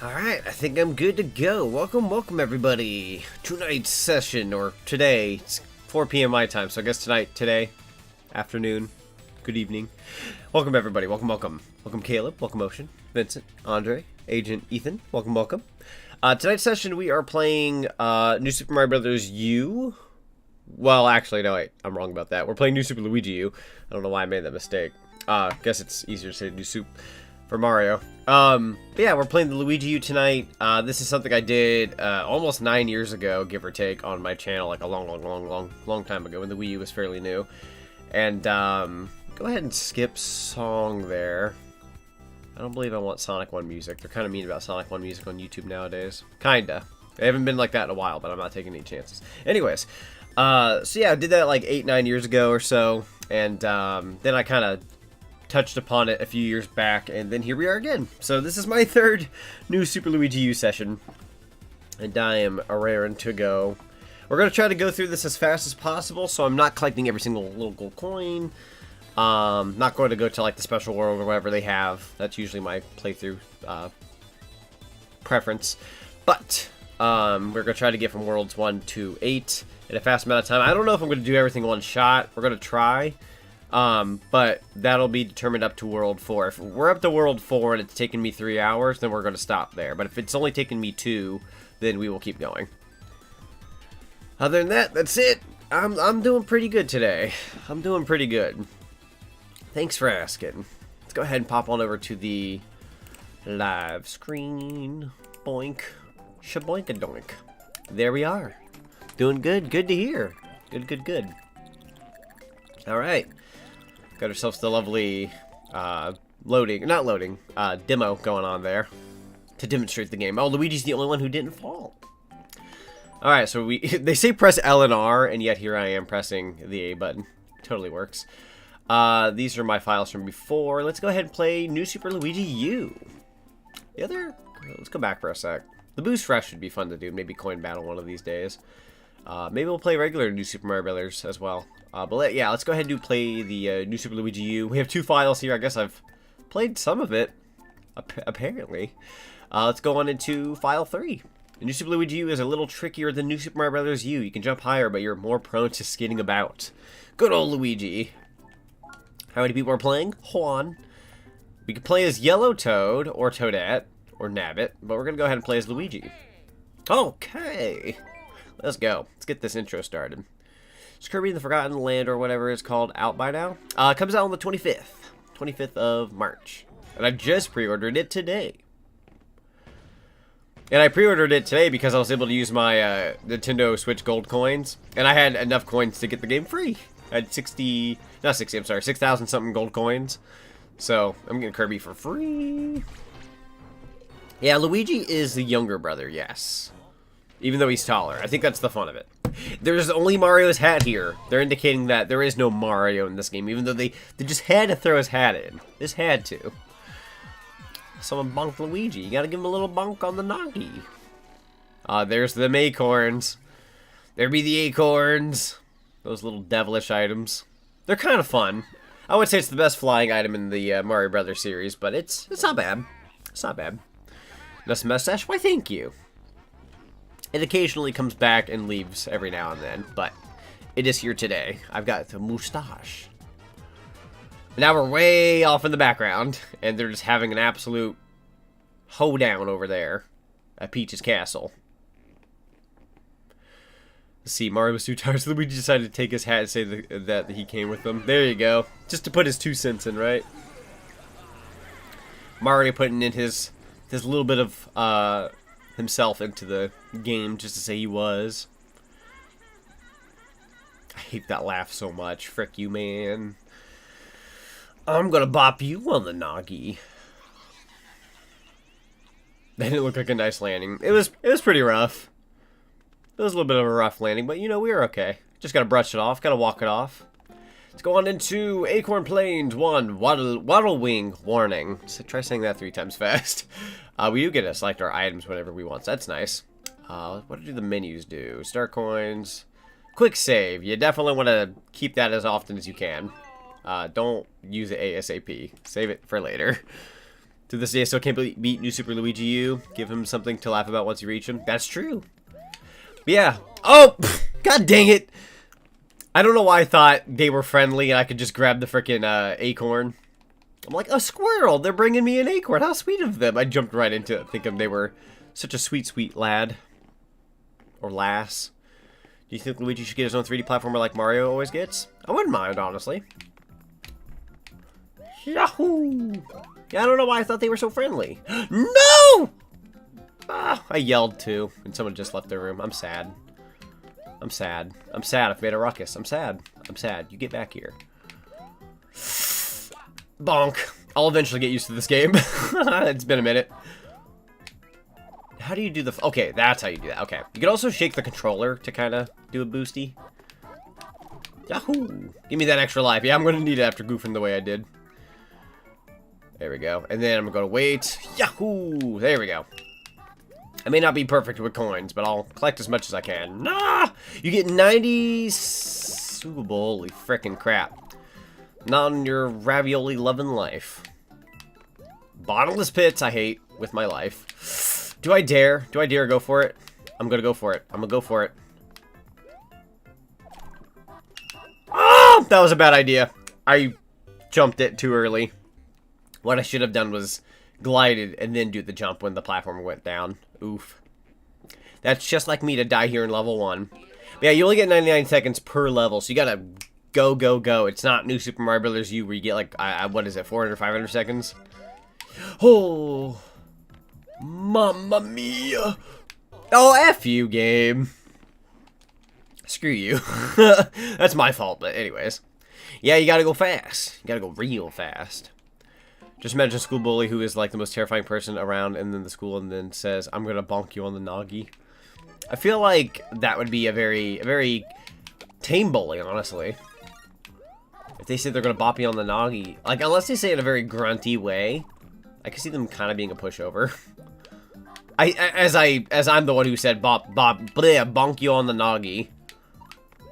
Alright, I think I'm good to go. Welcome everybody. Tonight's session, or today, it's 4 p.m. my time, so I guess today, afternoon, good evening. Welcome everybody, welcome. Welcome Caleb, welcome Ocean, Vincent, Andre, Agent Ethan, welcome. Tonight's session we are playing New Super Mario Brothers U. Well, actually, no, wait, I'm wrong about that. We're playing New Super Luigi U. I don't know why I made that mistake. Guess it's easier to say New Soup for Mario. But yeah, we're playing the Luigi U tonight. This is something I did almost 9 years ago, give or take, on my channel, like a long time ago when the Wii U was fairly new. And go ahead and skip song there. I don't believe I want Sonic 1 music. They're kind of mean about Sonic 1 music on YouTube nowadays. Kinda. They haven't been like that in a while, but I'm not taking any chances. Anyways, so yeah, I did that like 8-9 years ago or so, and then I kind of touched upon it a few years back, and then here we are again. So this is my third new Super Luigi U session, and I am raring to go. We're going to try to go through this as fast as possible, so I'm not collecting every single little gold coin. Not going to go to like the special world or whatever they have. That's usually my playthrough preference. But we're going to try to get from worlds 1 to 8 in a fast amount of time. I don't know if I'm going to do everything one shot. We're going to try. But that'll be determined up to World 4. If we're up to World 4 and it's taken me 3 hours, then we're going to stop there. But if it's only taken me 2, then we will keep going. Other than that, that's it. I'm doing pretty good today. I'm doing pretty good. Thanks for asking. Let's go ahead and pop on over to the live screen. Boink. Shaboink-a-doink. There we are. Doing good. Good to hear. Good. Alright. Got ourselves the lovely demo going on there to demonstrate the game. Oh, Luigi's the only one who didn't fall. Alright, so they say press L and R, and yet here I am pressing the A button. Totally works. These are my files from before. Let's go ahead and play New Super Luigi U. Let's go back for a sec. The Boost Rush should be fun to do. Maybe Coin Battle one of these days. Maybe we'll play regular New Super Mario Brothers as well. Yeah, let's go ahead and play the New Super Luigi U. We have 2 files here. I guess I've played some of it, apparently. Let's go on into file 3. New Super Luigi U is a little trickier than New Super Mario Brothers U. You can jump higher, but you're more prone to skidding about. Good old Luigi. How many people are playing? Juan. We could play as Yellow Toad, or Toadette, or Nabbit, but we're going to go ahead and play as Luigi. Okay. Let's go. Let's get this intro started. Is Kirby in the Forgotten Land, or whatever it's called, out by now? It comes out on the 25th of March. And I just pre-ordered it today. And I pre-ordered it today because I was able to use my Nintendo Switch Gold coins. And I had enough coins to get the game free. I had 6,000 something gold coins. So, I'm getting Kirby for free. Yeah, Luigi is the younger brother, yes. Even though he's taller. I think that's the fun of it. There's only Mario's hat here. They're indicating that there is no Mario in this game, even though they just had to throw his hat in. Just had to. Someone bonked Luigi. You gotta give him a little bonk on the noggy. There's the acorns. There be the acorns. Those little devilish items. They're kind of fun. I would say it's the best flying item in the Mario Brothers series, but it's not bad. It's not bad. Nice mustache? Why, thank you. It occasionally comes back and leaves every now and then, but it is here today. I've got the moustache. Now we're way off in the background, and they're just having an absolute hoedown over there at Peach's castle. Let's see, Mario was too tired, so Luigi decided to take his hat and say that he came with them. There you go. Just to put his 2 cents in, right? Mario putting in his little bit of himself into the game just to say he was. I hate that laugh so much. Frick you, man. I'm gonna bop you on the noggy. That didn't look like a nice landing. It was pretty rough. It was a little bit of a rough landing, but you know, we were okay. Just gotta brush it off, gotta walk it off. Let's go on into Acorn Plains 1, Waddle Wing Warning. So try saying that 3 times fast. We do get to select our items whenever we want, so that's nice. What do the menus do? Star coins. Quick save. You definitely want to keep that as often as you can. Don't use it ASAP. Save it for later. To this day, I still can't beat New Super Luigi U. Give him something to laugh about once you reach him. That's true. But yeah. Oh! God dang it! I don't know why I thought they were friendly and I could just grab the frickin' acorn. I'm like, a squirrel! They're bringing me an acorn! How sweet of them! I jumped right into it thinking they were such a sweet, sweet lad. Or lass. Do you think Luigi should get his own 3D platformer like Mario always gets? I wouldn't mind, honestly. Yahoo! Yeah, I don't know why I thought they were so friendly. No! Ah, I yelled too, and someone just left their room. I'm sad. I'm sad. I'm sad. I've made a ruckus. I'm sad. I'm sad. You get back here. Bonk. I'll eventually get used to this game. It's been a minute. How do you do the... Okay, that's how you do that. Okay. You can also shake the controller to kind of do a boosty. Yahoo! Give me that extra life. Yeah, I'm going to need it after goofing the way I did. There we go. And then I'm going to wait. Yahoo! There we go. I may not be perfect with coins, but I'll collect as much as I can. Nah! You get 90... Holy frickin' crap. Not on your ravioli loving life. Bottomless pits I hate with my life. Do I dare? Do I dare go for it? I'm gonna go for it. I'm gonna go for it. Oh! That was a bad idea. I jumped it too early. What I should have done was glided and then do the jump when the platform went down. Oof. That's just like me to die here in level 1. But yeah, you only get 99 seconds per level, so you gotta go, go, go. It's not New Super Mario Bros. U where you get like, what is it, 400, 500 seconds? Oh. Mamma mia. Oh, F you, game. Screw you. That's my fault, but anyways. Yeah, you gotta go fast. You gotta go real fast. Just imagine a school bully who is like the most terrifying person around and then the school and then says, I'm gonna bonk you on the noggy. I feel like that would be a very tame bully, honestly. If they say they're gonna bop you on the noggy. Like, unless they say it in a very grunty way, I can see them kind of being a pushover. As I'm the one who said bonk you on the noggy.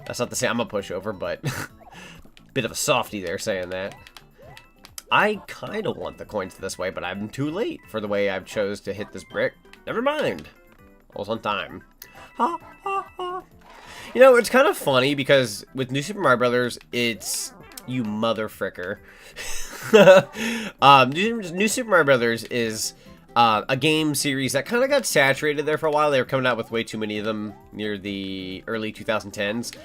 That's not to say I'm a pushover, but bit of a softie there saying that. I kind of want the coins this way, but I'm too late for the way I've chose to hit this brick. Never mind. All's on time. Ha, ha, ha. You know, it's kind of funny because with New Super Mario Brothers, it's you mother fricker. New Super Mario Brothers is a game series that kind of got saturated there for a while. They were coming out with way too many of them near the early 2010s.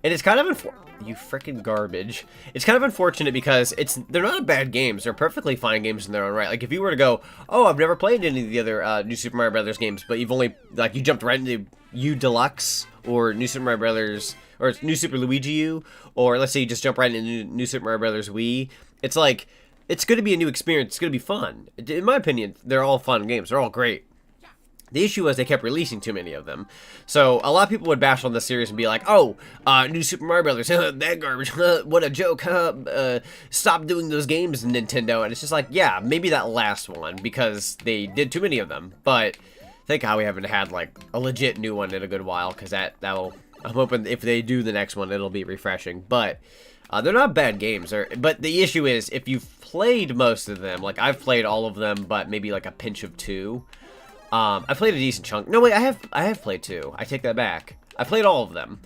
And it's kind of you freaking garbage. It's kind of unfortunate because they're not bad games. They're perfectly fine games in their own right. Like if you were to go, oh, I've never played any of the other New Super Mario Brothers games, but you've only you jumped right into U Deluxe or New Super Mario Brothers or New Super Luigi U, or let's say you just jump right into New Super Mario Brothers Wii. It's like it's going to be a new experience. It's going to be fun. In my opinion, they're all fun games. They're all great. The issue was they kept releasing too many of them. So a lot of people would bash on the series and be like, oh, New Super Mario Brothers, that garbage, what a joke, stop doing those games, Nintendo. And it's just like, yeah, maybe that last one, because they did too many of them. But think how we haven't had, like, a legit new one in a good while, because that'll, I'm hoping if they do the next one, it'll be refreshing. But they're not bad games. But the issue is, if you've played most of them, like, I've played all of them, but maybe, like, a pinch of 2. I played a decent chunk. No, wait, I have played 2. I take that back. I played all of them.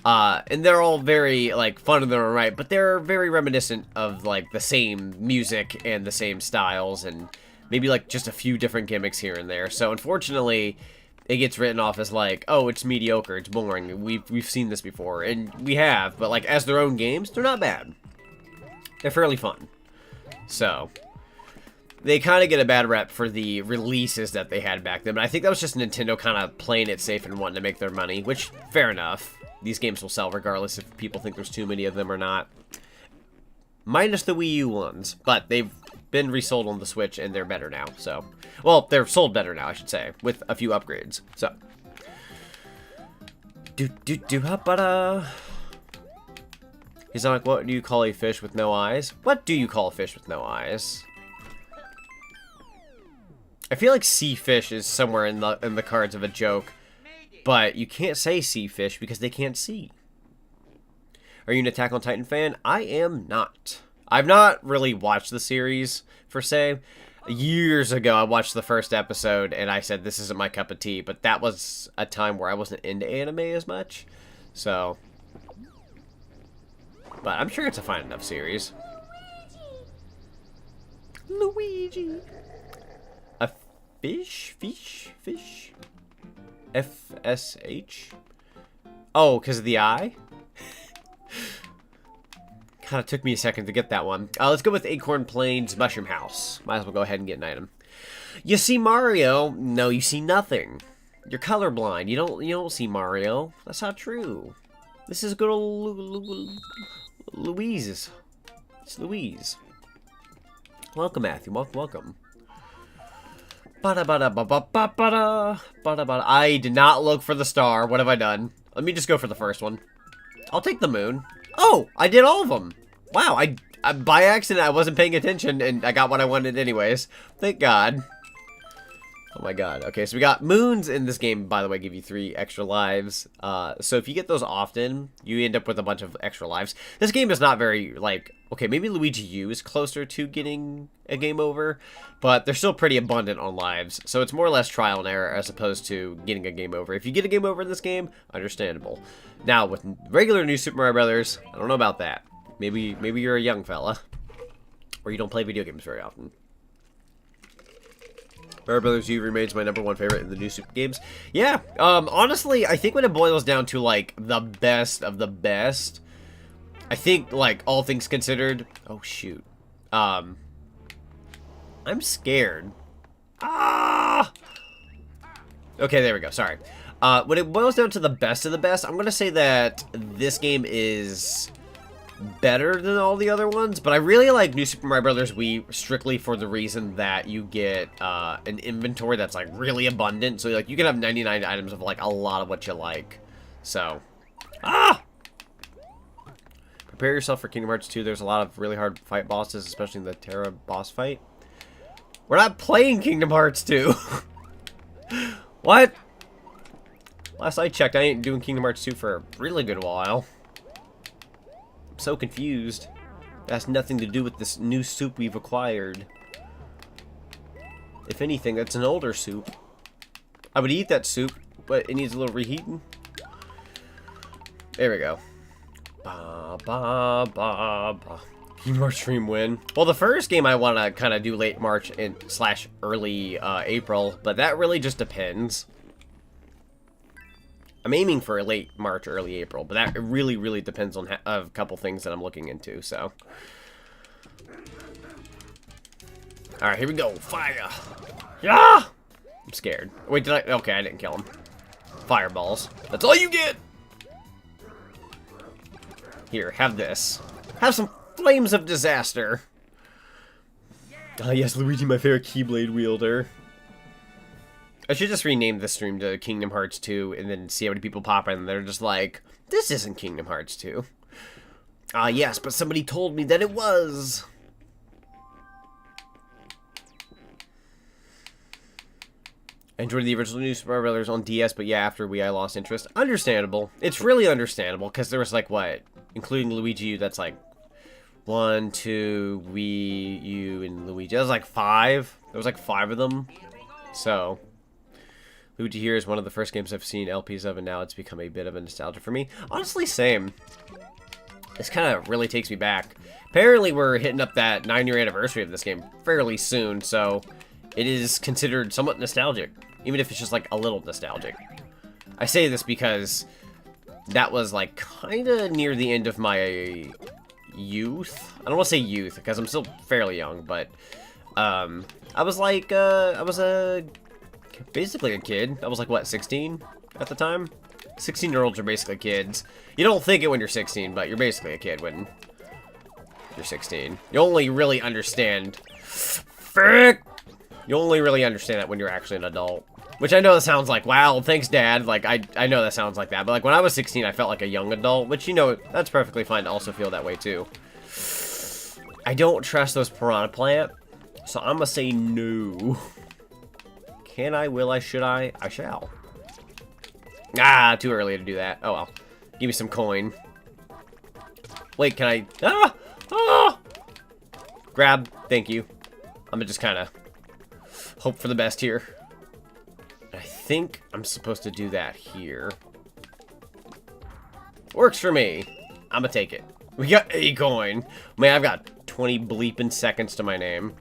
And they're all very, like, fun in their own right, but they're very reminiscent of, like, the same music and the same styles, and maybe, like, just a few different gimmicks here and there. So, unfortunately, it gets written off as, like, oh, it's mediocre, it's boring, we've seen this before, and we have, but, like, as their own games, they're not bad. They're fairly fun. So they kind of get a bad rep for the releases that they had back then, but I think that was just Nintendo kind of playing it safe and wanting to make their money, which, fair enough. These games will sell regardless if people think there's too many of them or not. Minus the Wii U ones, but they've been resold on the Switch and they're better now, so. Well, they're sold better now, I should say, with a few upgrades, so. He's like, what do you call a fish with no eyes? What do you call a fish with no eyes? I feel like sea fish is somewhere in the cards of a joke, but you can't say sea fish because they can't see. Are you an Attack on Titan fan? I am not. I've not really watched the series, per se. Years ago, I watched the first episode, and I said, this isn't my cup of tea, but that was a time where I wasn't into anime as much, so... But I'm sure it's a fine enough series. Luigi! A fish? FSH? Oh, because of the eye? Kind of took me a second to get that one. Let's go with Acorn Plains Mushroom House. Might as well go ahead and get an item. You see Mario? No, you see nothing. You're colorblind. You don't see Mario. That's not true. This is good old Louise. It's Louise. Welcome, Matthew. Welcome. I did not look for the star. What have I done? Let me just go for the first one. I'll take the moon. Oh, I did all of them. Wow, I by accident, I wasn't paying attention, and I got what I wanted anyways. Thank God. Oh my God. Okay, so we got moons in this game, by the way, give you 3 extra lives. So if you get those often, you end up with a bunch of extra lives. This game is not very, like... Okay, maybe Luigi U is closer to getting a game over, but they're still pretty abundant on lives. So it's more or less trial and error as opposed to getting a game over. If you get a game over in this game, understandable. Now, with regular New Super Mario Brothers, I don't know about that. Maybe you're a young fella, or you don't play video games very often. Mario Brothers U remains my #1 favorite in the new Super games. Yeah, honestly, I think when it boils down to, like, the best of the best, I think, like, all things considered... Oh, shoot. I'm scared. Ah! Okay, there we go. Sorry. When it boils down to the best of the best, I'm going to say that this game is better than all the other ones, but I really like New Super Mario Brothers Wii strictly for the reason that you get an inventory that's, like, really abundant. So, like, you can have 99 items of, like, a lot of what you like. So... Ah! Prepare yourself for Kingdom Hearts 2. There's a lot of really hard fight bosses, especially in the Terra boss fight. We're not playing Kingdom Hearts 2. What? Last I checked, I ain't doing Kingdom Hearts 2 for a really good while. I'm so confused. It has nothing to do with this new soup we've acquired. If anything, that's an older soup. I would eat that soup, but it needs a little reheating. There we go. Kingdom Hearts stream win. Well, the first game I want to kind of do late March and / early April, but that really just depends. I'm aiming for a late March, early April, but that really, really depends on a couple things that I'm looking into, so. Alright, here we go. Fire! Yeah! I'm scared. Wait, did I? Okay, I didn't kill him. Fireballs. That's all you get! Here, have this. Have some flames of disaster. Ah, yes, Luigi, my favorite Keyblade wielder. I should just rename this stream to Kingdom Hearts 2 and then see how many people pop in and they're just like, this isn't Kingdom Hearts 2. Ah, yes, but somebody told me that it was. I enjoyed the original New Super Mario Brothers on DS, but yeah, after Wii I lost interest. Understandable. It's really understandable, because there was like, what? Including Luigi U, that's like 1, 2, Wii U, and Luigi. That was like 5. There was like 5 of them. So, Luigi here is one of the first games I've seen LPs of, and now it's become a bit of a nostalgia for me. Honestly, same. This kind of really takes me back. Apparently, we're hitting up that 9-year anniversary of this game fairly soon, so it is considered somewhat nostalgic, even if it's just like a little nostalgic. I say this because that was like kind of near the end of my youth. I don't want to say youth because I'm still fairly young, but I was like, basically a kid. I was like, what, 16 at the time? 16-year-olds are basically kids. You don't think it when you're 16, but you're basically a kid when you're 16. You only really understand... Frick! You only really understand that when you're actually an adult. Which I know that sounds like, wow, thanks, Dad. Like, I know that sounds like that. But, like, when I was 16, I felt like a young adult. Which, you know, that's perfectly fine to also feel that way, too. I don't trust those Piranha Plant. So, I'm gonna say no. Can I? Will I? Should I? I shall. Ah, too early to do that. Oh, well. Give me some coin. Wait, can I? Ah! Ah! Grab. Thank you. I'm gonna just kind of hope for the best here. I think I'm supposed to do that here. Works for me. I'm gonna take it. We got Acorn. Man, I've got 20 bleeping seconds to my name.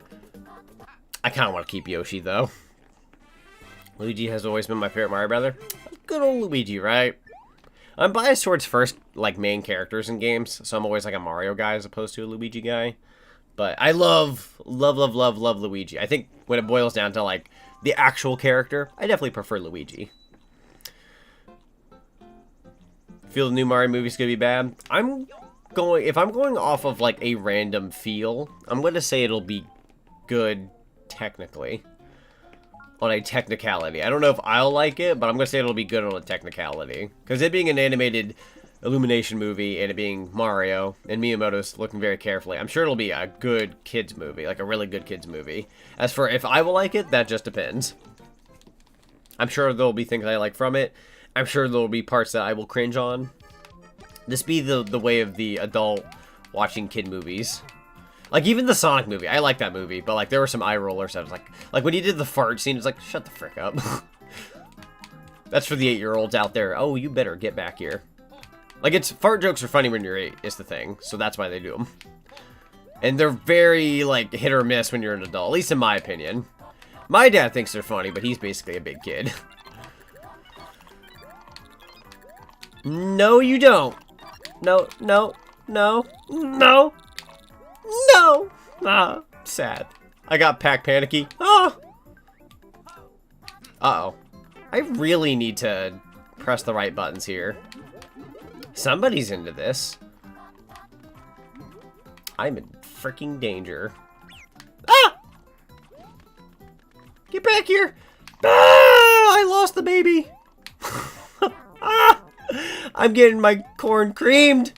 I kind of want to keep Yoshi, though. Luigi has always been my favorite Mario brother. Good old Luigi, right? I'm biased towards first, like, main characters in games, so I'm always like a Mario guy as opposed to a Luigi guy. But I love Luigi. I think when it boils down to, like, the actual character, I definitely prefer Luigi. Feel the new Mario movie's gonna be bad? If I'm going off of, like, a random feel, I'm gonna say it'll be good, technically. On a technicality. I don't know if I'll like it, but I'm gonna say it'll be good on a technicality. Because it being an animated Illumination movie, and it being Mario, and Miyamoto's looking very carefully, I'm sure it'll be a good kids movie, like a really good kids movie. As for if I will like it, that just depends. I'm sure there'll be things I like from it. I'm sure there'll be parts that I will cringe on. This be the way of the adult watching kid movies. Like, even the Sonic movie. I like that movie, but, like, there were some eye rollers. I was like, when he did the fart scene, it's like, shut the frick up. That's for the 8-year-olds out there. Oh, you better get back here. Like, fart jokes are funny when you're 8, is the thing. So that's why they do them. And they're very, like, hit or miss when you're an adult. At least in my opinion. My dad thinks they're funny, but he's basically a big kid. No, you don't. No, no, no, no. No! Ah, sad. I got pack panicky. Ah! Uh-oh. I really need to press the right buttons here. Somebody's into this. I'm in freaking danger. Ah! Get back here! Ah! I lost the baby! Ah! I'm getting my corn creamed!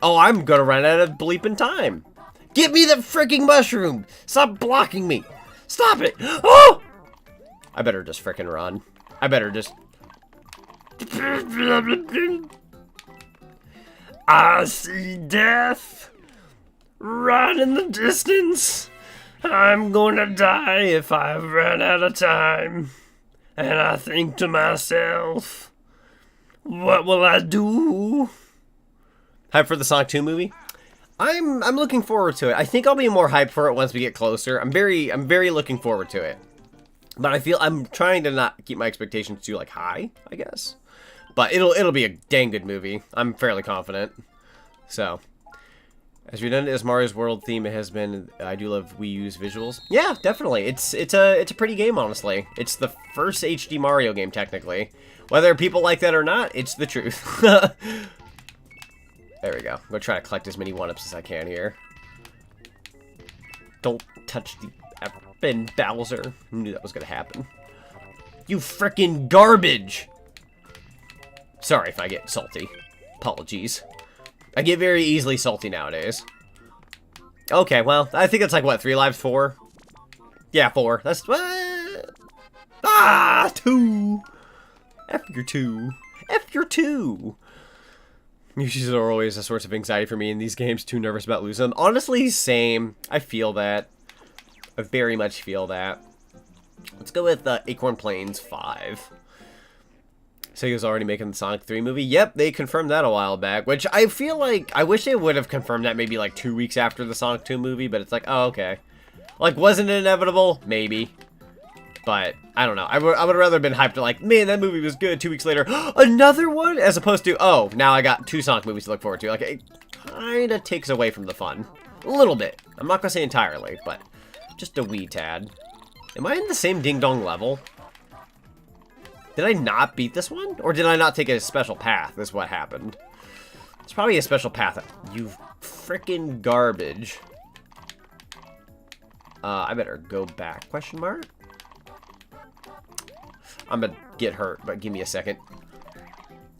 Oh, I'm gonna run out of bleeping time. Get me the freaking mushroom! Stop blocking me! Stop it! Oh! I better just freaking run. I better just... I see death. Right in the distance. I'm gonna die if I run out of time. And I think to myself, what will I do? Hype for the Sonic 2 movie? I'm looking forward to it. I think I'll be more hyped for it once we get closer. I'm very looking forward to it. But I feel I'm trying to not keep my expectations too like high, I guess. But it'll be a dang good movie. I'm fairly confident. So, as redundant as Mario's World theme has been, I do love Wii U's visuals. Yeah, definitely. It's a pretty game, honestly. It's the first HD Mario game technically. Whether people like that or not, it's the truth. There we go. I'm gonna try to collect as many 1-ups as I can here. Don't touch the effing Bowser. I knew that was gonna happen. You frickin' garbage! Sorry if I get salty. Apologies. I get very easily salty nowadays. Okay, well, I think it's like, what, 3 lives? 4? Yeah, 4. That's... 2! F your 2. F your 2! Yoshi's are always a source of anxiety for me in these games. Too nervous about losing them. Honestly, same. I feel that. I very much feel that. Let's go with Acorn Plains 5. Sega's already making the Sonic 3 movie. Yep, they confirmed that a while back. Which I feel like... I wish they would have confirmed that maybe like 2 weeks after the Sonic 2 movie. But it's like, oh, okay. Like, wasn't it inevitable? Maybe. But, I don't know. I would rather have been hyped to like, man, that movie was good. 2 weeks later, another one? As opposed to, oh, now I got 2 Sonic movies to look forward to. Like, it kind of takes away from the fun. A little bit. I'm not going to say entirely, but just a wee tad. Am I in the same ding-dong level? Did I not beat this one? Or did I not take a special path? That's what happened. It's probably a special path. You frickin' garbage. I better go back, question mark? I'm gonna get hurt, but give me a second.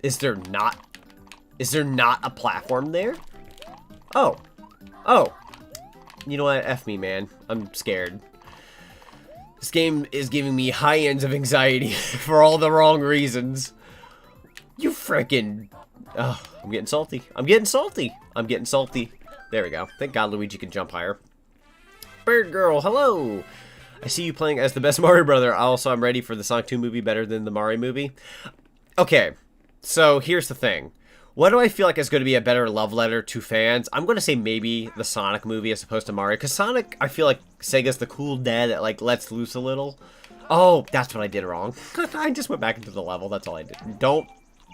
Is there not a platform there? Oh. Oh. You know what? F me, man. I'm scared. This game is giving me high ends of anxiety for all the wrong reasons. You frickin'... Oh, I'm getting salty. I'm getting salty. I'm getting salty. There we go. Thank God Luigi can jump higher. Bird Girl, hello! I see you playing as the best Mario brother. Also, I'm ready for the Sonic 2 movie better than the Mario movie. Okay, so here's the thing. What do I feel like is going to be a better love letter to fans? I'm going to say maybe the Sonic movie as opposed to Mario. Because Sonic, I feel like Sega's the cool dad that, like, lets loose a little. Oh, that's what I did wrong. I just went back into the level. That's all I did. Don't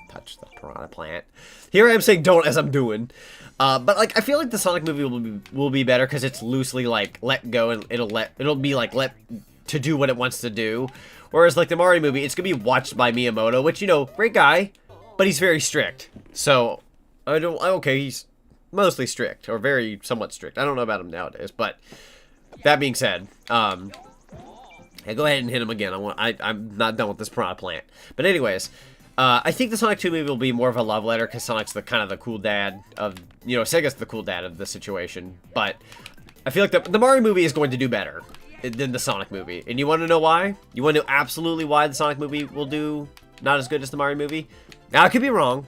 touch the piranha plant. Here I am saying don't as I'm doing. But, like, I feel like the Sonic movie will be better because it's loosely, like, let go. And it'll be, like, let to do what it wants to do. Whereas, like, the Mario movie, it's going to be watched by Miyamoto, which, you know, great guy. But he's very strict, so okay, he's mostly strict, or very somewhat strict. I don't know about him nowadays, but that being said, hey, go ahead and hit him again. I'm not done with this piranha plant. But anyways, I think the Sonic 2 movie will be more of a love letter, because Sonic's the kind of the cool dad of, you know, Sega's the cool dad of the situation. But I feel like the Mario movie is going to do better than the Sonic movie. And you want to know why? You want to know absolutely why the Sonic movie will do not as good as the Mario movie? Now, I could be wrong,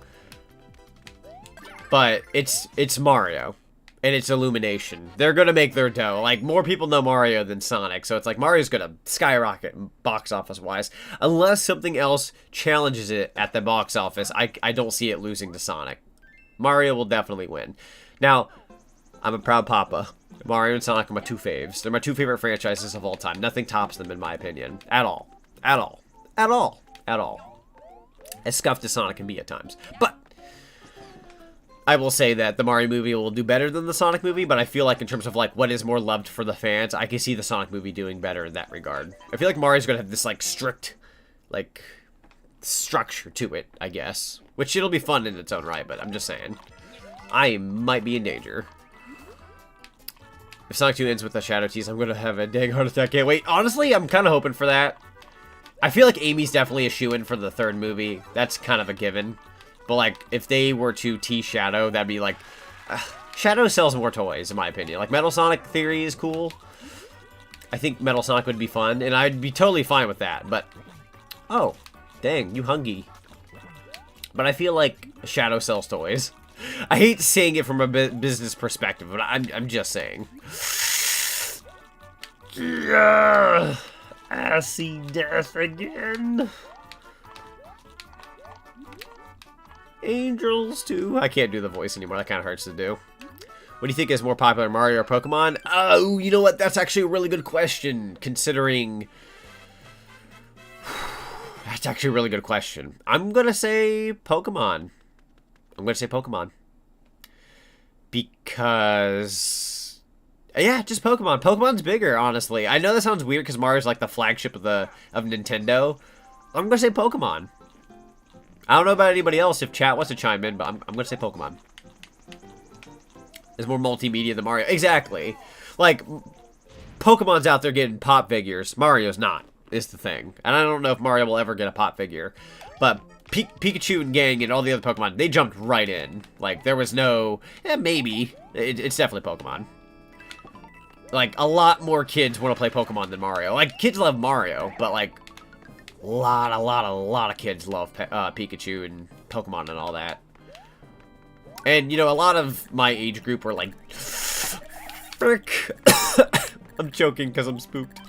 but it's Mario, and it's Illumination. They're going to make their dough. Like, more people know Mario than Sonic, so it's like Mario's going to skyrocket box office-wise. Unless something else challenges it at the box office, I don't see it losing to Sonic. Mario will definitely win. Now, I'm a proud papa. Mario and Sonic are my two faves. They're my two favorite franchises of all time. Nothing tops them, in my opinion. At all. At all. At all. At all. As scuffed as Sonic can be at times. But I will say that the Mario movie will do better than the Sonic movie, but I feel like in terms of, like, what is more loved for the fans, I can see the Sonic movie doing better in that regard. I feel like Mario's going to have this, like, strict, like, structure to it, I guess. Which it'll be fun in its own right, but I'm just saying. I might be in danger. If Sonic 2 ends with a shadow tease, I'm going to have a dang heart attack. Can't wait. Honestly, I'm kind of hoping for that. I feel like Amy's definitely a shoo-in for the third movie. That's kind of a given. But, like, if they were to tease Shadow, that'd be like... Shadow sells more toys, in my opinion. Like, Metal Sonic theory is cool. I think Metal Sonic would be fun, and I'd be totally fine with that, but... Oh, dang, you hungry. But I feel like Shadow sells toys. I hate saying it from a business perspective, but I'm just saying. Yeah. I see death again. Angels too. I can't do the voice anymore. That kind of hurts to do. What do you think is more popular, Mario or Pokemon? Oh, you know what? That's actually a really good question, considering... That's actually a really good question. I'm going to say Pokemon. I'm going to say Pokemon. Because... Yeah, just Pokemon. Pokemon's bigger, honestly. I know that sounds weird because Mario's like the flagship of Nintendo. I'm gonna say Pokemon. I don't know about anybody else if chat wants to chime in, but I'm gonna say Pokemon. There's more multimedia than Mario. Exactly. Like, Pokemon's out there getting pop figures. Mario's not, is the thing. And I don't know if Mario will ever get a pop figure. But Pikachu and Gang and all the other Pokemon, they jumped right in. Like, there was no... maybe. It's definitely Pokemon. Like, a lot more kids want to play Pokemon than Mario. Like, kids love Mario, but, like, a lot of kids love Pikachu and Pokemon and all that. And, you know, a lot of my age group were like, frick. I'm joking because I'm spooked.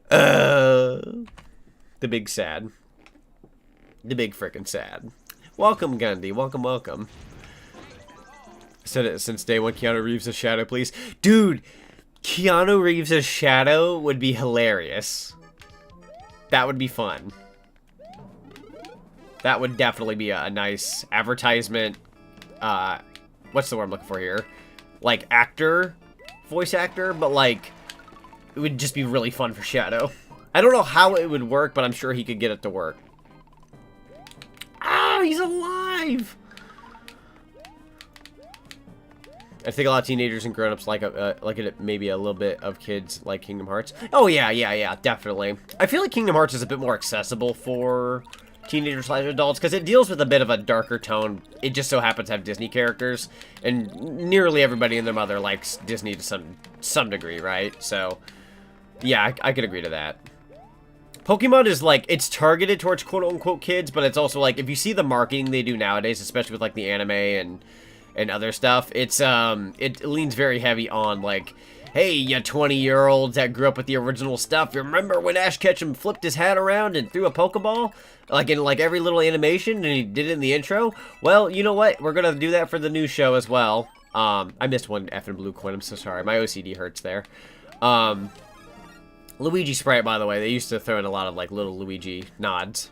The big sad. The big frickin' sad. Welcome, Gandhi. Welcome, welcome. Said it since day one. Keanu Reeves as Shadow, please. Dude, Keanu Reeves as Shadow would be hilarious. That would be fun. That would definitely be a nice advertisement. What's the word I'm looking for here? Like, actor, voice actor, but like, it would just be really fun for Shadow. I don't know how it would work, but I'm sure he could get it to work. Ah, he's alive! I think a lot of teenagers and grown-ups like it maybe a little bit of kids like Kingdom Hearts. Oh, yeah, definitely. I feel like Kingdom Hearts is a bit more accessible for teenagers slash adults because it deals with a bit of a darker tone. It just so happens to have Disney characters, and nearly everybody and their mother likes Disney to some degree, right? So, yeah, I could agree to that. Pokemon is like, it's targeted towards quote-unquote kids, but it's also like, if you see the marketing they do nowadays, especially with like the anime and and other stuff. It's it leans very heavy on like, hey, you 20-year-olds that grew up with the original stuff, you remember when Ash Ketchum flipped his hat around and threw a Pokeball? Like in like every little animation, and he did it in the intro? Well, you know what? We're gonna do that for the new show as well. I missed one effing blue coin, I'm so sorry. My OCD hurts there. Luigi Sprite, by the way, they used to throw in a lot of like little Luigi nods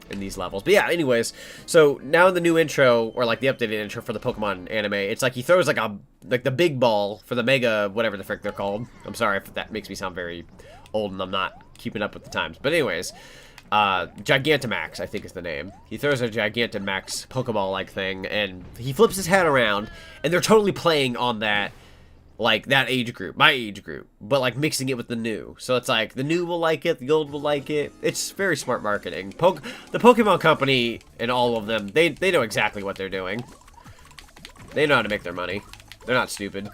in these levels. But yeah, anyways, so now in the new intro, or like the updated intro for the Pokemon anime, it's like he throws like the big ball for the Mega, whatever the frick they're called. I'm sorry if that makes me sound very old and I'm not keeping up with the times. But anyways, Gigantamax, I think is the name. He throws a Gigantamax Pokeball-like thing, and he flips his hat around, and they're totally playing on that, like, that age group, my age group, but, like, mixing it with the new. So it's like, the new will like it, the old will like it. It's very smart marketing. The Pokemon Company and all of them, they know exactly what they're doing. They know how to make their money. They're not stupid.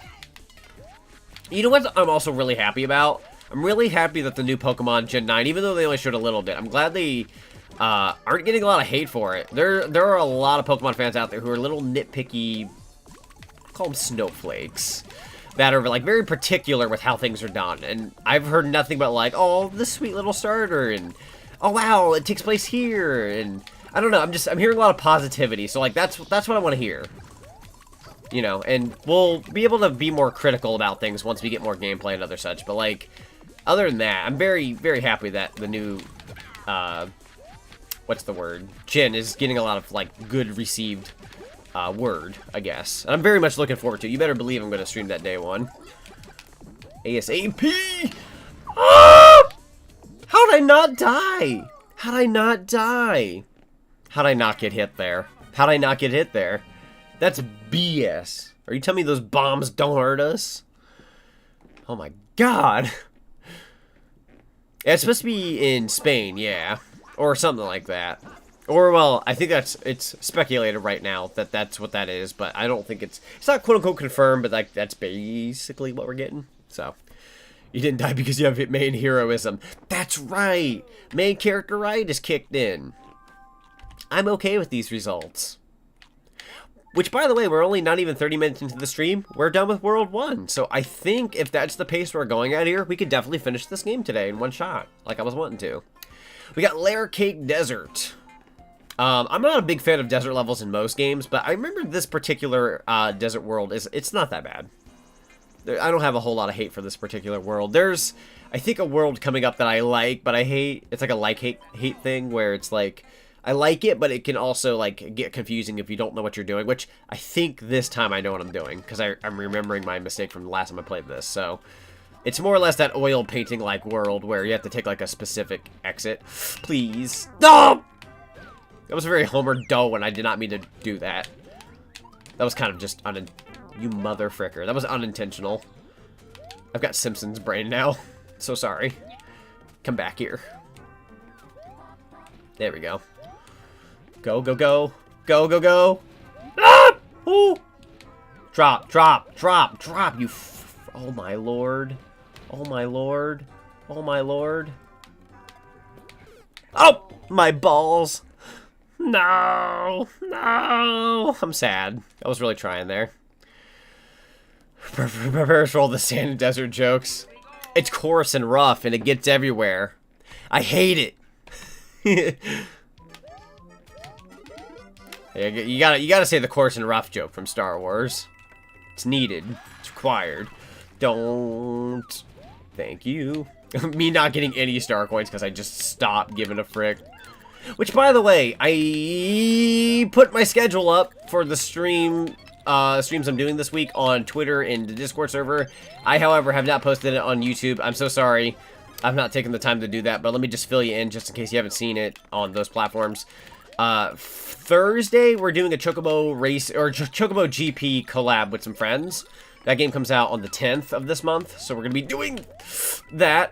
You know what I'm also really happy about? I'm really happy that the new Pokemon Gen 9, even though they only showed a little bit, I'm glad they aren't getting a lot of hate for it. There are a lot of Pokemon fans out there who are little nitpicky, call them snowflakes, that are like very particular with how things are done. And I've heard nothing but like, oh, this sweet little starter, and oh wow, it takes place here, and I don't know, I'm hearing a lot of positivity, so like that's what I want to hear. You know, and we'll be able to be more critical about things once we get more gameplay and other such, but like, other than that, I'm very, very happy that the new, what's the word? Gen is getting a lot of, like, good received, word, I guess. And I'm very much looking forward to it. You better believe I'm going to stream that day one. ASAP! Ah! How'd I not die? How'd I not die? How'd I not get hit there? How'd I not get hit there? That's BS. Are you telling me those bombs don't hurt us? Oh my god. It's supposed to be in Spain, yeah. Or something like that. Or, well, I think it's speculated right now that that's what that is, but I don't think it's not quote-unquote confirmed, but like that's basically what we're getting. So, you didn't die because you have main heroism. That's right! Main character right is kicked in. I'm okay with these results. Which, by the way, we're only not even 30 minutes into the stream. We're done with World 1. So I think if that's the pace we're going at here, we could definitely finish this game today in one shot, like I was wanting to. We got Layer Cake Desert. I'm not a big fan of desert levels in most games, but I remember this particular desert world it's not that bad. I don't have a whole lot of hate for this particular world. There's, I think, a world coming up that I like, but I hate. It's like a like-hate thing where it's like, I like it, but it can also, like, get confusing if you don't know what you're doing, which I think this time I know what I'm doing, because I'm remembering my mistake from the last time I played this, so it's more or less that oil painting-like world where you have to take, like, a specific exit. Please. No! That was a very Homer dull one. I did not mean to do that. That was kind of just you mother fricker. That was unintentional. I've got Simpsons brain now. So sorry. Come back here. There we go. Go, go, go. Go, go, go. Ah! Ooh! Drop, drop, drop, drop, you oh my lord. Oh my lord. Oh my lord. Oh! My balls. No. No. I'm sad. I was really trying there. Prepare for all the sand and desert jokes. It's coarse and rough and it gets everywhere. I hate it. You gotta say the coarse and rough joke from Star Wars. It's needed. It's required. Don't. Thank you. Me not getting any star coins because I just stopped giving a frick. Which, by the way, I put my schedule up for the streams I'm doing this week on Twitter and the Discord server. I, however, have not posted it on YouTube. I'm so sorry. I've not taken the time to do that, but let me just fill you in just in case you haven't seen it on those platforms. Thursday, we're doing a Chocobo race, or Chocobo GP collab with some friends. That game comes out on the 10th of this month, so we're going to be doing that.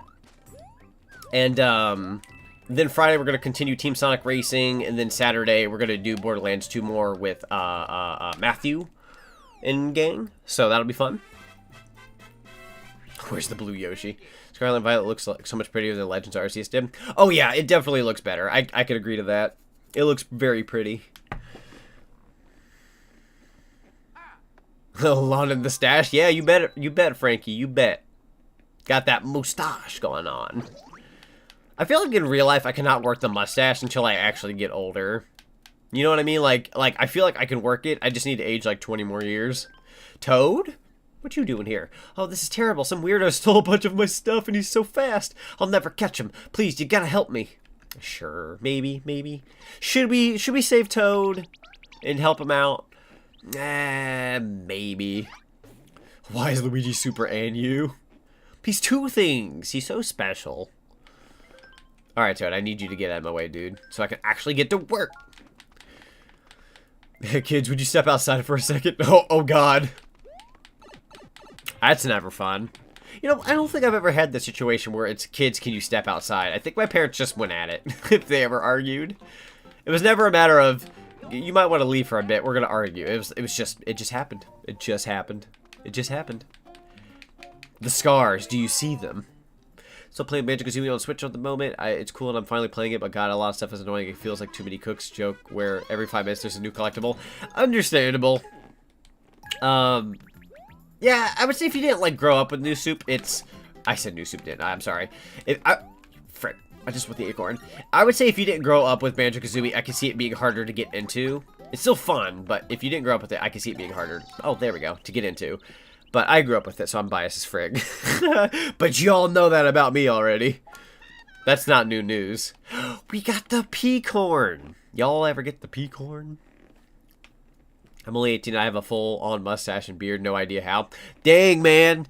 And, then Friday, we're going to continue Team Sonic Racing, and then Saturday, we're going to do Borderlands 2 more with, Matthew and gang, so that'll be fun. Where's the blue Yoshi? Scarlet and Violet looks like so much prettier than Legends Arceus did. Oh yeah, it definitely looks better. I could agree to that. It looks very pretty. A lot in the stash. Yeah, you bet, Frankie, you bet. Got that mustache going on. I feel like in real life I cannot work the mustache until I actually get older. You know what I mean? Like I feel like I can work it. I just need to age like 20 more years. Toad? What you doing here? Oh, this is terrible. Some weirdo stole a bunch of my stuff and he's so fast. I'll never catch him. Please, you gotta help me. Sure, maybe. Should we save Toad and help him out? Maybe. Why is Luigi Super and you? He's two things. He's so special. Alright, Toad, I need you to get out of my way, dude. So I can actually get to work. Hey, kids, would you step outside for a second? Oh God. That's never fun. You know, I don't think I've ever had the situation where it's, kids, can you step outside? I think my parents just went at it, if they ever argued. It was never a matter of, you might want to leave for a bit, we're going to argue. It just happened. It just happened. It just happened. The scars, do you see them? Still playing Banjo-Kazooie on Switch at the moment. It's cool and I'm finally playing it, but God, a lot of stuff is annoying. It feels like too many cooks joke where every 5 minutes there's a new collectible. Understandable. Yeah, I would say if you didn't, like, grow up with New Soup, it's... I said New Soup, didn't I? I'm sorry. Frick. I just want the acorn. I would say if you didn't grow up with Banjo-Kazooie, I could see it being harder to get into. It's still fun, but if you didn't grow up with it, I could see it being harder. Oh, there we go. To get into. But I grew up with it, so I'm biased as frig. But y'all know that about me already. That's not new news. We got the peacorn. Y'all ever get the peacorn? I'm only 18. I have a full-on mustache and beard. No idea how. Dang, man.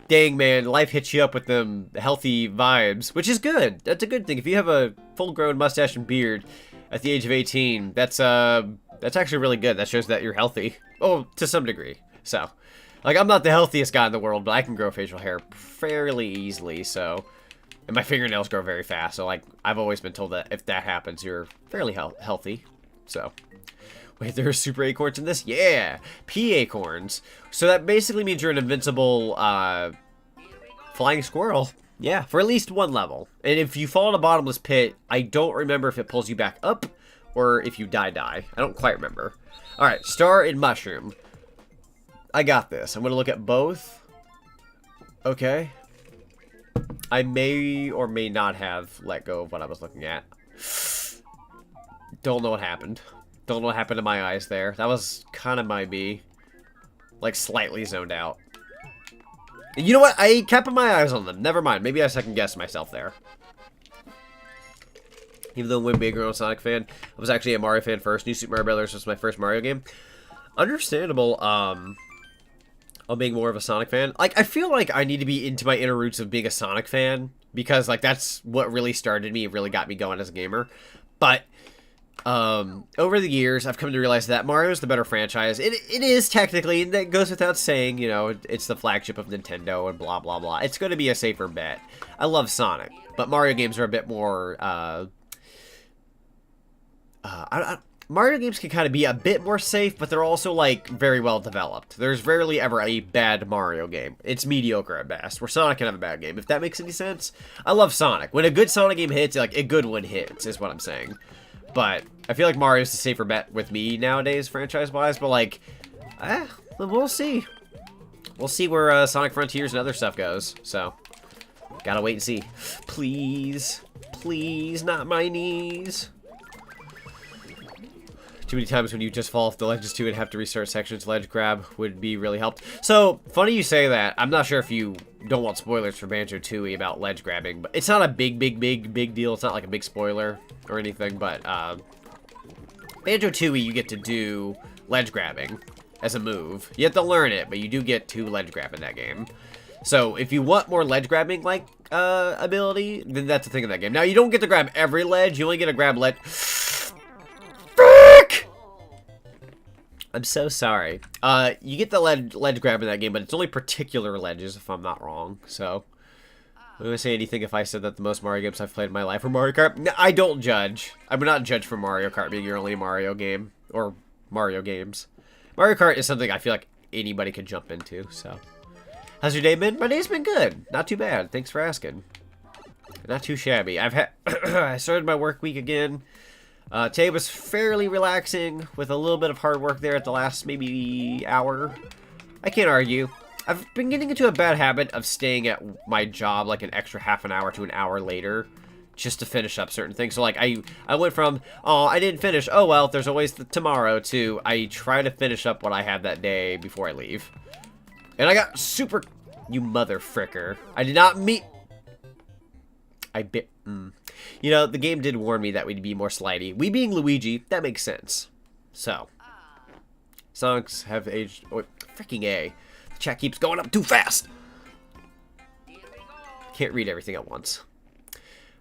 Dang, man. Life hits you up with them healthy vibes, which is good. That's a good thing. If you have a full-grown mustache and beard at the age of 18, that's actually really good. That shows that you're healthy. Oh, to some degree. So, like, I'm not the healthiest guy in the world, but I can grow facial hair fairly easily, so... And my fingernails grow very fast, so, like, I've always been told that if that happens, you're fairly healthy. So... Wait, there are super acorns in this? Yeah! Pea acorns. So that basically means you're an invincible, flying squirrel. Yeah, for at least one level. And if you fall in a bottomless pit, I don't remember if it pulls you back up, or if you die. I don't quite remember. Alright, star and mushroom. I got this. I'm gonna look at both. Okay. I may or may not have let go of what I was looking at. Don't know what happened. Don't know what happened to my eyes there. That was kind of my B. Like, slightly zoned out. And you know what? I kept my eyes on them. Never mind. Maybe I second-guessed myself there. Even though I'm bigger on Sonic fan, I was actually a Mario fan first. New Super Mario Brothers was my first Mario game. Understandable, I'm being more of a Sonic fan. Like, I feel like I need to be into my inner roots of being a Sonic fan. Because, like, that's what really started me. It really got me going as a gamer. But... over the years, I've come to realize that Mario's the better franchise. It is technically, and that goes without saying, you know, it's the flagship of Nintendo and blah, blah, blah. It's going to be a safer bet. I love Sonic, but Mario games are a bit more, Mario games can kind of be a bit more safe, but they're also, like, very well developed. There's rarely ever a bad Mario game. It's mediocre at best, where Sonic can have a bad game, if that makes any sense. I love Sonic. When a good Sonic game hits, like, a good one hits, is what I'm saying. But I feel like Mario's the safer bet with me nowadays, franchise-wise. But, like, we'll see. We'll see where Sonic Frontiers and other stuff goes. So, gotta wait and see. Please. Please, not my knees. Too many times when you just fall off the ledges too and have to restart sections, ledge grab would be really helped. So, funny you say that. I'm not sure if you don't want spoilers for Banjo-Tooie about ledge grabbing, but it's not a big deal. It's not like a big spoiler or anything, but Banjo-Tooie, you get to do ledge grabbing as a move. You have to learn it, but you do get to ledge grab in that game. So, if you want more ledge grabbing, like, ability, then that's the thing in that game. Now, you don't get to grab every ledge. You only get to grab ledge... I'm so sorry. You get the ledge grab in that game, but it's only particular ledges, if I'm not wrong. So, I'm going to say anything if I said that the most Mario games I've played in my life are Mario Kart. No, I don't judge. I would not judge for Mario Kart being your only Mario game, or Mario games. Mario Kart is something I feel like anybody could jump into, so. How's your day been? My day's been good. Not too bad. Thanks for asking. Not too shabby. I started my work week again. Today was fairly relaxing with a little bit of hard work there at the last maybe hour. I can't argue. I've been getting into a bad habit of staying at my job like an extra half an hour to an hour later just to finish up certain things. So like I went from, oh, I didn't finish, oh well, there's always the tomorrow, to I try to finish up what I have that day before I leave. And I got super, you mother fricker. I did not meet, You know, the game did warn me that we'd be more slidey. We being Luigi, that makes sense. So, Sonics have aged, oh, freaking A. The chat keeps going up too fast. Can't read everything at once.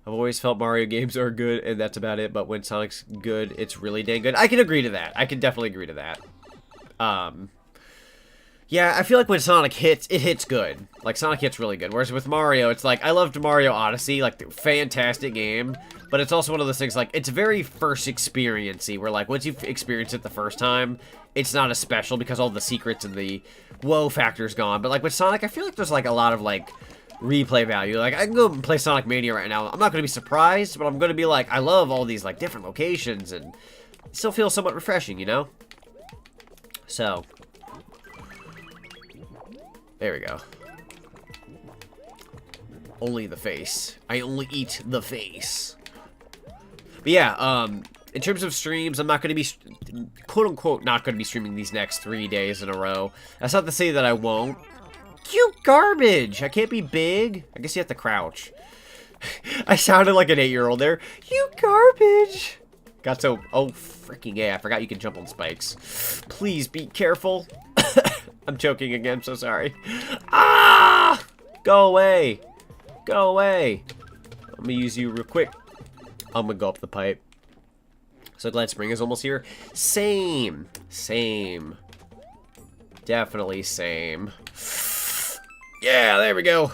I've always felt Mario games are good, and that's about it. But when Sonic's good, it's really dang good. I can agree to that. I can definitely agree to that. Yeah, I feel like when Sonic hits, it hits good. Like, Sonic hits really good. Whereas with Mario, it's like, I loved Mario Odyssey, like, fantastic game. But it's also one of those things, like, it's very first experience-y, where, like, once you've experienced it the first time, it's not as special because all the secrets and the whoa factor's gone. But, like, with Sonic, I feel like there's, like, a lot of, like, replay value. Like, I can go and play Sonic Mania right now. I'm not going to be surprised, but I'm going to be like, I love all these, like, different locations, and it still feels somewhat refreshing, you know? So, there we go. Only the face. I only eat the face. But yeah, in terms of streams, I'm not going to be, quote-unquote, not going to be streaming these next 3 days in a row. That's not to say that I won't. Cute garbage! I can't be big. I guess you have to crouch. I sounded like an 8-year-old there. You garbage! Got so, oh, freaking A, I forgot you can jump on spikes. Please be careful. I'm choking again, so sorry. Ah! Go away. Go away. I'm gonna use you real quick. I'm gonna go up the pipe. So glad spring is almost here. Same. Same. Definitely same. Yeah, there we go.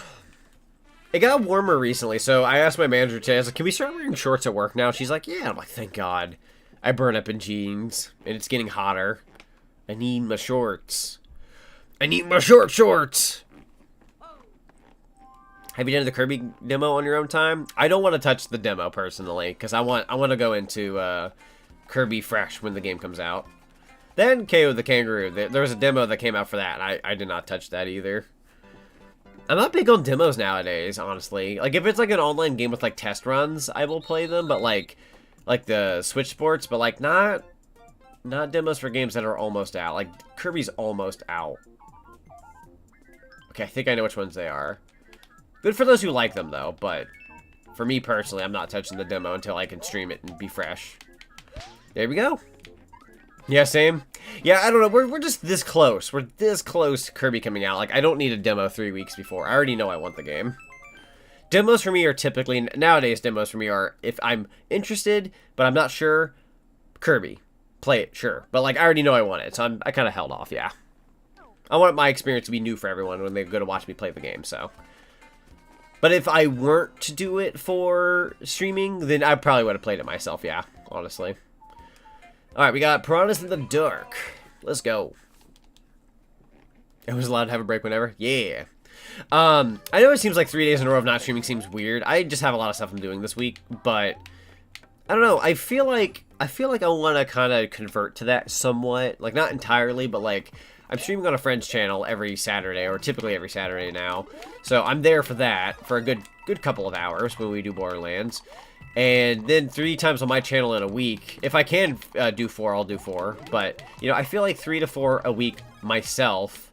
It got warmer recently, so I asked my manager today, I was like, can we start wearing shorts at work now? She's like, yeah. I'm like, thank God. I burn up in jeans, and it's getting hotter. I need my shorts. I need my shorts! Have you done the Kirby demo on your own time? I don't want to touch the demo, personally, because I want to go into Kirby fresh when the game comes out. Then KO the Kangaroo. There was a demo that came out for that, and I did not touch that either. I'm not big on demos nowadays, honestly. Like, if it's like an online game with like test runs, I will play them, but like the Switch Sports, but like not demos for games that are almost out. Like, Kirby's almost out. Okay, I think I know which ones they are. Good for those who like them, though, but for me personally, I'm not touching the demo until I can stream it and be fresh. There we go. Yeah, same. Yeah, I don't know. We're just this close. We're this close to Kirby coming out. Like, I don't need a demo 3 weeks before. I already know I want the game. Demos for me are typically, nowadays demos for me are, if I'm interested, but I'm not sure, Kirby. Play it, sure. But, like, I already know I want it, so I kind of held off, yeah. I want my experience to be new for everyone when they go to watch me play the game, so. But if I weren't to do it for streaming, then I probably would have played it myself, yeah, honestly. Alright, we got Piranhas in the Dark. Let's go. I was allowed to have a break whenever? Yeah. I know it seems like 3 days in a row of not streaming seems weird. I just have a lot of stuff I'm doing this week, but I don't know. I feel like I want to kind of convert to that somewhat. Like, not entirely, but like, I'm streaming on a friend's channel every Saturday, or typically every Saturday now. So I'm there for that, for a good couple of hours when we do Borderlands. And then 3 times on my channel in a week. If I can do 4, I'll do 4. But, you know, I feel like 3 to 4 a week myself,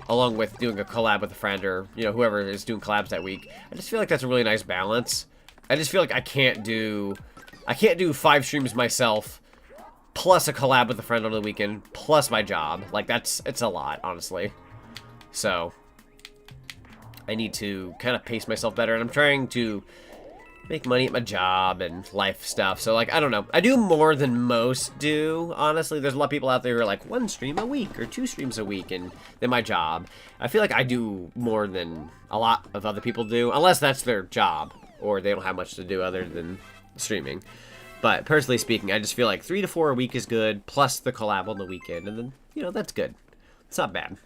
along with doing a collab with a friend or, you know, whoever is doing collabs that week. I just feel like that's a really nice balance. I just feel like I can't do 5 streams myself, plus a collab with a friend on the weekend, plus my job. Like, it's a lot, honestly. So, I need to kind of pace myself better, and I'm trying to make money at my job and life stuff. So, like, I don't know. I do more than most do, honestly. There's a lot of people out there who are like, 1 stream a week or 2 streams a week, and then my job. I feel like I do more than a lot of other people do, unless that's their job, or they don't have much to do other than streaming. But personally speaking, I just feel like 3 to 4 a week is good, plus the collab on the weekend, and then, you know, that's good. It's not bad.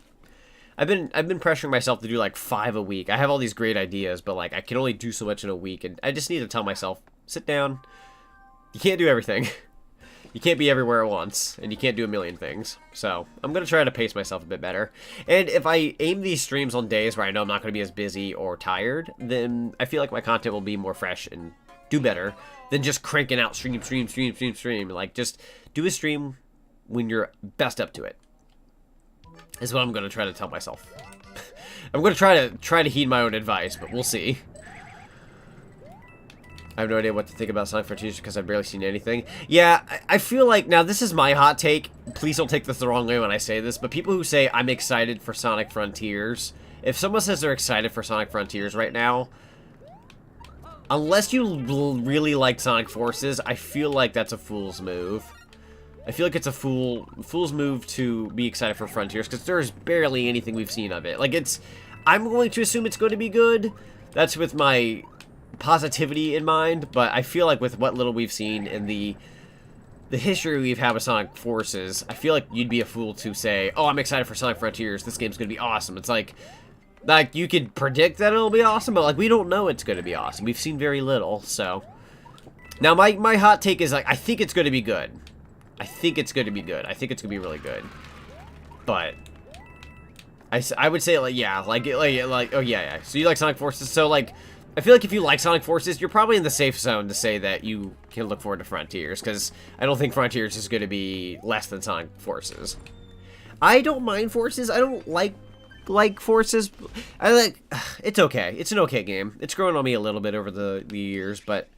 I've been pressuring myself to do like 5 a week. I have all these great ideas, but like I can only do so much in a week, and I just need to tell myself, sit down. You can't do everything. You can't be everywhere at once, and you can't do a million things. So, I'm going to try to pace myself a bit better. And if I aim these streams on days where I know I'm not going to be as busy or tired, then I feel like my content will be more fresh and do better than just cranking out stream. Like, just do a stream when you're best up to it. Is what I'm going to try to tell myself. I'm going to try to heed my own advice, but we'll see. I have no idea what to think about Sonic Frontiers because I've barely seen anything. Yeah, I feel like, now this is my hot take. Please don't take this the wrong way when I say this, but people who say I'm excited for Sonic Frontiers, if someone says they're excited for Sonic Frontiers right now, unless you really like Sonic Forces, I feel like that's a fool's move. I feel like it's a fool's move to be excited for Frontiers because there's barely anything we've seen of it. Like, I'm going to assume it's going to be good. That's with my positivity in mind, but I feel like with what little we've seen and the history we've had with Sonic Forces, I feel like you'd be a fool to say, oh, I'm excited for Sonic Frontiers, this game's gonna be awesome. It's like you could predict that it'll be awesome, but like we don't know it's gonna be awesome. We've seen very little. So now my hot take is like I think it's gonna be good. I think it's gonna be good. I think it's gonna be really good. But I would say like yeah, like oh yeah. So you like Sonic Forces, so like I feel like if you like Sonic Forces, you're probably in the safe zone to say that you can look forward to Frontiers, because I don't think Frontiers is going to be less than Sonic Forces. I don't mind Forces. I don't like Forces. It's okay. It's an okay game. It's grown on me a little bit over the years, but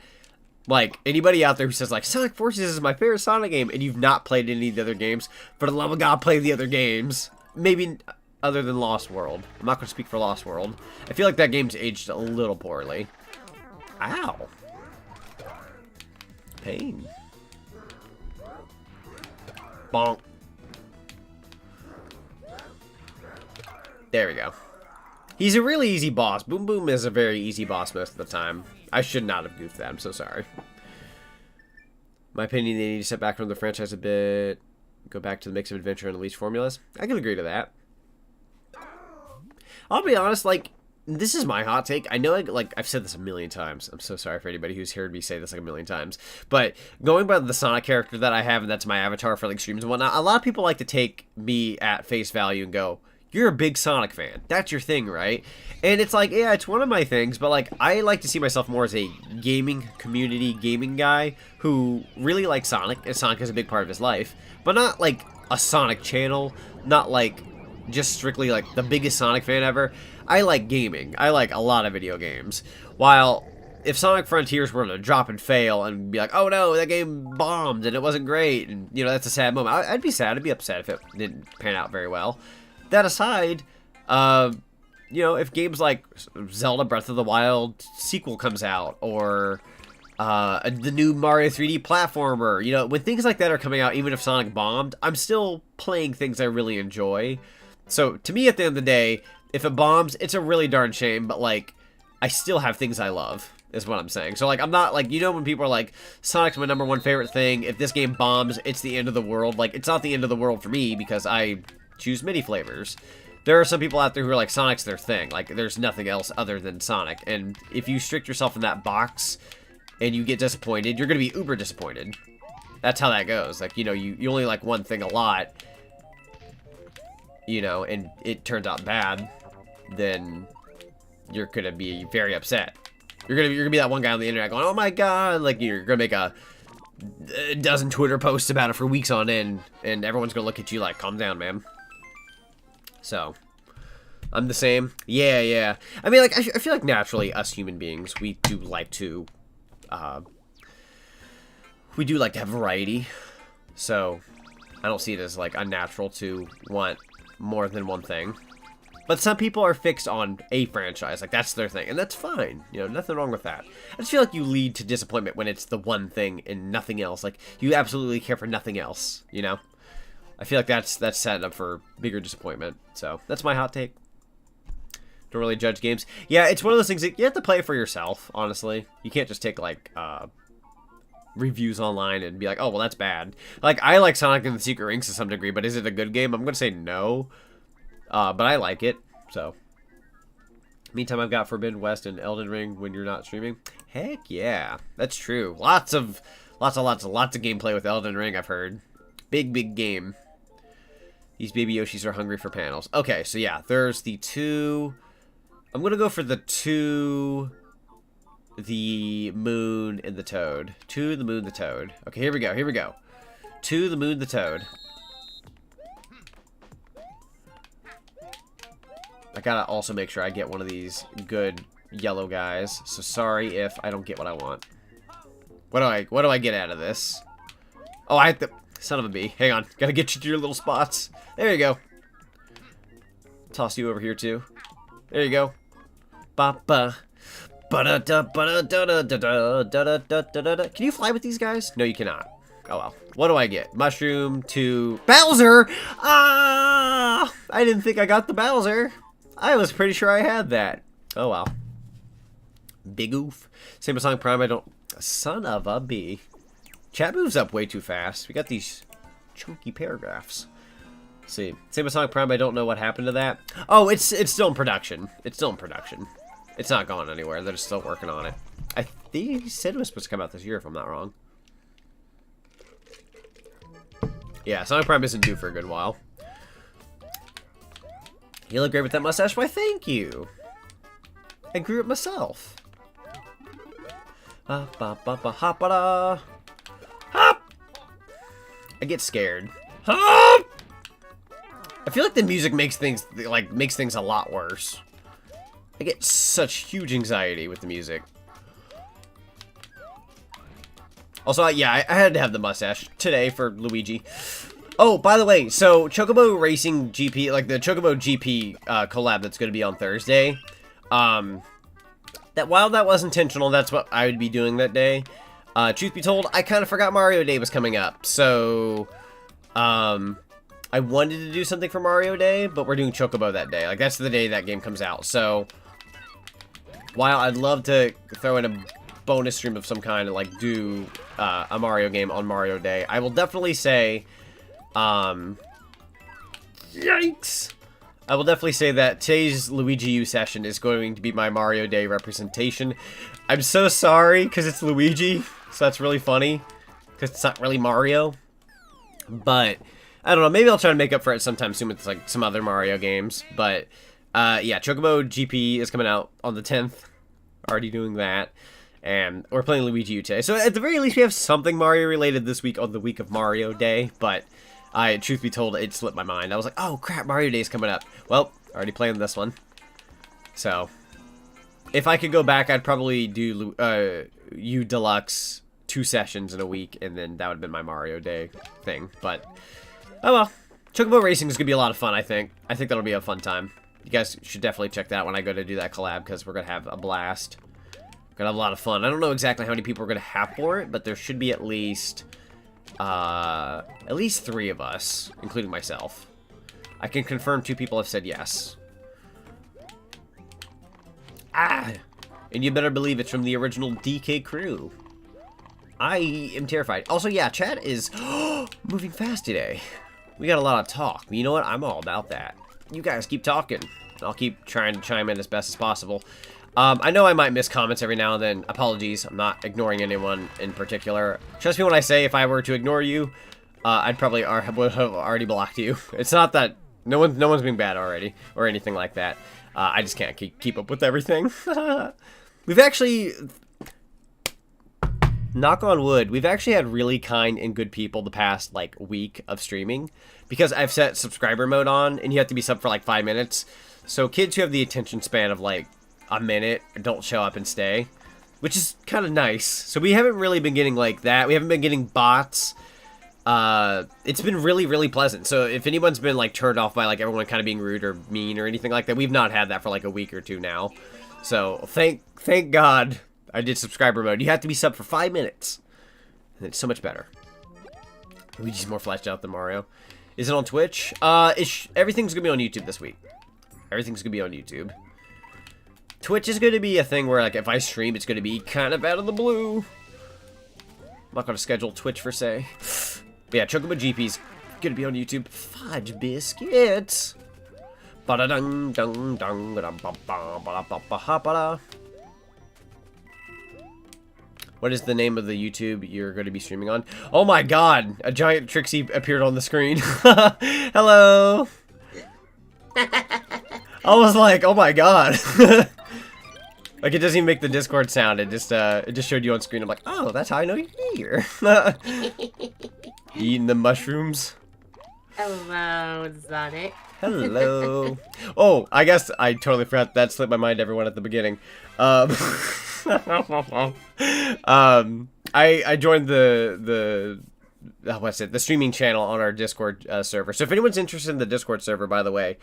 like anybody out there who says like Sonic Forces is my favorite Sonic game, and you've not played any of the other games, for the love of God, play the other games. Maybe other than Lost World. I'm not going to speak for Lost World. I feel like that game's aged a little poorly. Ow. Pain. Bonk. There we go. He's a really easy boss. Boom Boom is a very easy boss most of the time. I should not have goofed that. I'm so sorry. My opinion, they need to step back from the franchise a bit. Go back to the mix of adventure and Elite formulas. I can agree to that. I'll be honest, like, this is my hot take. I know, like, I've said this a million times. I'm so sorry for anybody who's heard me say this like a million times. But going by the Sonic character that I have, and that's my avatar for, like, streams and whatnot, a lot of people like to take me at face value and go, you're a big Sonic fan. That's your thing, right? And it's like, yeah, it's one of my things, but, like, I like to see myself more as a gaming community, gaming guy who really likes Sonic, and Sonic is a big part of his life, but not, like, a Sonic channel, not, like, just strictly like the biggest Sonic fan ever. I like gaming. I like a lot of video games. While if Sonic Frontiers were to drop and fail and be like, oh no, that game bombed and it wasn't great, and you know, that's a sad moment. I'd be sad. I'd be upset if it didn't pan out very well. That aside, you know, if games like Zelda Breath of the Wild sequel comes out, or the new Mario 3D platformer, you know, when things like that are coming out, even if Sonic bombed, I'm still playing things I really enjoy. So, to me, at the end of the day, if it bombs, it's a really darn shame, but, like, I still have things I love, is what I'm saying. So, like, I'm not, like, you know when people are like, Sonic's my #1 favorite thing, if this game bombs, it's the end of the world. Like, it's not the end of the world for me, because I choose MIDI flavors. There are some people out there who are like, Sonic's their thing. Like, there's nothing else other than Sonic. And if you strict yourself in that box, and you get disappointed, you're gonna be uber disappointed. That's how that goes. Like, you know, you only like one thing a lot, you know, and it turns out bad, then you're gonna be very upset. You're gonna be that one guy on the internet going, oh my god, like you're gonna make a dozen Twitter posts about it for weeks on end, and everyone's gonna look at you like, calm down, man. So, I'm the same. Yeah. I mean, like, I feel like naturally, us human beings, we do like to have variety. So, I don't see it as, like, unnatural to want more than one thing. But some people are fixed on a franchise. Like, that's their thing. And that's fine. You know, nothing wrong with that. I just feel like you lead to disappointment when it's the one thing and nothing else. Like, you absolutely care for nothing else, you know? I feel like that's setting up for bigger disappointment. So, that's my hot take. Don't really judge games. Yeah, it's one of those things that you have to play for yourself, honestly. You can't just take, like, reviews online and be like, oh, well, that's bad. Like, I like Sonic and the Secret Rings to some degree, but is it a good game? I'm going to say no. But I like it, so. Meantime, I've got Forbidden West and Elden Ring when you're not streaming. Heck yeah, that's true. Lots of Lots of gameplay with Elden Ring, I've heard. Big game. These baby Yoshis are hungry for panels. Okay, so yeah, there's the 2... I'm gonna go for the 2... The moon and the toad. 2, the moon, the toad. Okay, here we go. 2, the moon, the toad. I gotta also make sure I get one of these good yellow guys. So sorry if I don't get what I want. What do I get out of this? Oh, I have to... Son of a bee. Hang on. Gotta get you to your little spots. There you go. Toss you over here, too. There you go. Ba-ba. Can you fly with these guys? No, you cannot. Oh, well. What do I get? Mushroom to... Bowser! Ah! I didn't think I got the Bowser. I was pretty sure I had that. Oh, well. Big oof. Same as Sonic Prime, I don't... Son of a bee. Chat moves up way too fast. We got these chunky paragraphs. Let's see. Same as Sonic Prime, I don't know what happened to that. Oh, it's still in production. It's still in production. It's not going anywhere. They're still working on it. I think he said it was supposed to come out this year, if I'm not wrong. Yeah, Sonic Prime isn't due for a good while. You look great with that mustache. Why, thank you. I grew it myself. Hop-a-da. Hop! I get scared. Hop! I feel like the music makes things a lot worse. I get such huge anxiety with the music. Also, yeah, I had to have the mustache today for Luigi. Oh, by the way, so Chocobo Racing GP, like the Chocobo GP collab that's going to be on Thursday. While that was intentional, that's what I would be doing that day. Truth be told, I kind of forgot Mario Day was coming up. So, I wanted to do something for Mario Day, but we're doing Chocobo that day. Like, that's the day that game comes out. So, while I'd love to throw in a bonus stream of some kind and, like, do a Mario game on Mario Day, I will definitely say, yikes! I will definitely say that today's Luigi U session is going to be my Mario Day representation. I'm so sorry, because it's Luigi, so that's really funny, because it's not really Mario. But, I don't know, maybe I'll try to make up for it sometime soon with, like, some other Mario games. But, yeah, Chocobo GP is coming out on the 10th. Already doing that. And we're playing Luigi U today. So, at the very least, we have something Mario-related this week on the week of Mario Day, but... truth be told, it slipped my mind. I was like, oh crap, Mario Day's coming up. Well, already playing this one. So, if I could go back, I'd probably do U Deluxe 2 sessions in a week, and then that would have been my Mario Day thing. But, oh well. Chocobo Racing is going to be a lot of fun, I think. I think that'll be a fun time. You guys should definitely check that out when I go to do that collab, because we're going to have a blast. We're going to have a lot of fun. I don't know exactly how many people we're going to have for it, but there should be at least 3 of us, including myself. I can confirm 2 people have said yes. Ah! And you better believe it's from the original DK crew. I am terrified. Also, yeah, chat is moving fast today. We got a lot of talk. You know what? I'm all about that. You guys keep talking. I'll keep trying to chime in as best as possible. I know I might miss comments every now and then. Apologies. I'm not ignoring anyone in particular. Trust me when I say if I were to ignore you, I'd probably would have already blocked you. It's not that no one's being bad already or anything like that. I just can't keep up with everything. We've actually, knock on wood, we've actually had really kind and good people the past like week of streaming because I've set subscriber mode on and you have to be sub for like 5 minutes. So kids who have the attention span of like a minute don't show up and stay, which is kind of nice. So we haven't really been getting like that. We haven't been getting bots. It's been really pleasant. So if anyone's been like turned off by like everyone kind of being rude or mean or anything like that, we've not had that for like a week or 2 now. So thank God I did subscriber mode. You have to be sub for 5 minutes. And it's so much better. Luigi's more fleshed out than Mario. Is it on Twitch? Everything's gonna be on YouTube this week. Everything's gonna be on YouTube. Twitch is gonna be a thing where like if I stream, it's gonna be kind of out of the blue. I'm not gonna schedule Twitch per se. But yeah, Chocobo GP's gonna be on YouTube. Fudge biscuits. Ba-da-dung, dung, dung, ba-da-ba-ba, ba-da-ba-ba-ha-ba-da. What is the name of the YouTube you're going to be streaming on? Oh my god! A giant Trixie appeared on the screen. Hello! I was like, oh my god. Like, it doesn't even make the Discord sound. It just showed you on screen. I'm like, oh, that's how I know you're here. Eating the mushrooms. Hello, Zonic. Hello. Oh, I guess I totally forgot. That slipped my mind, everyone, at the beginning. I joined the streaming channel on our Discord server. So if anyone's interested in the Discord server, by the way,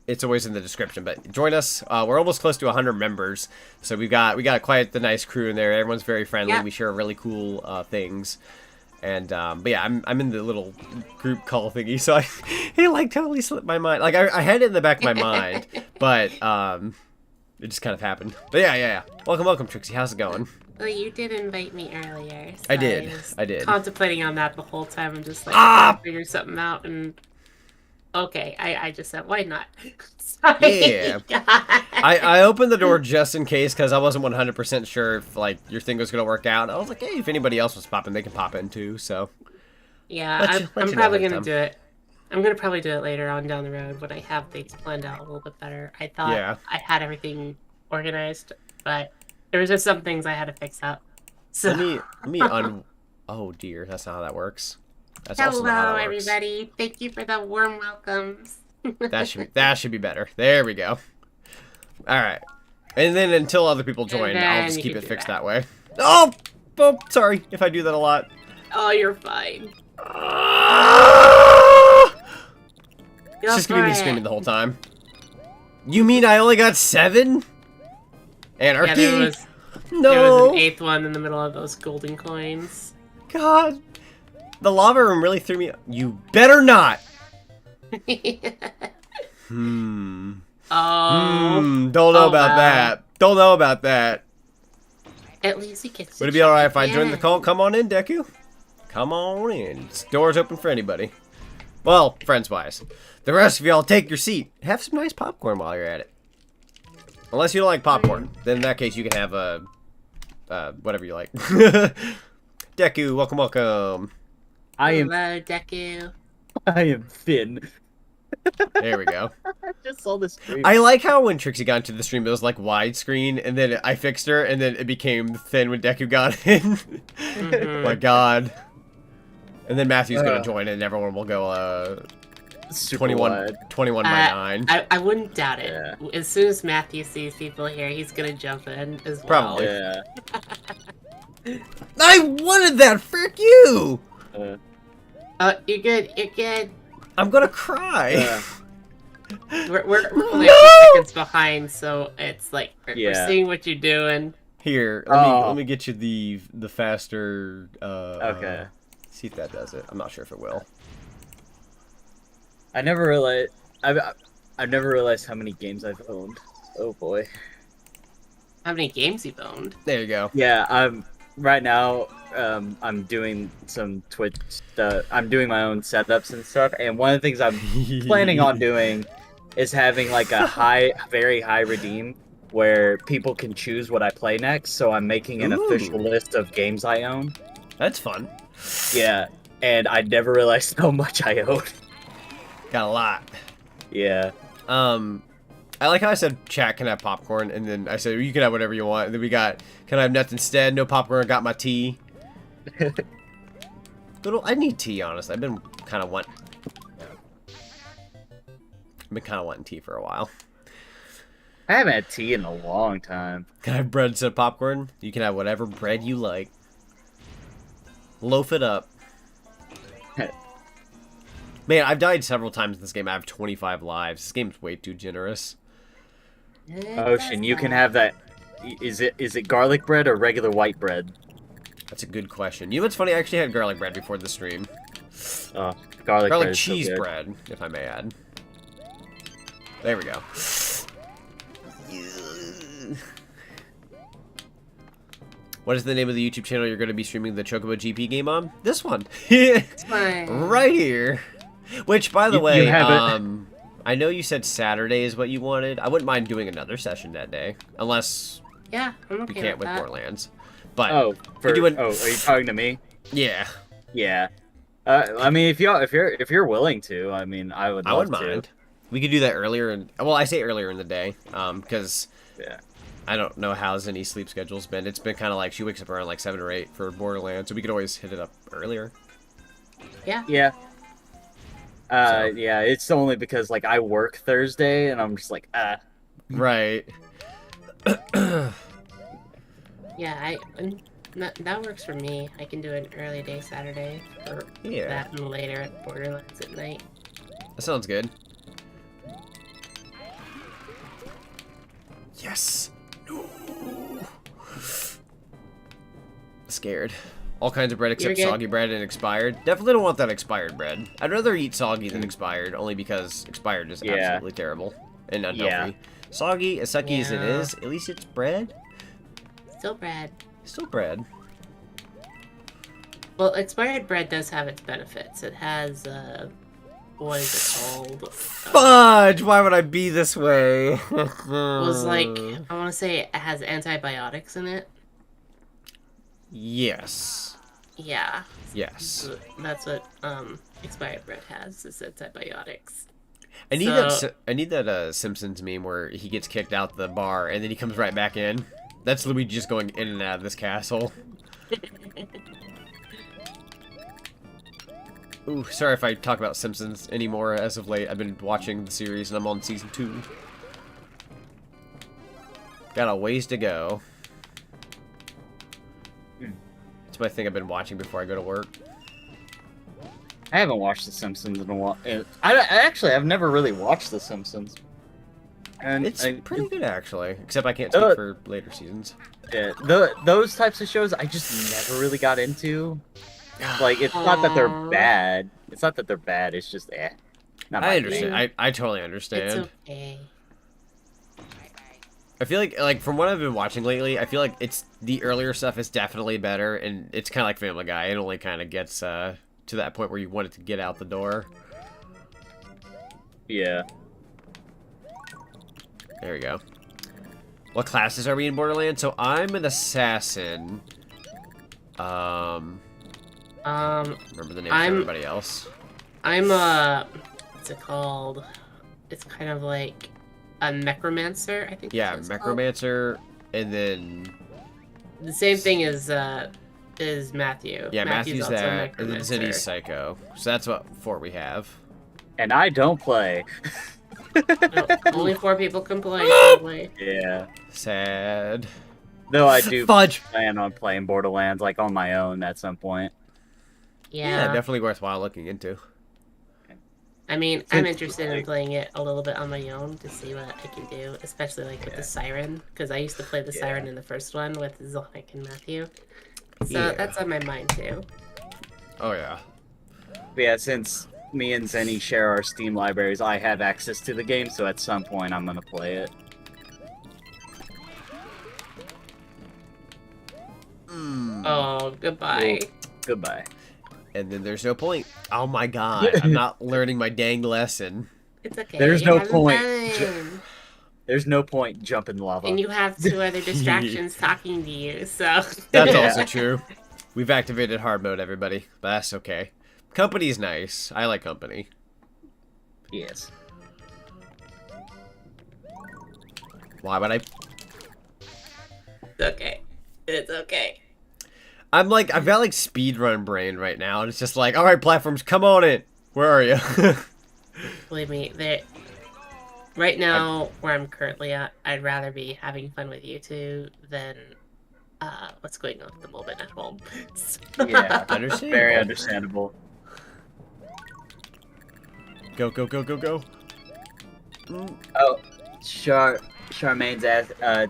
it's always in the description. But join us. We're almost close to 100 members, so we got quite the nice crew in there. Everyone's very friendly. Yep. We share really cool things. And but yeah, I'm in the little group call thingy, so it like totally slipped my mind. Like I had it in the back of my mind, but it just kind of happened. But yeah. Welcome, Trixie. How's it going? Well, you did invite me earlier. So I did. Contemplating on that the whole time. I'm just like, I gotta figure something out, and okay, I just said, why not? Yeah. I opened the door just in case, because I wasn't 100% sure if like your thing was gonna work out. I was like, hey, if anybody else was popping, they can pop in too. So yeah, I'm probably gonna do it. I'm gonna probably do it later on down the road when I have things planned out a little bit better. I thought I had everything organized, but there was just some things I had to fix up. So let me oh dear, that's not how that works. That's hello, everybody. Thank you for the warm welcomes. that should be better. There we go. All right, and then until other people join, I'll just keep it fixed that way. Oh, sorry if I do that a lot. Oh, you're fine. It's just gonna be me screaming the whole time. You mean I only got 7? Anarchy. Yeah, there was an 8th one in the middle of those golden coins. God, the lava room really threw me. You better not. Don't know about that. Don't know about that. At least you get. Would it be alright if I joined the call? Come on in, Deku. Come on in. This door's open for anybody. Well, friends-wise. The rest of y'all take your seat. Have some nice popcorn while you're at it. Unless you don't like popcorn, then in that case you can have whatever you like. Deku, welcome. Hello, Deku. I am Finn. There we go. I just saw the stream. I like how when Trixie got into the stream, it was like widescreen, and then I fixed her, and then it became thin when Deku got in. My God. And then Matthew's gonna join, and everyone will go 21 by 9. I wouldn't doubt it. Yeah. As soon as Matthew sees people here, he's gonna jump in as well. Probably. Yeah. I wanted that. Frick you. You're good. You're good. I'm gonna cry. We're only a few seconds behind, so it's like we're seeing what you're doing. Here, let me get you the faster. Okay. See if that does it. I'm not sure if it will. I never realized. I've never realized how many games I've owned. Oh boy. How many games you've owned? There you go. Yeah, right now. I'm doing some Twitch stuff. I'm doing my own setups and stuff, and one of the things I'm planning on doing is having like a very high redeem where people can choose what I play next. So I'm making an official list of games I own. That's fun. Yeah, and I never realized how much I owed. Got a lot. Yeah. I like how I said chat can have popcorn, and then I said you can have whatever you want. And then we got can I have nuts instead? No popcorn. Got my tea. I need tea, honestly. I've been kind of wanting tea for a while. I haven't had tea in a long time. Can I have bread instead of popcorn? You can have whatever bread you like. Loaf it up. Man, I've died several times in this game. I have 25 lives. This game's way too generous. Ocean, you can have that. Is it garlic bread or regular white bread? That's a good question. You know what's funny? I actually had garlic bread before the stream. Garlic bread cheese so bread, if I may add. There we go. What is the name of the YouTube channel you're going to be streaming the Chocobo GP game on? This one. Right here. Which, by the way, I know you said Saturday is what you wanted. I wouldn't mind doing another session that day. Unless I'm okay we can't with Borderlands. But are you talking to me? Yeah. Yeah. I mean, if you're willing to, I mean, I would love wouldn't to. mind. We could do that earlier well, I say earlier in the day, because I don't know how Zinni's sleep schedule's been. It's been kind of like she wakes up around like 7 or 8 for Borderlands, so we could always hit it up earlier. Yeah. Yeah. Yeah, it's only because like I work Thursday and I'm just like, Right. Yeah, that works for me. I can do an early day Saturday or that and later at Borderlands at night. That sounds good. Yes. No. Scared. All kinds of bread except soggy bread and expired. Definitely don't want that expired bread. I'd rather eat soggy than expired, only because expired is absolutely terrible and unhealthy. Yeah. Soggy, as sucky as it is, at least it's bread. Still bread. Still bread. Well, expired bread does have its benefits. It has, what is it called? Fudge! Why would I be this way? It was like, I want to say it has antibiotics in it. Yes. Yeah. Yes. That's what expired bread has, is antibiotics. I need that Simpsons meme where he gets kicked out the bar and then he comes right back in. That's Luigi just going in and out of this castle. Ooh, sorry if I talk about Simpsons anymore as of late. I've been watching the series and I'm on season 2. Got a ways to go. That's my thing I've been watching before I go to work. I haven't watched The Simpsons in a while. I've never really watched The Simpsons. And it's pretty good, actually. Except I can't speak for later seasons. Yeah, those types of shows I just never really got into. Like, it's not that they're bad. It's not that they're bad. It's just, not I understand. I totally understand. It's okay. I feel like from what I've been watching lately, I feel like the earlier stuff is definitely better, and it's kind of like Family Guy. It only kind of gets to that point where you want it to get out the door. Yeah. There we go. What classes are we in Borderlands? So I'm an assassin. Remember the name of everybody else. I'm what's it called? It's kind of like a necromancer, I think. Yeah, necromancer, and then the same thing as Matthew. Yeah, Matthew's that, and then Zinni's psycho. So that's what 4 we have. And I don't play. No, only 4 people can play. Yeah. Sad. Though I do Fudge. plan on playing Borderlands like on my own at some point. Yeah, definitely worthwhile looking into. I mean, I'm interested in playing it a little bit on my own to see what I can do, especially like with the Siren, because I used to play the Siren in the first one with Zonic and Matthew. So that's on my mind too. Oh yeah. But yeah, since me and Zenny share our Steam libraries, I have access to the game, so at some point I'm gonna play it. Oh, goodbye. Well, goodbye. And then there's no point. Oh my god, I'm not learning my dang lesson. It's okay. There's no point. There's no point jumping lava. And you have 2 other distractions talking to you, so... That's also true. We've activated hard mode, everybody. But that's okay. Company's nice. I like company. Yes. Why would I... It's okay. It's okay. I've got like speedrun brain right now, and it's just like, alright, platforms, come on in. Where are you? Believe me, right now, where I'm currently at, I'd rather be having fun with you 2 than what's going on at the moment at home. Yeah, understandable. Very understandable. Go, go, go, go, go. Oh, Charmaine's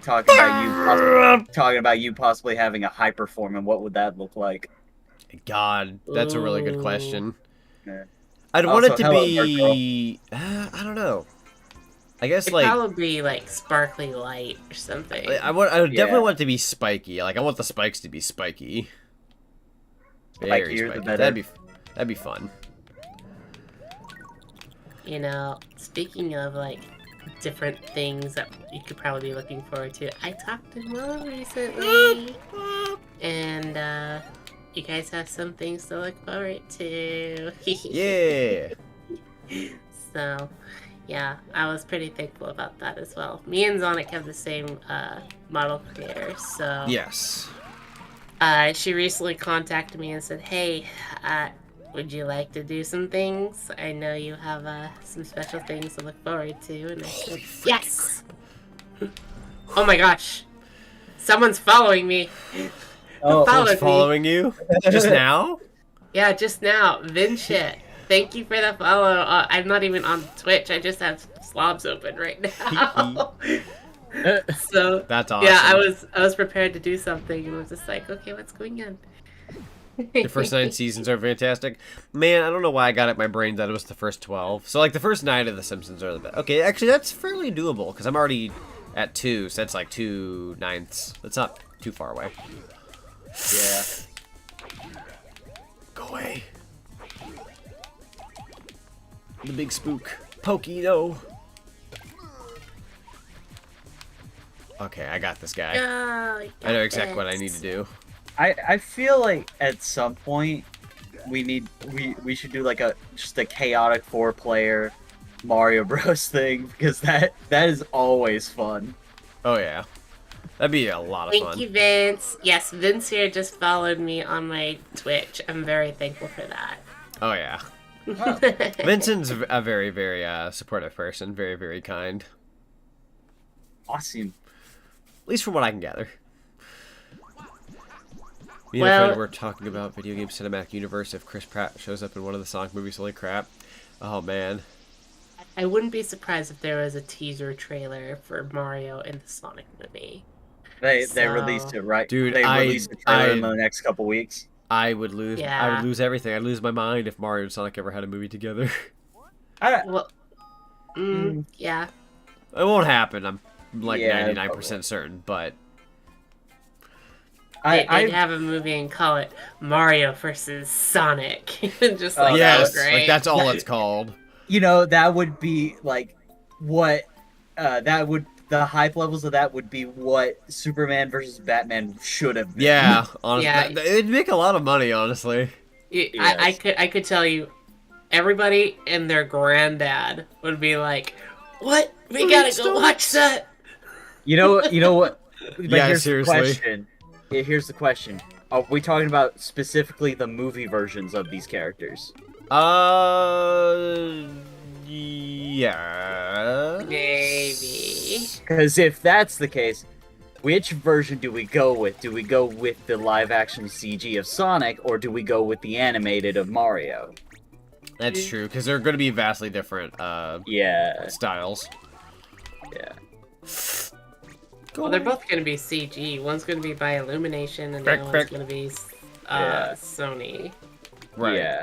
talking about you possibly having a hyper form, and what would that look like? God, that's a really good question. Yeah. I'd want it to be... I don't know. I guess it'd like... probably like sparkly light or something. I would definitely want it to be spiky. Like, I want the spikes to be spiky. Very spiky. That'd be fun. You know, speaking of like different things that you could probably be looking forward to, I talked to Mom recently. and you guys have some things to look forward to. Yeah. So, yeah, I was pretty thankful about that as well. Me and Zonic have the same model creator, so... Yes. She recently contacted me and said, hey, would you like to do some things? I know you have some special things to look forward to. And I said, yes! Oh my gosh. Someone's following me. Oh, someone's following you? Just now? Yeah, just now. Vinshit. Thank you for the follow. I'm not even on Twitch. I just have slobs open right now. So that's awesome. Yeah, I was prepared to do something and was just like, okay, what's going on? The first 9 seasons are fantastic. Man, I don't know why I got it in my brain that it was the first 12. So like the first 9 of The Simpsons are the best. Okay, actually that's fairly doable because I'm already at 2, so that's like 2/9. That's not too far away. Yeah. Go away. The big spook. Pokey, no. Okay, I got this guy. I know exactly what I need to do. I feel like at some point we should do like just a chaotic 4-player Mario Bros thing because that is always fun. Oh yeah. That'd be a lot of fun. Thank you, Vince. Yes, Vince here just followed me on my Twitch. I'm very thankful for that. Oh yeah. Vincent's a very, very supportive person. Very, very kind. Awesome. At least from what I can gather. Me and a friend were talking about video game cinematic universe if Chris Pratt shows up in one of the Sonic movies. Holy crap. Oh man. I wouldn't be surprised if there was a teaser trailer for Mario in the Sonic movie. They released it, right? Dude, they released the trailer in the next couple weeks. I would lose. Yeah. I would lose everything. I'd lose my mind if Mario and Sonic ever had a movie together. Yeah. It won't happen. I'm like 99% certain, but They'd have a movie and call it Mario versus Sonic. Just like yes, that, right? like that's all it's called. You know, that would be like what the hype levels of that would be what Superman versus Batman should have been. Yeah, honestly, it'd make a lot of money, honestly. Yes. I could tell you, everybody and their granddad would be like, "What? We gotta go watch that." You know what? But yeah, here's seriously. The question. Here's the question: are we talking about specifically the movie versions of these characters? Yeah. Maybe. Because if that's the case, which version do we go with? Do we go with the live-action CG of Sonic, or do we go with the animated of Mario? That's true, because they're going to be vastly different styles. Yeah. Well, they're both going to be CG. One's going to be by Illumination, and the other one's going to be Sony. Right. Yeah.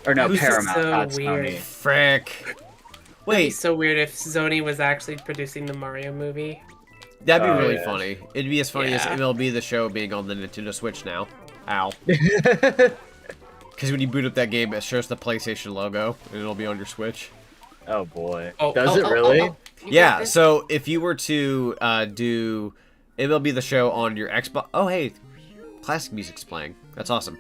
Or no, Paramount, not Sony. Frick. Wait. It'd be so weird if Sony was actually producing the Mario movie. That'd be really funny. It'd be as funny as MLB The Show being on the Nintendo Switch now. Ow. Because when you boot up that game, it shows the PlayStation logo, and it'll be on your Switch. Oh boy. Does it really? Yeah, so if you were to do MLB The Show on your Xbox... Oh, hey, classic music's playing. That's awesome.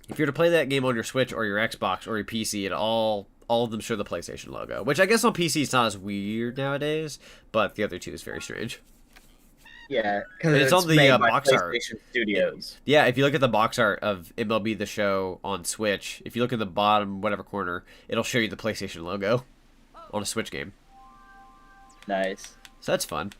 If you were to play that game on your Switch or your Xbox or your PC, all of them show the PlayStation logo. Which I guess on PC it's not as weird nowadays, but the other two is very strange. Yeah, because it's on the box art. Studios. Yeah, if you look at the box art of MLB The Show on Switch, if you look at the bottom, whatever corner, it'll show you the PlayStation logo on a Switch game. Nice. So that's fun.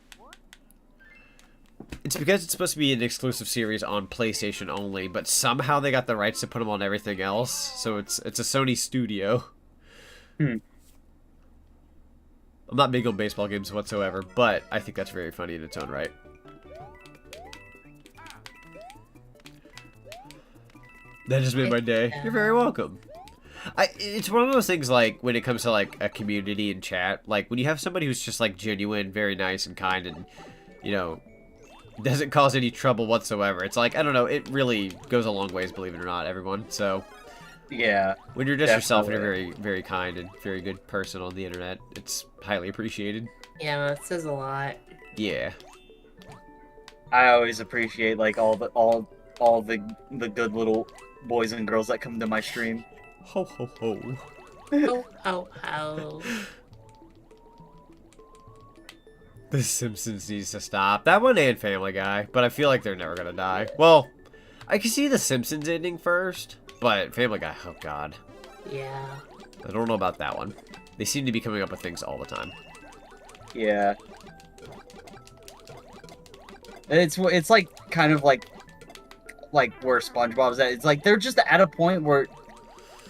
It's because it's supposed to be an exclusive series on PlayStation only, but somehow they got the rights to put them on everything else, so it's a Sony studio. I'm not big on baseball games whatsoever, but I think that's very funny in its own right. That just made my day. You're very welcome. It's one of those things, like, when it comes to, like, a community and chat, like, when you have somebody who's just, like, genuine, very nice and kind and, you know, doesn't cause any trouble whatsoever. It's like, I don't know, it really goes a long ways, believe it or not, everyone. So, yeah, when you're just yourself and you're very, very kind and very good person on the internet, it's highly appreciated. Yeah, that says a lot. Yeah. I always appreciate like all the good little boys and girls that come to my stream. Ho ho ho. Ho ho ho. The Simpsons needs to stop. That one and Family Guy, but I feel like they're never gonna die. Well, I can see the Simpsons ending first, but Family Guy, oh god. Yeah. I don't know about that one. They seem to be coming up with things all the time. Yeah. It's like kind of like where SpongeBob's at. It's like they're just at a point where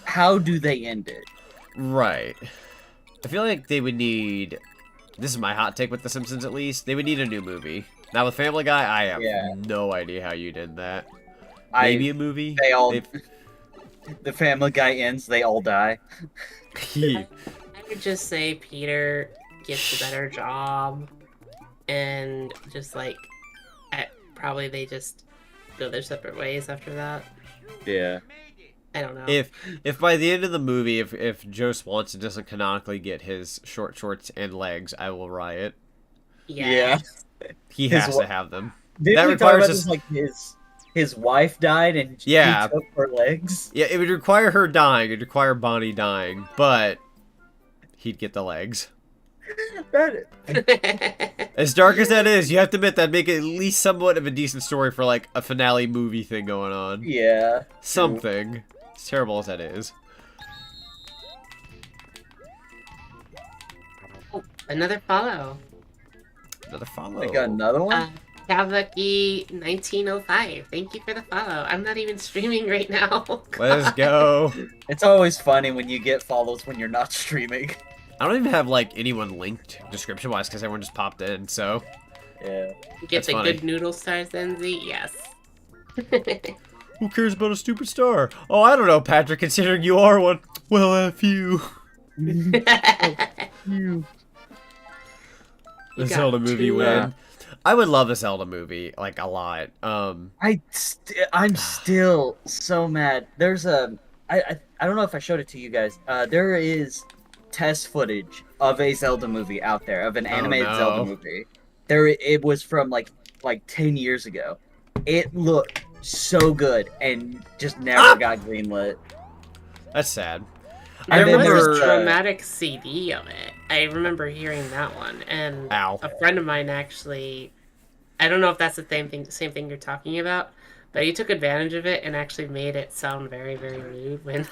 how do they end it? Right. I feel like they would need, this is my hot take with The Simpsons at least, they would need a new movie. Now with Family Guy, I have no idea how you did that. Maybe a movie? The Family Guy ends, they all die. I would just say Peter gets a better job, and just like, probably they just go their separate ways after that. Yeah. I don't know. If by the end of the movie, if Joe Swanson doesn't canonically get his short shorts and legs, I will riot. Yeah. He has to have them. That requires us like his wife died and he took her legs. Yeah, it would require her dying. It would require Bonnie dying, but he'd get the legs. As dark as that is, you have to admit that'd make it at least somewhat of a decent story for like a finale movie thing going on. Yeah. Something. As terrible as that is. Oh, another follow. Another follow. I got another one? Cavlucky1905. Thank you for the follow. I'm not even streaming right now. Let's go. It's always funny when you get follows when you're not streaming. I don't even have like anyone linked description wise because everyone just popped in, so. Yeah. Get the good noodle stars, Zenzi? Yes. Who cares about a stupid star? Oh, I don't know, Patrick, considering you are one. Well, F you. You. The Zelda movie win. I would love a Zelda movie, like, a lot. I'm still so mad. There's I don't know if I showed it to you guys. There is test footage of a Zelda movie out there, of an animated Zelda movie. It was from like 10 years ago. It looked so good and just never got greenlit. That's sad. I remember a dramatic CD of it. I remember hearing that one, and a friend of mine actually, I don't know if that's the same thing you're talking about, but he took advantage of it and actually made it sound very, very rude when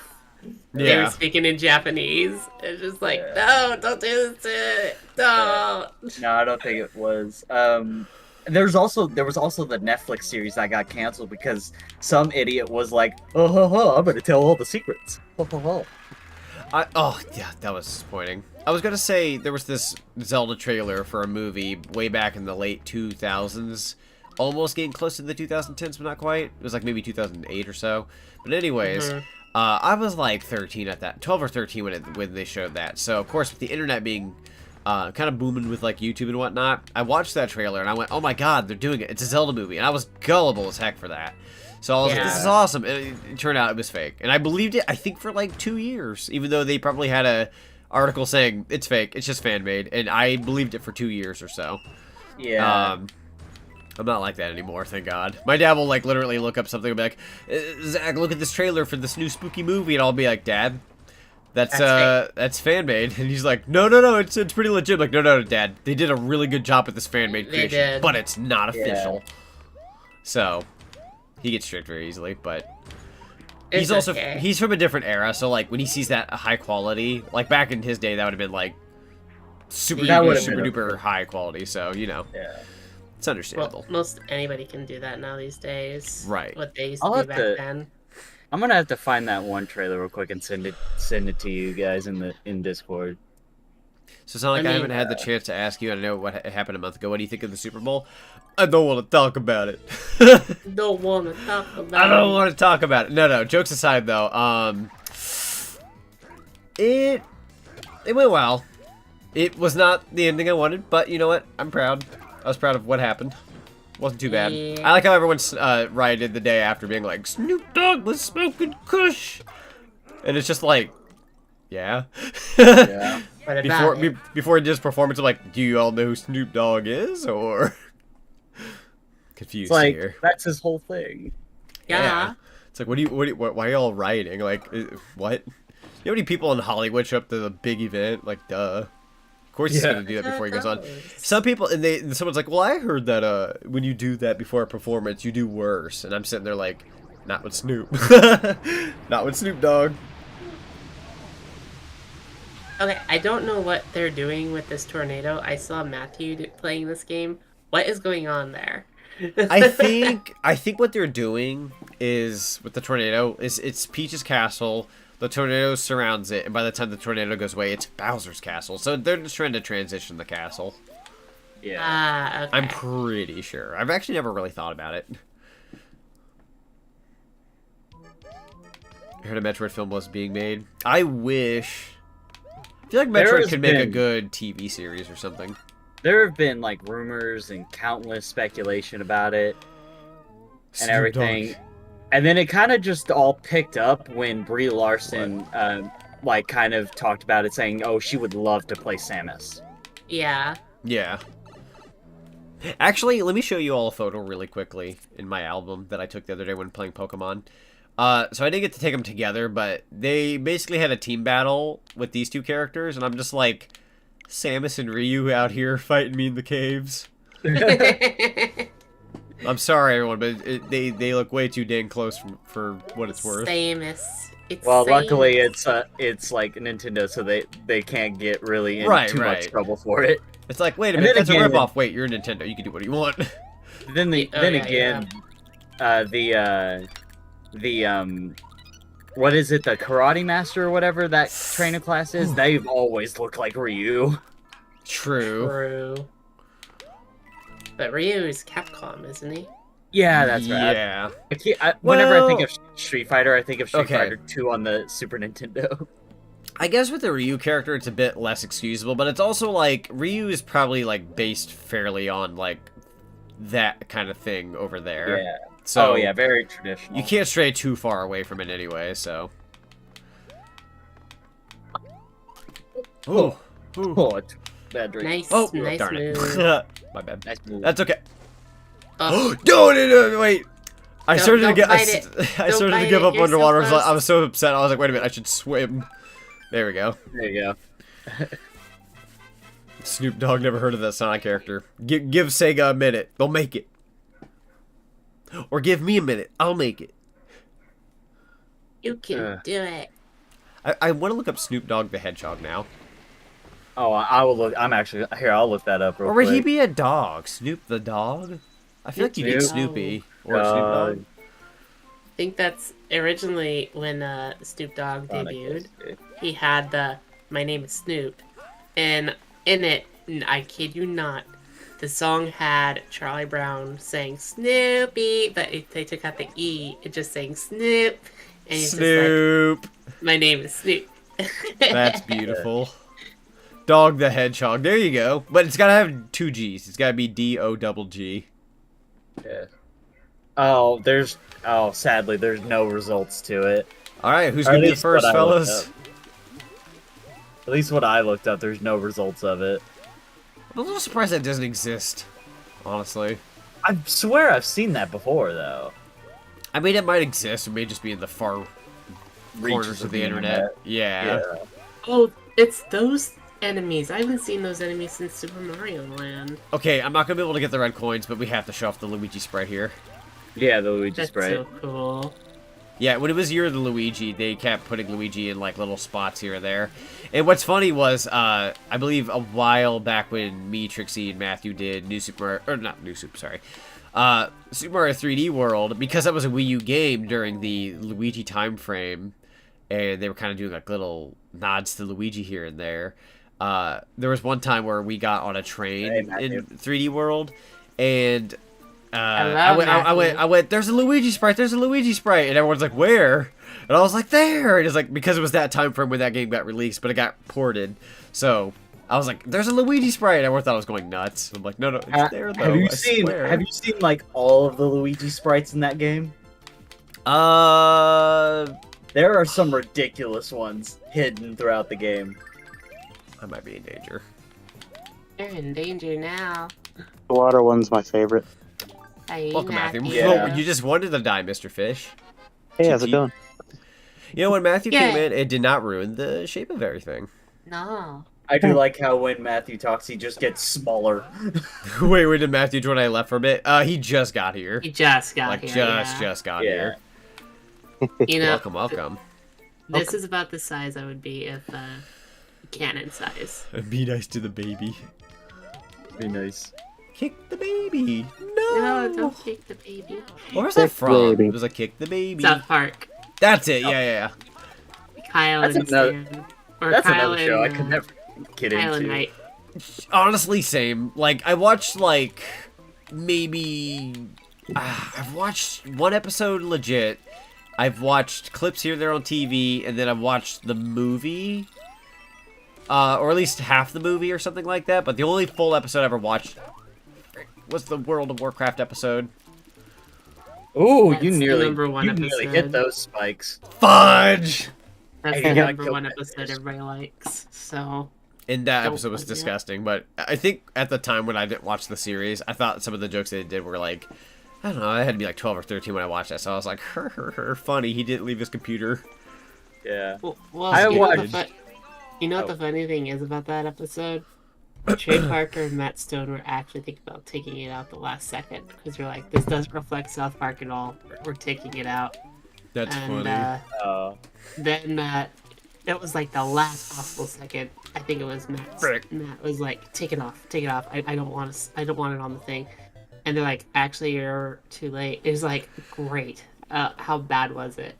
they were speaking in Japanese. It's just like, no, don't do this to it. Don't. No, I don't think it was. There was also the Netflix series that got canceled because some idiot was like, oh, I'm gonna tell all the secrets. Yeah, that was disappointing. I was gonna say there was this Zelda trailer for a movie way back in the late 2000s, almost getting close to the 2010s, but not quite. It was like maybe 2008 or so. But anyways, I was like 13 at that, 12 or 13 when they showed that. So of course, with the internet being kind of booming with like YouTube and whatnot, I watched that trailer and I went, oh my god, they're doing it. It's a Zelda movie, and I was gullible as heck for that. So I was like, this is awesome. And it turned out it was fake. And I believed it, I think, for like 2 years. Even though they probably had a article saying, it's fake, it's just fan-made. And I believed it for 2 years or so. Yeah. I'm not like that anymore, thank God. My dad will like literally look up something and be like, Zach, look at this trailer for this new spooky movie. And I'll be like, Dad, that's fan-made. And he's like, no, it's pretty legit. I'm like, no, Dad, they did a really good job with this fan-made creation. But it's not official. So he gets tricked very easily, but he's from a different era, so like when he sees that high quality, like back in his day, that would have been like super duper high quality. So it's understandable. Well, most anybody can do that now these days. Right. What they used to do back then. I'm gonna have to find that one trailer real quick and send it to you guys in Discord. So it's not like I haven't had the chance to ask you. I know what happened a month ago. What do you think of the Super Bowl? I don't want to talk about it. Don't want to talk about it. I don't want to talk about it. No. Jokes aside, though, it went well. It was not the ending I wanted, but you know what? I'm proud. I was proud of what happened. Wasn't too bad. Yeah. I like how everyone rioted the day after, being like, Snoop Dogg was smoking Kush, and it's just like, yeah. Before he did his performance, I'm like, do you all know who Snoop Dogg is, or? confused It's like, here. that's his whole thing. Yeah. It's like, why are y'all rioting? Like, what? You know how many people in Hollywood show up to the big event? Like, duh. Of course he's gonna do that before he goes on. Some people, and someone's like, well, I heard that when you do that before a performance, you do worse. And I'm sitting there like, not with Snoop. Not with Snoop Dogg. Okay, I don't know what they're doing with this tornado. I saw Matthew playing this game. What is going on there? I think what they're doing is with the tornado is it's Peach's castle. The tornado surrounds it, and by the time the tornado goes away, it's Bowser's castle. So they're just trying to transition the castle. Yeah. Okay. I'm pretty sure. I've actually never really thought about it. I heard a Metroid film was being made. I wish. I feel like Metroid could make a good TV series or something. There have been like rumors and countless speculation about it and everything. And then it kind of just all picked up when Brie Larson like kind of talked about it, saying, "Oh, she would love to play Samus." Yeah. Yeah. Actually, let me show you all a photo really quickly in my album that I took the other day when playing Pokemon. So I didn't get to take them together, but they basically had a team battle with these two characters, and I'm just like, Samus and Ryu out here fighting me in the caves. I'm sorry, everyone, but they look way too dang close for what it's worth. Samus. Luckily it's like Nintendo, so they can't get really in too much trouble for it. It's like, wait a minute, that's a ripoff. Wait, you're Nintendo, you can do what you want. Then again, what is it, the Karate Master or whatever that trainer class is? They've always looked like Ryu. True. But Ryu is Capcom, isn't he? Yeah, that's right. Yeah. Whenever I think of Street Fighter, I think of Street Fighter 2 on the Super Nintendo. I guess with the Ryu character, it's a bit less excusable, but it's also like, Ryu is probably like based fairly on like that kind of thing over there. Yeah. So, very traditional. You can't stray too far away from it anyway, so. Ooh. Bad drink. Nice, nice darn move. it. My bad. Nice move. That's okay. Oh. No, wait. I started to give up underwater. I was so upset. I was like, wait a minute, I should swim. There we go. There you go. Snoop Dogg never heard of that Sonic character. Give Sega a minute. They'll make it. Or give me a minute. I'll make it. You can do it. I want to look up Snoop Dogg the Hedgehog now. Oh, I will look. I'm actually here. I'll look that up real quick. Or would quick. he be a dog? Snoop the dog? I feel like you need Snoopy or Snoop Dogg. I think that's originally when Snoop Dogg debuted. He had the "My Name is Snoop," and in it, I kid you not, the song had Charlie Brown saying Snoopy, but they took out the E. It just saying Snoop, and he's Snoop. Just like, "My name is Snoop." That's beautiful. Dog the Hedgehog. There you go. But it's gotta have 2 G's. It's gotta be D-O-double-G. Yeah. Sadly, there's no results to it. Alright, who's gonna be the first, fellas? At least what I looked up, there's no results of it. I'm a little surprised that doesn't exist, honestly. I swear I've seen that before, though. I mean, it might exist. It may just be in the far corners of the internet. Yeah. Oh, it's those enemies. I haven't seen those enemies since Super Mario Land. Okay, I'm not gonna be able to get the red coins, but we have to show off the Luigi sprite here. Yeah, the Luigi sprite. That's so cool. Yeah, when it was Year of the Luigi, they kept putting Luigi in like little spots here and there. And what's funny was, I believe a while back when me, Trixie, and Matthew did Super Mario 3D World, because that was a Wii U game during the Luigi time frame, and they were kind of doing like little nods to Luigi here and there. There was one time where we got on a train in 3D World, and I went, there's a Luigi sprite, and everyone's like, where? And I was like, there! And it's like, because it was that time frame when that game got released, but it got ported, so I was like, there's a Luigi sprite, and everyone thought I was going nuts. I'm like, no, it's there, though, Have you seen, like, all of the Luigi sprites in that game? There are some ridiculous ones hidden throughout the game. I might be in danger. You're in danger now. The water one's my favorite. Hi, Welcome, Matthew. Matthew. Well, you just wanted to die, Mr. Fish. Hey, how's it going? You know, when Matthew came in, it did not ruin the shape of everything. No. I do like how when Matthew talks, he just gets smaller. Wait, did Matthew join? I left for a bit. He just got here. He just got here. Just got here. You know, welcome. This is about the size I would be if cannon size. Be nice to the baby. Be nice. Kick the baby. No, don't kick the baby. Where's that from? It was like kick the baby. South Park. That's it. Yeah. Kyle that's and Stan. Or that's Kyle another show and, I could never get Kyle into. And Knight. Honestly, same. Like, I watched, like, maybe... I've watched one episode legit. I've watched clips here and there on TV, and then I've watched the movie. Or at least half the movie or something like that. But the only full episode I ever watched was the World of Warcraft episode. Ooh, That's you nearly hit those spikes. Fudge! That's the number one episode everybody likes, so... And that episode was disgusting, but I think at the time when I didn't watch the series, I thought some of the jokes they did were like, I don't know, I had to be like 12 or 13 when I watched that, so I was like, funny, he didn't leave his computer. Yeah. Well, I watched... You know what the funny thing is about that episode? Trey Parker and Matt Stone were actually thinking about taking it out the last second, because they're like, this doesn't reflect South Park at all, we're taking it out. That's funny. Then it was like the last possible second. I think it was Matt. Matt was like, take it off. I don't want it on the thing. And they're like, actually, you're too late. It was like, great. How bad was it?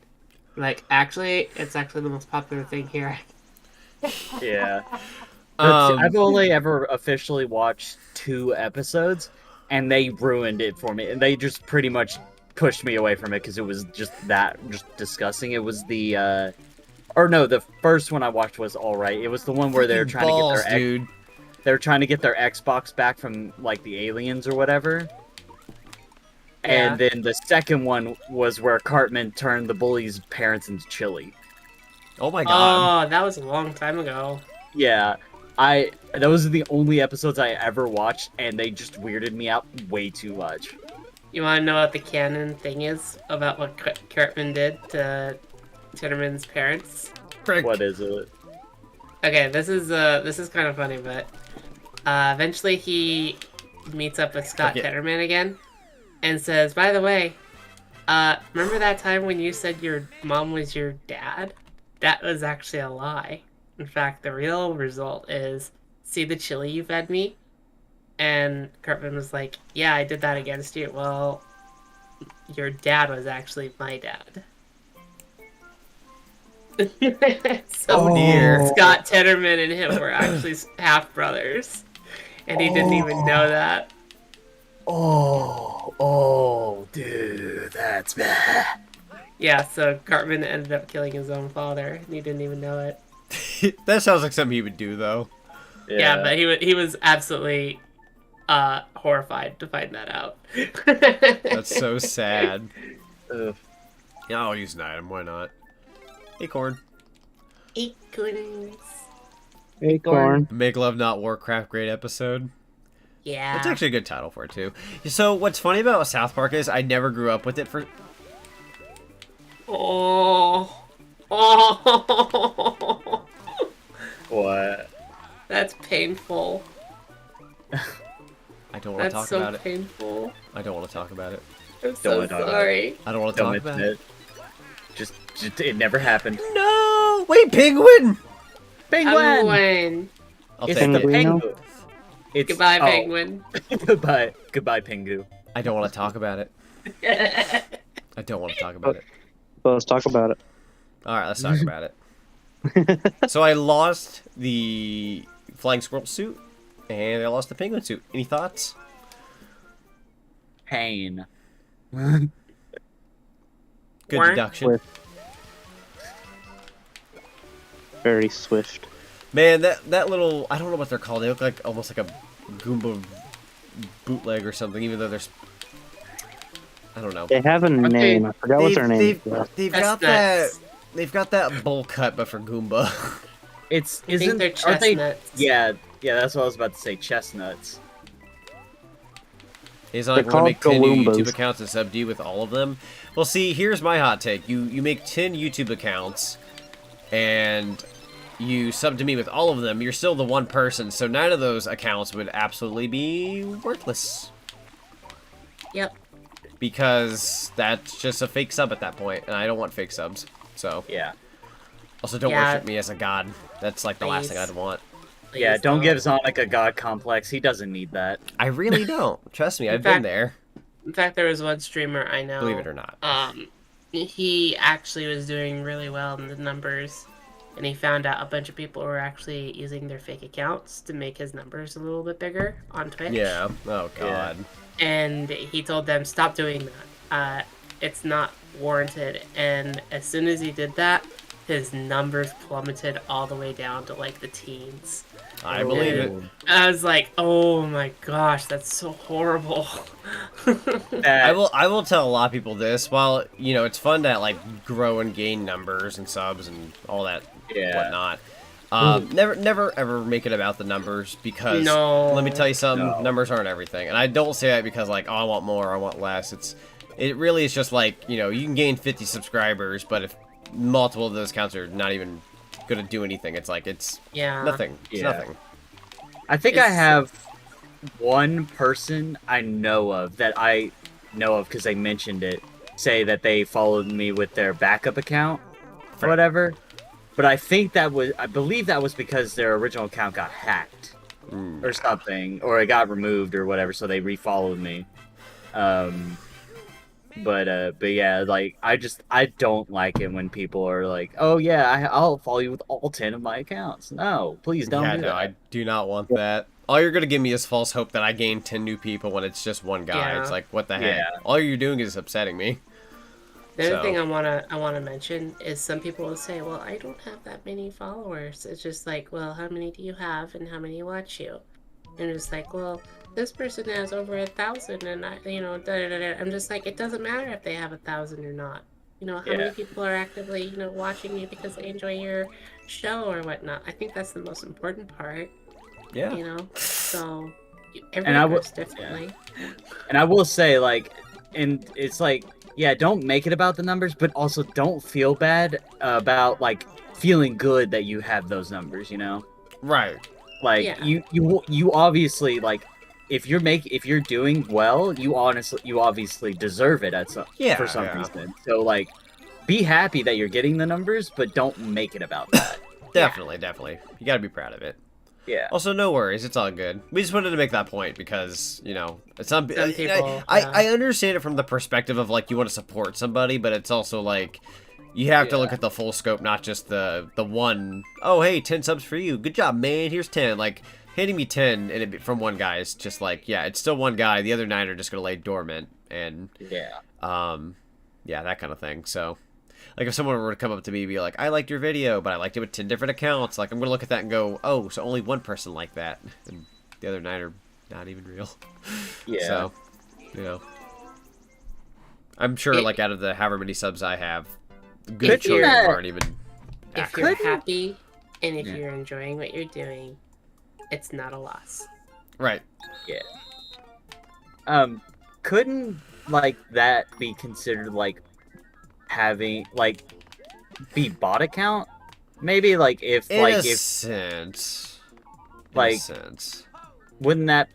Like, actually, it's actually the most popular thing here. Yeah. I've only ever officially watched 2 episodes, and they ruined it for me. And they just pretty much pushed me away from it because it was just disgusting. It was the the first one I watched was alright. It was the one where they're trying to get they're trying to get their Xbox back from like the aliens or whatever. Yeah. And then the second one was where Cartman turned the bully's parents into chili. Oh my god. Oh, that was a long time ago. Yeah. Those are the only episodes I ever watched, and they just weirded me out way too much. You want to know what the canon thing is about what Cartman did to Titterman's parents? What is it? Okay, this is kind of funny, but eventually he meets up with Scott Titterman again, and says, "By the way, remember that time when you said your mom was your dad? That was actually a lie. In fact, the real result is, see the chili you fed me?" And Cartman was like, "Yeah, I did that against you." Well, your dad was actually my dad. So dear. Scott Titterman and him were actually half brothers, and he didn't even know that. Oh, dude, that's bad. Yeah, so Cartman ended up killing his own father, and he didn't even know it. That sounds like something he would do, though. Yeah, but he was absolutely horrified to find that out. That's so sad. Ugh. Yeah, I'll use an item. Why not? Acorn. Acorns. Acorn. Make Love Not Warcraft, great episode. Yeah. That's actually a good title for it, too. So, what's funny about South Park is I never grew up with it for... Oh. What? That's painful. I don't want to talk about it. That's so painful. I don't want to talk about it. I'm so sorry. I don't want to talk about it. Just, it never happened. No! Wait, penguin! Penguin! I'll It's take the it. penguin. Goodbye, penguin. Goodbye, Pingu. I don't want to talk about it. I don't want to talk about it. Well, let's talk about it. Alright, let's talk about it. So I lost the flying squirrel suit, and I lost the penguin suit. Any thoughts? Pain. Good deduction. Very swift. Man, that little... I don't know what they're called. They look like almost like a Goomba bootleg or something, even though they're... I don't know. They have a name. I forgot what their name is. They've got that... They've got that bowl cut, but for Goomba. I think they're chestnuts. Yeah, that's what I was about to say. Chestnuts. He's like, we're gonna make 10 new YouTube accounts and sub you with all of them. Well, see, here's my hot take. You make 10 YouTube accounts, and you sub to me with all of them. You're still the one person, so 9 of those accounts would absolutely be worthless. Yep. Because that's just a fake sub at that point, and I don't want fake subs. So yeah. Also, don't worship me as a god. That's like the last thing I'd want. Yeah, don't give Zonic a god complex. He doesn't need that. I really don't. Trust me, I've been there. In fact, there was one streamer I know. Believe it or not. He actually was doing really well in the numbers, and he found out a bunch of people were actually using their fake accounts to make his numbers a little bit bigger on Twitch. Yeah. Oh god. Yeah. And he told them, stop doing that. It's not warranted. And as soon as he did that, his numbers plummeted all the way down to like the teens. I believe it. I was like, oh my gosh, that's so horrible. I will tell a lot of people this. While, you know, it's fun to like grow and gain numbers and subs and all that whatnot. Never ever make it about the numbers, because let me tell you something, numbers aren't everything. And I don't say that because like, oh, I want more, I want less. It really is just like, you know, you can gain 50 subscribers, but if multiple of those accounts are not even gonna do anything, it's like nothing. It's nothing. I think I have one person I know of because they mentioned it, say that they followed me with their backup account or whatever. But I believe that was because their original account got hacked or something, or it got removed or whatever, so they refollowed me. But yeah, like I don't like it when people are like, oh yeah, I'll follow you with all 10 of my accounts. No, please don't do that. I do not want that. All you're gonna give me is false hope that I gain 10 new people when it's just one guy. It's like, what the heck? All you're doing is upsetting me. The other thing I wanna mention is some people will say, well, I don't have that many followers. It's just like, well, how many do you have and how many watch you? And it's like, well, this person has over 1,000, and I'm just like, it doesn't matter if they have 1,000 or not. You know, how many people are actively, watching you because they enjoy your show or whatnot. I think that's the most important part. Yeah. So everyone works differently. And I will say, like, and it's like, yeah, don't make it about the numbers, but also don't feel bad about like feeling good that you have those numbers. Right. Like you obviously like. If you're doing well, you obviously deserve it for some reason. So like, be happy that you're getting the numbers, but don't make it about that. Definitely. You gotta be proud of it. Yeah. Also, no worries, it's all good. We just wanted to make that point because some people. I understand it from the perspective of like you want to support somebody, but it's also like you have to look at the full scope, not just the one. Oh, hey, 10 subs for you. Good job, man. Here's 10. Like. Hitting me 10 and from one guy is just like, it's still one guy. The other 9 are just gonna lay dormant and that kind of thing. So, like if someone were to come up to me and be like, I liked your video, but I liked it with 10 different accounts, like I'm gonna look at that and go, oh, so only one person liked that, and the other 9 are not even real. Yeah. So, I'm sure like out of the however many subs I have, good children aren't even. If you're happy and if you're enjoying what you're doing, it's not a loss. Right. Yeah. Couldn't like that be considered like having like be bot account? Maybe like if in a sense. Couldn't that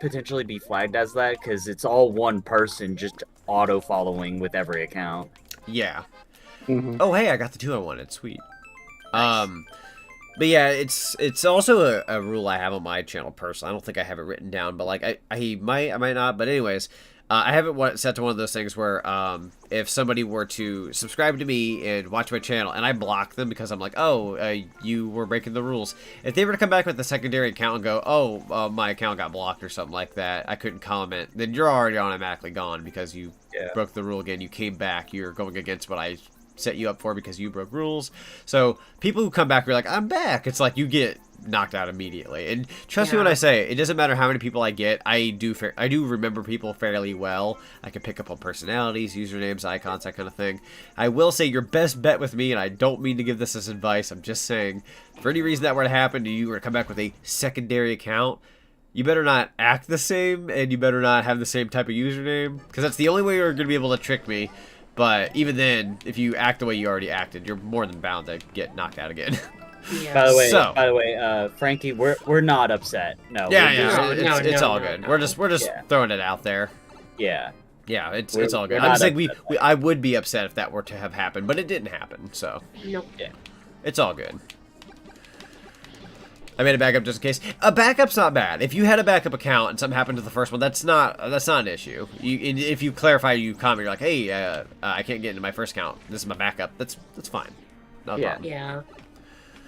potentially be flagged as that? Because it's all one person just auto following with every account. Yeah. Mm-hmm. Oh hey, I got the 2 I wanted. Sweet. Nice. But yeah, it's also a rule I have on my channel personally. I don't think I have it written down, but like I might not. But anyways, I have it set to one of those things where if somebody were to subscribe to me and watch my channel, and I block them because I'm like, oh, you were breaking the rules. If they were to come back with a secondary account and go, oh, my account got blocked or something like that, I couldn't comment, then you're already automatically gone because you broke the rule again. You came back. You're going against what I set you up for because you broke rules. So people who come back are like, I'm back. It's like you get knocked out immediately. And trust me when I say it doesn't matter how many people I get. I do remember people fairly well. I can pick up on personalities, usernames, icons, that kind of thing. I will say your best bet with me, and I don't mean to give this as advice, I'm just saying, for any reason that were to happen, you were to come back with a secondary account, you better not act the same, and you better not have the same type of username, because that's the only way you're going to be able to trick me. But even then, if you act the way you already acted, you're more than bound to get knocked out again. Yeah. By the way, Frankie, we're not upset. No. Yeah, it's all good. No. We're just throwing it out there. Yeah. Yeah, it's all good. I'm just saying I would be upset if that were to have happened, but it didn't happen, so. Nope. Yeah. It's all good. I made a backup just in case. A backup's not bad. If you had a backup account and something happened to the first one, that's not an issue. If you clarify, you comment, you're like, hey, I can't get into my first account. This is my backup. That's fine. No problem. Yeah.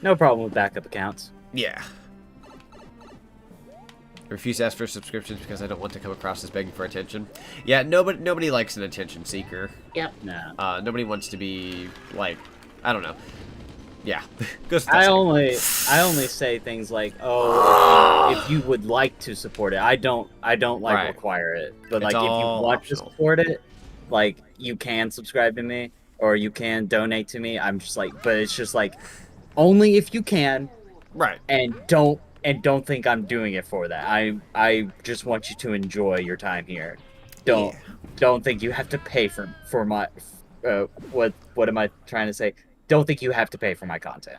No problem with backup accounts. Yeah. I refuse to ask for subscriptions because I don't want to come across as begging for attention. Yeah, nobody likes an attention seeker. Yep. No. Nobody wants to be like, I don't know. Yeah. I only say things like, oh, if you would like to support it. I don't like require it. But like if you want to support it, like you can subscribe to me or you can donate to me. I'm just like, but it's just like only if you can. Right. And don't think I'm doing it for that. I just want you to enjoy your time here. Don't think you have to pay for my what am I trying to say? Don't think you have to pay for my content.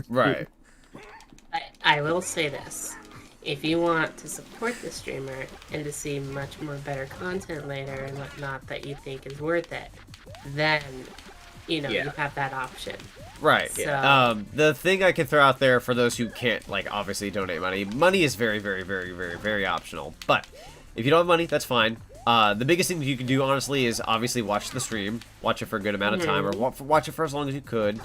Right. I will say this. If you want to support the streamer and to see much more better content later and whatnot that you think is worth it, then, you have that option. Right. So, the thing I can throw out there for those who can't, like, obviously donate money. Money is very, very, very, very, very optional. But if you don't have money, that's fine. The biggest thing that you can do, honestly, is obviously watch the stream. Watch it for a good amount of time, or watch it for as long as you could.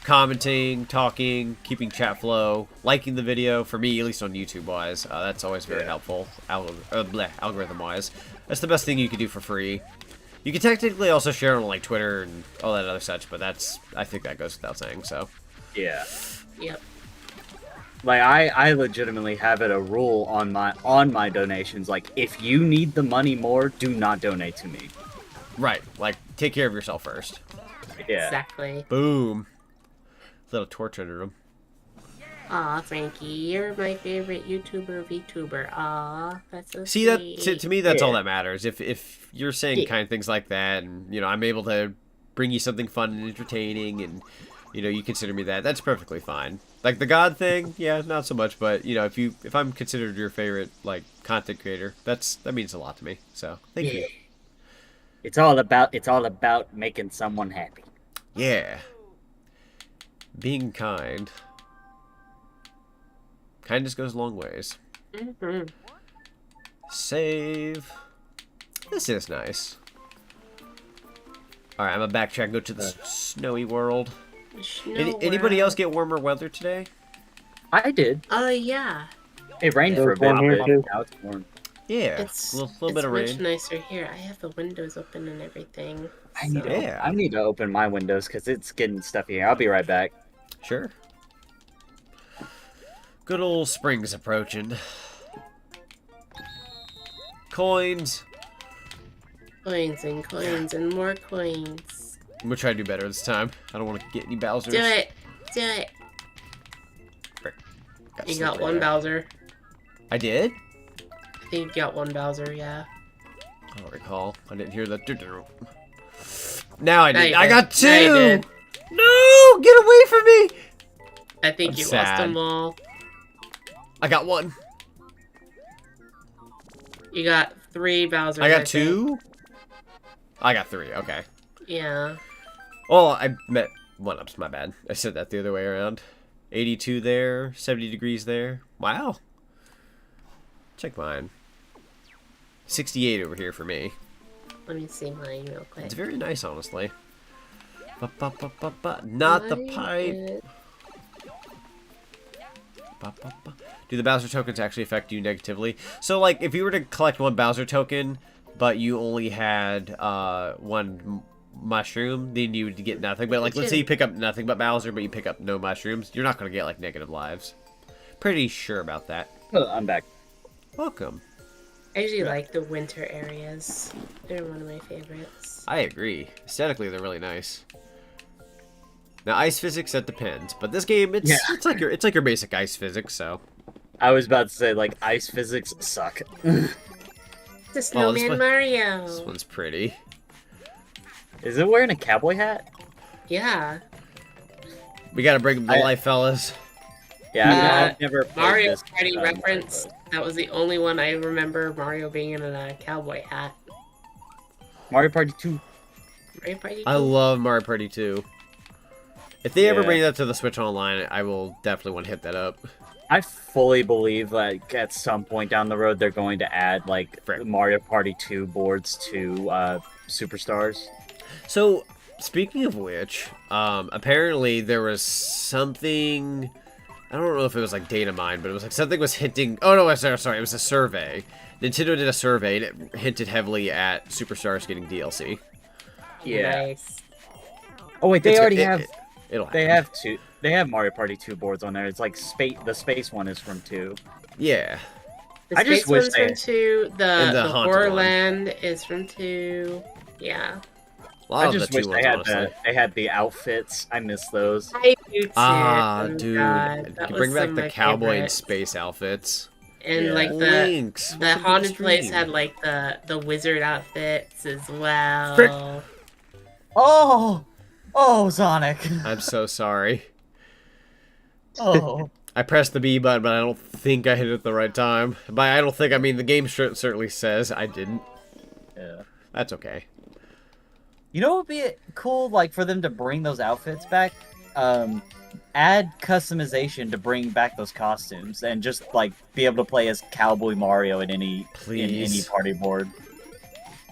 Commenting, talking, keeping chat flow, liking the video. For me, at least on YouTube-wise, that's always very helpful, algorithm-wise. That's the best thing you can do for free. You can technically also share on, like, Twitter and all that other such, but I think that goes without saying, so. Yeah. Yep. Like I legitimately have it a rule on my donations. Like if you need the money more, do not donate to me. Right. Like take care of yourself first. Yeah. Exactly. Boom. Little torch under him. Aw, Frankie, you're my favorite YouTuber, VTuber. Aw, that's so See, sweet. that to me, that's all that matters. If you're saying kind of things like that, and I'm able to bring you something fun and entertaining, and you consider me that, that's perfectly fine. Like the God thing, yeah, not so much, but if I'm considered your favorite like content creator, that means a lot to me. So thank you. It's all about making someone happy. Yeah. Being kind. Kindness goes a long ways. Mm-hmm. Save. This is nice. Alright, I'm gonna backtrack and go to the snowy world. Anybody else get warmer weather today? I did. Oh, yeah. It rained for a bit. Now it's warm. Yeah, It's a little bit of rain. It's much nicer here. I have the windows open and everything. I need to open my windows because it's getting stuffy here. I'll be right back. Sure. Good old spring's approaching. Coins. Coins and more coins. I'm gonna try to do better this time. I don't want to get any Bowsers. Do it! Do it! You got one Bowser. I did? I think you got one Bowser, yeah. I don't recall. I didn't hear the Now I did. I got two! No! Get away from me! I think you lost them all. I got one. You got three Bowsers. I got two? I got three, okay. Yeah. Oh, I met one-ups, my bad. I said that the other way around. 82 there, 70 degrees there. Wow. Check mine. 68 over here for me. Let me see mine real quick. It's very nice, honestly. Not the pipe. Do the Bowser tokens actually affect you negatively? So, like, if you were to collect one Bowser token, but you only had one mushroom, then you would get nothing. But, like, let's say you pick up nothing but Bowser, but you pick up no mushrooms, you're not going to get, like, negative lives. Pretty sure about that. Oh, I'm back. Welcome. I usually like the winter areas. They're one of my favorites. I agree. Aesthetically, they're really nice. Now, ice physics, that depends. But this game, it's like your basic ice physics, so. I was about to say, like, ice physics suck. The Snowman Mario. This one's pretty. Is it wearing a cowboy hat? Yeah. We gotta bring him to life, fellas. Yeah, I've never played Mario this Party reference. That was the only one I remember Mario being in a cowboy hat. Mario Party 2. Mario Party 2? I love Mario Party 2. If they ever bring that to the Switch Online, I will definitely want to hit that up. I fully believe, like, at some point down the road, they're going to add, like, Mario Party 2 boards to Superstars. So, speaking of which, apparently there was something... I don't know if it was, like, data mine, but it was, like, something was hinting... Oh, no, sorry, it was a survey. Nintendo did a survey, and it hinted heavily at Superstars getting DLC. Yeah. Nice. Oh, wait, they already have... It'll happen. They have two. They have Mario Party 2 boards on there. It's like the space one is from 2. Yeah. The space one's from 2. The Horror Land is from 2. Yeah. I just wish they had the outfits. I miss those. I do too. Ah, dude. Bring back the cowboy and space outfits. And like the haunted place had like the wizard outfits as well. Frick. Oh, Zonic. I'm so sorry. Oh. I pressed the B button, but I don't think I hit it at the right time. By I don't think, I mean the game certainly says I didn't. Yeah. That's okay. You know what would be cool, like, for them to bring those outfits back? Add customization to bring back those costumes, and just, like, be able to play as Cowboy Mario in any party board.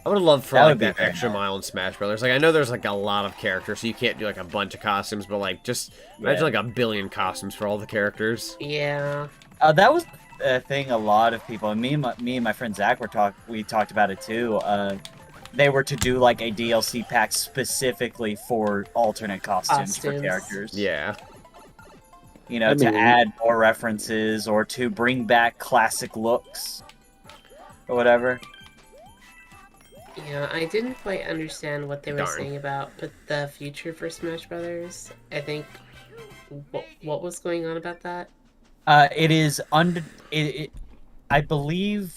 I would have loved for like that extra mile in Smash Brothers. Like I know there's like a lot of characters, so you can't do like a bunch of costumes, but like just imagine like a billion costumes for all the characters. Yeah. That was a thing a lot of people, and me and my friend Zach we talked about it too. They were to do like a DLC pack specifically for alternate costumes for characters. Yeah. You know, to add more references or to bring back classic looks or whatever. Yeah, I didn't quite understand what they were saying about the future for Smash Brothers. I think what was going on about that? It is I believe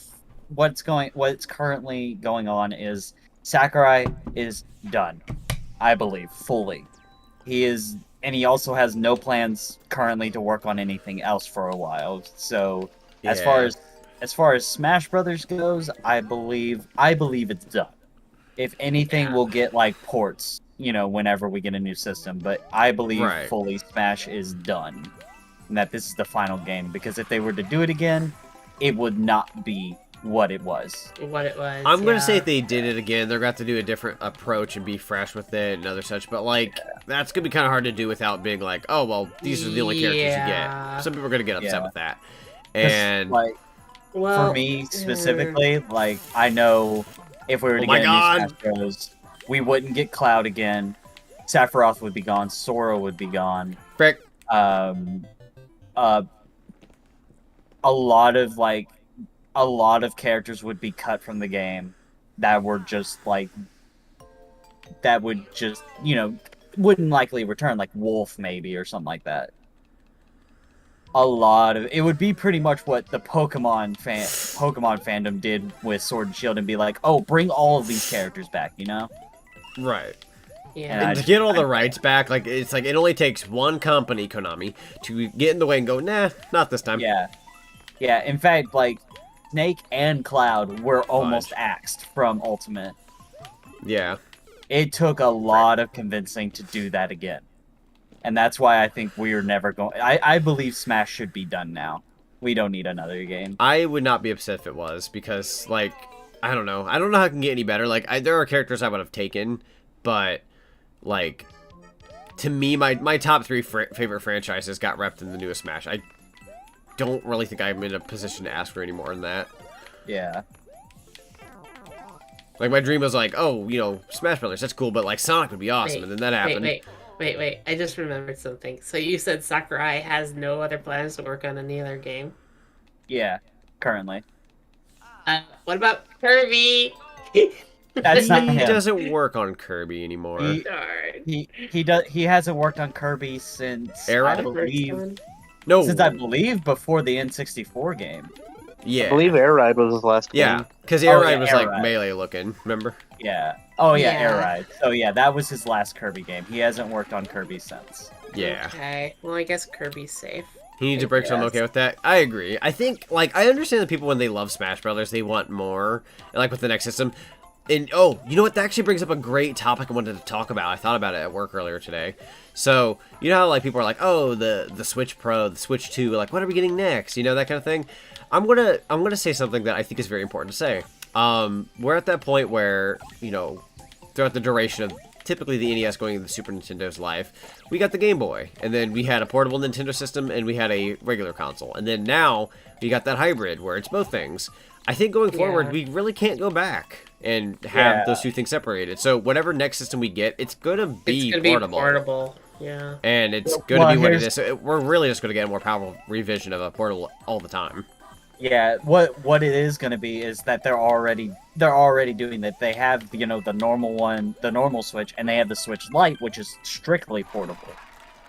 what's currently going on is Sakurai is done. I believe fully. He is, and he also has no plans currently to work on anything else for a while. So as far as Smash Brothers goes, I believe it's done. If anything, we'll get like ports, you know, whenever we get a new system. But I believe fully Smash is done, and that this is the final game. Because if they were to do it again, it would not be what it was. I'm gonna say if they did it again, they're going to have to do a different approach and be fresh with it and other such. But like that's gonna be kind of hard to do without being like, oh well, these are the only characters you get. Some people are gonna get upset with that. And like, for me specifically, like I know if we were to get a new Smash Bros, we wouldn't get Cloud again. Sephiroth would be gone. Sora would be gone. Frick. A lot of characters would be cut from the game that were just like you know, wouldn't likely return, like Wolf maybe or something like that. It would be pretty much what the Pokemon fandom did with Sword and Shield and be like, oh, bring all of these characters back, you know? Right. Yeah. And to get all the rights back, like it's like it only takes one company, Konami, to get in the way and go, nah, not this time. Yeah. Yeah, in fact, like Snake and Cloud were almost axed from Ultimate. Yeah. It took a lot of convincing to do that again. And that's why I think we're never going... I believe Smash should be done now. We don't need another game. I would not be upset if it was, because, like, I don't know. I don't know how it can get any better. Like, there are characters I would have taken, but, like, to me, my top 3 favorite franchises got repped in the newest Smash. I don't really think I'm in a position to ask for any more than that. Yeah. Like, my dream was like, oh, you know, Smash Brothers, that's cool, but, like, Sonic would be awesome, and then that happened. Wait, I just remembered something. So you said Sakurai has no other plans to work on any other game? Yeah, currently. What about Kirby? That's not him. He doesn't work on Kirby anymore. He hasn't worked on Kirby since, Era? I believe... No. Since I believe before the N64 game. Yeah. I believe Air Ride was his last game. Yeah, because Air Ride was Air like Ride. melee looking, remember? Yeah. Oh yeah, Yeah. Air Ride. So yeah, that was his last Kirby game. He hasn't worked on Kirby since. Yeah. Okay. Well, I guess Kirby's safe. He needs a break, so I'm okay with that. I agree. I think, like, I understand that people, when they love Smash Brothers, they want more. And, like, with the next system. And, oh, you know what? That actually brings up a great topic I wanted to talk about. I thought about it at work earlier today. So, you know how, like, people are like, oh, the Switch Pro, the Switch 2, like, what are we getting next? You know, that kind of thing. I'm gonna say something that I think is very important to say. We're at that point where, you know, throughout the duration of typically the NES going into the Super Nintendo's life, we got the Game Boy, and then we had a portable Nintendo system, and we had a regular console, and then now we got that hybrid where it's both things. I think going forward, we really can't go back and have those two things separated. So whatever next system we get, it's gonna be portable. Yeah. And it's gonna be what it is. So we're really just gonna get a more powerful revision of a portable all the time. Yeah, what it is going to be is that they're already doing that. They have, you know, the normal one, the normal Switch, and they have the Switch Lite, which is strictly portable.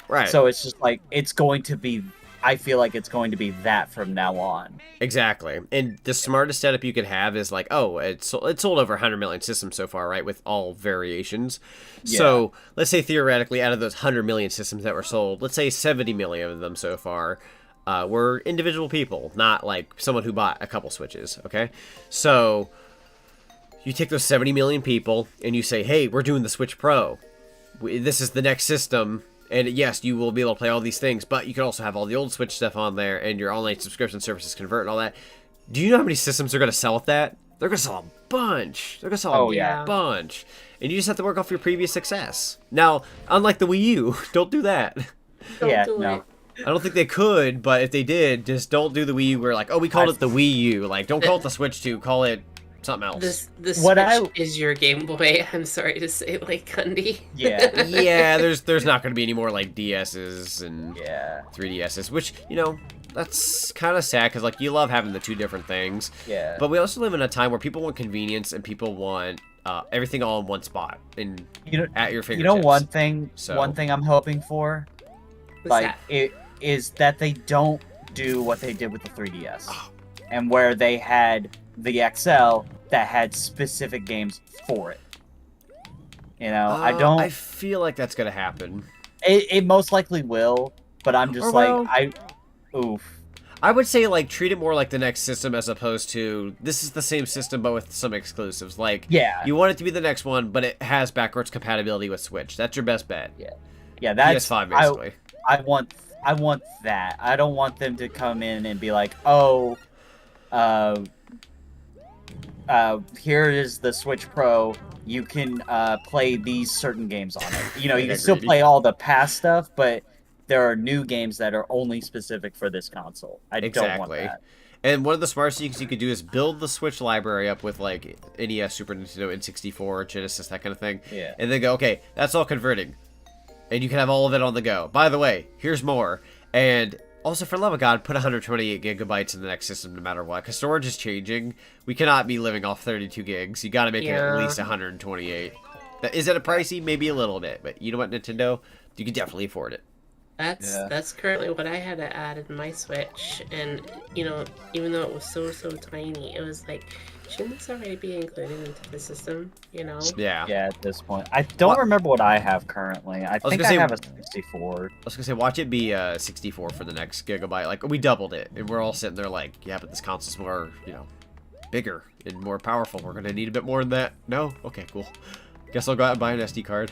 Right. So it's just like it's going to be. I feel like it's going to be that from now on. Exactly. And the smartest setup you could have is like, oh, it's sold over 100 million systems so far, right, with all variations. Yeah. So let's say theoretically, out of those 100 million systems that were sold, let's say 70 million of them so far. We're individual people, not like someone who bought a couple Switches, okay? So, you take those 70 million people, and you say, hey, we're doing the Switch Pro. This is the next system, and yes, you will be able to play all these things, but you can also have all the old Switch stuff on there, and your online subscription services convert and all that. Do you know how many systems they're going to sell with that? They're going to sell a bunch. They're going to sell a bunch. And you just have to work off your previous success. Now, unlike the Wii U, don't do that. Don't do it. I don't think they could, but if they did, just don't do the Wii U where like, oh, we called it the Wii U. Like, don't call it the Switch 2, call it something else. The Switch is your Game Boy, I'm sorry to say, like, Gundy. Yeah. Yeah, there's not going to be any more, like, DSs and 3DSs, which, you know, that's kind of sad, because, like, you love having the two different things. Yeah. But we also live in a time where people want convenience and people want everything all in one spot and at your fingertips. You know, one thing I'm hoping for, is that they don't do what they did with the 3DS, and where they had the XL that had specific games for it. You know, I feel like that's gonna happen. It most likely will, but I'm just I would say, like, treat it more like the next system as opposed to this is the same system but with some exclusives. Like, you want it to be the next one, but it has backwards compatibility with Switch. That's your best bet. Yeah, that's PS5 basically. I want that. I don't want them to come in and be like, oh, here is the Switch Pro. You can play these certain games on it. You know, you can still play all the past stuff, but there are new games that are only specific for this console. I don't want that. And one of the smartest things you could do is build the Switch library up with, like, NES, Super Nintendo, N64, Genesis, that kind of thing. Yeah. And then go, okay, that's all converting. And you can have all of it on the go. By the way, here's more. And also, for love of God, put 128 gigabytes in the next system no matter what. Because storage is changing. We cannot be living off 32 gigs. You got to make it at least 128. Is it a pricey? Maybe a little bit. But you know what, Nintendo? You can definitely afford it. That's currently what I had to add in my Switch. And, you know, even though it was so tiny, it was like, shouldn't this already be included into the system, you know? Yeah. Yeah, at this point. I don't remember what I have currently. I think I have a 64. I was going to say, watch it be 64 for the next gigabyte. Like, we doubled it. And we're all sitting there like, yeah, but this console's more, you know, bigger and more powerful. We're going to need a bit more than that. No? Okay, cool. Guess I'll go out and buy an SD card.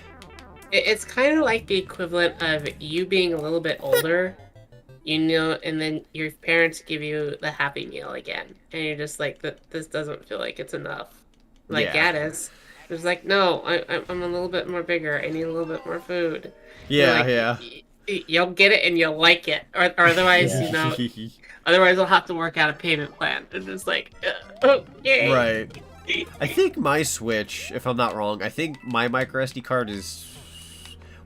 It's kind of like the equivalent of you being a little bit older, you know, and then your parents give you the Happy Meal again, and you're just like, this doesn't feel like it's enough. Like Gaddis, it's like, no, I'm a little bit more bigger. I need a little bit more food. Yeah, You'll get it and you'll like it, or otherwise, you know, otherwise I'll have to work out a payment plan. And it's like, oh, yay. Right. I think my Switch, if I'm not wrong, I think my micro SD card is,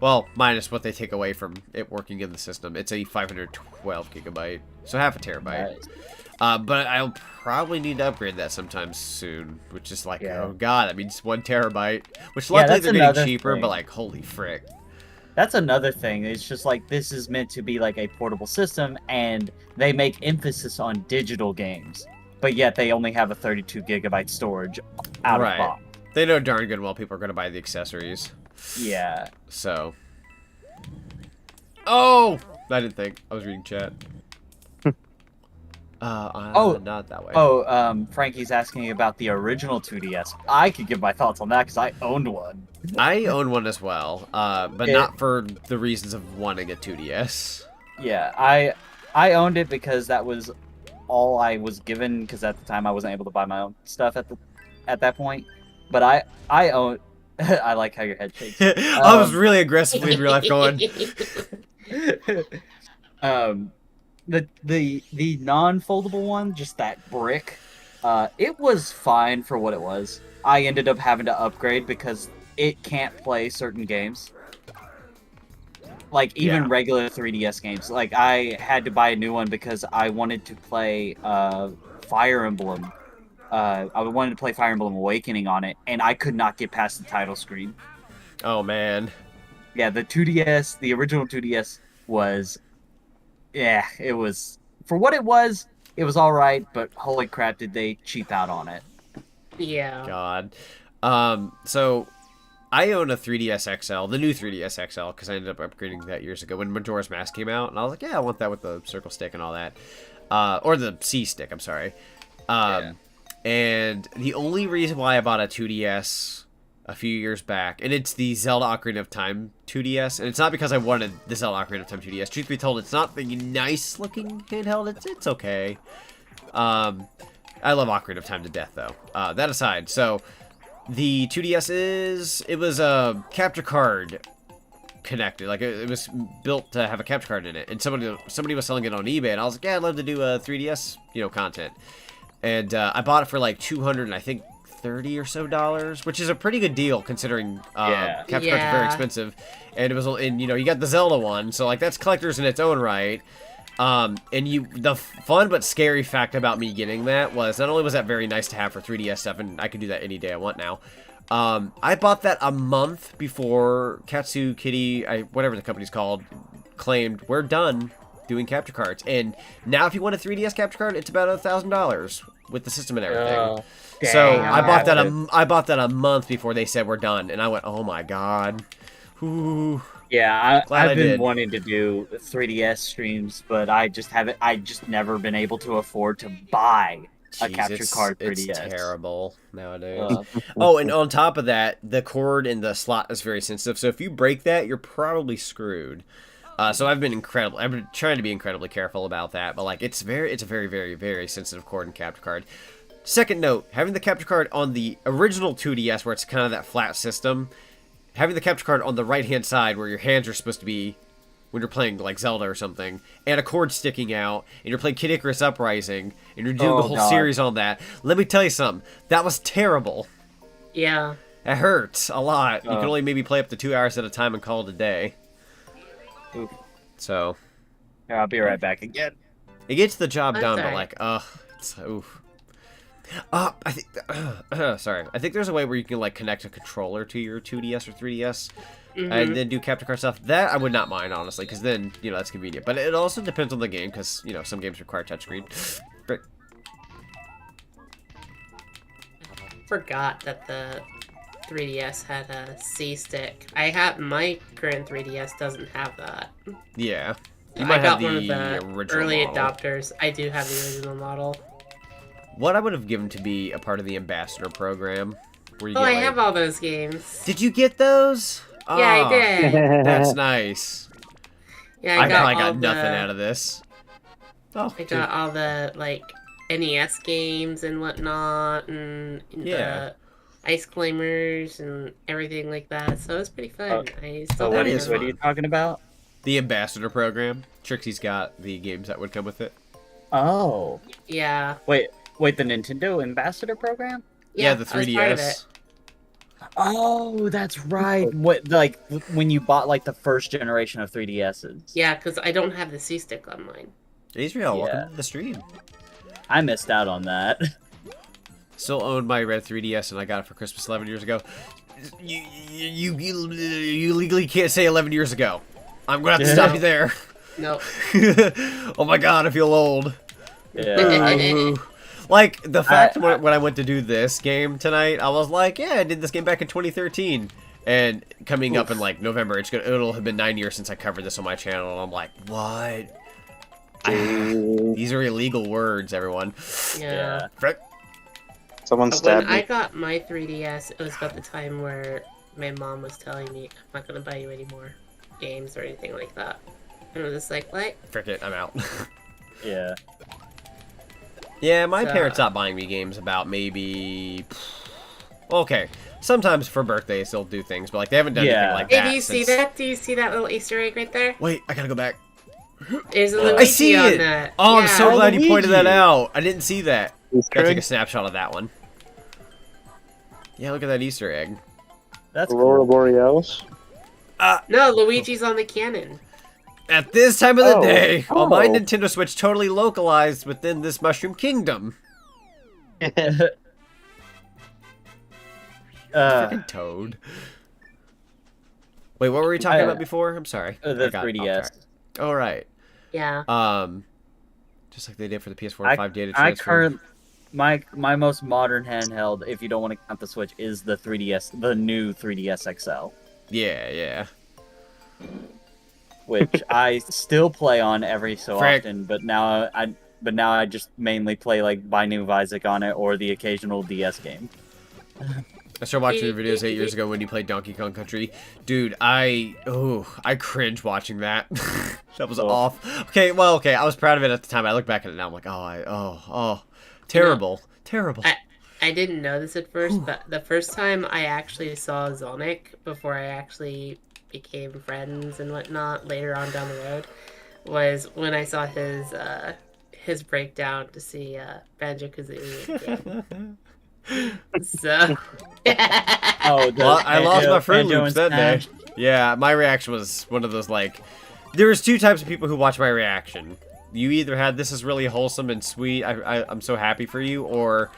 well, minus what they take away from it working in the system. It's a 512 gigabyte, so half a terabyte. Nice. But I'll probably need to upgrade that sometime soon, which is like, oh god, that means 1 terabyte. Which luckily they're getting cheaper, but like, holy frick. That's another thing. It's just like this is meant to be like a portable system, and they make emphasis on digital games, but yet they only have a 32 gigabyte storage out of box. They know darn good well people are going to buy the accessories. Yeah. So. Oh! I didn't think. I was reading chat. Not that way. Oh, Frankie's asking about the original 2DS. I could give my thoughts on that because I owned one. I own one as well, but not for the reasons of wanting a 2DS. Yeah, I owned it because that was all I was given, because at the time I wasn't able to buy my own stuff at that point. But I own. I like how your head shakes. I was really aggressively in real life going. The non-foldable one, just that brick, it was fine for what it was. I ended up having to upgrade because it can't play certain games. Like, even regular 3DS games. Like, I had to buy a new one because I wanted to play Fire Emblem. I wanted to play Fire Emblem Awakening on it, and I could not get past the title screen. Oh, man. Yeah, the 2DS, the original 2DS was... Yeah, it was... For what it was alright, but holy crap, did they cheap out on it. Yeah. God. So... I own a 3DS XL, the new 3DS XL, because I ended up upgrading that years ago when Majora's Mask came out, and I was like, yeah, I want that with the circle stick and all that. Or the C stick, I'm sorry. And the only reason why I bought a 2DS a few years back, and it's the Zelda Ocarina of Time 2DS, and it's not because I wanted the Zelda Ocarina of Time 2DS. Truth be told, it's not the nice-looking handheld. It's okay. I love Ocarina of Time to death, though. That aside, so... The 2DS it was a capture card connected. Like, it was built to have a capture card in it. And somebody was selling it on eBay, and I was like, yeah, I'd love to do a 3DS, content. And I bought it for like $230 or so, which is a pretty good deal considering capture cards are very expensive. And it was, and you got the Zelda one, so like that's collector's in its own right. And the fun but scary fact about me getting that was not only was that very nice to have for 3DS stuff, and I can do that any day I want now. I bought that a month before Katsu Kitty, whatever the company's called, claimed we're done doing capture cards. And now if you want a 3DS capture card, it's about $1,000 with the system and everything. Dang, so I bought that a month before they said we're done, and I went, oh my god. Ooh. Yeah, I've been wanting to do 3DS streams, but I just never been able to afford to buy a capture card 3DS. It's terrible nowadays. Oh, and on top of that, the cord in the slot is very sensitive, so if you break that, you're probably screwed. So I've been trying to be incredibly careful about that, but like it's a very, very, very sensitive cord and capture card. Second note, having the capture card on the original 2DS, where it's kind of that flat system, having the capture card on the right-hand side where your hands are supposed to be when you're playing, like, Zelda or something, and a cord sticking out, and you're playing Kid Icarus Uprising, and you're doing the whole series on that. Let me tell you something. That was terrible. Yeah. It hurts a lot. You can only maybe play up to 2 hours at a time and call it a day. Oof. So. Yeah, I'll be right back again. It gets the job done, but, like, it's, oof. I think, sorry. I think there's a way where you can like connect a controller to your 2DS or 3DS, and then do capture card stuff. That I would not mind, honestly, because then that's convenient. But it also depends on the game, because some games require touchscreen. But Forgot that the 3DS had a C stick. My current 3DS doesn't have that. Yeah, I got one of the early adopters. I do have the original model. What I would have given to be a part of the ambassador program. Where you I have all those games. Did you get those? Yeah, I did. That's nice. Yeah, I probably got nothing out of this. I got all the like NES games and whatnot, and the Ice Climbers and everything like that. So it was pretty fun. What are you talking about? The ambassador program. Trixie's got the games that would come with it. Oh. Yeah. Wait, the Nintendo Ambassador Program? Yeah, the 3DS. Oh, that's right. What, like, when you bought, like, the first generation of 3DSs. Yeah, because I don't have the C-Stick on mine. Israel, welcome to the stream. I missed out on that. still own my red 3DS, and I got it for Christmas 11 years ago. You legally can't say 11 years ago. I'm gonna have to stop you there. No. Oh my god, I feel old. Yeah. Like, the fact when I went to do this game tonight, I was like, yeah, I did this game back in 2013. And coming up in, like, November, it'll have been 9 years since I covered this on my channel. And I'm like, what? These are illegal words, everyone. Yeah. Someone stabbed When me. I got my 3DS, it was about the time where my mom was telling me, I'm not going to buy you any more games or anything like that. And I was just like, what? Frick it, I'm out. Yeah. Yeah, my parents stopped buying me games about maybe... Okay, sometimes for birthdays they'll do things, but like they haven't done anything like that. Hey, do you see that? Do you see that little Easter egg right there? Wait, I gotta go back. There's a Luigi I see on it! that. Oh, yeah. I'm so glad you pointed that Luigi. out. I didn't see that. Easter Gotta take egg? a snapshot of that one. Yeah, look at that Easter egg. That's Aurora cool. Borealis. No, Luigi's on the cannon. At this time of the day, on my Oh. Nintendo Switch totally localized within this Mushroom Kingdom. Freaking Toad. Wait, what were we talking about before? I'm sorry. The I got 3DS. All right. Yeah. Just like they did for the PS4 and 5 data transfer. My most modern handheld, if you don't want to count the Switch, is the 3DS, the new 3DS XL, Yeah. which I still play on every so Frick. often. But now I just mainly play like Binding of Isaac on it or the occasional DS game. I started watching your videos 8 years ago when you played Donkey Kong Country. Dude, I cringe watching that. That was off. Okay, I was proud of it at the time. I look back at it now, I'm like, terrible. Terrible. I didn't know this at first, but the first time I actually saw Zonic, before I actually became friends and whatnot later on down the road, was when I saw his breakdown to see Banjo-Kazooie. So... I lost my Fruit Loops that day. Yeah, my reaction was one of those, like... There was two types of people who watch my reaction. You either had, this is really wholesome and sweet, I'm so happy for you, or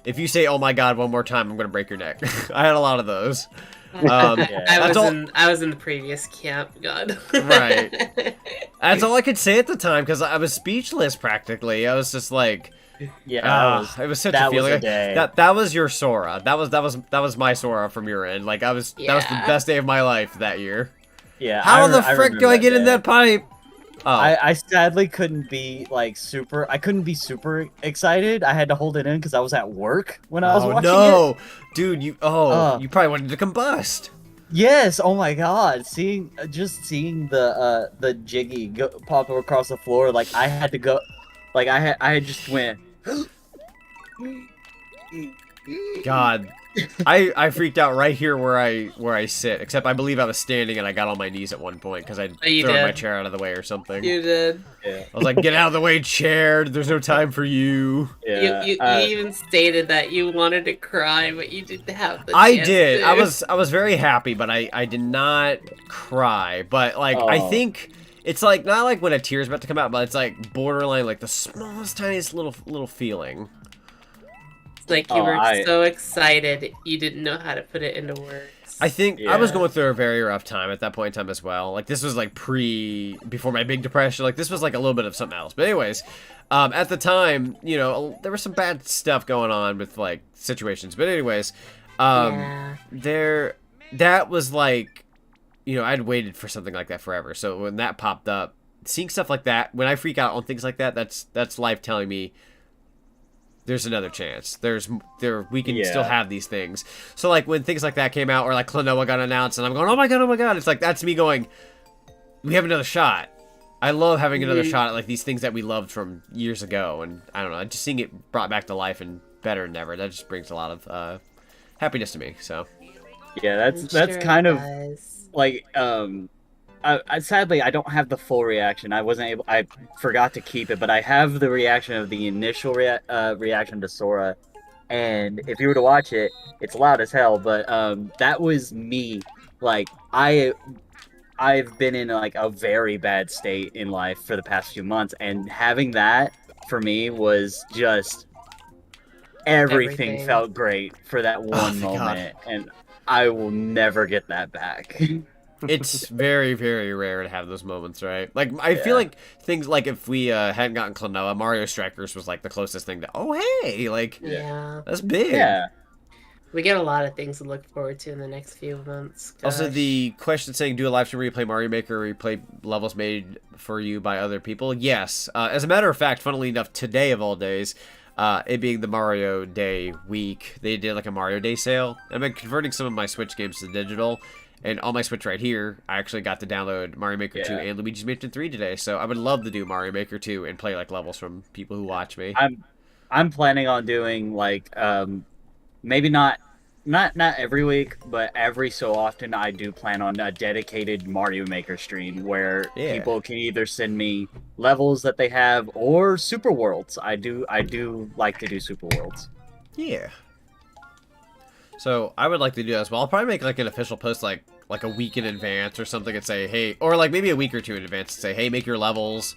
if you say, oh my god, one more time, I'm gonna break your neck. I had a lot of those. I was in the previous camp, God. Right. That's all I could say at the time, because I was speechless, practically. I was just like... Yeah, it was such a feeling. Was a day. That was your Sora. That was my Sora from your end. Like that was the best day of my life that year. Yeah. How the frick do I get in that pipe? Oh. I sadly couldn't be like super. I couldn't be super excited. I had to hold it in because I was at work when I was watching it. Dude, you probably wanted to combust. Yes. Oh my God. Seeing the Jiggy pop across the floor, like I had to go. Like I just went. God, I freaked out right here where I sit. Except I believe I was standing and I got on my knees at one point because I threw my chair out of the way or something. You did. Yeah. I was like, "Get out of the way, chair! There's no time for you." Yeah. You even stated that you wanted to cry, but you didn't have the. I chance did. to. I was very happy, but I did not cry. But like I think. It's like, not like when a tear's about to come out, but it's like borderline, like the smallest, tiniest little feeling. It's like you were so excited, you didn't know how to put it into words. I think I was going through a very rough time at that point in time as well. Like, this was like before my big depression. Like, this was like a little bit of something else. But anyways, at the time, you know, there was some bad stuff going on with like situations. But anyways, that was like, you know, I'd waited for something like that forever. So when that popped up, seeing stuff like that, when I freak out on things like that, that's life telling me there's another chance. We can still have these things. So like when things like that came out, or like Klonoa got announced, and I'm going, oh my god! It's like that's me going, we have another shot. I love having another shot at like these things that we loved from years ago, and I don't know, just seeing it brought back to life and better than ever. That just brings a lot of happiness to me. So yeah, that's kind of. Like, sadly, I don't have the full reaction. I forgot to keep it, but I have the reaction of the initial reaction to Sora. And if you were to watch it, it's loud as hell, but that was me. Like, I've been in like a very bad state in life for the past few months, and having that for me was just everything felt great for that one moment, and I will never get that back. It's very, very rare to have those moments, right? Like, I feel like things like if we hadn't gotten Klonoa, Mario Strikers was like the closest thing to, oh, hey, like, that's big. Yeah. We get a lot of things to look forward to in the next few months. Gosh. Also, the question saying, do a live stream where you play Mario Maker or you play levels made for you by other people? Yes. As a matter of fact, funnily enough, today of all days, it being the Mario Day week, they did like a Mario Day sale. I've been converting some of my Switch games to digital. And on my Switch right here, I actually got to download Mario Maker 2 and Luigi's Mansion 3 today. So I would love to do Mario Maker 2 and play like levels from people who watch me. I'm planning on doing like maybe not every week, but every so often I do plan on a dedicated Mario Maker stream where people can either send me levels that they have or super worlds. I do like to do super worlds. Yeah. So I would like to do that as well. I'll probably make like an official post like a week in advance or something and say, hey, or like maybe a week or two in advance and say, hey, make your levels.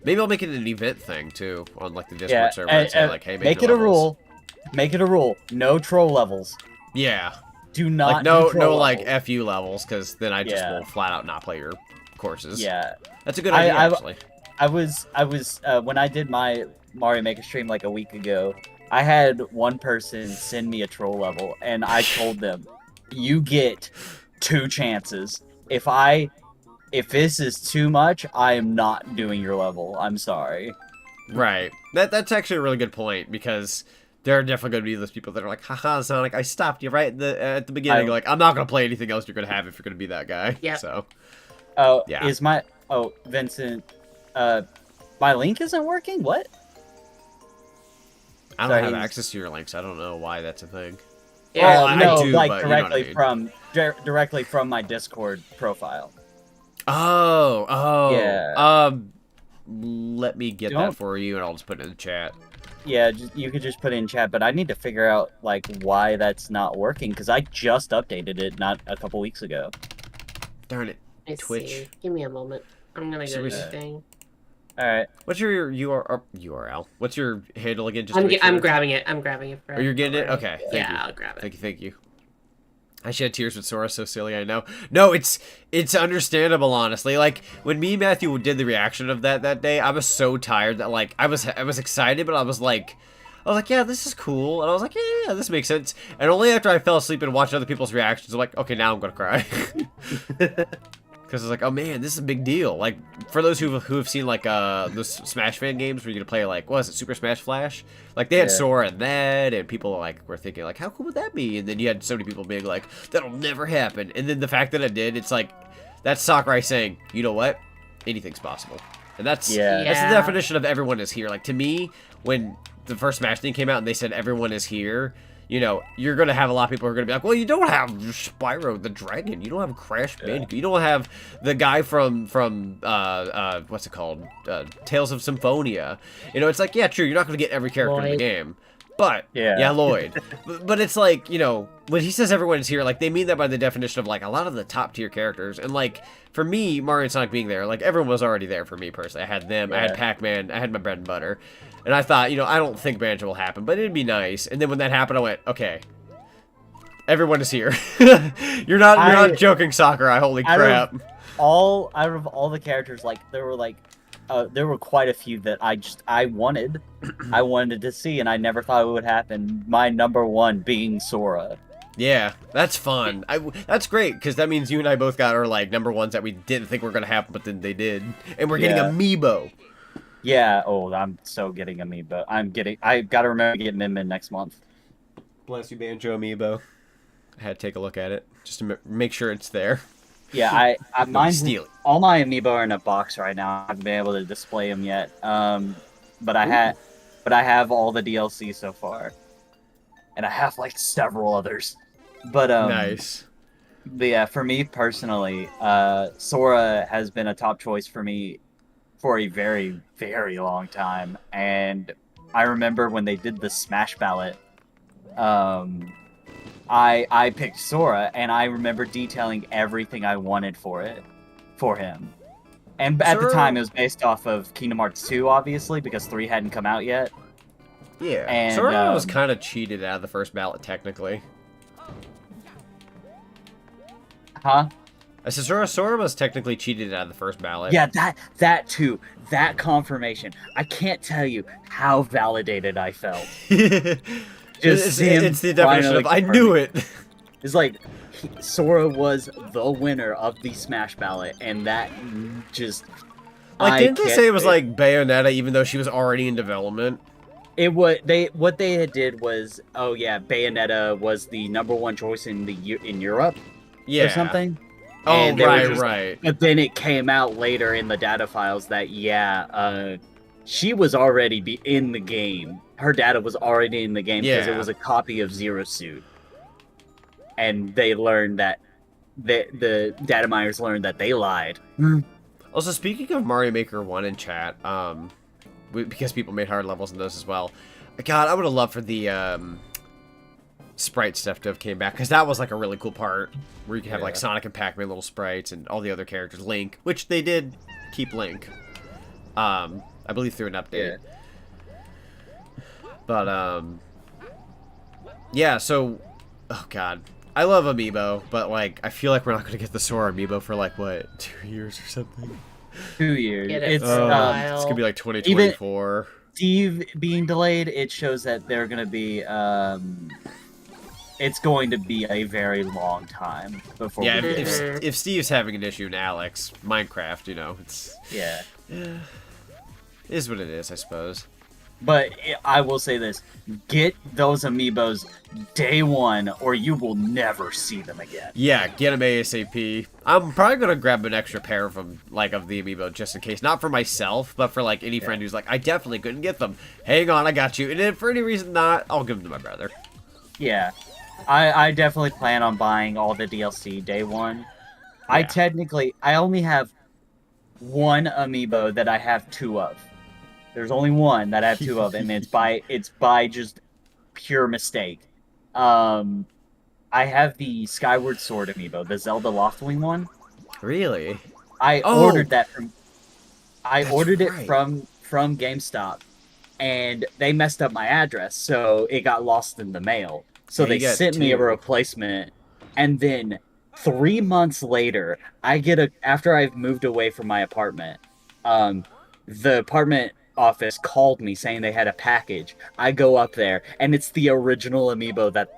Maybe I'll make it an event thing too on like the Discord server and say like, hey, make it a rule. Make it a rule. No troll levels. Yeah. Do not like no like FU levels because then I just will flat out not play your courses. Yeah. That's a good idea actually. I was when I did my Mario Maker stream like a week ago, I had one person send me a troll level, and I told them, you get 2 chances. If this is too much, I am not doing your level. I'm sorry. Right. That's actually a really good point, because there are definitely going to be those people that are like, haha, Zonic, I stopped you right at the beginning. Like, I'm not going to play anything else you're going to have if you're going to be that guy. Yeah. So. Oh, yeah. Vincent, my link isn't working? What? I don't have access to your links. I don't know why that's a thing. Yeah, I do, like but directly you know what I mean. Directly from my Discord profile. Oh, yeah. Let me get that for you, and I'll just put it in the chat. Yeah, you could just put it in chat, but I need to figure out like why that's not working, because I just updated it not a couple weeks ago. Darn it! Twitch. See. Give me a moment. I'm gonna go to the thing. All right. What's your URL? What's your handle again? Just I'm grabbing it. I'm grabbing it. Oh, you're getting it? Okay. Thank you. I'll grab it. Thank you. I shed tears with Sora. So silly, I know. No, it's understandable, honestly. Like when me and Matthew did the reaction of that day, I was so tired that like I was excited, but I was like, yeah, this is cool, and I was like, yeah, this makes sense. And only after I fell asleep and watched other people's reactions, I'm like, okay, now I'm gonna cry. Because it's like, oh man, this is a big deal. Like, for those who have seen, like, those Smash fan games where you can play, like, what was it, Super Smash Flash? Like, they had Sora and that, and people, like, were thinking, like, how cool would that be? And then you had so many people being like, that'll never happen. And then the fact that it did, it's like, that's Sakurai saying, you know what? Anything's possible. And that's the definition of everyone is here. Like, to me, when the first Smash thing came out and they said everyone is here, you know, you're going to have a lot of people who are going to be like, well, you don't have Spyro the Dragon. You don't have Crash Bandicoot. You don't have the guy from what's it called? Tales of Symphonia. You know, it's like, yeah, true, you're not going to get every character in the game. But, yeah Lloyd. but it's like, you know, when he says everyone is here, like, they mean that by the definition of, like, a lot of the top-tier characters. And, like, for me, Mario and Sonic being there, like, everyone was already there for me, personally. I had them, I had Pac-Man, I had my bread and butter. And I thought, you know, I don't think Banjo will happen, but it'd be nice. And then when that happened, I went, okay, everyone is here. you're not joking, Sakurai. Holy crap! Out of all the characters, like there were quite a few that I wanted to see, and I never thought it would happen. My number one being Sora. Yeah, that's fun. That's great, because that means you and I both got our like number ones that we didn't think were gonna happen, but then they did, and we're getting Amiibo. Yeah, I'm so getting Amiibo. I gotta remember to get Min next month. Bless you, Banjo Amiibo. I had to take a look at it, just to make sure it's there. Yeah, all my Amiibo are in a box right now. I haven't been able to display them yet. But I have all the DLC so far. And I have, like, several others. But, nice. But yeah, for me personally, Sora has been a top choice for me for a very, very long time. And I remember when they did the Smash ballot, I picked Sora, and I remember detailing everything I wanted for him. And at the time, it was based off of Kingdom Hearts 2, obviously, because 3 hadn't come out yet. Yeah, and Sora was kind of cheated out of the first ballot, technically. Huh? I said Sora was technically cheated out of the first ballot. Yeah, that too. That confirmation. I can't tell you how validated I felt. It's the definition of I knew it. It's like Sora was the winner of the Smash ballot, and that just like didn't they say it was like Bayonetta, even though she was already in development? What they had did was, oh yeah, Bayonetta was the #1 choice in Europe, or something. Oh, and right. But then it came out later in the data files that she was already in the game. Her data was already in the game because it was a copy of Zero Suit. And they learned that the data miners learned that they lied. Also, speaking of Mario Maker 1 in chat, because people made hard levels in those as well. God, I would have loved for the sprite stuff to have came back, because that was like a really cool part where you can have like Sonic and Pac-Man little sprites and all the other characters. Link, which they did keep Link, I believe through an update. But yeah, so oh god, I love Amiibo, but like I feel like we're not gonna get the Sora Amiibo for like what, 2 years or something. 2 years. It's gonna be like 2024. Even Steve being delayed, it shows that they're gonna be it's going to be a very long time before. Yeah, if Steve's having an issue and Alex, Minecraft, you know, it's is what it is, I suppose. But I will say this: get those Amiibos day one, or you will never see them again. Yeah, get them ASAP. I'm probably gonna grab an extra pair of them, like of the Amiibo, just in case. Not for myself, but for like any friend who's like, I definitely couldn't get them. Hang on, I got you. And if for any reason not, I'll give them to my brother. Yeah, I definitely plan on buying all the DLC day one. Yeah. I only have one Amiibo that I have 2 of. There's only one that I have 2 of, and it's by just pure mistake. I have the Skyward Sword Amiibo, the Zelda Loftwing one. Really? I ordered that from. I ordered it from GameStop, and they messed up my address, so it got lost in the mail. So they sent me a replacement, and then 3 months later, after I've moved away from my apartment, the apartment office called me saying they had a package. I go up there, and it's the original Amiibo that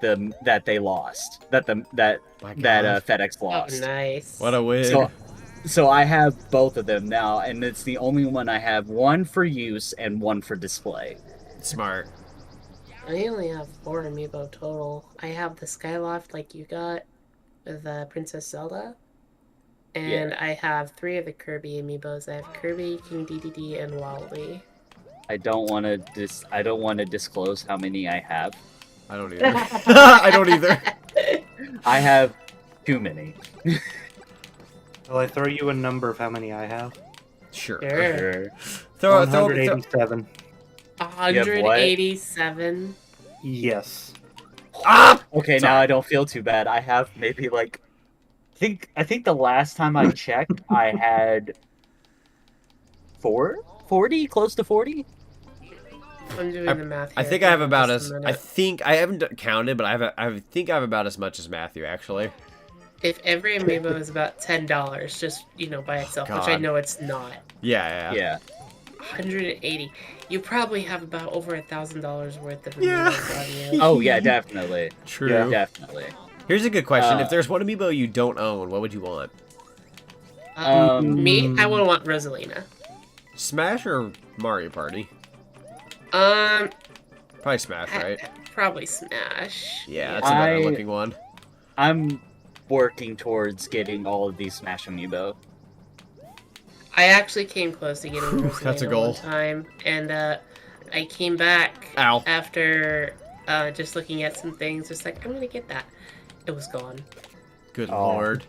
they lost, that FedEx lost. Oh, nice. What a win. So I have both of them now, and it's the only one I have. One for use and one for display. Smart. I only have 4 Amiibo total. I have the Skyloft like you got with Princess Zelda. And I have 3 of the Kirby Amiibos. I have Kirby, King DDD, and Wally. I don't want to disclose how many I have. I don't either. I don't either. I have too many. Will I throw you a number of how many I have? Sure. 187. 187? Yes. Okay, now I don't feel too bad. I have maybe like... I think the last time I checked, I had 40? Close to 40? I'm doing the math here. I think I have about I haven't counted, but I think I have about as much as Matthew, actually. If every Amiibo is about $10, just, by itself, which I know it's not. Yeah. 180. You probably have about over $1,000 worth of Amiibos on you. Oh, yeah, definitely. True. Yeah, definitely. Here's a good question. If there's one Amiibo you don't own, what would you want? Me? I would want Rosalina. Smash or Mario Party? Probably Smash, right? Probably Smash. Yeah, that's a better looking one. I'm working towards getting all of these Smash Amiibo. I actually came close to getting Rosalina that's a goal. one time, and I came back after just looking at some things, just like, I'm gonna get that. It was gone. Good lord.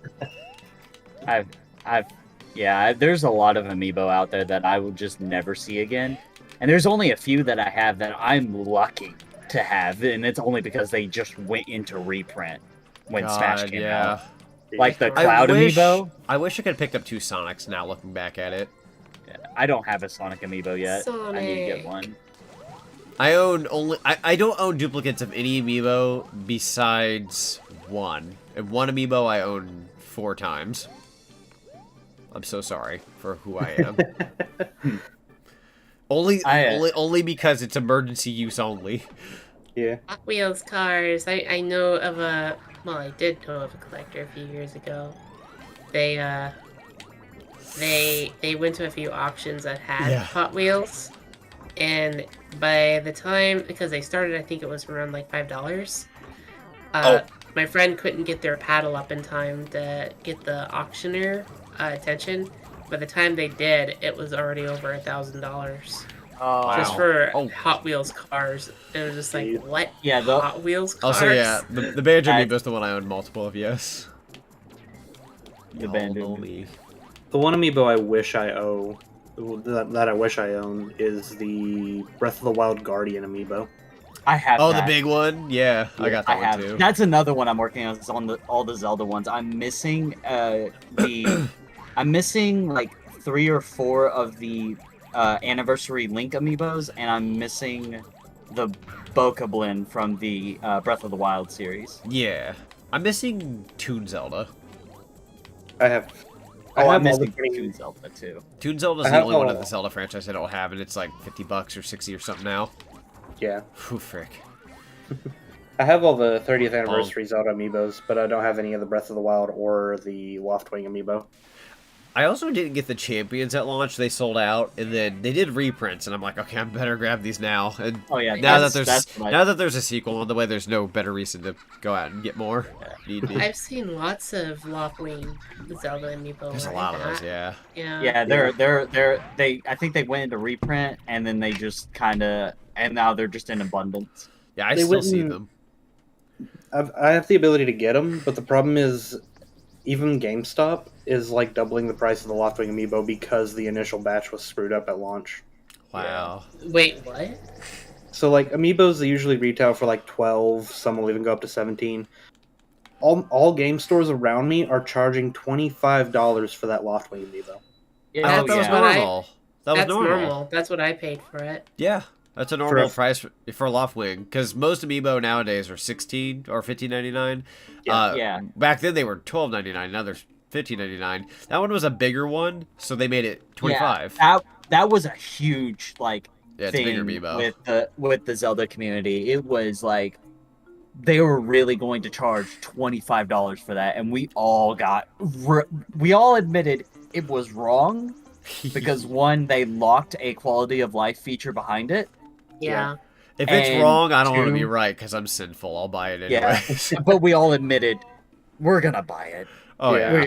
There's a lot of Amiibo out there that I will just never see again. And there's only a few that I have that I'm lucky to have, and it's only because they just went into reprint when Smash came out. Like the Cloud Amiibo. I wish I could have picked up 2 Sonics now, looking back at it. I don't have a Sonic Amiibo yet. Sonic. I need to get one. I own only. I don't own duplicates of any amiibo besides one. And one amiibo I own 4 times. I'm so sorry for who I am. Only because it's emergency use only. Yeah. Hot Wheels cars. I know of a. Well, I did know of a collector a few years ago. They went to a few auctions that had Hot Wheels, and by the time, because they started, I think it was around like $5. My friend couldn't get their paddle up in time to get the auctioneer attention. By the time they did, it was already over $1,000. Oh, just for Hot Wheels cars. It was just like, what? Yeah, Hot Wheels cars? Also, yeah, the Banter Amiibo is the one I own multiple of, yes. The Banter. The one amiibo I wish I own, that I wish I own, is the Breath of the Wild Guardian amiibo. I have the big one? Yeah, I got that one too. That's another one I'm working on. It's on all the Zelda ones. I'm missing I'm missing like 3 or 4 of the Anniversary Link amiibos, and I'm missing the Bokoblin from the Breath of the Wild series. Yeah. I'm missing Toon Zelda. I'm missing Toon Zelda too. Toon Zelda's the only one of the Zelda franchise I don't have, and it's like $50 or 60 or something now. Yeah. Whew, frick. I have all the 30th anniversary Zelda amiibos, but I don't have any of the Breath of the Wild or the Loftwing amiibo. I also didn't get the Champions at launch. They sold out, and then they did reprints, and I'm like, okay, I better grab these now. And now that there's a sequel on the way, there's no better reason to go out and get more. I've seen lots of Loftwing Zelda amiibo. There's a lot of those, yeah. Yeah. They I think they went into reprint, and then they just kind of, and now they're just in abundance. Yeah, I still see them. I have the ability to get them, but the problem is, even GameStop is like doubling the price of the Loftwing amiibo because the initial batch was screwed up at launch. Wow. Yeah. Wait, what? So like amiibos, they usually retail for like 12. Some will even go up to 17. All game stores around me are charging $25 for that Loftwing amiibo. I thought that was normal. That's normal. That's what I paid for it. Yeah. That's a normal price for Loftwing, because most amiibo nowadays are $16 or $15.99. Yeah. Back then they were $12.99. Now they're $15.99. That one was a bigger one, so they made it $25. Yeah, that was a huge thing it's a bigger amiibo. with the Zelda community. It was like they were really going to charge $25 for that, and we all admitted it was wrong because one, they locked a quality of life feature behind it. Yeah. If it's wrong, I don't want to be right because I'm sinful. I'll buy it anyway. Yeah. But we all admitted we're gonna buy it. Oh yeah.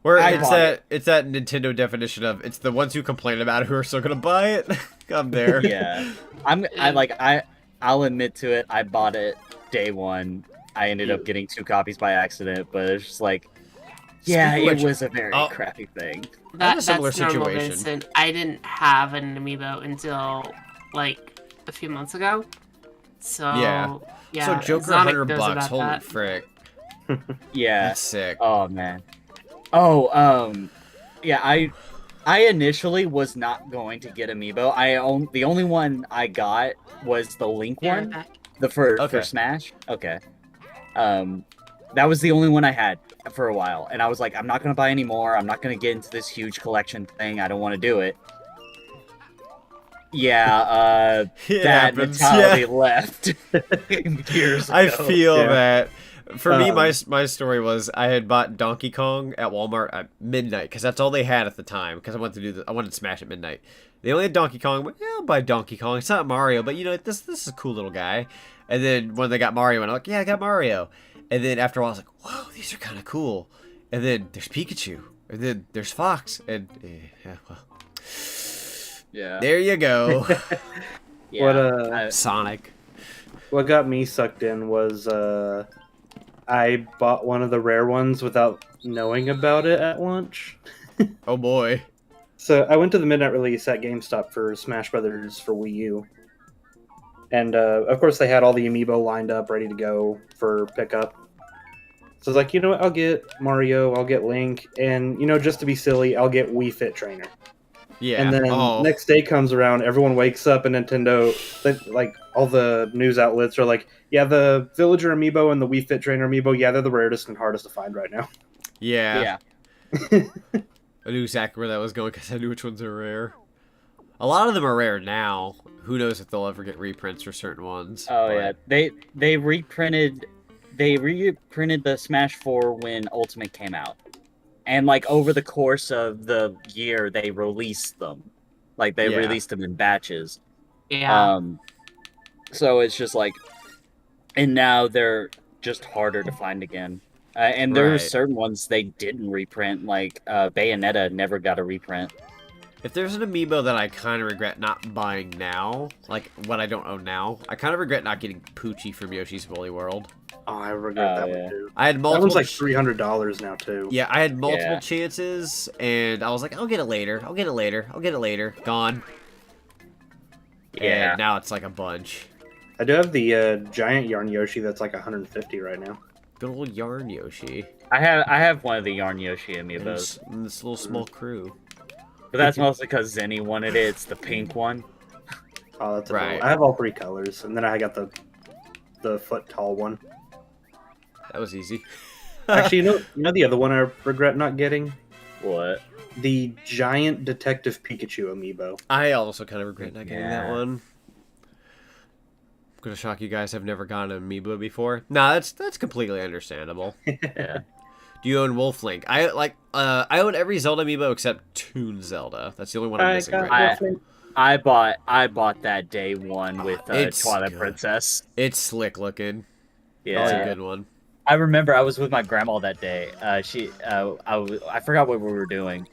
It's that Nintendo definition of it's the ones who complain about it who are still gonna buy it. I'm there. Yeah. I'll admit to it. I bought it day one. I ended up getting 2 copies by accident, but it's just like, it was a very crappy thing. That's a similar situation. Vincent. I didn't have an amiibo until like a few months ago. So so Joker Zonic $100. Holy frick. Yeah. That's sick. Oh man. I initially was not going to get amiibo. The only one I got was the Link one. For Smash. Okay. That was the only one I had for a while, and I was like, I'm not gonna buy any more. I'm not gonna get into this huge collection thing. I don't want to do it. That mentality left years ago. I feel that. For me, my story was I had bought Donkey Kong at Walmart at midnight because that's all they had at the time. Because I wanted to Smash at midnight. They only had Donkey Kong. But I'll buy Donkey Kong. It's not Mario, but this is a cool little guy. And then when they got Mario, I'm like, I got Mario. And then after a while, I was like, whoa, these are kind of cool. And then there's Pikachu. And then there's Fox. And there you go. Sonic. What got me sucked in was I bought one of the rare ones without knowing about it at launch. Oh boy. So I went to the midnight release at GameStop for Smash Brothers for Wii U. And of course they had all the amiibo lined up, ready to go for pickup. So I was like, you know what, I'll get Mario, I'll get Link, and just to be silly, I'll get Wii Fit Trainer. Yeah. And then next day comes around, everyone wakes up, and Nintendo, like all the news outlets are like, yeah, the Villager Amiibo and the Wii Fit Trainer Amiibo, yeah, they're the rarest and hardest to find right now. Yeah. I knew exactly where that was going because I knew which ones are rare. A lot of them are rare now. Who knows if they'll ever get reprints for certain ones. Oh yeah, they reprinted the Smash 4 when Ultimate came out, and like over the course of the year they released them, like they released them in batches. Yeah. So it's just like, and now they're just harder to find again. And there are certain ones they didn't reprint, like Bayonetta never got a reprint. If there's an amiibo that I kind of regret not buying now, like what I don't own now, I kind of regret not getting Poochie from Yoshi's Woolly World. Oh, I regret that one too. I had multiple. That one's like $300 now too. Yeah, I had multiple chances, and I was like, I'll get it later. I'll get it later. I'll get it later. Gone. Yeah. And now it's like a bunch. I do have the giant Yarn Yoshi that's like 150 right now. Good old Yarn Yoshi. I have one of the Yarn Yoshi amiibos. And this little small crew. But that's mostly because Zenny wanted it. It's the pink one. Oh, that's right. I have all 3 colors, and then I got the foot tall one. That was easy. Actually, you know the other one I regret not getting? What? The giant Detective Pikachu amiibo. I also kind of regret not getting that one. I'm gonna shock you guys. I've never gotten an amiibo before. Nah, that's completely understandable. Yeah. Do you own Wolf Link? I own every Zelda amiibo except Toon Zelda. That's the only one I'm missing right now. I bought that day one with Twilight Princess. It's slick looking. Yeah, it's a good one. I remember I was with my grandma that day. I forgot what we were doing,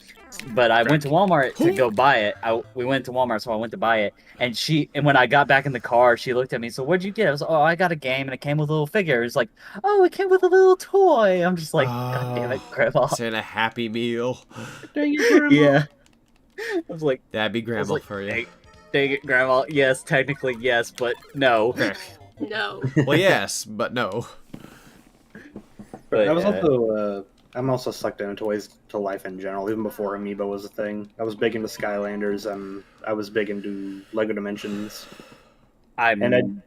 but I went to Walmart to go buy it. We went to Walmart, so I went to buy it. And when I got back in the car, she looked at me. So what'd you get? I was like, I got a game, and it came with a little figure. It's like, it came with a little toy. I'm just like, God damn it, Grandma. It's in a Happy Meal. Dang it, Grandma. Yeah. I was like, that'd be Grandma for you. Hey, dang it, Grandma. Yes, technically yes, but no. No. Well, yes, but no. But I was also, I'm also sucked into toys to life in general, even before Amiibo was a thing. I was big into Skylanders, and I was big into Lego Dimensions. I'm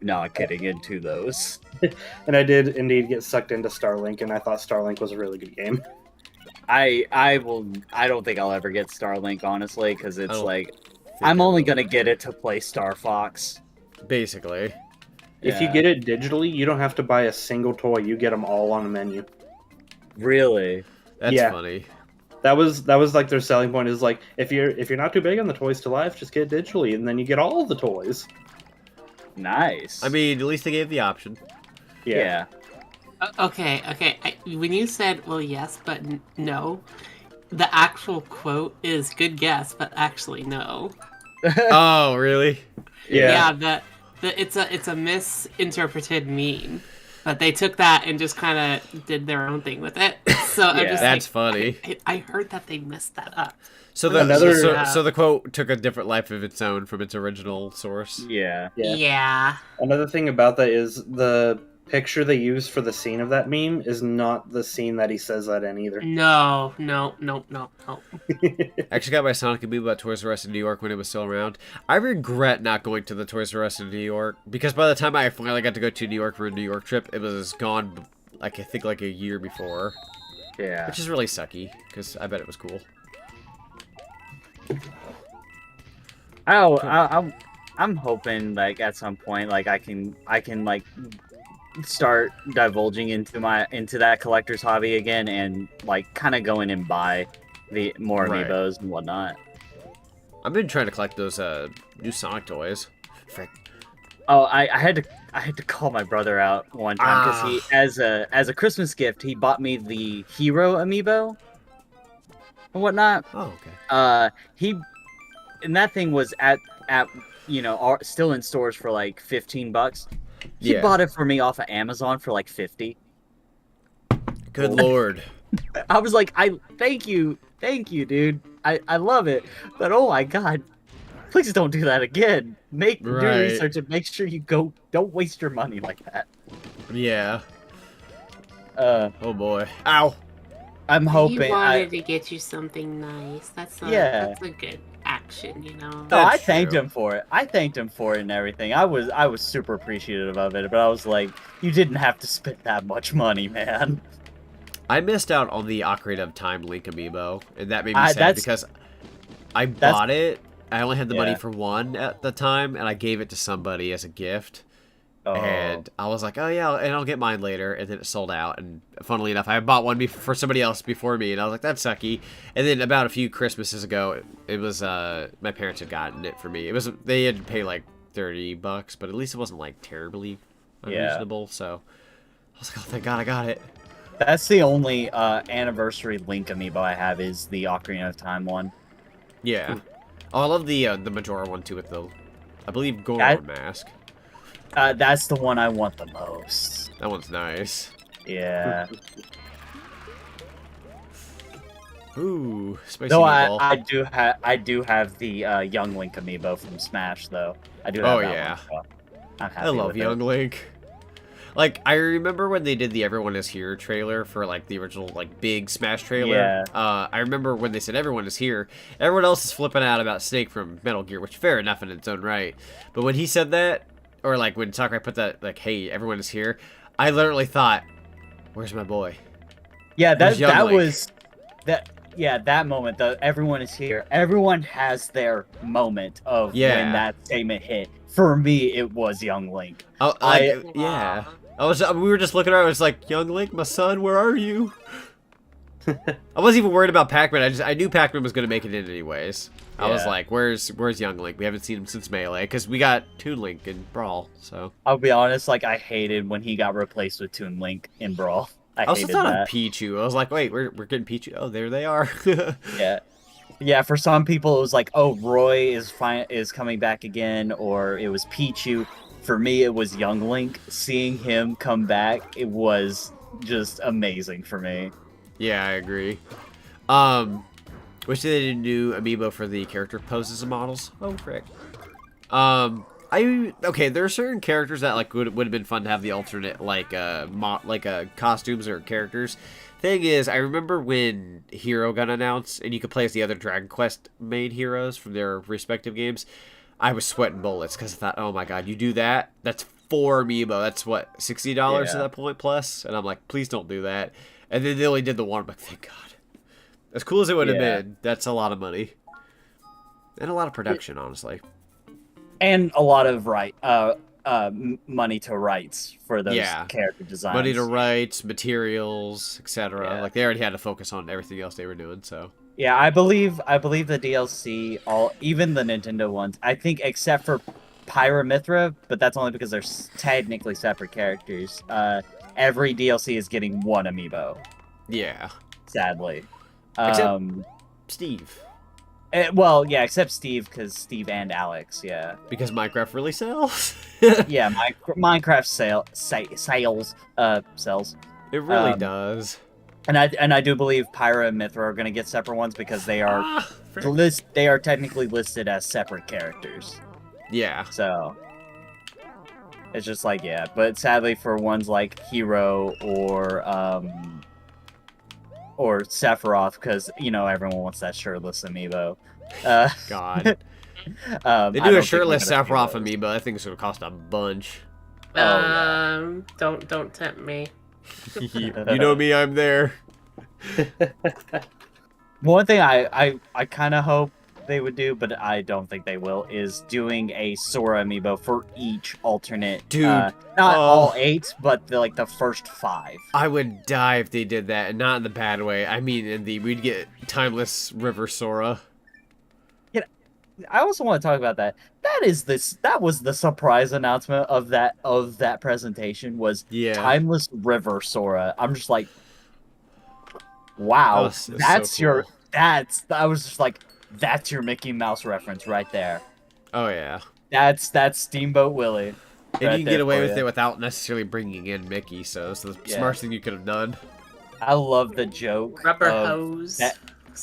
not getting into those. And I did indeed get sucked into Starlink, and I thought Starlink was a really good game. I don't think I'll ever get Starlink, honestly, because it's like, I'm only gonna get it to play Star Fox. Basically. If you get it digitally, you don't have to buy a single toy. You get them all on a menu. Really? That's funny. That was like their selling point is like, if you're not too big on the toys to life, just get it digitally, and then you get all the toys. Nice. I mean, at least they gave the option. Yeah. Okay. When you said, well, yes, but no, the actual quote is good guess, but actually no. Oh, really? Yeah. It's a misinterpreted meme, but they took that and just kind of did their own thing with it. So I'm just that's funny. I heard that they messed that up. So the quote took a different life of its own from its original source. Yeah. Another thing about that is the picture they use for the scene of that meme is not the scene that he says that in either. No. I actually got my Sonic Amiibo at Toys R Us in New York when it was still around. I regret not going to the Toys R Us in New York, because by the time I finally got to go to New York for a New York trip, it was gone, I think like a year before. Yeah. Which is really sucky, because I bet it was cool. I'm hoping like at some point like I can like start divulging into that collector's hobby again, and like kind of go in and buy the more amiibos and whatnot. I've been trying to collect those new Sonic toys. Frick. Oh, I had to call my brother out one time because he as a Christmas gift he bought me the Hero amiibo and whatnot. Oh, okay. And that thing was at still in stores for like $15. He bought it for me off of Amazon for like $50. Good lord. I was like, thank you, dude. I love it, but oh my god, please don't do that again. Do research and make sure you don't waste your money like that. Yeah. Oh boy. Ow. I'm hoping. He wanted to get you something nice. That's a good action, you know. No, I thanked him for it. I thanked him for it and everything. I was super appreciative of it, but I was like, you didn't have to spend that much money, man. I missed out on the Ocarina of Time Link amiibo, and that made me sad because I bought it. I only had the money for one at the time, and I gave it to somebody as a gift. Oh. And I was like, oh yeah, and I'll get mine later, and then it sold out. And funnily enough, I bought one for somebody else before me, and I was like, that's sucky. And then about a few Christmases ago, it was my parents had gotten it for me. They had to pay like $30, but at least it wasn't like terribly unreasonable. So I was like, oh thank God I got it. That's the only anniversary Link amiibo I have is the Ocarina of Time one. Yeah. Oh, I love the Majora one too with the, I believe, Goron mask. That's the one I want the most. That one's nice. Yeah. Ooh, spicy No, meatball. I do have the Young Link amiibo from Smash though. I do have that one, so I love Young Link. Like, I remember when they did the Everyone Is Here trailer for, like, the original, like, big Smash trailer. Yeah. I remember when they said Everyone Is Here, everyone else is flipping out about Snake from Metal Gear, which fair enough in its own right. But when he said that, or, like, when Sakurai put that, like, hey, everyone is here, I literally thought, where's my boy? Yeah, that moment, the everyone is here. Everyone has their moment of when that statement hit. For me, it was Young Link. Oh, yeah. We were just looking around. I was like, Young Link, my son, where are you? I wasn't even worried about Pac-Man. I knew Pac-Man was going to make it in anyways. I was like, where's Young Link? We haven't seen him since Melee because we got Toon Link in Brawl. So I'll be honest, like I hated when he got replaced with Toon Link in Brawl. I also thought of Pichu. I was like, wait, we're getting Pichu. Oh, there they are. Yeah. For some people, it was like, oh, Roy is coming back again, or it was Pichu. For me, it was Young Link. Seeing him come back, it was just amazing for me. Yeah, I agree. Wish they did a new amiibo for the character poses and models. Oh, frick. Okay, there are certain characters that like would have been fun to have the alternate costumes or characters. Thing is, I remember when Hero got announced and you could play as the other Dragon Quest main heroes from their respective games. I was sweating bullets because I thought, oh my god, you do that? That's 4 amiibo. That's what, $60 at that point plus? And I'm like, please don't do that. And then they only did the one. I'm like, thank God. As cool as it would have been, that's a lot of money. And a lot of production, honestly. And a lot of money to rights for those character designs. Money to rights, materials, etc. Like they already had to focus on everything else they were doing, so. Yeah, I believe the DLC, even the Nintendo ones, I think except for Pyra/Mythra, but that's only because they're technically separate characters. Every DLC is getting 1 amiibo. Yeah. Sadly. Except Steve. Well, yeah, except Steve, because Steve and Alex, yeah. Because Minecraft really sells? Yeah, Minecraft sells. It really does. And I do believe Pyra and Mythra are going to get separate ones because they are they are technically listed as separate characters. Yeah. So it's just like, yeah, but sadly for ones like Hero or Sephiroth, because you know everyone wants that shirtless amiibo. God. They do a shirtless Sephiroth amiibo. That thing's gonna cost a bunch. Don't tempt me. You know me, I'm there. One thing I kind of hope they would do, but I don't think they will, is doing a Sora amiibo for each alternate. Dude, not all 8, but the first 5. I would die if they did that, and not in the bad way. I mean, we'd get Timeless River Sora. Yeah, I also want to talk about that. That was the surprise announcement of that presentation was Timeless River Sora. I'm just like, wow, that's so cool. I was just like, that's your Mickey Mouse reference right there. Oh yeah. That's Steamboat Willie. And you can get away with it without necessarily bringing in Mickey, so it's the smartest thing you could have done. I love the joke. Rubber hose.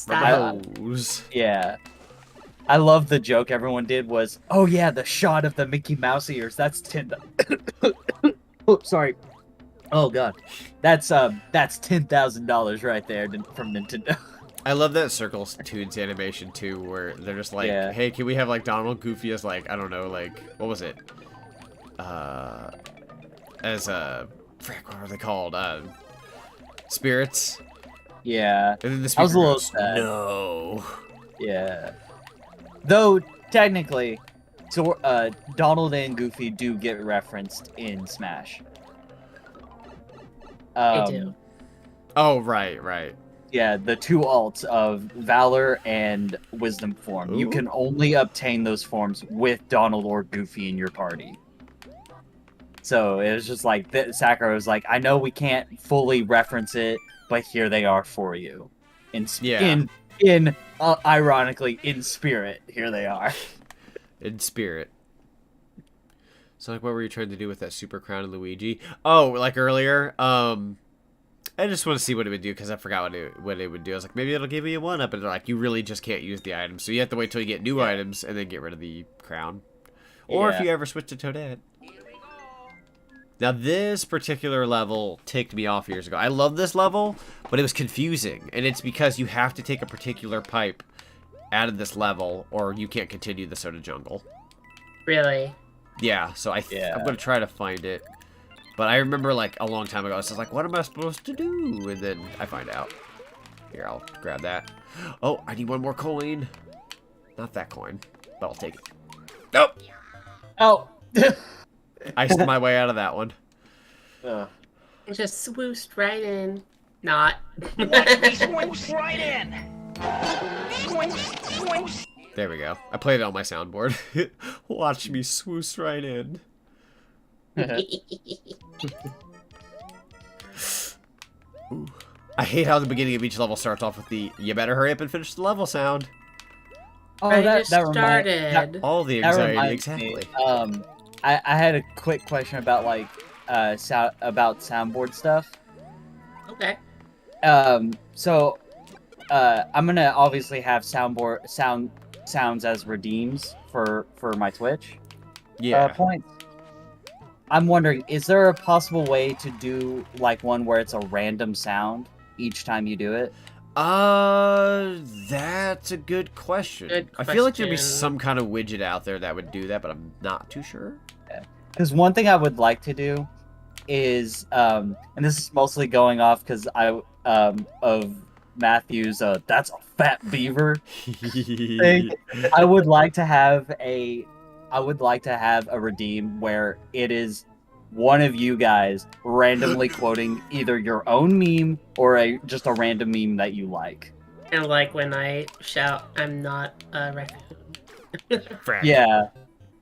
Rubber hose. Yeah. I love the joke everyone did was, oh yeah, the shot of the Mickey Mouse ears. That's $10. Oh, sorry. Oh god, that's $10,000 right there from Nintendo. I love that Circles Tunes animation too, where they're just like, Yeah. hey, can we have like Donald Goofy as like, I don't know, like what was it? As frick, what are they called? Spirits. Yeah. And then the I speaker was a little goes, sad. no. Yeah. Though technically, so Donald and Goofy do get referenced in Smash. They do. Oh, right. Yeah, the two alts of Valor and Wisdom form. Ooh. You can only obtain those forms with Donald or Goofy in your party. So it was just like Sakura was like, I know we can't fully reference it, but here they are for you. Ironically, in spirit, here they are. In spirit. So like, what were you trying to do with that Super Crown of Luigi? Oh, like earlier. I just want to see what it would do because I forgot what it would do. I was like, maybe it'll give you a 1-up, and they're like, you really just can't use the items, so you have to wait till you get new items and then get rid of the crown. Or if you ever switch to Toadette. Now this particular level ticked me off years ago. I love this level, but it was confusing, and it's because you have to take a particular pipe out of this level, or you can't continue the Soda Jungle. Really? Yeah, so I'm gonna try to find it. But I remember, like, a long time ago, I was just like, what am I supposed to do? And then I find out. Here, I'll grab that. Oh, I need one more coin. Not that coin, but I'll take it. Nope! Oh! Iced my way out of that one. It just swooshed right in. Not. Swooshed right in! There we go. I played it on my soundboard. Watch me swoosh right in. Ooh. I hate how the beginning of each level starts off with the "you better hurry up and finish the level" sound. Oh, that started. All the anxiety, exactly. I had a quick question about like about soundboard stuff. Okay. So I'm gonna obviously have sounds as redeems for my Twitch points. I'm wondering, is there a possible way to do like one where it's a random sound each time you do it? That's a good question. I feel like there'd be some kind of widget out there that would do that, but I'm not too sure. Because one thing I would like to do is, and this is mostly going off because of Matthew's "that's a fat beaver" thing. I would like to have a redeem where it is one of you guys randomly quoting either your own meme or just a random meme that you like. And like when I shout, I'm not a raccoon. Yeah.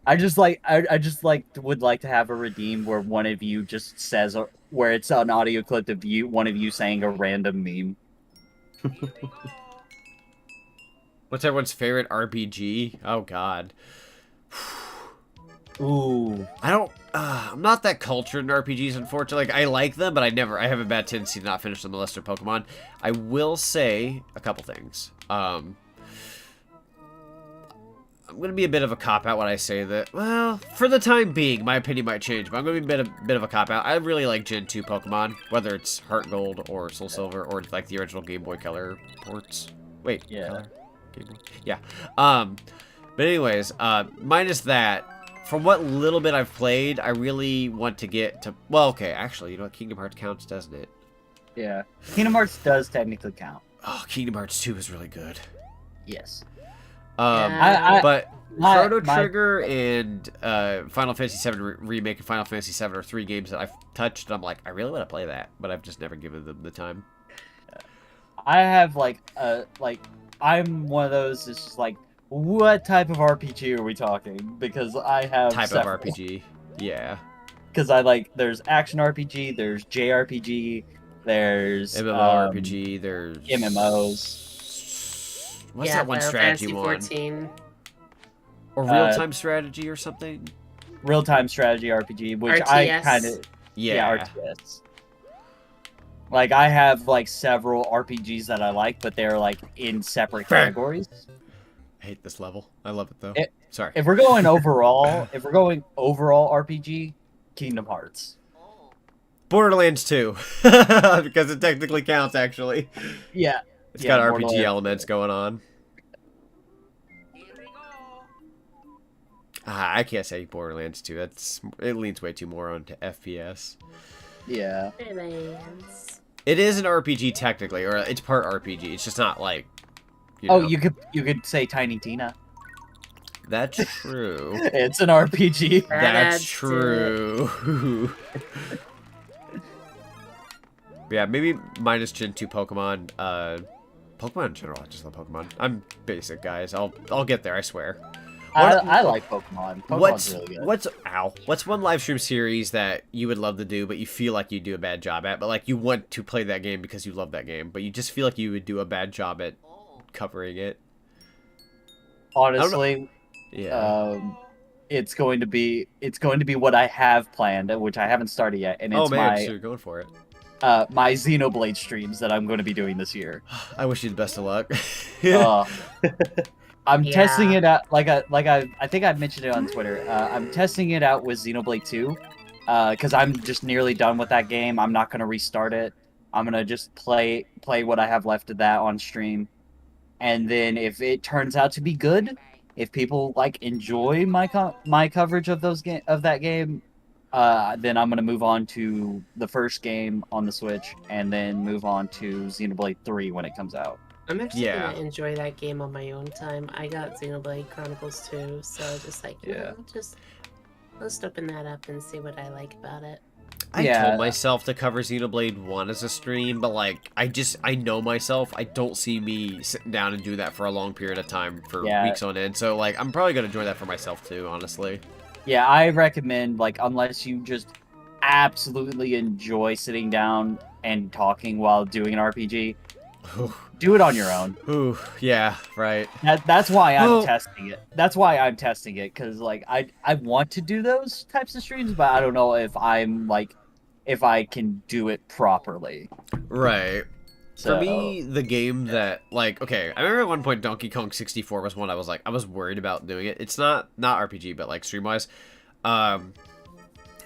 I just would like to have a redeem where one of you just says, where it's an audio clip of one of you saying a random meme. What's everyone's favorite RPG? Oh God. Ooh. I'm not that cultured in RPGs, unfortunately. Like, I like them, but I have a bad tendency to not finish them unless they're Pokemon. I will say a couple things. I'm going to be a bit of a cop-out when I say that, well, for the time being, my opinion might change, but I'm going to be a bit of a cop-out. I really like Gen 2 Pokemon, whether it's Heart Gold or Soul Silver or like the original Game Boy Color ports. Wait, yeah. Color? Game Boy? Yeah. But anyways, minus that, from what little bit I've played, I really want to get to... Well, okay, actually, you know what? Kingdom Hearts counts, doesn't it? Yeah. Kingdom Hearts does technically count. Oh, Kingdom Hearts 2 is really good. Yes. But Chrono Trigger and Final Fantasy VII Remake and Final Fantasy VII are 3 games that I've touched, and I'm like, I really want to play that, but I've just never given them the time. I have, I'm one of those that's just like, what type of RPG are we talking? Because I have several. Of RPG, yeah. Because there's action RPG, there's JRPG, there's MMORPG, there's MMOs. What's that one strategy one? 14. Or real-time strategy or something? Real-time strategy RPG, which RTS. I kind of... Yeah, RTS. Like, I have, several RPGs that I like, but they're, in separate categories. I hate this level. I love it, though. Sorry. If we're going overall RPG, Kingdom Hearts. Borderlands 2. Because it technically counts, actually. Yeah. It's got RPG elements going on. I can't say Borderlands 2. It leans way too more onto FPS. Yeah. It is an RPG technically, or it's part RPG. It's just not like. You could say Tiny Tina. That's true. It's an RPG. That's true. Yeah, maybe minus Gen 2 Pokemon. Pokemon in general, I just love Pokemon. I'm basic, guys. I'll get there, I swear. I like Pokemon. Pokemon's really good. What's one live stream series that you would love to do, but you feel like you do a bad job at, but like you want to play that game because you love that game, but you just feel like you would do a bad job at covering it? Honestly, yeah. It's going to be what I have planned, which I haven't started yet, and it's so you're going for it. My Xenoblade streams that I'm going to be doing this year. I wish you the best of luck. I'm testing it out, I think I mentioned it on Twitter. I'm testing it out with Xenoblade 2, because I'm just nearly done with that game. I'm not going to restart it. I'm going to just play what I have left of that on stream. And then if it turns out to be good, if people enjoy my coverage of that game, then I'm going to move on to the first game on the Switch, and then move on to Xenoblade 3 when it comes out. I'm actually gonna enjoy that game on my own time. I got Xenoblade Chronicles 2, so just let's open that up and see what I like about it. I told myself to cover Xenoblade 1 as a stream, but I know myself. I don't see me sitting down and do that for a long period of time for weeks on end. So I'm probably gonna enjoy that for myself too, honestly. Yeah, I recommend unless you just absolutely enjoy sitting down and talking while doing an RPG. Do it on your own. Ooh, yeah, right. That's why I'm testing it. That's why I'm testing it, because I want to do those types of streams, but I don't know if if I can do it properly. Right. So. For me, the game that okay, I remember at one point Donkey Kong 64 was one I was worried about doing it. It's not RPG, but stream wise,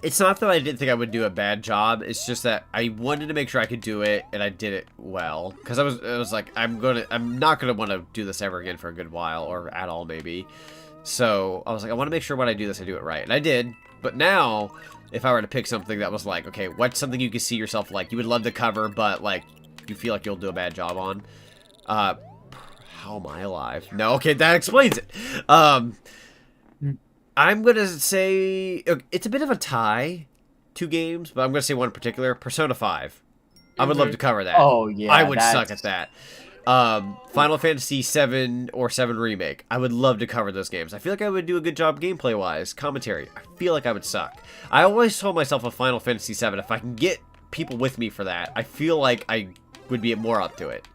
it's not that I didn't think I would do a bad job. It's just that I wanted to make sure I could do it, and I did it well. Because it was like, I'm not gonna want to do this ever again for a good while, or at all maybe. So I was like, I want to make sure when I do this, I do it right, and I did. But now, if I were to pick something that was okay, what's something you could see yourself you would love to cover, but you feel like you'll do a bad job on? How am I alive? No, okay, that explains it. I'm going to say it's a bit of a tie, 2 games, but I'm going to say one in particular, Persona 5. I would love to cover that. Oh, yeah. I would suck at that. Final Fantasy 7 or 7 Remake. I would love to cover those games. I feel like I would do a good job gameplay-wise. Commentary. I feel like I would suck. I always told myself with Final Fantasy 7, if I can get people with me for that, I feel like I would be more up to it.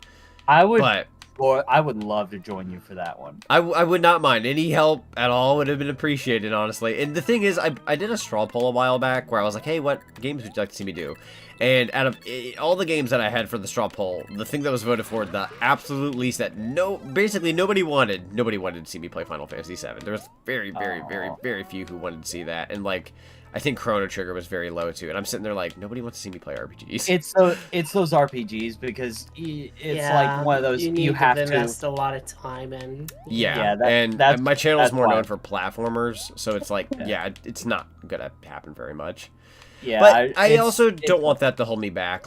I would love to join you for that one. I would not mind. Any help at all would have been appreciated, honestly. And the thing is, I did a straw poll a while back where I was like, hey, what games would you like to see me do? And out of all the games that I had for the straw poll, the thing that was voted for the absolute least that basically nobody wanted to see me play Final Fantasy 7. There was very, very, very, very few who wanted to see that. And I think Chrono Trigger was very low too, and I'm sitting there nobody wants to see me play RPGs. It's those RPGs because it's one of those you have to invest a lot of time in. Yeah, and my channel is more known for platformers, so it's it's not gonna happen very much. Yeah, but I also don't want that to hold me back.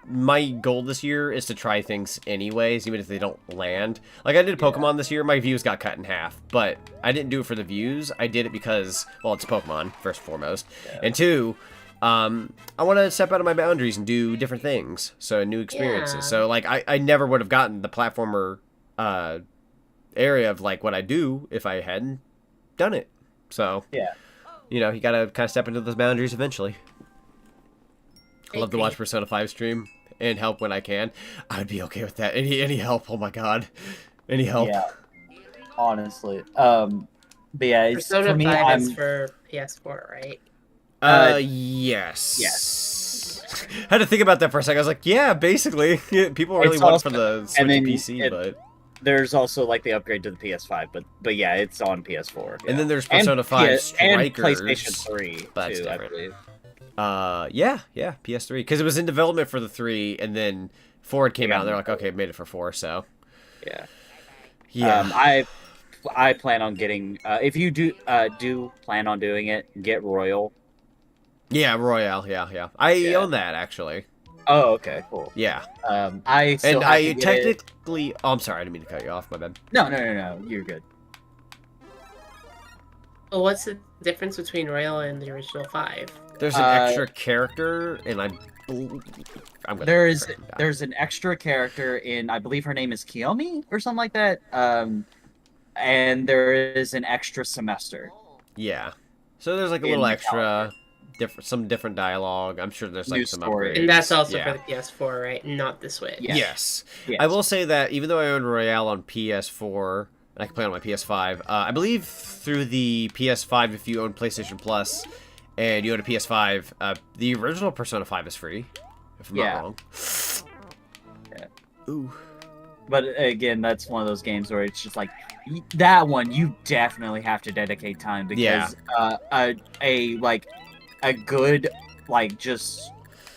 My goal this year is to try things anyways, even if they don't land. I did Pokemon this year, my views got cut in half, but I didn't do it for the views. I did it because, well, it's Pokemon, first and foremost. Yeah. And 2, I want to step out of my boundaries and do different things, so new experiences. Yeah. So, I never would have gotten the platformer area of, what I do if I hadn't done it. So, yeah. You gotta kind of step into those boundaries eventually. I love to watch Persona 5 stream and help when I can. I'd be okay with that. Any help? Oh my god, any help? Yeah, honestly. But yeah, Persona for me, 5 is for PS4, right? Yes. Yes. I had to think about that for a second. I was like, yeah, basically, people really want it for the Switch and PC, but there's also the upgrade to the PS5, but yeah, it's on PS4. Yeah. And then there's Persona 5 Strikers and PlayStation 3 but too, I believe. Yeah, PS3, because it was in development for the 3, and then 4 came out. And they're like, okay, made it for 4, so yeah. I plan on getting. If you do plan on doing it, get Royal. Yeah, Royale. Yeah. I own that actually. Oh, okay, cool. Yeah. I still have to get technically. Oh, I'm sorry, I didn't mean to cut you off. My bad. No. You're good. Well, what's the difference between Royal and the original 5? There's an extra character, and there's an extra character in, I believe her name is Kiyomi or something like that. And there is an extra semester. Yeah. So there's like a little extra, different dialogue. I'm sure there's like New some story. upgrades. And that's also for the PS4, right? Not the Switch. Yes. I will say that even though I own Royale on PS4, and I can play on my PS5, I believe through the PS5, if you own PlayStation Plus and you own a PS5, the original Persona 5 is free, if I'm not wrong. Ooh. But again, that's one of those games where it's just like, that one you definitely have to dedicate time, because a good, like, just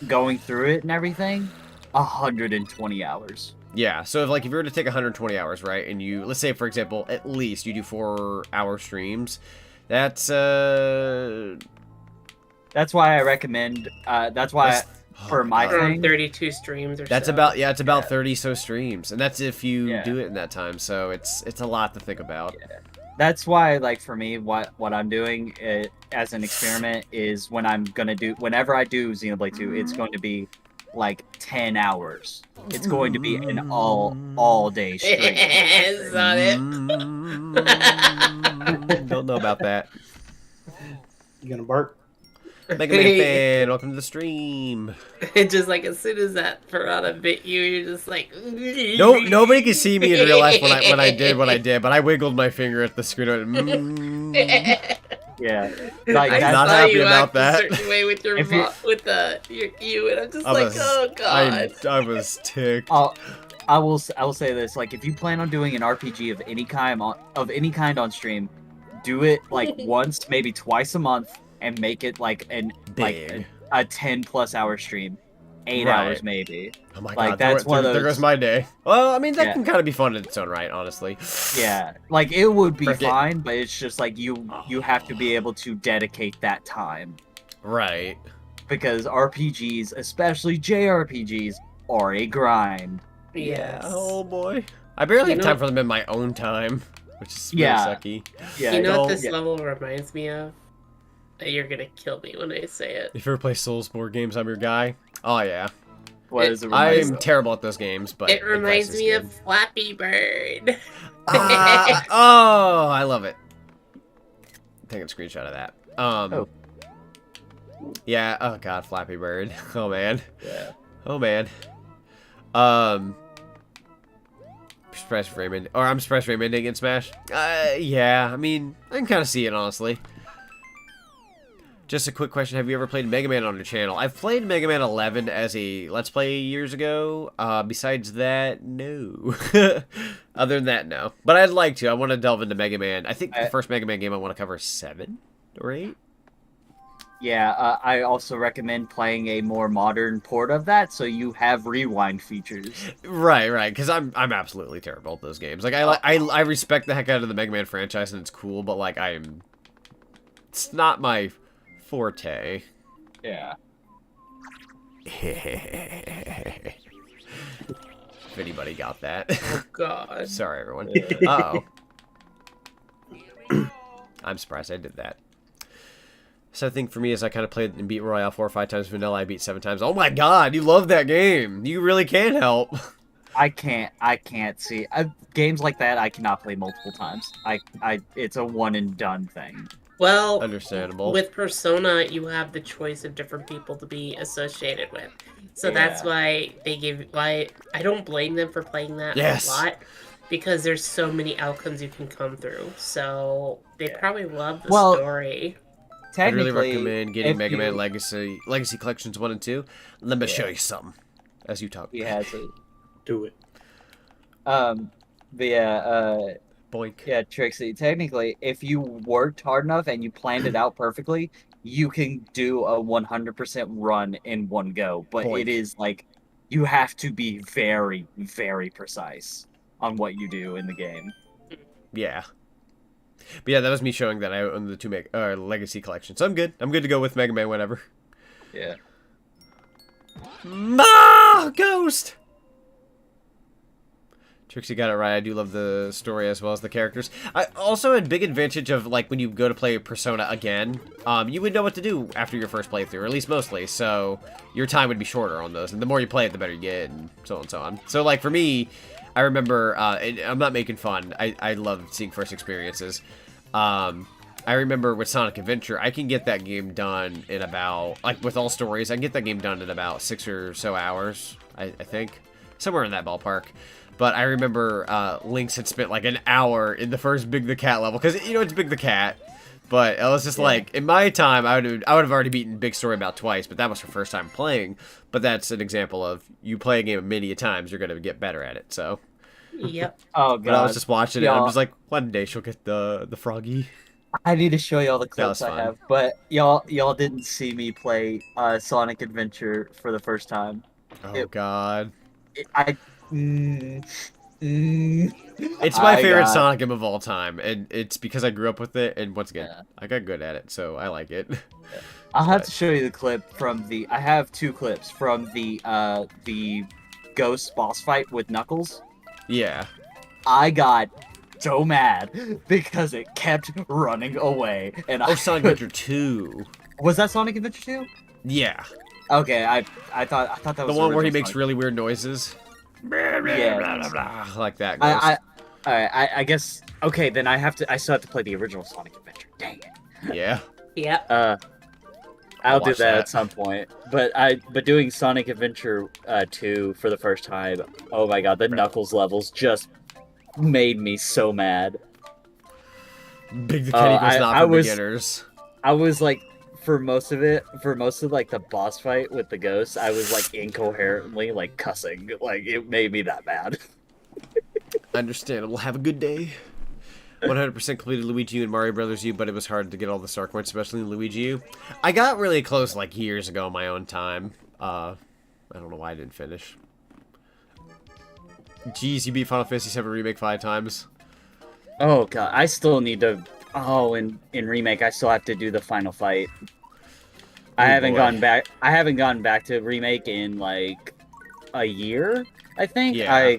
going through it and everything, 120 hours. Yeah, so if you were to take 120 hours, right, and you, let's say, for example, at least you do 4-hour streams, that's why I recommend, for my thing, 32 streams or that's so. It's about 30 so streams, and that's if you do it in that time, so it's a lot to think about. That's why, like, for me, what I'm doing as an experiment is whenever I do Xenoblade 2, it's going to be like 10 hours. It's going to be an all day stream. Don't know about that. You gonna bark? Mega Man fan, welcome to the stream. It's just like, as soon as that piranha bit you, you're just like... No, nobody can see me in real life when I did what I did, but I wiggled my finger at the screen. Yeah, like, I'm not happy about that. A certain way with your your U, and I'm just oh god. I was ticked. I will say this: like, if you plan on doing an RPG of any kind on stream, do it like once, maybe twice a month, and make it like a 10+ hour stream, 8 hours maybe. Oh my like, god, that's one of those. There goes my day. Well, I mean, that can kind of be fun in its own right, honestly. Yeah, like, it would be fine, but it's just like you have to be able to dedicate that time. Right. Because RPGs, especially JRPGs, are a grind. Yes. Oh boy. I barely have time for them in my own time, which is really sucky. Yeah. You know what this level reminds me of? You're gonna kill me when I say it. If you ever play Soulsborne games, I'm your guy. Oh yeah. What is it? I'm terrible at those games, but it reminds me of Flappy Bird. Oh, I love it. Taking a screenshot of that. Yeah. Oh god, Flappy Bird. Oh man. Yeah. Oh man. I'm surprised Raymond in Smash. Yeah. I mean, I can kind of see it, honestly. Just a quick question. Have you ever played Mega Man on your channel? I've played Mega Man 11 as a Let's Play years ago. Besides that, no. Other than that, no. But I'd like to. I want to delve into Mega Man. I think the first Mega Man game I want to cover is 7 or 8. Yeah, I also recommend playing a more modern port of that, so you have rewind features. Right. Because I'm absolutely terrible at those games. Like, I respect the heck out of the Mega Man franchise, and it's cool, but like it's not my forte. Yeah. If anybody got that. Oh god. Sorry, everyone. Uh-oh. I'm surprised I did that. So the thing for me is I kind of played and beat Royale 4 or 5 times. Vanilla I beat 7 times. Oh my god, you love that game. You really can't help. I can't see games like that. I cannot play multiple times. It's a one and done thing. Well, understandable. With Persona, you have the choice of different people to be associated with. So that's why I don't blame them for playing that a lot. Because there's so many outcomes you can come through. So they probably love the story. I really recommend getting Mega Man Legacy Collections 1 and 2. Let me show you something as you talk. Yeah, to do it. Boink. Yeah, Trixie, technically, if you worked hard enough and you planned it out perfectly, you can do a 100% run in one go, but Boink. it is like you have to be very, very precise on what you do in the game. Yeah. But yeah, that was me showing that I own the 2 Legacy collection. So I'm good. I'm good to go with Mega Man whenever. Yeah. Ghost! Trixie got it right. I do love the story as well as the characters. I also had big advantage of, like, when you go to play Persona again, you would know what to do after your first playthrough, or at least mostly, so your time would be shorter on those, and the more you play it, the better you get, and so on and so on. So, like, for me, I remember, I'm not making fun, I love seeing first experiences. I remember with Sonic Adventure, I can get that game done in about, like, with all stories, I can get that game done in about 6 or so hours, I think. Somewhere in that ballpark. But I remember Lynx had spent like an hour in the first Big the Cat level. Because, you know, it's Big the Cat. But it was just like, in my time, I would have already beaten Big Story about twice. But that was her first time playing. But that's an example of, you play a game many times, you're going to get better at it. So. Yep. Oh, God. But I was just watching it, and I'm just like, one day she'll get the froggy. I need to show y'all the clips I fun. have, but y'all didn't see me play Sonic Adventure for the first time. Oh, God. It's my favorite Sonic game of all time, and it's because I grew up with it, and once again, I got good at it, so I like it. I'll have to show you the clip from the... I have 2 clips from the Ghost boss fight with Knuckles. Yeah. I got so mad because it kept running away, and Sonic Adventure 2. Was that Sonic Adventure 2? Yeah. Okay, I thought that was the one where he original makes Sonic. really weird noises. Yeah. Like that. Ghost. I guess. Okay, then I still have to play the original Sonic Adventure. Dang it. Yeah. Yep. I'll do watch that that at some point. But doing Sonic Adventure 2 for the first time, oh my god, the Knuckles levels just made me so mad. Big the Cat equals not for beginners. I was like, for most of like the boss fight with the ghosts, I was like incoherently like cussing. Like, it made me that mad. Understandable. Have a good day. 100% completed Luigi U and Mario Brothers U, but it was hard to get all the star coins, especially in Luigi U. I got really close like years ago in my own time. I don't know why I didn't finish. Jeez, you beat Final Fantasy VII Remake 5 times. Oh god, I still need to... Oh, in Remake, I still have to do the final fight. I haven't gone back to Remake in like a year, I think. Yeah. I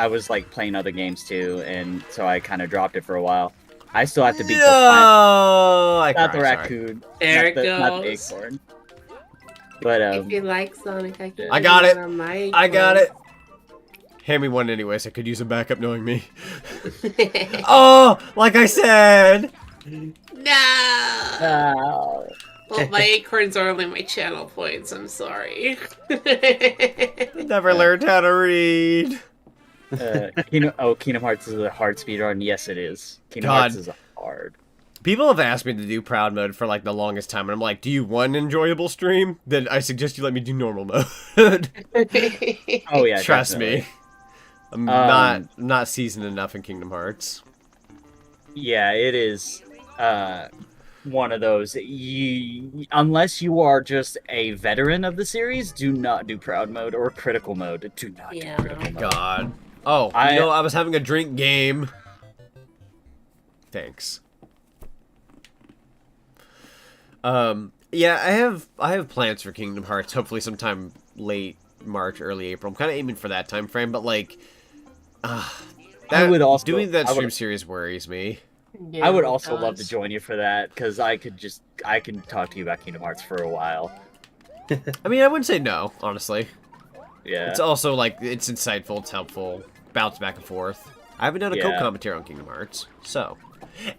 was like playing other games too, and so I kind of dropped it for a while. I still have to beat the final... Not the raccoon. There it not the goes. acorn. But If you like Sonic, I got it. I I got it. Hand me one anyways. I could use a backup knowing me. Oh, like I said. No. Well, my acorns are only my channel points. I'm sorry. Never learned how to read. Kingdom Hearts is a hard speedrun. Yes, it is. Kingdom Hearts is hard. People have asked me to do proud mode for like the longest time, and I'm like, do you want an enjoyable stream? Then I suggest you let me do normal mode. Oh yeah, trust definitely. me. I'm not seasoned enough in Kingdom Hearts. Yeah, it is one of those. Unless you are just a veteran of the series, do not do proud mode or critical mode. Do not do critical mode. God. Oh, I was having a drink game. Thanks. Yeah, I have plans for Kingdom Hearts. Hopefully, sometime late March, early April. I'm kind of aiming for that time frame, but like, doing that stream series worries me. Yeah, I would also love to join you for that because I can talk to you about Kingdom Hearts for a while. I mean, I wouldn't say no, honestly. Yeah. It's also like it's insightful, it's helpful, bounce back and forth. I haven't done a co-commentary on Kingdom Hearts, so.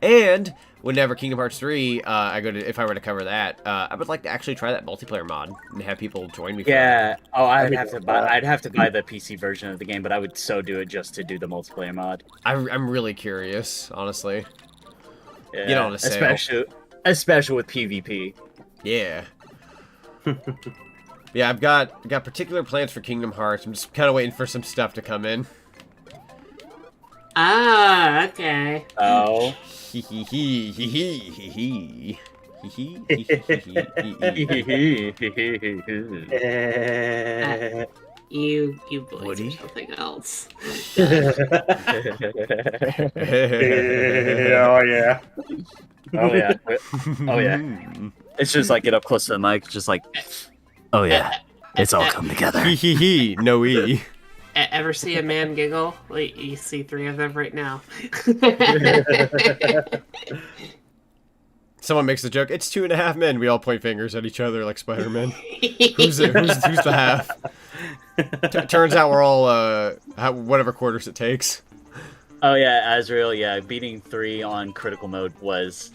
And whenever Kingdom Hearts 3, if I were to cover that, I would like to actually try that multiplayer mod and have people join me. Yeah. Oh, I'd have to buy the PC version of the game, but I would so do it just to do the multiplayer mod. I'm really curious, honestly. Yeah. Get on a sale. Especially with PvP. Yeah. Yeah, I've got particular plans for Kingdom Hearts. I'm just kind of waiting for some stuff to come in. Ah, okay. Oh. You boys Woody? are something else. Oh yeah. Oh yeah. Oh yeah. It's just like get up close to the mic, just like, oh yeah, it's all come together. No E. Ever see a man giggle? Wait, you see 3 of them right now. Someone makes the joke. It's 2.5 men. We all point fingers at each other like Spider-Man. Who's the half? Turns out we're all whatever quarters it takes. Oh yeah, Azrael. Yeah, beating 3 on critical mode was.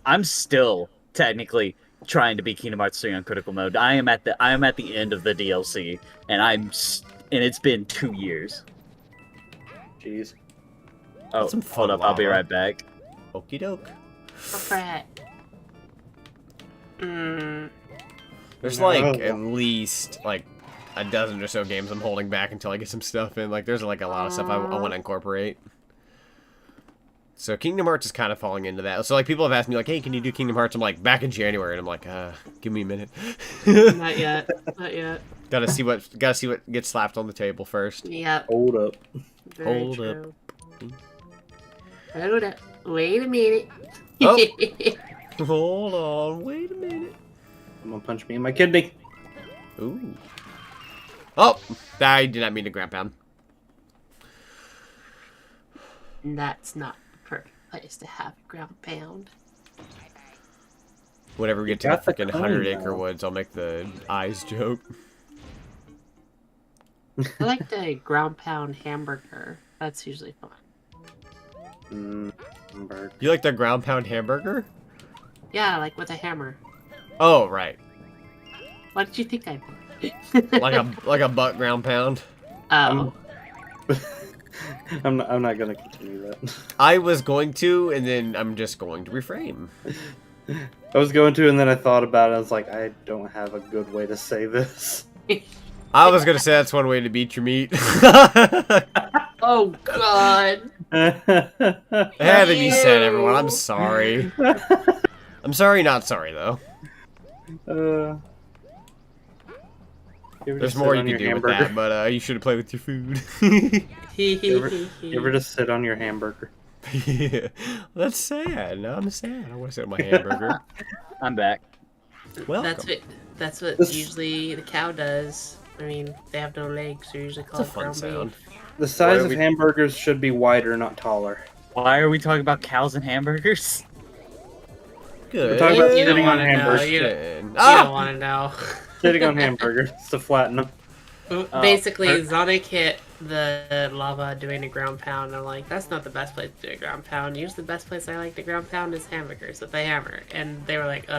I'm still technically trying to beat Kingdom Hearts 3 on critical mode. I am at the end of the DLC, and it's been 2 years. Jeez. Oh, hold up. I'll be right back. Okie doke. There's like at least like a dozen or so games I'm holding back until I get some stuff in. Like there's like a lot of stuff I want to incorporate. So Kingdom Hearts is kind of falling into that. So like people have asked me like, hey, can you do Kingdom Hearts? I'm like, back in January, and I'm like, give me a minute. Not yet. Not yet. Gotta see what gets slapped on the table first. Yep. Hold up. Hold up. Hold up. Wait a minute. Oh. Hold on. Wait a minute. Someone punch me in my kidney. Ooh. Oh, I did not mean to ground pound. That's not the perfect place to have a ground pound. Whenever we get to the freaking 100-acre woods, I'll make the eyes joke. I like the ground pound hamburger. That's usually fun. You like the ground pound hamburger? Yeah, like with a hammer. Oh, right. What did you think I meant? like a butt ground pound. Oh. I'm not gonna continue that. I was going to, and then I'm just going to reframe. I was going to, and then I thought about it. I was like, I don't have a good way to say this. I was gonna say that's one way to beat your meat. Oh God. It had to be said, everyone. I'm sorry. I'm sorry, not sorry though. There's more you can do with that, but you should have played with your food. You ever just sit on your hamburger? Yeah. That's sad. No, I'm sad. I want to sit on my hamburger. I'm back. Welcome. That's what usually the cow does. I mean, they have no legs, so usually called ground beef. The size of hamburgers should be wider, not taller. Why are we talking about cows and hamburgers? Good. We're talking about You don't sitting on want to know. hamburgers. You don't want to know. Sitting on hamburgers to flatten them. Basically, Zonic hit the lava doing a ground pound, and I'm like, that's not the best place to do a ground pound. Usually the best place I like to ground pound is hamburgers with a hammer. And they were like, Oh.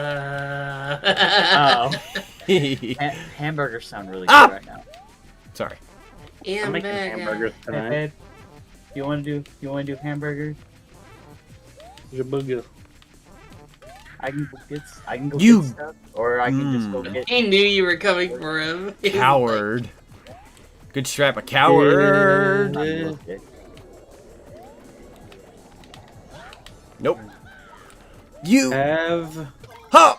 Hamburgers sound really good right now. Sorry. I'm making hamburgers tonight. You want to do hamburgers? I can go get stuff, or I can just go get. He knew you were coming for him. Coward. Good strap, a coward. Nope. You have. Huh.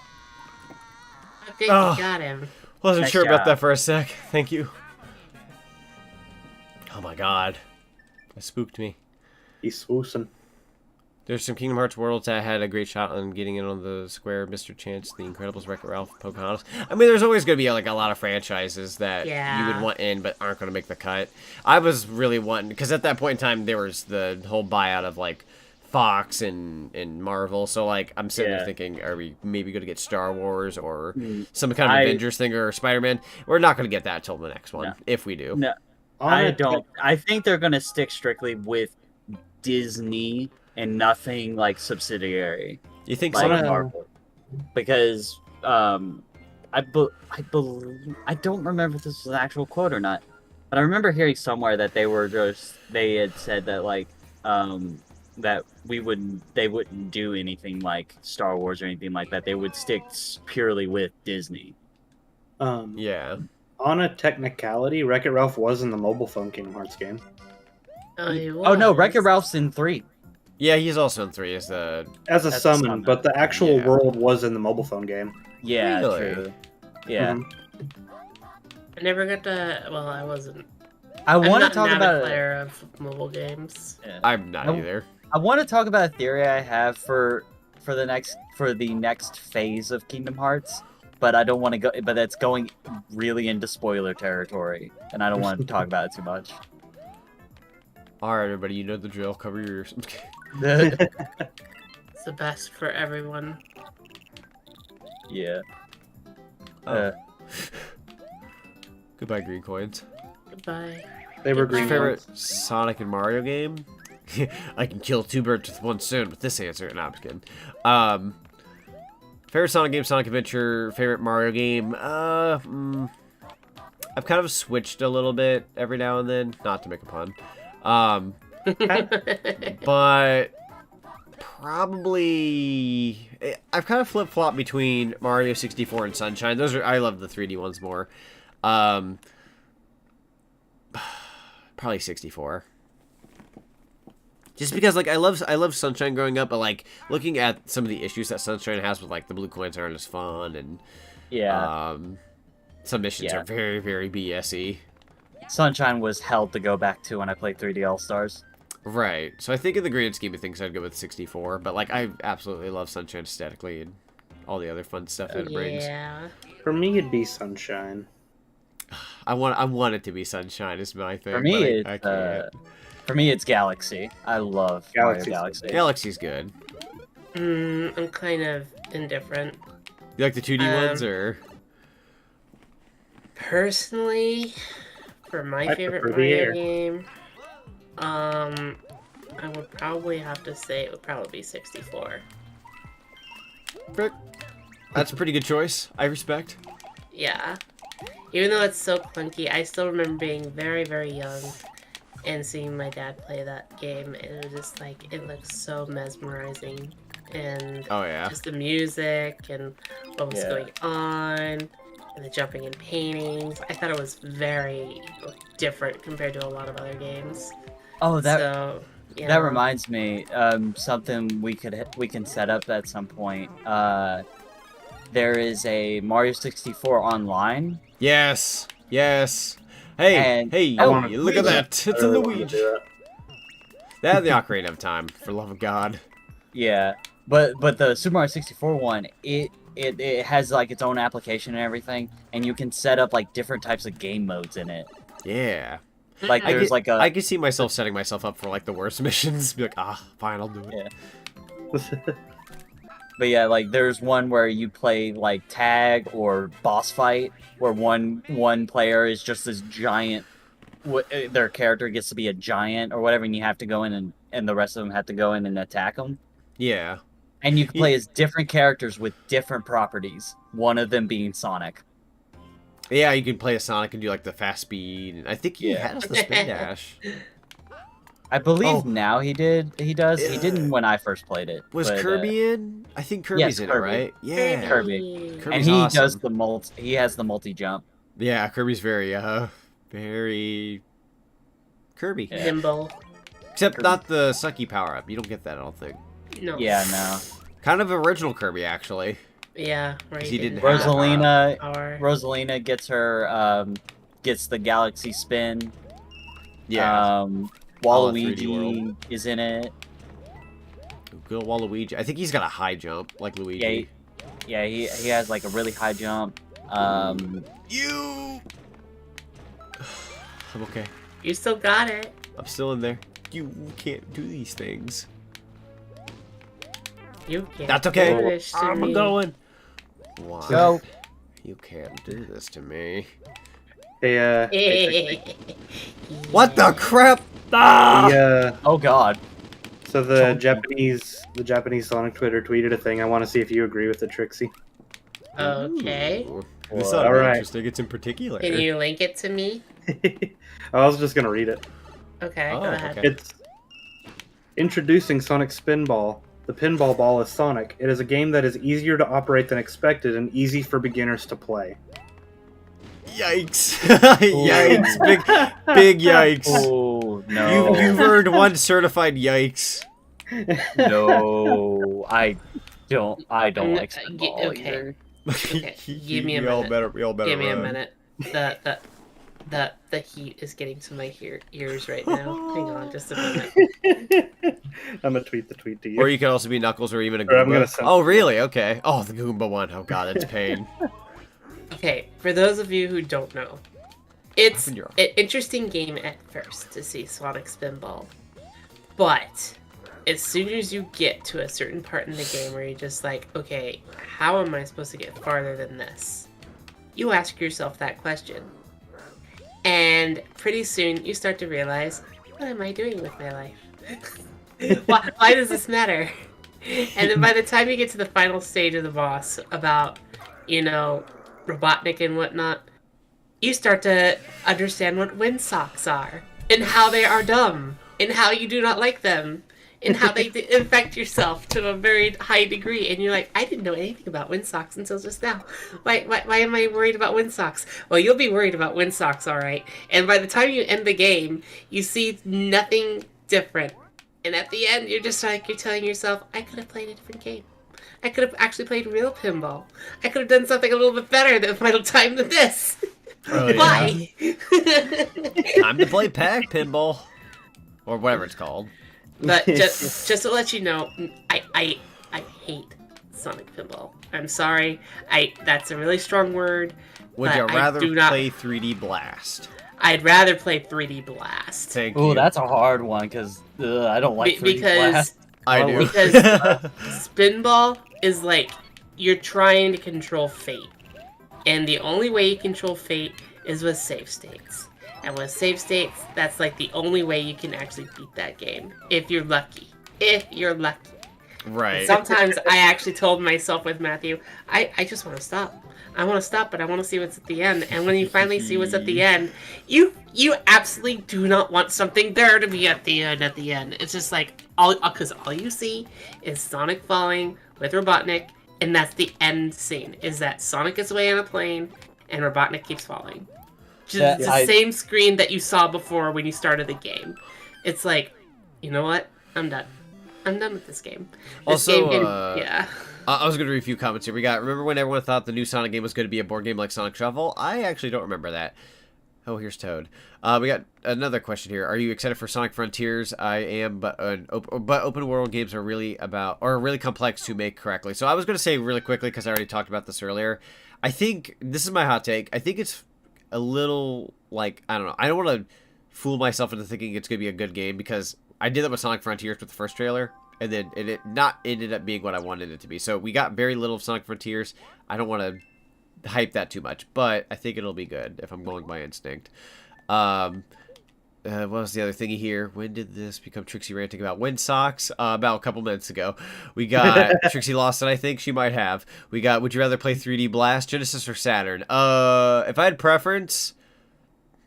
I think you got him. Wasn't Nice sure about job. that for a sec. Thank you. Oh my god. That spooked me. He's swoosing. There's some Kingdom Hearts worlds that had a great shot on getting in on the square. Mr. Chance, The Incredibles, Wreck-It Ralph, Pocahontas. I mean, there's always going to be like a lot of franchises that you would want in but aren't going to make the cut. I was really wanting, because at that point in time, there was the whole buyout of like Fox and Marvel. So like, I'm sitting there thinking, are we maybe going to get Star Wars or some kind of Avengers thing or Spider-Man? We're not going to get that till the next one, if we do. No, I don't. I think they're going to stick strictly with Disney and nothing like subsidiary. You think like so? Marvel. Because I believe, I don't remember if this was an actual quote or not, but I remember hearing somewhere that they had said that like that they wouldn't do anything like Star Wars or anything like that. They would stick purely with Disney. Yeah. On a technicality, Wreck-It Ralph was in the mobile phone Kingdom Hearts game. Oh no, Wreck-It Ralph's in 3. Yeah, he's also in 3 as the... As a summon, but the actual world was in the mobile phone game. Yeah, Really? true. Yeah. I never got to. Well, I wasn't. I want to I'm talk not about a player of mobile games. Yeah. I'm not either. I want to talk about a theory I have for the next phase of Kingdom Hearts, but I don't want to go. But that's going really into spoiler territory, and I don't want to talk about it too much. All right, everybody, you know the drill. Cover your ears. It's the best for everyone. Yeah. Goodbye, green coins. Goodbye. They were Your green favorite ones. Sonic and Mario game? I can kill 2 birds with one stone with this answer. No, I'm just kidding. Favorite Sonic game, Sonic Adventure. Favorite Mario game? I've kind of switched a little bit every now and then. Not to make a pun. But probably... I've kind of flip-flopped between Mario 64 and Sunshine. I love the 3D ones more. Probably 64. Just because, like, I love Sunshine growing up, but, like, looking at some of the issues that Sunshine has with, like, the blue coins aren't as fun, and some missions are very, very BS-y. Sunshine was hell to go back to when I played 3D All-Stars. Right. So I think in the grand scheme of things, I'd go with 64, but, like, I absolutely love Sunshine aesthetically and all the other fun stuff that it brings. Yeah. For me, it'd be Sunshine. I want it to be Sunshine is my thing. For me, I can't. For me, it's Galaxy. I love Mario Galaxy. Galaxy's good. I'm kind of indifferent. You like the 2D ones, or? Personally, for my favorite prefer the Mario air. game, I would probably have to say it would probably be 64. That's a pretty good choice. I respect. Yeah. Even though it's so clunky, I still remember being very, very young and seeing my dad play that game. It was just like, it looks so mesmerizing. And Oh, yeah. just the music and what was going on, and the jumping and paintings. I thought it was very different compared to a lot of other games. Oh, that that reminds me. Something we can set up at some point. There is a Mario 64 online. Yes. Yes. Hey, And- hey, Oh, look at that. It's a really wanna Luigi. do that. That and the Ocarina of Time, for love of God. Yeah, but the Super Mario 64 one, it has like its own application and everything, and you can set up like different types of game modes in it. Yeah. Like there's like a I could see myself setting myself up for like the worst missions. Be like, fine, I'll do it. Yeah. But yeah, like there's one where you play like tag or boss fight, where one player is just this giant. Their character gets to be a giant or whatever, and you have to go in and the rest of them have to go in and attack them. Yeah. And you can play as different characters with different properties. One of them being Sonic. Yeah, you can play a Sonic and do like the fast speed. I think he has the spin dash. I believe now he does. He didn't when I first played it. Was but, Kirby in? I think Kirby's in Kirby. it, right? Yeah. Kirby. Kirby's and he awesome. does he has the multi-jump. Yeah, Kirby's very Kirby. Yeah. Nimble. Except Kirby. not the sucky power-up. You don't get that, I don't think. No. Yeah, no. Kind of original Kirby, actually. Yeah, right. He didn't have Rosalina gets her gets the galaxy spin. Yeah. Waluigi is in it. Good Waluigi. I think he's got a high jump, like Luigi. Yeah, he has like a really high jump. You. I'm okay. You still got it. I'm still in there. You can't do these things. You can't. That's okay. do this to I'm me. going. Why? Go. You can't do this to me. Hey, What the crap? Ah! Oh God. So the Japanese Sonic Twitter tweeted a thing. I want to see if you agree with it, Trixie. Okay. Ooh. This sounds Alright. interesting. It's in particular. Can you link it to me? I was just gonna read it. Okay, Oh, go ahead. okay. It's introducing Sonic Spinball. The pinball ball is Sonic. It is a game that is easier to operate than expected and easy for beginners to play. Yikes! Yikes! Big yikes! Oh no. You've earned one certified yikes. No, I don't like Spinball okay. either. Okay, give me a minute. We all better Give me a run. minute. The heat is getting to my ears right now. Hang on, just a minute. I'm gonna tweet the tweet to you. Or you could also be Knuckles or even a Or I'm gonna Goomba. send Oh, really? Okay. Oh, the Goomba one. Oh, God, it's pain. Okay, for those of you who don't know, it's Open an your- interesting game at first to see Sonic Spinball. But as soon as you get to a certain part in the game where you're just like, okay, how am I supposed to get farther than this? You ask yourself that question. And pretty soon you start to realize, what am I doing with my life? why does this matter? And then by the time you get to the final stage of the boss about, you know, Robotnik and whatnot, you start to understand what wind socks are, and how they are dumb, and how you do not like them, and how they infect yourself to a very high degree. And you're like, I didn't know anything about wind socks until just now. Why am I worried about wind socks? Well, you'll be worried about wind socks, all right. And by the time you end the game, you see nothing different. And at the end, you're just like, you're telling yourself, I could have played a different game. I could have actually played real pinball. I could have done something a little bit better than Final Time than this. Oh, yeah. Why? Time to play Pack Pinball. Or whatever it's called. But just to let you know, I hate Sonic Pinball. I'm sorry. That's a really strong word. Would but you rather I do not, play 3D Blast? I'd rather play 3D Blast. Thank Oh, you. that's a hard one because I don't like 3D Blast. I do. Because Spinball is like you're trying to control fate. And the only way you control fate is with save states. And with save states, that's like the only way you can actually beat that game. If you're lucky. If you're lucky. Right. Sometimes I actually told myself with Matthew, I just want to stop. I want to stop, but I want to see what's at the end. And when you finally see what's at the end, you absolutely do not want something there to be at the end. It's just like, because all you see is Sonic falling with Robotnik, and that's the end scene, is that Sonic is away on a plane, and Robotnik keeps falling. Just the same screen that you saw before when you started the game. It's like, you know what? I'm done. I'm done with this game. Yeah. I was going to read a few comments here. Remember when everyone thought the new Sonic game was going to be a board game like Sonic Shuffle? I actually don't remember that. Oh, here's Toad. We got another question here. Are you excited for Sonic Frontiers? I am, but open world games are really complex to make correctly. So I was going to say really quickly, because I already talked about this earlier. I think, this is my hot take, I think it's a little, like, I don't know. I don't want to fool myself into thinking it's going to be a good game, because I did that with Sonic Frontiers with the first trailer, and then it ended up being what I wanted it to be. So we got very little of Sonic Frontiers. I don't want to hype that too much, but I think it'll be good if I'm going by instinct. What was the other thingy here? When did this become Trixie ranting about wind socks? About a couple minutes ago. We got Trixie lost it, I think she might have. We got, would you rather play 3D Blast, Genesis, or Saturn? If I had preference,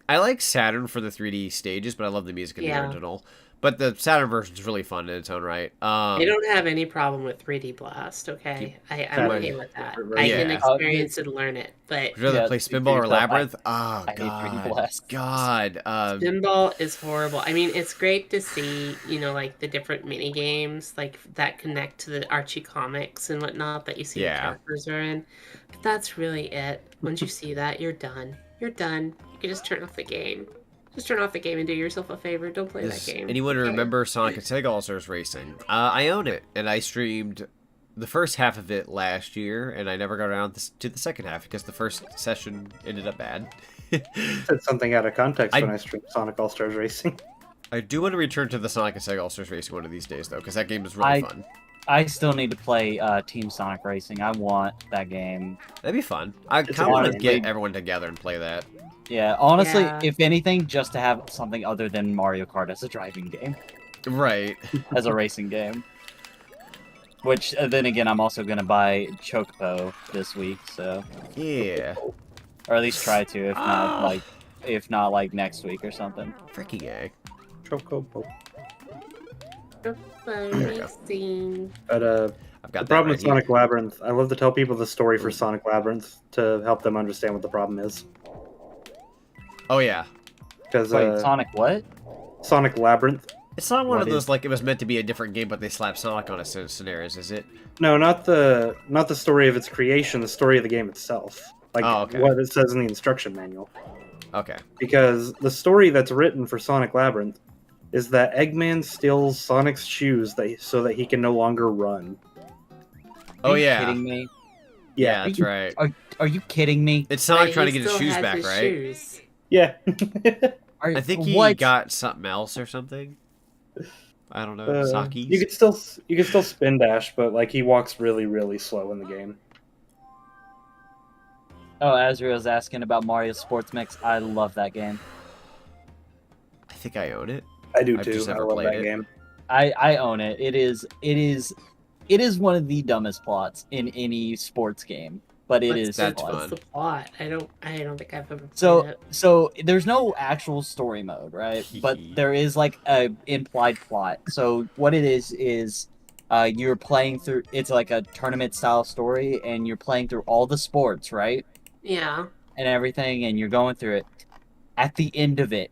I like Saturn for the 3D stages, but I love the music in the original. But the Saturn version is really fun in its own right. I don't have any problem with 3D Blast, okay? I'm okay with that. I can experience and learn it, but... Would you rather play Spinball or Labyrinth? Oh, I hate 3D Blast. God. Spinball is horrible. I mean, it's great to see, you know, like, the different mini-games, like, that connect to the Archie comics and whatnot that you see the characters are in. But that's really it. Once you see that, you're done. You're done. You can just turn off the game. Just turn off the game and do yourself a favor. Don't play that game. Anyone remember Sonic and Sega All-Stars Racing? I own it, and I streamed the first half of it last year, and I never got around to the second half because the first session ended up bad. Said something out of context when I streamed Sonic All-Stars Racing. I do want to return to the Sonic and Sega All-Stars Racing one of these days, though, because that game is really fun. I still need to play Team Sonic Racing. I want that game. That'd be fun. I kind of want to get everyone together and play that. Yeah, honestly, if anything, just to have something other than Mario Kart as a driving game. Right. As a racing game. Which, then again, I'm also going to buy Chocobo this week, so... Yeah. Or at least try to, if not, like, next week or something. Freaking A. Chocobo. Racing. But, I've got the problem with Sonic Labyrinth, I love to tell people the story for Sonic Labyrinth to help them understand what the problem is. Oh, yeah. Because Wait, Sonic what? Sonic Labyrinth. It's not one of those like it was meant to be a different game, but they slapped Sonic on its scenarios, is it? No, not the story of its creation. The story of the game itself, like what it says in the instruction manual. Okay. Because the story that's written for Sonic Labyrinth is that Eggman steals Sonic's shoes so that he can no longer run. Are you kidding me? Yeah, that's right. Are you kidding me? It's Sonic trying to get his shoes back, right? Shoes. Yeah. I think he got something else or something. I don't know. Saki's. You could still spin dash, but like he walks really, really slow in the game. Oh, Azriel's asking about Mario Sports Mix. I love that game. I think I own it. I do too. I love that game. I own it. It is one of the dumbest plots in any sports game, but What's fun. What's the plot? I don't think I've ever played it. So there's no actual story mode, right? But there is like a implied plot. So what it is you're playing through. It's like a tournament style story, and you're playing through all the sports, right? Yeah. And everything, and you're going through it. At the end of the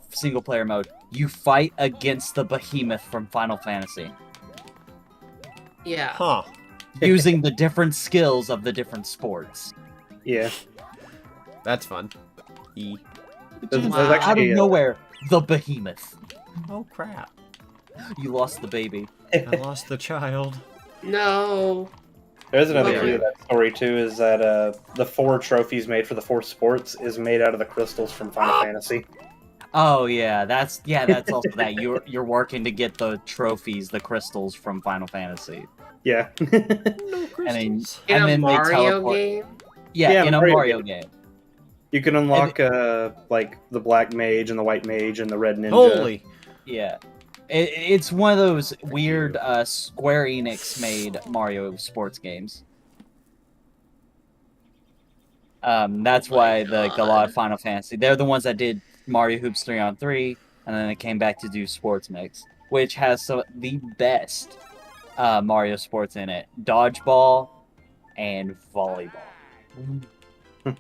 single player mode, you fight against the behemoth from Final Fantasy. Yeah. Huh. Using the different skills of the different sports. Yeah. That's fun. Out of nowhere, the behemoth. Oh crap. You lost the baby. I lost the child. No. There's another key to that story too, is that the 4 trophies made for the 4 sports is made out of the crystals from Final Fantasy. Oh yeah, that's also that you're working to get the trophies, the crystals from Final Fantasy. Yeah. And in a then Mario they teleport. game? Yeah, in a Mario game. You can unlock like the black mage and the white mage and the red ninja. Holy. Yeah. It's one of those weird Square Enix made Mario sports games. That's why a lot of Final Fantasy. They're the ones that did Mario Hoops 3-on-3, and then it came back to do Sports Mix, which has the best Mario sports in it: dodgeball and volleyball,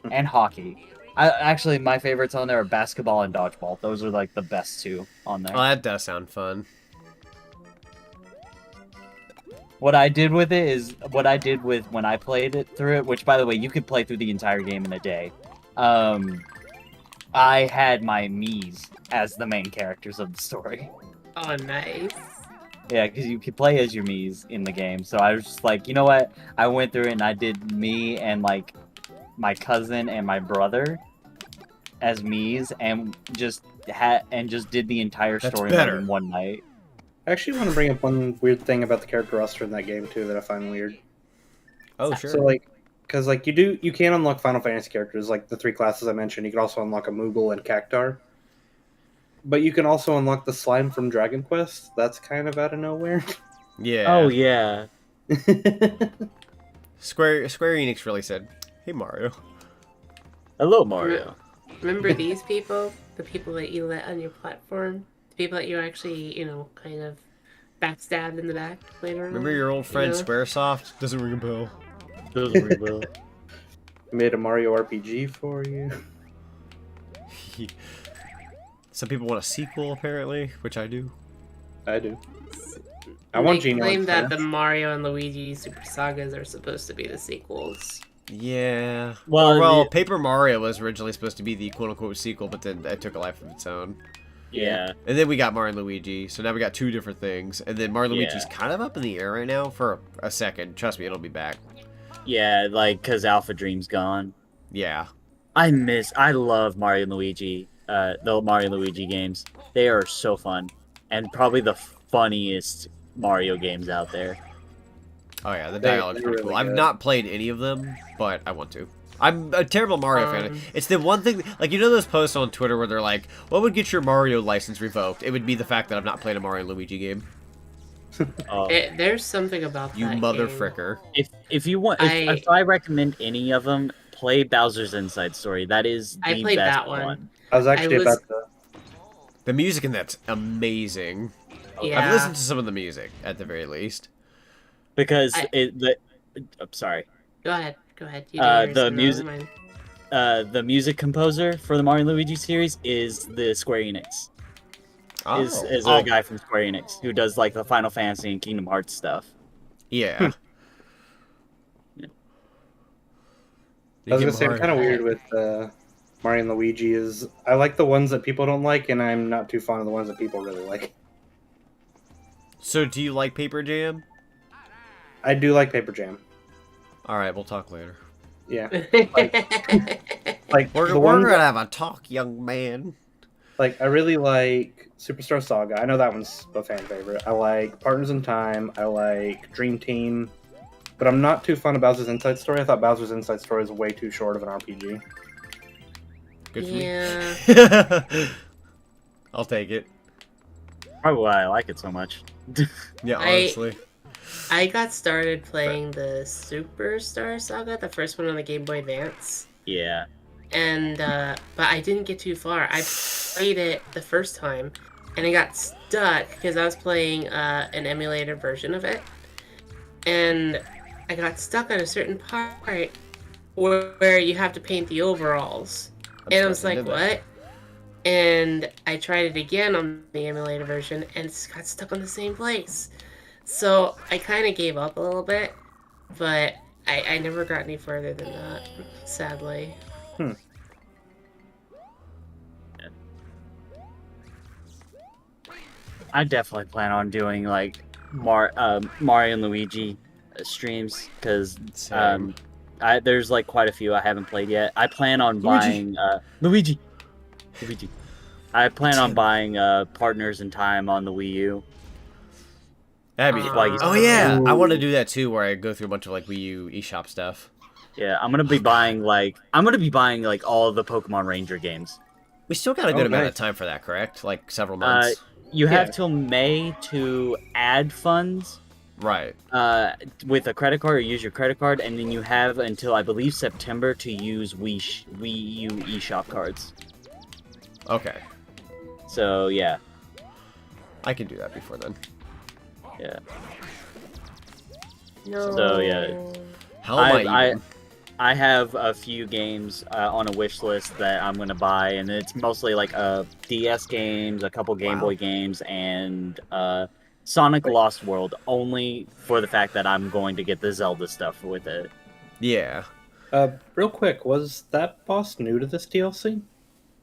and hockey. Actually, my favorites on there are basketball and dodgeball. Those are like the best 2 on there. Oh, that does sound fun. What I did with it is what I did with when I played it through it, which, by the way, you could play through the entire game in a day. I had my Miis as the main characters of the story. Oh, nice. Yeah, because you could play as your Miis in the game. So I was just like, you know what? I went through it and I did me and like my cousin and my brother as Miis, and just did the entire story in one night. I actually want to bring up one weird thing about the character roster in that game too that I find weird. Oh sure. So like, because like you can unlock Final Fantasy characters like the 3 classes I mentioned. You can also unlock a Moogle and Cactar, but you can also unlock the slime from Dragon Quest. That's kind of out of nowhere. Yeah. Oh yeah. Square Enix really said, "Hey Mario." Hello Mario. Remember these people? The people that you let on your platform? The people that you actually, kind of backstabbed in the back later on? Remember your old friend Squaresoft? Doesn't ring a bell. Doesn't ring a bell. Made a Mario RPG for you. Some people want a sequel, apparently, which I do. I do. I want They claim that the Mario and Luigi Super Sagas are supposed to be the sequels. Yeah. Well, Paper Mario was originally supposed to be the quote-unquote sequel, but then it took a life of its own. Yeah. And then we got Mario and Luigi, so now we got 2 different things. And then Mario and Luigi's kind of up in the air right now for a second. Trust me, it'll be back. Yeah, like, because Alpha Dream's gone. Yeah. I love Mario and Luigi, the Mario and Luigi games. They are so fun. And probably the funniest Mario games out there. Oh yeah, the dialogue's pretty cool. I've not played any of them, but I want to. I'm a terrible Mario fan. It's the one thing, like, those posts on Twitter where they're like, what would get your Mario license revoked? It would be the fact that I've not played a Mario and Luigi game. There's something about you that mother game. fricker. If you want, if I recommend any of them, play Bowser's Inside Story. That is the played best that one. I was actually about to... The music in that's amazing. Yeah. I've listened to some of the music, at the very least. Because I'm sorry. Go ahead. The music. the music composer for the Mario and Luigi series is the Square Enix. Is a guy from Square Enix who does like the Final Fantasy and Kingdom Hearts stuff. Yeah. I was gonna say, I'm kind of weird with Mario and Luigi. Is I like the ones that people don't like, and I'm not too fond of the ones that people really like. So, do you like Paper Jam? I do like Paper Jam. All right, we'll talk later. Yeah. Like we're gonna have a talk, young man. Like, I really like Superstar Saga. I know that one's a fan favorite. I like Partners in Time. I like Dream Team. But I'm not too fond of Bowser's Inside Story. I thought Bowser's Inside Story is way too short of an RPG. Good for me. I'll take it. Probably why I like it so much. Yeah, honestly. I got started playing the Superstar Saga, the first one on the Game Boy Advance. Yeah. And, but I didn't get too far. I played it the first time, and I got stuck because I was playing an emulated version of it. And I got stuck at a certain part where you have to paint the overalls. And I was like, what? And I tried it again on the emulated version, and it got stuck on the same place. So I kind of gave up a little bit, but I never got any further than that, sadly. I definitely plan on doing like Mario and Luigi streams because there's like quite a few I haven't played yet. I plan on buying Luigi. I plan on buying Partners in Time on the Wii U. That'd be oh yeah, I want to do that too, where I go through a bunch of like Wii U eShop stuff. Yeah, I'm gonna be buying like all of the Pokemon Ranger games. We still got a good amount of time for that, correct? Like several months. You have till May to add funds. Right. With a credit card or use your credit card, and then you have until I believe September to use Wii U eShop cards. Okay. So yeah. I can do that before then. Yeah. No. So yeah. How am I have a few games on a wish list that I'm gonna buy, and it's mostly like DS games, a couple Game Boy games, and Sonic Lost World. Only for the fact that I'm going to get the Zelda stuff with it. Yeah. Real quick, was that boss new to this DLC?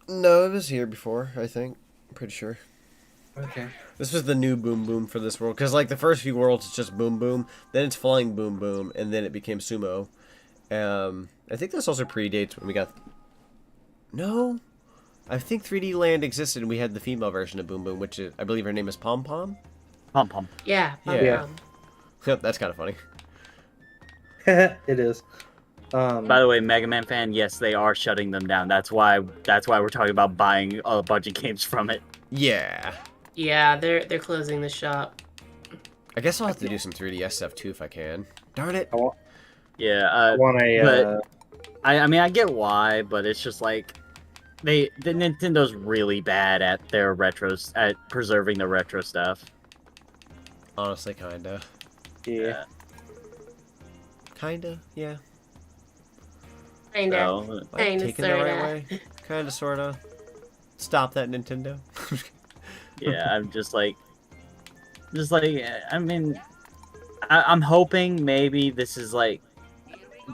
No, it was here before, I think. I'm pretty sure. Okay. This was the new Boom Boom for this world. Because, like, the first few worlds, it's just Boom Boom. Then it's Flying Boom Boom. And then it became Sumo. I think this also predates when we got... No? I think 3D Land existed and we had the female version of Boom Boom, which is, I believe her name is Pom Pom? Pom Pom. Yeah. Yeah. That's kind of funny. It is. By the way, Mega Man fan, yes, they are shutting them down. That's why we're talking about buying a bunch of games from it. Yeah. Yeah, they're closing the shop. I guess I'll have to do some 3DS stuff too if I can. Darn it. Yeah. I want a. I mean, I get why, but it's just like the Nintendo's really bad at their retros, at preserving the retro stuff. Honestly, kinda. Yeah. Kinda, yeah. Kinda. So, Kinda, Taking the right sorta. way. Kinda, sorta. Stop that, Nintendo. yeah, I'm just like, I mean, I'm hoping maybe this is like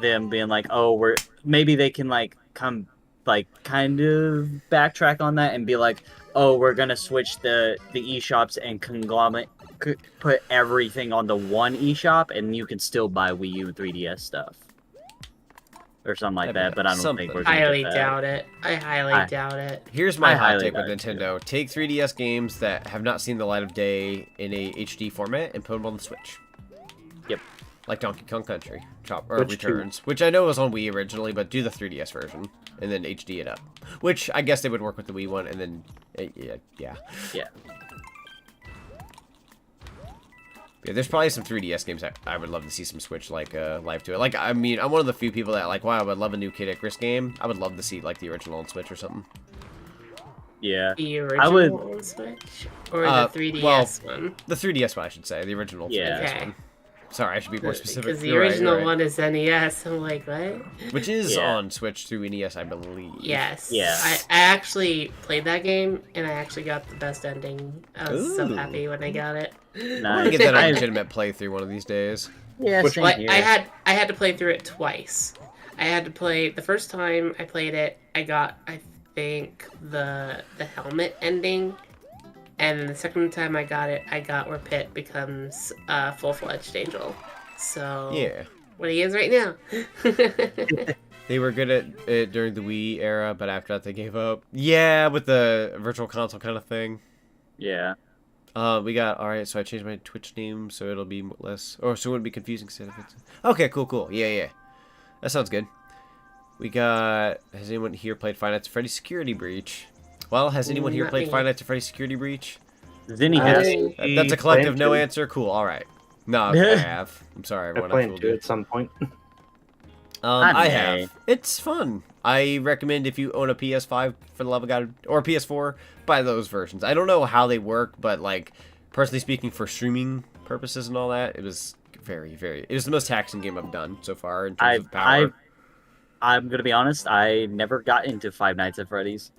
them being like, oh, maybe they can like come like kind of backtrack on that and be like, oh, we're gonna switch the eShops and conglomerate, put everything on the one eShop, and you can still buy Wii U and 3DS stuff. Or something like that, but I don't think we're gonna highly get that. doubt it. I highly doubt it. Here's my hot highly take with doubt it, Nintendo. Take 3DS games that have not seen the light of day in a HD format and put them on the Switch. Yep. Like Donkey Kong Country, Returns, which I know was on Wii originally, but do the 3DS version and then HD it up. Which I guess they would work with the Wii one, and then yeah. Yeah, there's probably some 3DS games I would love to see some Switch like live to it. Like, I mean, I'm one of the few people that like, wow, I would love a new Kid Icarus game. I would love to see like the original on Switch or something. Yeah. The original on Switch or the 3DS one? The 3DS one, I should say, the original 3DS one. Sorry, I should be more specific. Because the original one is NES. I'm like, what? Which is on Switch through NES, I believe. Yes. Yeah. I actually played that game, and I actually got the best ending. I was so happy when I got it. I'm gonna get that a legitimate playthrough one of these days. Yeah, I had to play through it twice. I had to play the first time I played it. I got, I think, the helmet ending. And the second time I got it, I got where Pit becomes a full-fledged angel. So, yeah, what he is right now. They were good at it during the Wii era, but after that they gave up. Yeah, with the virtual console kind of thing. Yeah. We got, alright, so I changed my Twitch name so it'll be less, or so it wouldn't be confusing. Okay, cool. Yeah. That sounds good. We got, has anyone here played Five Nights at Freddy's Security Breach? Well, has anyone here played Five Nights at Freddy's Security Breach? Zinni has. That's a collective no answer. Cool. All right. No, I have. I'm sorry, everyone. I plan to at some point. I have. It's fun. I recommend if you own a PS5 for the love of God, or a PS4, buy those versions. I don't know how they work, but like personally speaking, for streaming purposes and all that, it was it was the most taxing game I've done so far in terms of power. I'm gonna be honest. I never got into Five Nights at Freddy's.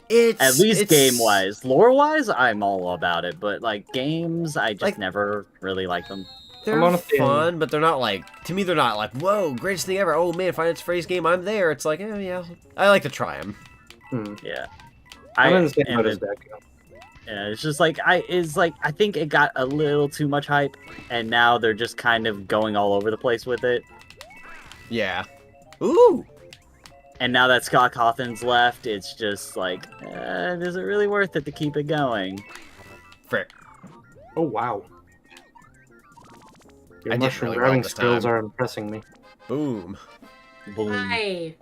At least game wise, lore wise, I'm all about it. But like games, I just never really like them. They're fun, but they're not like, to me, they're not like, whoa, greatest thing ever. Oh man, Five Nights at Freddy's game, I'm there. It's like, yeah, I like to try them. Yeah, I'm in the same boat as that. Yeah, it's just like I think it got a little too much hype, and now they're just kind of going all over the place with it. Yeah. Ooh. And now that Scott Cawthon's left, it's just like, is it really worth it to keep it going? Frick. Oh wow. Your mushroom grabbing skills are impressing me. Boom. Hi.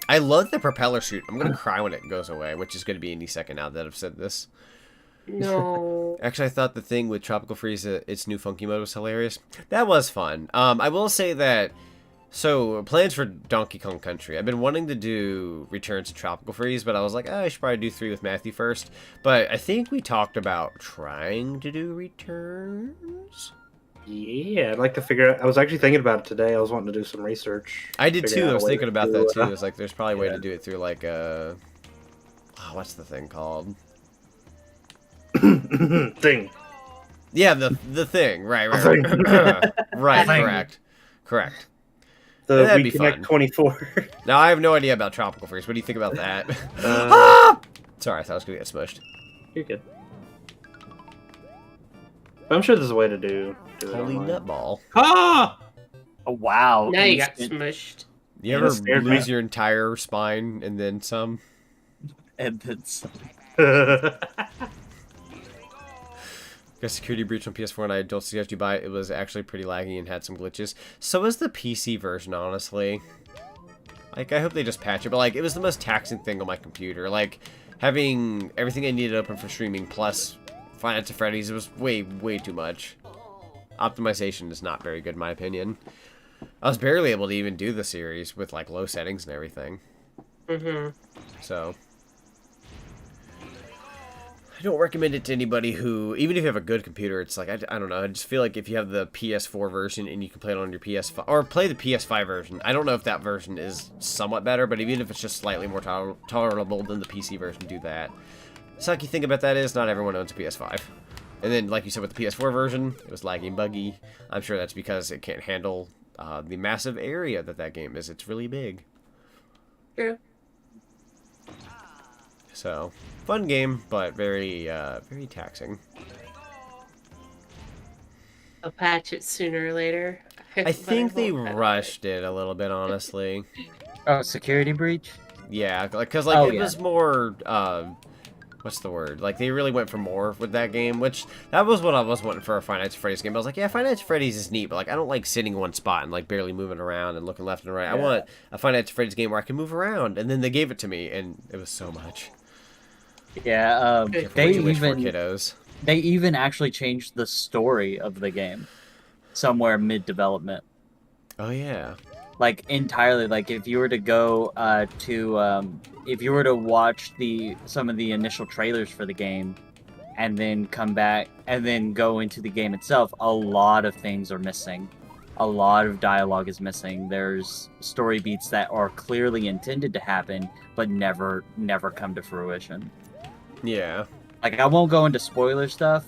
I love the propeller shoot. I'm gonna cry when it goes away, which is gonna be any second now that I've said this. No. Actually, I thought the thing with Tropical Freeze, its new funky mode was hilarious. That was fun. I will say that. So, plans for Donkey Kong Country. I've been wanting to do Returns to Tropical Freeze, but I was like, I should probably do 3 with Matthew first. But I think we talked about trying to do Returns. Yeah, I'd like to figure out. I was actually thinking about it today. I was wanting to do some research. I did too. I was thinking about that too. It's like, there's probably a way to do it through like a... what's the thing called? Thing. Yeah, the thing. Right. Right, correct. The That'd be Reconnect fun. 24. Now, I have no idea about Tropical Freeze. What do you think about that? Sorry, I thought I was going to get smushed. You're good. I'm sure there's a way to do it Holy online. nutball. Ah! Oh, wow. Now you got smushed. You ever lose your entire spine and then some? And then some. Got Security Breach on PS4 and I don't suggest you buy it. It was actually pretty laggy and had some glitches. So was the PC version, honestly. Like, I hope they just patch it, but like, it was the most taxing thing on my computer. Like, having everything I needed open for streaming plus Five Nights at Freddy's, it was way too much. Optimization is not very good in my opinion. I was barely able to even do the series with like low settings and everything. So I don't recommend it to anybody who, even if you have a good computer, it's like, I don't know, I just feel like if you have the PS4 version and you can play it on your PS5, or play the PS5 version, I don't know if that version is somewhat better, but even if it's just slightly more tolerable than the PC version, do that. The sucky thing about that is not everyone owns a PS5. And then, like you said, with the PS4 version, it was laggy and buggy. I'm sure that's because it can't handle the massive area that game is. It's really big. True. So, fun game, but very taxing. I'll patch it sooner or later. I think they rushed it a little bit, honestly. Oh, Security Breach? Yeah, because like, it was more, what's the word? Like, they really went for more with that game, which, that was what I was wanting for a Five Nights at Freddy's game. I was like, yeah, Five Nights at Freddy's is neat, but like, I don't like sitting in one spot and like barely moving around and looking left and right. Yeah. I want a Five Nights at Freddy's game where I can move around, and then they gave it to me, and it was so much. Yeah, they even actually changed the story of the game somewhere mid-development. Oh yeah. Like entirely, like if you were to go if you were to watch some of the initial trailers for the game and then come back and then go into the game itself, a lot of things are missing. a lot of dialogue is missing. There's story beats that are clearly intended to happen, but never come to fruition. Yeah. Like, I won't go into spoiler stuff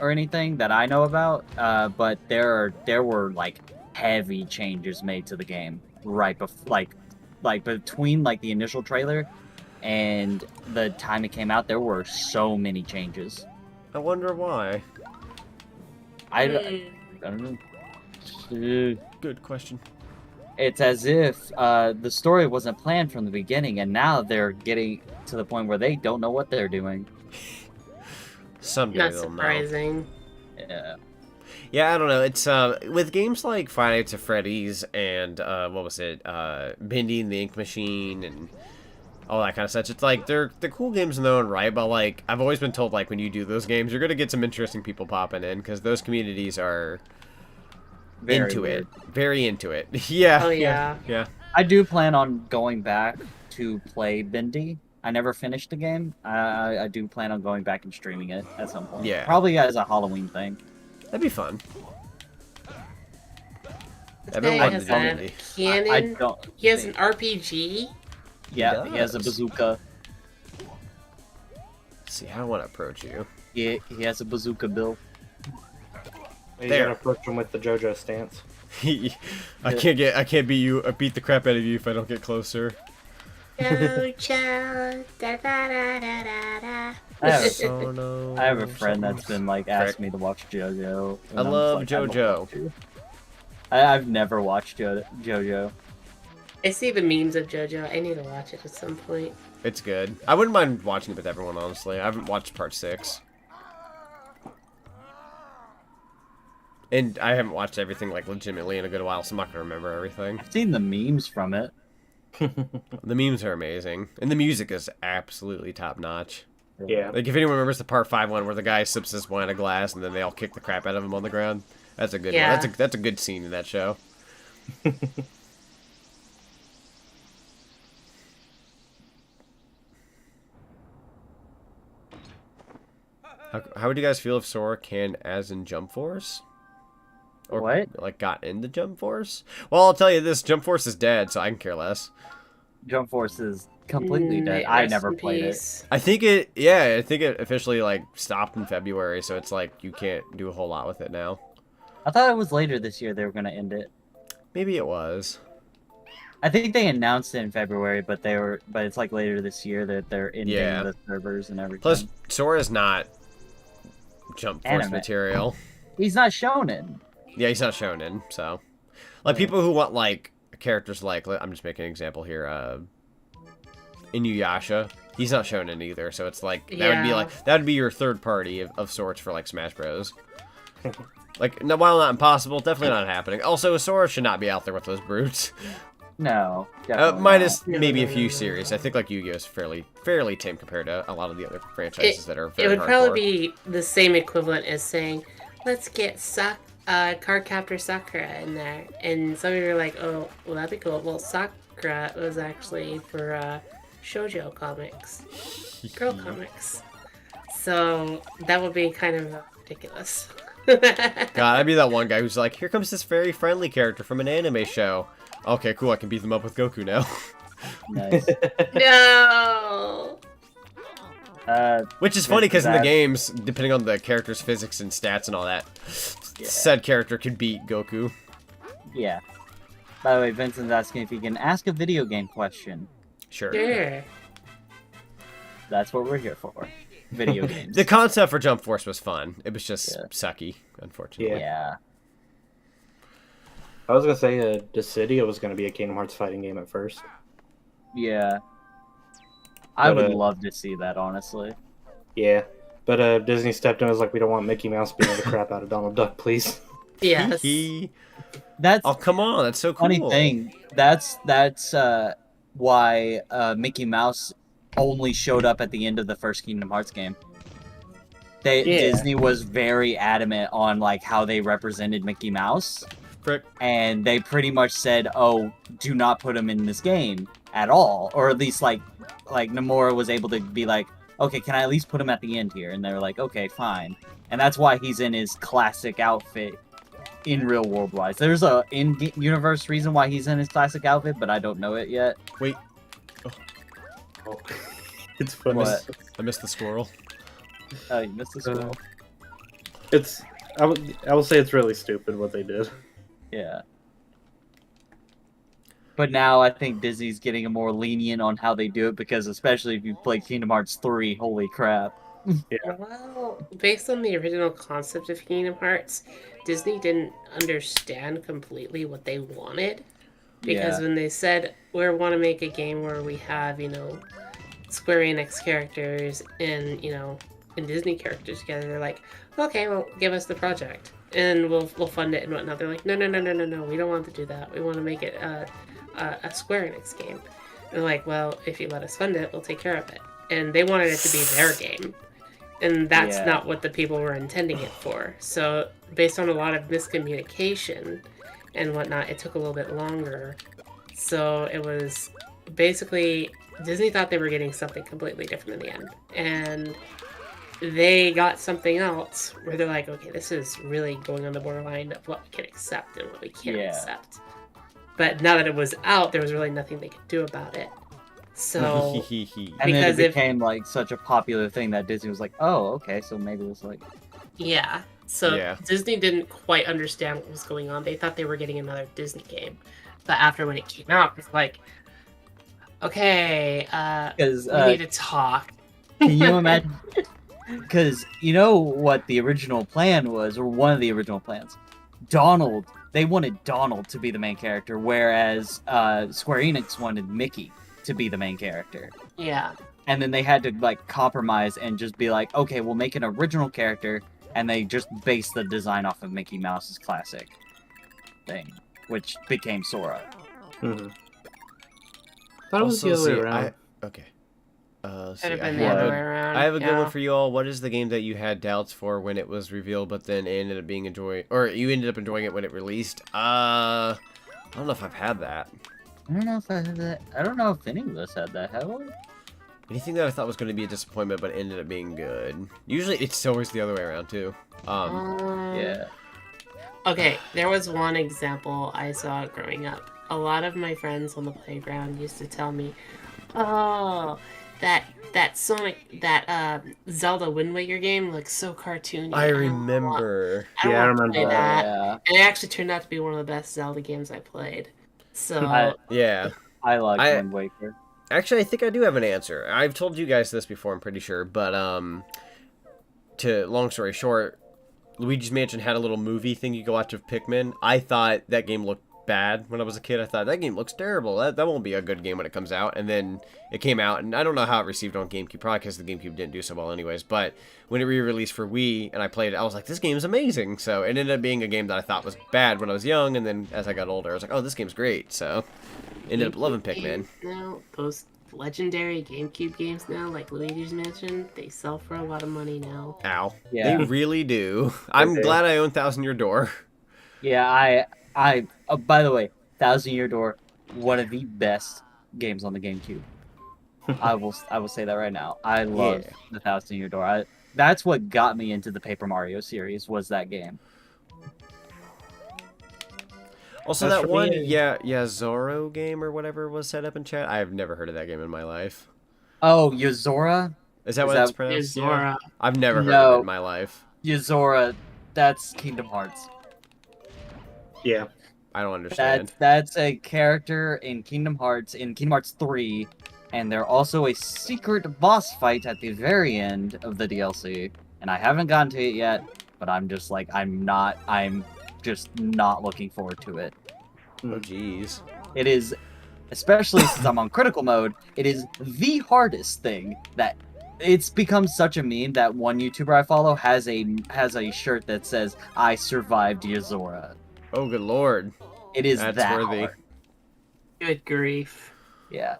or anything that I know about, but there were like heavy changes made to the game right before, like between like the initial trailer and the time it came out. There were so many changes. I wonder why. I don't know. Good question. It's as if the story wasn't planned from the beginning, and now they're getting to the point where they don't know what they're doing. Someday Not they'll surprising. know. Yeah. Yeah, I don't know. It's with games like Five Nights at Freddy's and what was it? Bendy and the Ink Machine and all that kind of stuff. It's like they're cool games in their own right, but like I've always been told, like when you do those games, you're gonna get some interesting people popping in because those communities are very into it. Yeah. Oh yeah. Yeah. I do plan on going back to play Bendy. I never finished the game. I do plan on going back and streaming it at some point. Yeah. Probably as a Halloween thing. That'd be fun. This guy Everyone has did a Bendy. cannon. I don't He has an think- RPG. Yeah, He he has a does. bazooka. Let's see, how do I want to approach you? He has a bazooka, Bill. You There. gotta approach him with the JoJo stance. I can't beat the crap out of you if I don't get closer. Jojo, da da da da da da. I have, So no. I have a friend that's been like asking me to watch JoJo. and I I'm love just like, I don't JoJo. want to. I've never watched JoJo. I see the memes of JoJo. I need to watch it at some point. It's good. I wouldn't mind watching it with everyone, honestly. I haven't watched part 6. And I haven't watched everything, like, legitimately in a good while, so I'm not going to remember everything. I've seen the memes from it. The memes are amazing. And the music is absolutely top-notch. Yeah. Like, if anyone remembers the part 5 one where the guy sips this wine of glass and then they all kick the crap out of him on the ground, that's a good Yeah. one. That's a good scene in that show. How would you guys feel if Sora can as in Jump Force? Or, What? like, got into Jump Force? Well, I'll tell you this, Jump Force is dead, so I can care less. Jump Force is completely dead. Rest I never in played it. peace. I think it officially, like, stopped in February, so it's like, you can't do a whole lot with it now. I thought it was later this year they were gonna end it. Maybe it was. I think they announced it in February, but it's like later this year that they're ending Yeah. the servers and everything. Plus, Sora's not Jump Force Anime. material. He's not shonen. Yeah, he's not shonen, so. Like, people who want, like, characters like, I'm just making an example here, Inuyasha, he's not shonen either, so it's like, that would be your third party of sorts for, like, Smash Bros. Like, no, while not impossible, definitely not happening. Also, Sora should not be out there with those brutes. No. definitely Minus not. maybe a No, few no. series. I think, like, Yu-Gi-Oh! Is fairly tame compared to a lot of the other franchises that are very It would hardcore. probably be the same equivalent as saying, let's get Cardcaptor Sakura in there. And some of you are like, oh, well, that'd be cool. Well, Sakura was actually for shoujo comics, girl comics. So that would be kind of ridiculous. God, I'd be that one guy who's like, here comes this very friendly character from an anime show. Okay, cool, I can beat them up with Goku now. Nice. No! Which is funny because in the that- games, depending on the character's physics and stats and all that, said character could beat Goku. Yeah. By the way, Vincent's asking if he can ask a video game question. Sure. Sure. That's what we're here for. Video games. The concept for Jump Force was fun. It was just Yeah. sucky, unfortunately. Yeah. I was gonna say, Dissidia was gonna be a Kingdom Hearts fighting game at first. Yeah. I But, would love to see that, honestly. Yeah. But Disney stepped in and was like, we don't want Mickey Mouse beating the crap out of Donald Duck, please. Yes. That's Oh, come on, that's so cool. funny thing. That's why Mickey Mouse only showed up at the end of the first Kingdom Hearts game. Disney was very adamant on like how they represented Mickey Mouse, Frick. and they pretty much said, "Oh, do not put him in this game at all," or at least like Nomura was able to be like, "Okay, can I at least put him at the end here?" And they're like, "Okay, fine." And that's why he's in his classic outfit in real world wise. There's a in-universe reason why he's in his classic outfit, but I don't know it yet. Wait. Oh. It's funny. What? I missed the squirrel. Oh, you missed the squirrel. It's I will say it's really stupid what they did. Yeah. But now I think Disney's getting more lenient on how they do it because especially if you play Kingdom Hearts 3, holy crap. Yeah. Well, based on the original concept of Kingdom Hearts, Disney didn't understand completely what they wanted. Because when they said, we want to make a game where we have, Square Enix characters and, and Disney characters together, they're like, okay, well, give us the project. And we'll fund it and whatnot. They're like, no, we don't want to do that. We want to make it a Square Enix game. And they're like, well, if you let us fund it, we'll take care of it. And they wanted it to be their game. And that's not what the people were intending it for. So, based on a lot of miscommunication and whatnot, it took a little bit longer. So, it was basically Disney thought they were getting something completely different in the end. And they got something else where they're like, okay, this is really going on the borderline of what we can accept and what we can't accept. But now that it was out, there was really nothing they could do about it. So, and then it became like such a popular thing that Disney was like, "Oh, okay, so maybe it was like." Yeah. So Disney didn't quite understand what was going on. They thought they were getting another Disney game, but after when it came out, it's like, okay, we need to talk. Can you imagine? Because you know what the original plan was, or one of the original plans, They wanted Donald to be the main character, whereas Square Enix wanted Mickey to be the main character. Yeah. And then they had to like compromise and just be like, okay, we'll make an original character, and they just based the design off of Mickey Mouse's classic thing, which became Sora. Mm-hmm. Thought it was the other way around. Okay. I have a good one for you all. What is the game that you had doubts for when it was revealed, but then it ended up being or you ended up enjoying it when it released? I don't know if I've had that. I don't know if I had that. I don't know if any of us had that, have we? Anything that I thought was going to be a disappointment, but ended up being good. Usually, it's always the other way around too. Yeah. Okay, there was one example I saw growing up. A lot of my friends on the playground used to tell me, "Oh, that Sonic, that Zelda Wind Waker game looks so cartoony." I remember. I remember that. Yeah. And it actually turned out to be one of the best Zelda games I played. So I like Wind Waker. Actually, I think I do have an answer. I've told you guys this before, I'm pretty sure, but long story short, Luigi's Mansion had a little movie thing you could watch of Pikmin. I thought that game looked bad when I was a kid. I thought that game looks terrible. That won't be a good game when it comes out. And then it came out, and I don't know how it received on GameCube, probably because the GameCube didn't do so well anyways. But when it re-released for Wii and I played it, I was like, this game's amazing. So it ended up being a game that I thought was bad when I was young, and then as I got older, I was like, oh, this game's great. So ended up loving Pikmin. Now, those legendary GameCube games now, like Luigi's Mansion, they sell for a lot of money now. Ow. Yeah. They really do. I'm glad I own Thousand Year Door. Yeah, by the way, Thousand Year Door, one of the best games on the GameCube. I will say that right now. I love the Thousand Year Door. That's what got me into the Paper Mario series, was that game. Also, that one, Zorro game or whatever was set up in chat. I have never heard of that game in my life. Oh, Yozora? Is that what it's pronounced? Yozora. Yeah. I've never heard of it in my life. Yozora, that's Kingdom Hearts. Yeah. I don't understand. That's a character in Kingdom Hearts 3, and they're also a secret boss fight at the very end of the DLC. And I haven't gotten to it yet, but I'm just like, I'm just not looking forward to it. Oh, jeez. It is, especially since I'm on critical mode, it is the hardest thing that it's become such a meme that one YouTuber I follow has a shirt that says, "I survived Yozora." Oh, good lord. It is that worthy. Hard. Good grief. Yeah.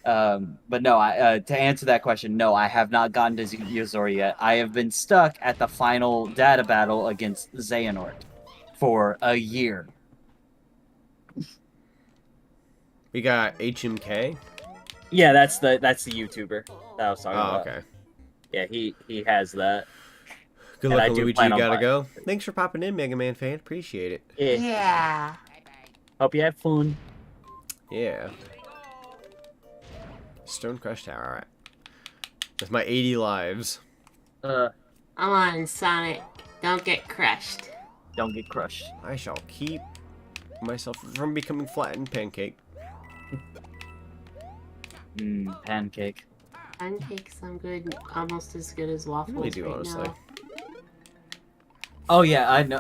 But no, to answer that question, no, I have not gotten to Yozora yet. I have been stuck at the final data battle against Xehanort for a year. We got HMK. Yeah, that's the YouTuber that I was talking about. Okay. Yeah, he has that. Good luck, Luigi. You gotta go. Thanks for popping in, Mega Man fan. Appreciate it. Yeah. Hope you have fun. Yeah. Stone Crush Tower. All right. That's my 80 lives. Come on, Sonic. Don't get crushed. Don't get crushed. I shall keep myself from becoming flattened pancake. Pancake. Pancakes sound good, almost as good as waffles They do, right honestly. now. Oh yeah, I know.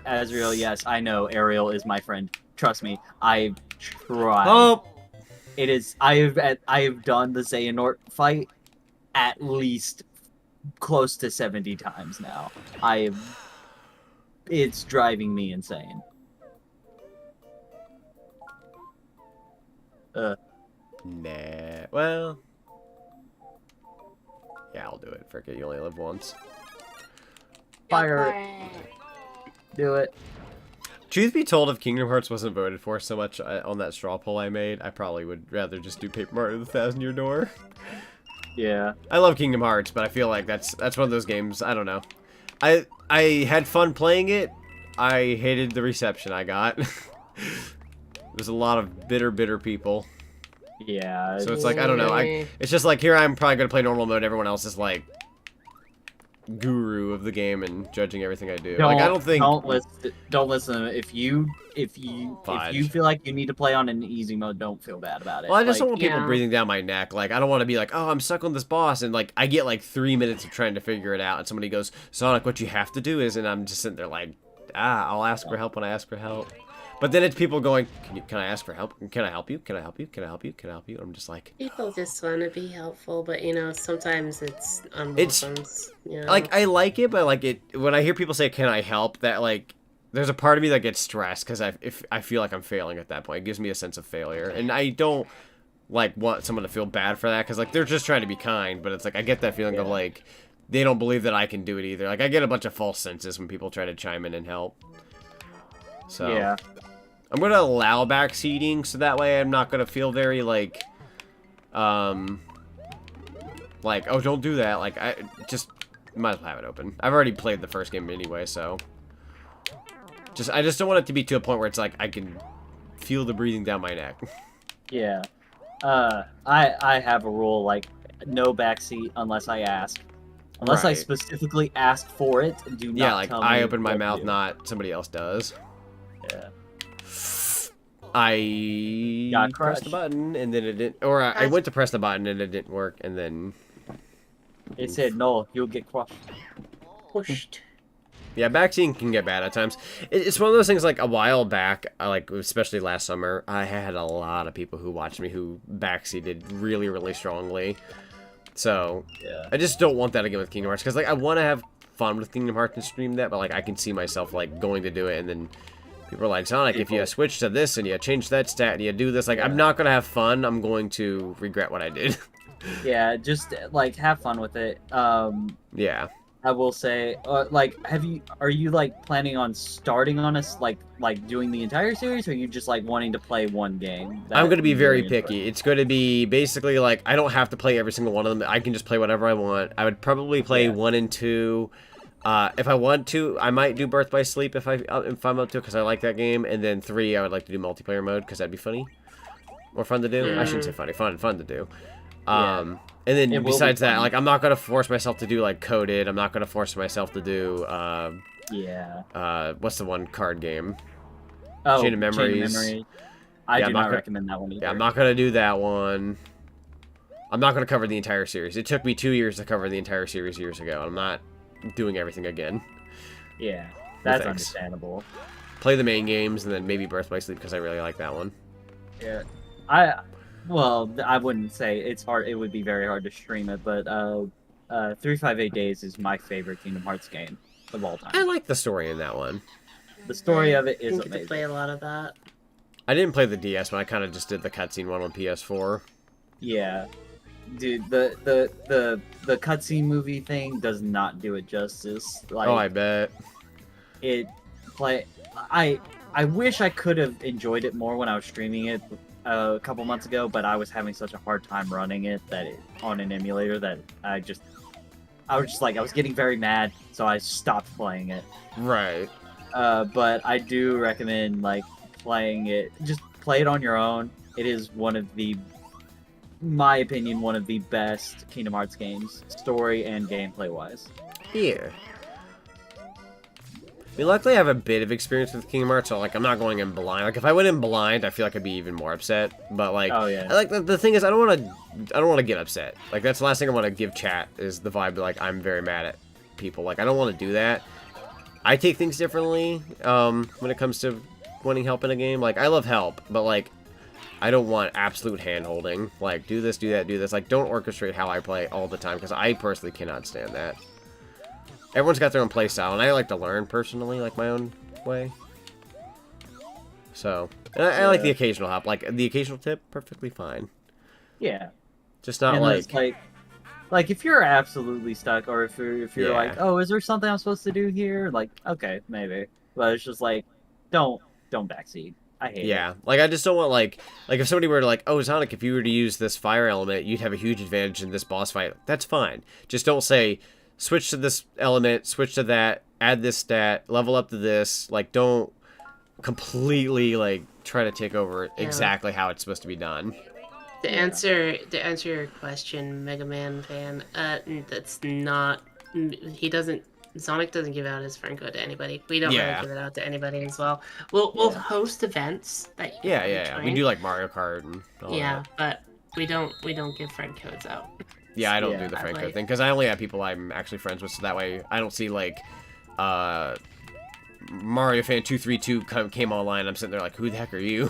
Azriel, yes, I know. Ariel is my friend. Trust me, I've tried. Oh! It is. I have done the Xehanort fight at least close to 70 times now. It's driving me insane. Nah. Well. Yeah, I'll do it. Frick it, you only live once. Fire it. Do it. Truth be told, if Kingdom Hearts wasn't voted for so much on that straw poll I made, I probably would rather just do Paper Mario the Thousand Year Door. Yeah. I love Kingdom Hearts, but I feel like that's one of those games, I don't know. I had fun playing it. I hated the reception I got. There's a lot of bitter people. Yeah. So it's like, I don't know. It's just like, here I'm probably going to play normal mode. Everyone else is like guru of the game and judging everything I do. Like, I don't think... Don't listen. If you feel like you need to play on an easy mode, don't feel bad about it. Well, I just don't want people breathing down my neck. Like, I don't want to be like, oh, I'm stuck on this boss, and like, I get like 3 minutes of trying to figure it out, and somebody goes, Sonic, what you have to do is, and I'm just sitting there like, I'll ask for help when I ask for help. But then it's people going, can I ask for help? Can I help you? Can I help you? Can I help you? Can I help you? I'm just like... People just want to be helpful, but, you know, sometimes it's unwelcome. You know? Like, I like it, but, like, when I hear people say, can I help, that, like, there's a part of me that gets stressed, because I feel like I'm failing at that point. It gives me a sense of failure. And I don't, like, want someone to feel bad for that, because, like, they're just trying to be kind, but it's like, I get that feeling of, like, they don't believe that I can do it either. Like, I get a bunch of false senses when people try to chime in and help. So... Yeah. I'm going to allow backseating, so that way I'm not going to feel very, like, oh, don't do that. Like, I just might as well have it open. I've already played the first game anyway, so. I just don't want it to be to a point where it's like, I can feel the breathing down my neck. Yeah. I have a rule, like, no backseat unless I ask. Unless I specifically ask for it, do not Yeah, like, tell me I open my what mouth, to do. not somebody else does. Yeah. I pressed the button, and then it didn't... Or I went to press the button, and it didn't work, and then... It said, no, you'll get crushed. Pushed. Yeah, backseating can get bad at times. It's one of those things, like, a while back, like, especially last summer, I had a lot of people who watched me who backseated really, really strongly. So, yeah. I just don't want that again with Kingdom Hearts, because, like, I want to have fun with Kingdom Hearts and stream that, but, like, I can see myself, like, going to do it, and then... People are like, Sonic, if you switch to this and you change that stat and you do this, like, I'm not going to have fun. I'm going to regret what I did. Yeah, just, like, have fun with it. Yeah. I will say, like, are you, like, planning on starting on us, like, doing the entire series, or are you just, like, wanting to play one game? I'm going to be very picky. It's going to be basically, like, I don't have to play every single one of them. I can just play whatever I want. I would probably play 1 and 2. If I want to, I might do Birth by Sleep if I'm up to it, because I like that game. And then 3, I would like to do multiplayer mode, because that'd be funny. Or fun to do. I shouldn't say funny. Fun to do. And then besides that, like, I'm not going to force myself to do, like, Coded. I'm not going to force myself to do, what's the one card game? Oh, Chain of Memories. I do not recommend that one either. Yeah, I'm not going to do that one. I'm not going to cover the entire series. It took me 2 years to cover the entire series years ago. I'm not doing everything again. Yeah, that's understandable. Play the main games and then maybe Birth by Sleep, because I really like that one. Yeah, I wouldn't say it's hard. It would be very hard to stream it, but 358 Days is my favorite Kingdom Hearts game of all time. I like the story in that one. The story of it is I get amazing. to play a lot of that. I didn't play the DS one. I kind of just did the cutscene one on PS4. Yeah. Dude, the cutscene movie thing does not do it justice. Like, oh, I bet. I wish I could have enjoyed it more when I was streaming it a couple months ago, but I was having such a hard time running it on an emulator that I just I was just like, I was getting very mad, so I stopped playing it. Right. But I do recommend like playing it. Just play it on your own. It is one of the, my opinion, one of the best Kingdom Hearts games, story and gameplay wise. Yeah. I mean, luckily I have a bit of experience with Kingdom Hearts, so like I'm not going in blind. Like if I went in blind, I feel like I'd be even more upset. But like, oh yeah, like the thing is, I don't want to get upset. Like that's the last thing I want to give chat is the vibe like I'm very mad at people. Like I don't want to do that. I take things differently when it comes to wanting help in a game. Like I love help, but like I don't want absolute hand holding. Like do this, do that, do this. Like don't orchestrate how I play all the time because I personally cannot stand that. Everyone's got their own play style, and I like to learn personally, like my own way. So, and I like the occasional help, like the occasional tip, perfectly fine. Yeah, just not and like if you're absolutely stuck, or if you're like, oh, is there something I'm supposed to do here? Like, okay, maybe, but it's just like, don't backseat. I hate it. Yeah, like I just don't want like if somebody were to like, oh, Zonic, if you were to use this fire element, you'd have a huge advantage in this boss fight. That's fine. Just don't say, switch to this element, switch to that, add this stat, level up to this. Like, don't completely, like, try to take over exactly how it's supposed to be done. To answer your question, Mega Man fan, that's not... Zonic doesn't give out his friend code to anybody. We don't really give it out to anybody as well. We'll host events that you can join. We do, like, Mario Kart and all that. But we don't give friend codes out. Yeah, I don't do the friend code thing, because I only have people I'm actually friends with, so that way I don't see, like, Mario Fan 232 came online, I'm sitting there like, who the heck are you?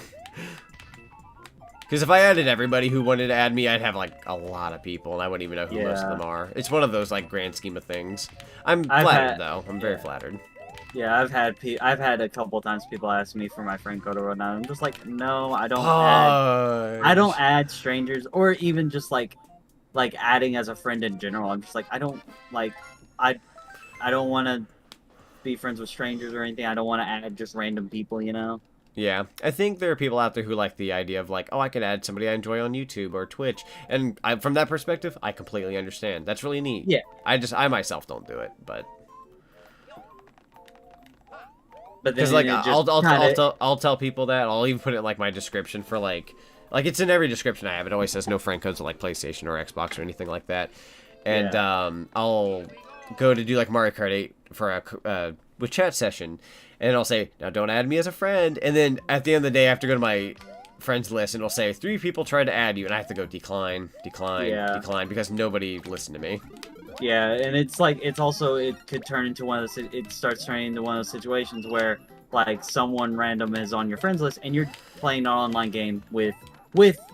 Because if I added everybody who wanted to add me, I'd have, like, a lot of people, and I wouldn't even know who most of them are. It's one of those, like, grand scheme of things. I'm flattered, though. I'm very flattered. Yeah, I've had a couple times people ask me for my friend code or whatnot. I'm just like, no, I don't add strangers, or even just, like adding as a friend in general. I'm just like, I don't want to be friends with strangers or anything. I don't want to add just random people, you know? Yeah, I think there are people out there who like the idea of like, oh, I could add somebody I enjoy on YouTube or Twitch, and from that perspective, I completely understand. That's really neat. Yeah. I myself don't do it, but because like I'll tell people that. I'll even put it in like my description for like it's in every description I have. It always says no friend codes on like PlayStation or Xbox or anything like that. And I'll go to do like Mario Kart 8 for a with chat session, and I'll say, now don't add me as a friend. And then at the end of the day, I have to go to my friends list, and it'll say 3 people tried to add you, and I have to go decline, because nobody listened to me. Yeah, and it's like it could turn into it starts turning into one of those situations where like someone random is on your friends list, and you're playing an online game with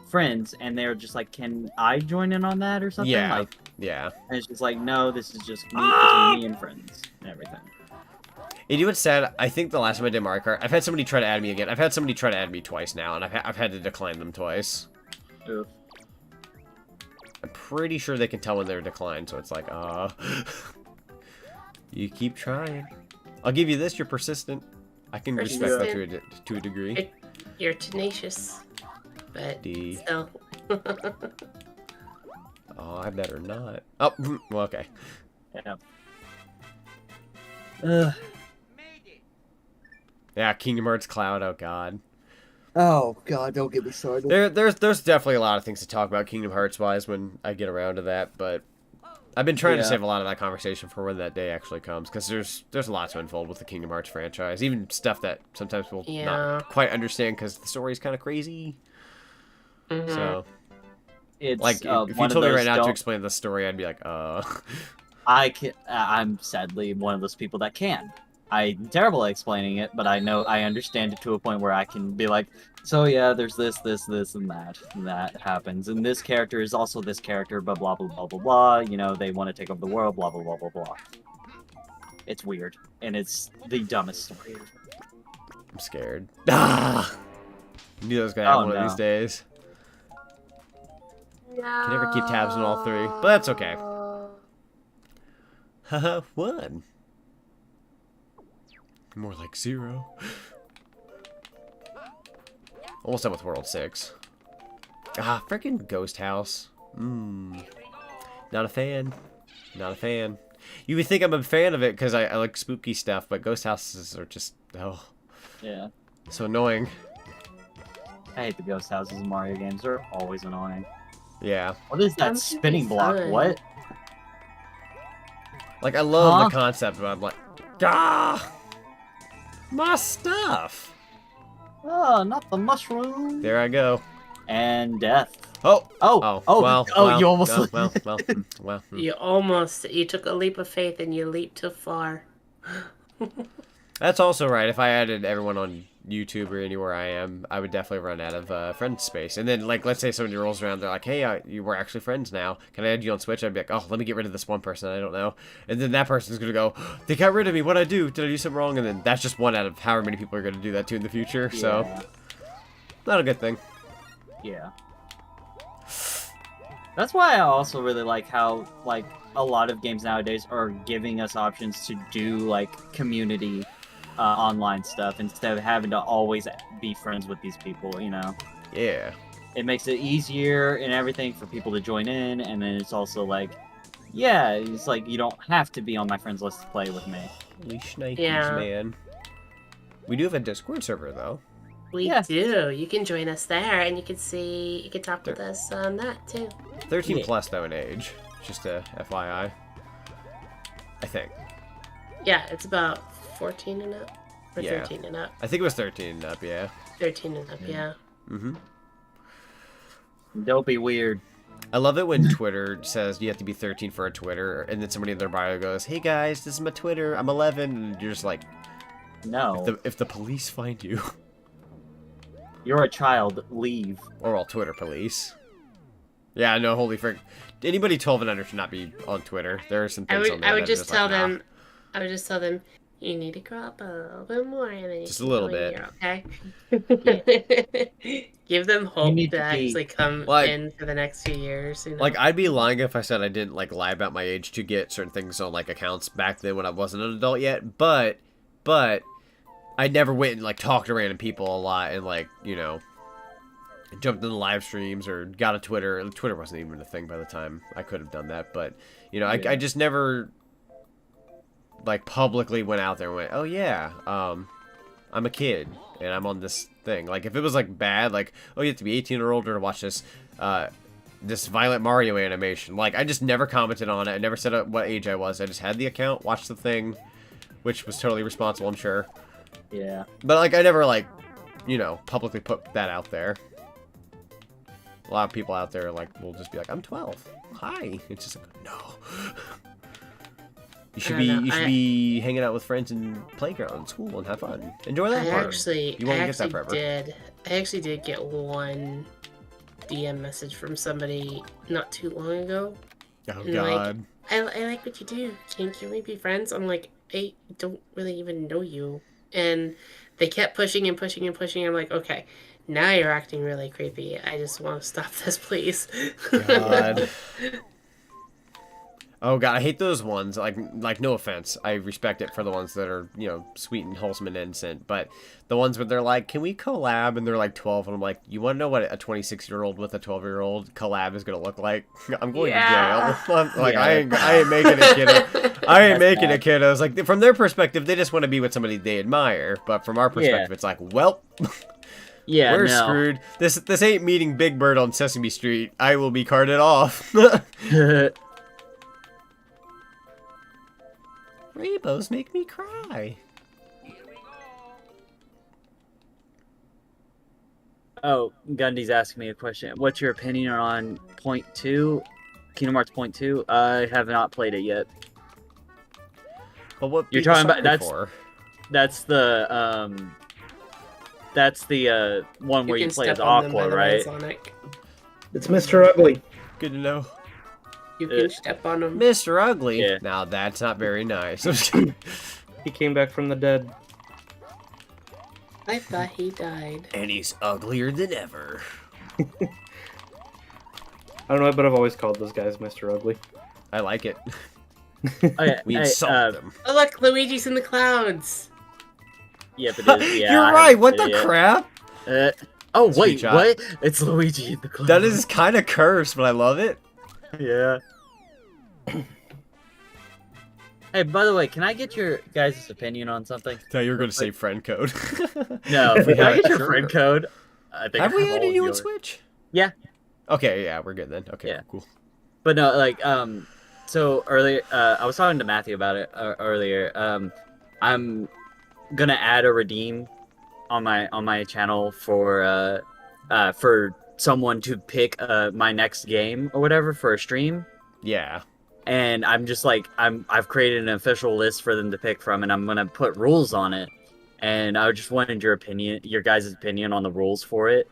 friends, and they're just like, can I join in on that or something? And it's just like, no, this is just between me and friends and everything. You know what's sad? I think the last time I did Mario Kart, I've had somebody try to add me again. I've had somebody try to add me twice now, and I've had to decline them twice. Oof. I'm pretty sure they can tell when they're declined, so it's like, you keep trying. I'll give you this, you're persistent. I can respect that to a degree. You're tenacious, but still. Oh, I better not. Oh, well, okay. Yeah. Yeah, Kingdom Hearts Cloud, oh god. Oh god, don't get me started. There's definitely a lot of things to talk about Kingdom Hearts wise when I get around to that, but I've been trying to save a lot of that conversation for when that day actually comes, because there's a lot to unfold with the Kingdom Hearts franchise, even stuff that sometimes we'll not quite understand because the story's kind of crazy. So it's like if you told me right now to explain the story, I'd be like, I'm sadly one of those people that can. I'm terrible at explaining it, but I understand it to a point where I can be like, so yeah, there's this, and that happens, and this character is also this character, but blah, blah, blah, blah, blah, you know, they want to take over the world, blah, blah, blah, blah, blah. It's weird, and it's the dumbest story. I'm scared. I knew that was going to happen one of these days. No. Can never keep tabs on all 3, but that's okay. Haha, 1. More like 0. Almost done with World 6. Ah, freaking Ghost House. Not a fan. Not a fan. You would think I'm a fan of it because I like spooky stuff, but ghost houses are just Yeah. so annoying. I hate the ghost houses in Mario games. They're always annoying. Yeah. What is that spinning block? fun. What? Like I love the concept, but I'm like, my stuff. Oh, not the mushroom. There I go. And death. Oh. Well, you almost. You took a leap of faith and you leaped too far. That's also right. If I added everyone on YouTube or anywhere I am, I would definitely run out of friend space. And then, like, let's say somebody rolls around, they're like, hey, we're actually friends now. Can I add you on Switch? I'd be like, oh, let me get rid of this one person I don't know. And then that person's going to go, they got rid of me. What'd I do? Did I do something wrong? And then that's just one out of however many people are going to do that to in the future. Yeah. So, not a good thing. Yeah. That's why I also really like how, like, a lot of games nowadays are giving us options to do, like, community online stuff instead of having to always be friends with these people, you know? Yeah. It makes it easier and everything for people to join in, and then it's also like, yeah, it's like you don't have to be on my friends list to play with me. Holy shnikes, man. We do have a Discord server, though. We do. You can join us there, and you can talk with us on that, too. 13 plus, though, in age. Just a FYI. I think. Yeah, it's about 14 and up. Or 13 and up. I think it was 13 and up, yeah. 13 and up, yeah. Mm-hmm. Don't be weird. I love it when Twitter says you have to be 13 for a Twitter, and then somebody in their bio goes, hey guys, this is my Twitter, I'm 11, and you're just like, no. If the police find you. You're a child, leave. Or all Twitter police. Yeah, no, holy frick. Anybody 12 and under should not be on Twitter. There are some things on there I would just tell like, them, I would just tell them, you need to grow up a little bit more, and then just a little bit. Okay. Give them hope to actually come like, in for the next few years. You know? Like, I'd be lying if I said I didn't like lie about my age to get certain things on like accounts back then when I wasn't an adult yet. But I never went and like talked to random people a lot and like, you know, jumped into live streams or got a Twitter. Twitter wasn't even a thing by the time I could have done that. But you know, I just never like publicly went out there and went, oh yeah, I'm a kid and I'm on this thing. Like if it was like bad, like, oh, you have to be 18 or older to watch this this violent Mario animation. Like I just never commented on it. I never said what age I was. I just had the account, watched the thing, which was totally responsible, I'm sure. Yeah. But like I never like, you know, publicly put that out there. A lot of people out there like will just be like, I'm 12. Hi. It's just like, no. You should be hanging out with friends in playground in school and have fun. Enjoy that part. You won't get that forever. I actually did get one DM message from somebody not too long ago. Oh and god. Like, I like what you do. Can we be friends? I'm like, I don't really even know you. And they kept pushing and pushing and pushing. I'm like, okay, now you're acting really creepy. I just want to stop this, please. God. Oh god, I hate those ones. Like no offense, I respect it for the ones that are, you know, sweet and wholesome and innocent. But the ones where they're like, "Can we collab?" and they're like 12, and I'm like, "You want to know what a 26-year-old with a 12-year-old collab is gonna look like?" I'm going to jail. Like I ain't making a kiddo. I ain't making a kiddo. It's like from their perspective, they just want to be with somebody they admire. But from our perspective, it's like, well. Yeah, we're screwed. This ain't meeting Big Bird on Sesame Street. I will be carted off. Rainbows make me cry. Oh, Gundy's asking me a question. What's your opinion on Point 2? Kingdom Hearts Point 2? I have not played it yet. But what you're talking about? That's the one where you play as Aqua, right? Zonic. It's Mr. Ugly. Good to know. You can step on him. Mr. Ugly? Yeah. Now that's not very nice. He came back from the dead. I thought he died. And he's uglier than ever. I don't know, but I've always called those guys Mr. Ugly. I like it. We insult them. Oh look, Luigi's in the clouds. Yep, it is. Yeah, you're right. What the crap? Oh wait, what? It's Luigi in the clouds. That is kind of cursed, but I love it. Yeah. Hey, by the way, can I get your guys' opinion on something? Thought you were going to say friend code. No, can I get your Sure. friend code? I think Have we all added of you on yours. Switch? Yeah. Okay, yeah, we're good then. Okay, Yeah. cool. But no, like, so earlier, I was talking to Matthew about it earlier. I'm gonna add a redeem on my channel for someone to pick my next game or whatever for a stream. Yeah. And I'm just like I've created an official list for them to pick from, and I'm gonna put rules on it. And I just wanted your guys' opinion on the rules for it.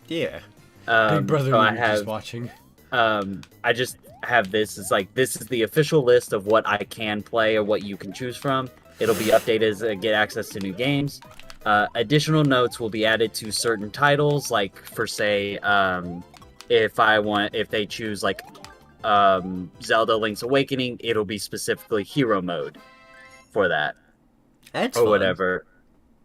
Yeah. Big Brother so Luigi's watching. I just have this. It's like this is the official list of what I can play or what you can choose from. It'll be updated as I get access to new games. Additional notes will be added to certain titles, like for say, if they choose like Zelda Link's Awakening, it'll be specifically hero mode for that. That's or fun. whatever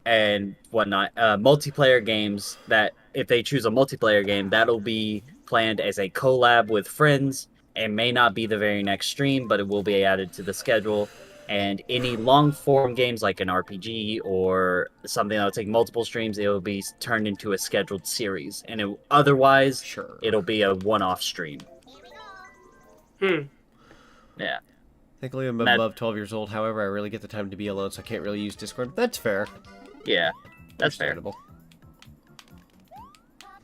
and whatnot. Multiplayer games, that if they choose a multiplayer game, that'll be planned as a collab with friends and may not be the very next stream, but it will be added to the schedule. And any long form games like an RPG or something that'll take multiple streams, it will be turned into a scheduled series. And otherwise, it'll be a one-off stream. Yeah. Thankfully, I'm above 12 years old. However, I really get the time to be alone, so I can't really use Discord. That's fair. Yeah, that's fair. I'm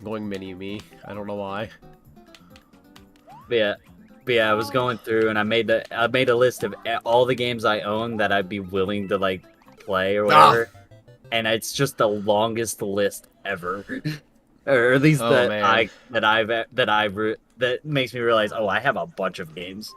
going mini-me. I don't know why. But yeah, I was going through and I made a list of all the games I own that I'd be willing to like play or whatever, and it's just the longest list ever, or at least that makes me realize, oh, I have a bunch of games.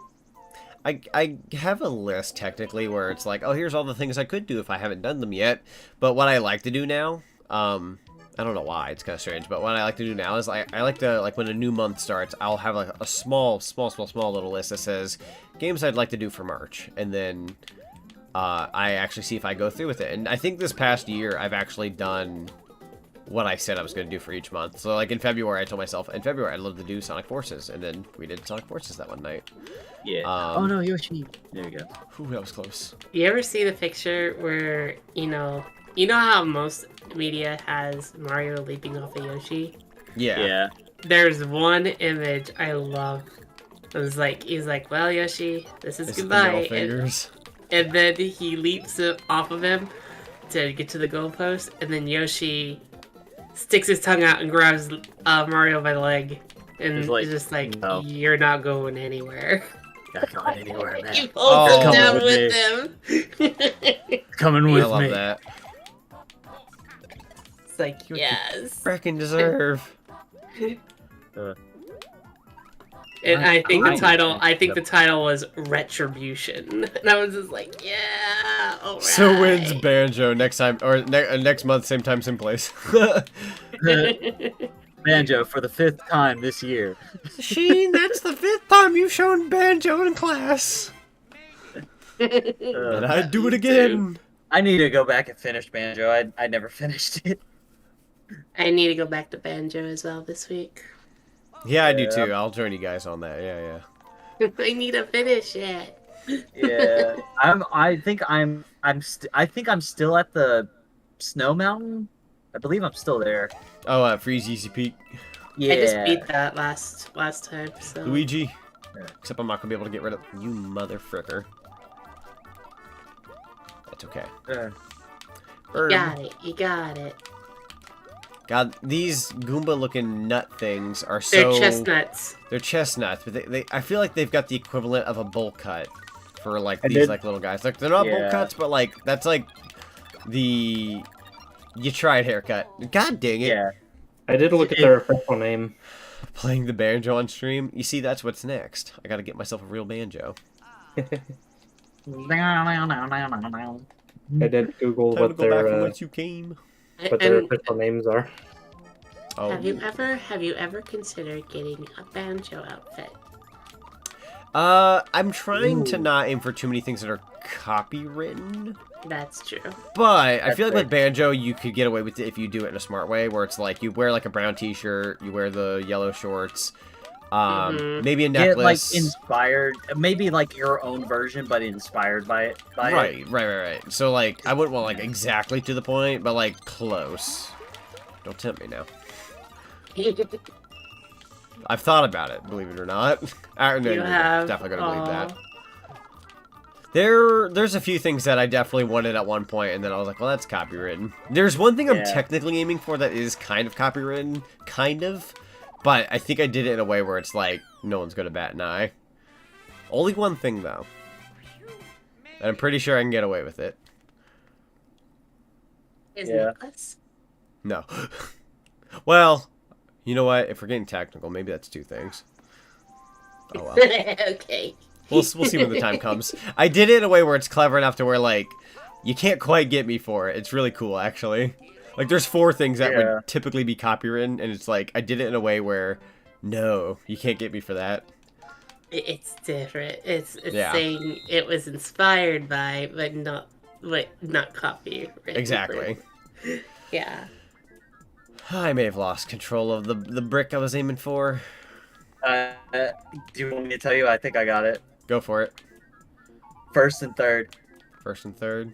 I have a list technically where it's like, oh, here's all the things I could do if I haven't done them yet. But what I like to do now, I don't know why, it's kind of strange, but what I like to do now is I like to, like, when a new month starts, I'll have like a small little list that says games I'd like to do for March, and then I actually see if I go through with it. And I think this past year I've actually done what I said I was going to do for each month. So like in February, I told myself in February I'd love to do Sonic Forces, and then we did Sonic Forces that one night. Yeah. Oh no, Yoshi. There you go. Ooh, that was close. You ever see the picture where you know how most media has Mario leaping off a Yoshi? Yeah. Yeah. There's one image I love. It was like, he's like, well, Yoshi, this is goodbye. And then he leaps off of him to get to the goalpost, and then Yoshi sticks his tongue out and grabs Mario by the leg, and is just like, no. You're not going anywhere. Not going anywhere, man. He pulls him down with him. Coming with me. I love that. It's like, yes. Freaking deserve. And I think the title was Retribution, and I was just like, yeah, all right. So wins Banjo next time, or next month, same time, same place. Banjo for the 5th time this year. Sheen, that's the 5th time you've shown Banjo in class. And I'd do it again. I need to go back and finish Banjo. I never finished it. I need to go back to Banjo as well this week. Yeah, I do too. I'll join you guys on that. Yeah. I need to finish it. Yeah, I think I'm still at the Snow Mountain. I believe I'm still there. Oh, Freeze Easy Peak. Yeah. I just beat that last time. So. Luigi. Except I'm not gonna be able to get rid of you, mother fricker. That's okay. You got it. God, these Goomba-looking nut things are so... They're chestnuts. They're chestnuts, but I feel like they've got the equivalent of a bowl cut for, like, these, like, little guys. Like, they're not bowl cuts, but, like, that's, like, the... You tried haircut. God dang it. Yeah. I did look at their official name. Playing the banjo on stream. You see, that's what's next. I gotta get myself a real banjo. I did Google what their... back from whence you came. What their official names are. Oh. Have you ever considered getting a banjo outfit? I'm trying to not aim for too many things that are copywritten. That's true. But I feel like with banjo, you could get away with it if you do it in a smart way, where it's like you wear like a brown t-shirt, you wear the yellow shorts, Maybe a necklace. Get, like, inspired, maybe like your own version, but inspired by it. Right. So like, I wouldn't want like exactly to the point, but like close. Don't tempt me now. I've thought about it, believe it or not. No, you're definitely gonna believe that. There's a few things that I definitely wanted at one point, and then I was like, well, that's copywritten. There's one thing I'm technically aiming for that is kind of copywritten, kind of, but I think I did it in a way where it's like, no one's gonna bat an eye. Only one thing, though. And I'm pretty sure I can get away with it. Is necklace? No. Well, you know what? If we're getting technical, maybe that's two things. Oh, well. Okay. We'll see when the time comes. I did it in a way where it's clever enough to where, like, you can't quite get me for it. It's really cool, actually. Like, there's 4 things that would typically be copywritten, and it's like, I did it in a way where, no, you can't get me for that. It's different. It's saying it was inspired by, but not copy. Exactly. Yeah. I may have lost control of the brick I was aiming for. Do you want me to tell you? I think I got it. Go for it. First and third. First and third.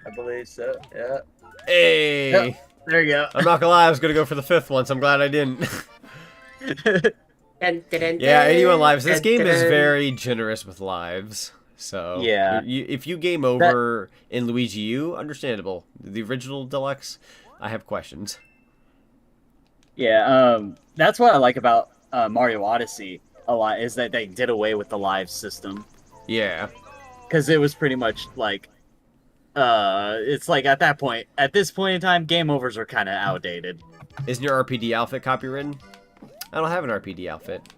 I believe so. Yeah. Hey. Yep. There you go. I'm not gonna lie. I was gonna go for the 5th one, so I'm glad I didn't. Yeah, 81 lives. This game is very generous with lives. So yeah, if you game over in Luigi U, understandable. The original Deluxe, I have questions. Yeah, that's what I like about Mario Odyssey a lot, is that they did away with the live system. Yeah. Because it was pretty much like, it's like at this point in time, game overs are kind of outdated. Isn't your RPD outfit copywritten? I don't have an RPD outfit.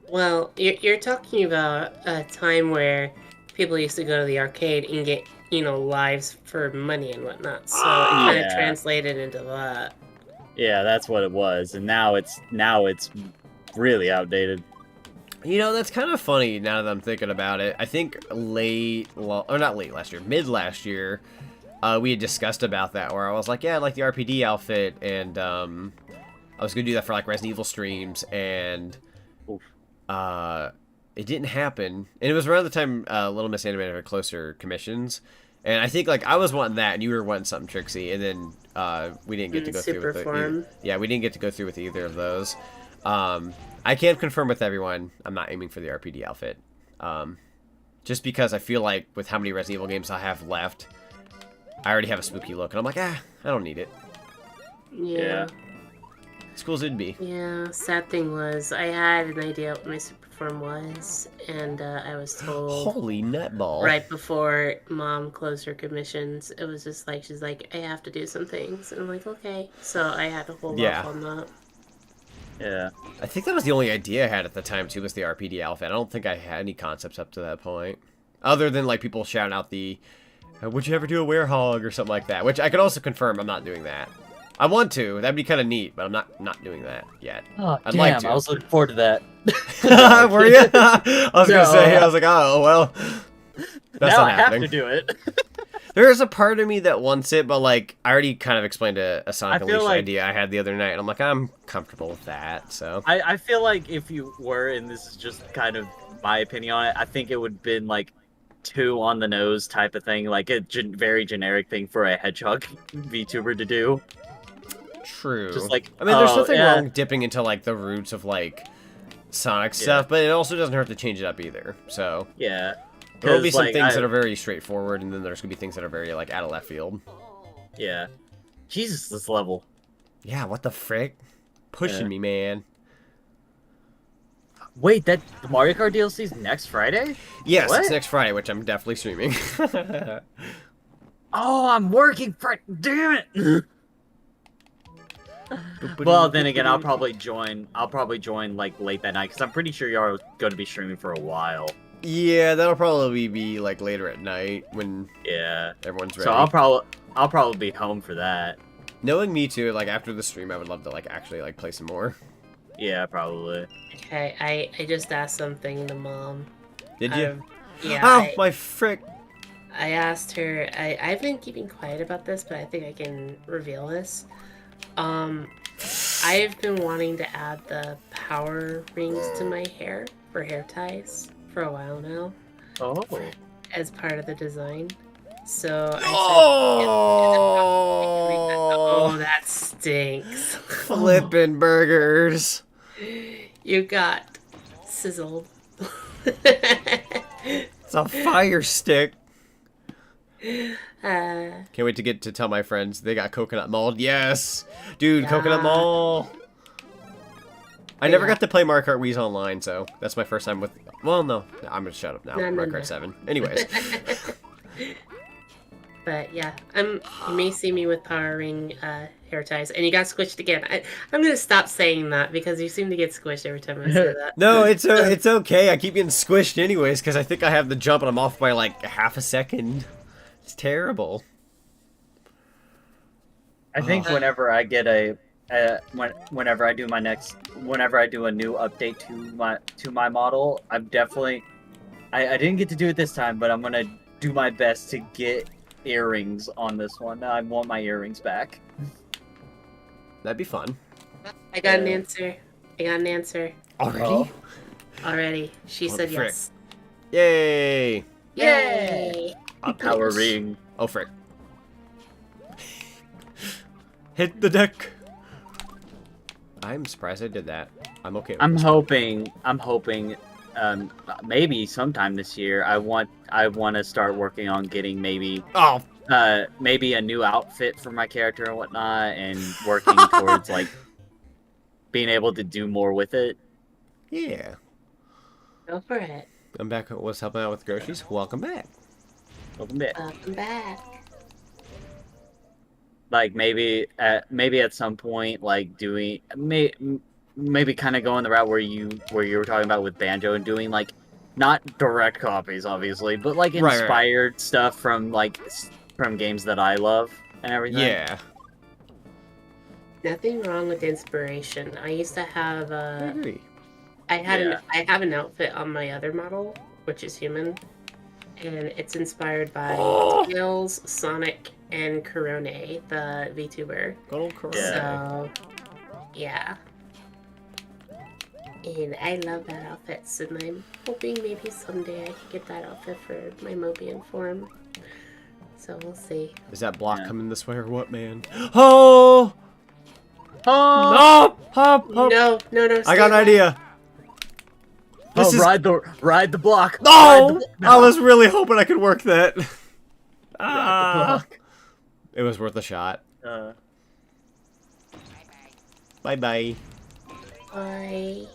Well, you're talking about a time where people used to go to the arcade and get, lives for money and whatnot. So it kind of translated into that. Yeah, that's what it was, and now it's really outdated. That's kind of funny now that I'm thinking about it. I think mid last year, we had discussed about that, where I was like, yeah, I like the RPD outfit, and I was gonna do that for like Resident Evil streams, and it didn't happen. And it was around the time LilMissAnimator had closer commissions. And I think, like, I was wanting that, and you were wanting something Trixie, and then we didn't get to go through with it. Yeah, we didn't get to go through with either of those. I can confirm with everyone, I'm not aiming for the RPD outfit. Just because I feel like with how many Resident Evil games I have left, I already have a spooky look, and I'm like, I don't need it. Yeah. It's cool as it'd be. Yeah, sad thing was, I had an idea what my super form was, and I was told... Holy nutball. Right before Mom closed her commissions, it was just like, she's like, I have to do some things. And I'm like, okay. So I had to hold off on that. Yeah. I think that was the only idea I had at the time, too, was the RPD outfit. I don't think I had any concepts up to that point. Other than, like, people shouting out the, would you ever do a werehog or something like that? Which I could also confirm I'm not doing that. I want to. That'd be kind of neat, but I'm not doing that yet. Oh, I'd like to. I was looking forward to that. Were you? I was going to say, I was like, oh, well, that's now not happening. I have to do it. There is a part of me that wants it, but, like, I already kind of explained a Sonic Unleashed idea I had the other night, and I'm like, I'm comfortable with that, so. I feel like if you were, and this is just kind of my opinion on it, I think it would have been, like, too on the nose type of thing, like a very generic thing for a Hedgehog VTuber to do. True. Just like, I mean, there's nothing wrong dipping into, like, the roots of, like, Sonic stuff, but it also doesn't hurt to change it up either, so. Yeah. There will be some things that are very straightforward, and then there's going to be things that are very, like, out of left field. Yeah. Jesus, this level. Yeah, what the frick? Pushing me, man. Wait, the Mario Kart DLC's next Friday? Yes, what? It's next Friday, which I'm definitely streaming. Oh, I'm working for damn it! Well, then again, I'll probably join like late that night, because I'm pretty sure you're going to be streaming for a while. Yeah, that'll probably be like later at night when everyone's ready. So I'll probably be home for that. Knowing me too, like after the stream, I would love to like actually like play some more. Yeah, probably. Okay, I just asked something to Mom. Did you? Yeah. Oh, my frick! I asked her. I've been keeping quiet about this, but I think I can reveal this. I've been wanting to add the power rings to my hair for hair ties for a while now. Oh. As part of the design. So I Oh, that stinks. Flippin' burgers. You got sizzled. It's a fire stick. Can't wait to get to tell my friends they got coconut mold. Yes, dude, coconut mold. I never got to play Mario Kart Wii's online, so that's my first time with. Well, no, I'm gonna shut up now. Mario Kart 7. Anyways. But yeah, you may see me with power ring hair ties, and you got squished again. I'm gonna stop saying that because you seem to get squished every time I say that. No, it's okay. I keep getting squished anyways because I think I have the jump and I'm off by like half a second. It's terrible. I think whenever I get whenever I do a new update to my model, I'm definitely I didn't get to do it this time, but I'm gonna do my best to get earrings on this one. I want my earrings back. That'd be fun. I got an answer. Already? Oh. Already. She said frick. yes. Yay! Yay! A power ring. Oh frick. Hit the deck. I'm surprised I did that. I'm okay with I'm this hoping maybe sometime this year I want to start working on getting maybe a new outfit for my character and whatnot, and working towards like being able to do more with it. Yeah. Go for it. I'm back. Was helping out with groceries. Welcome back. Welcome back. Welcome back. Like maybe at some point, like doing maybe kind of going the route where you were talking about with Banjo, and doing like not direct copies, obviously, but like inspired stuff from games that I love and everything. Yeah. Nothing wrong with inspiration. I used to have I agree. I have an outfit on my other model, which is human, and it's inspired by Tails, Sonic, and Corone, the VTuber. Good old Corone. So, yeah. And I love that outfit, so I'm hoping maybe someday I can get that outfit for my Mobian form. So we'll see. Is that block coming this way or what, man? Oh! Oh! No. I got an idea. Ride the block. No! I was really hoping I could work that. Ride the block. It was worth a shot. Bye-bye. Bye.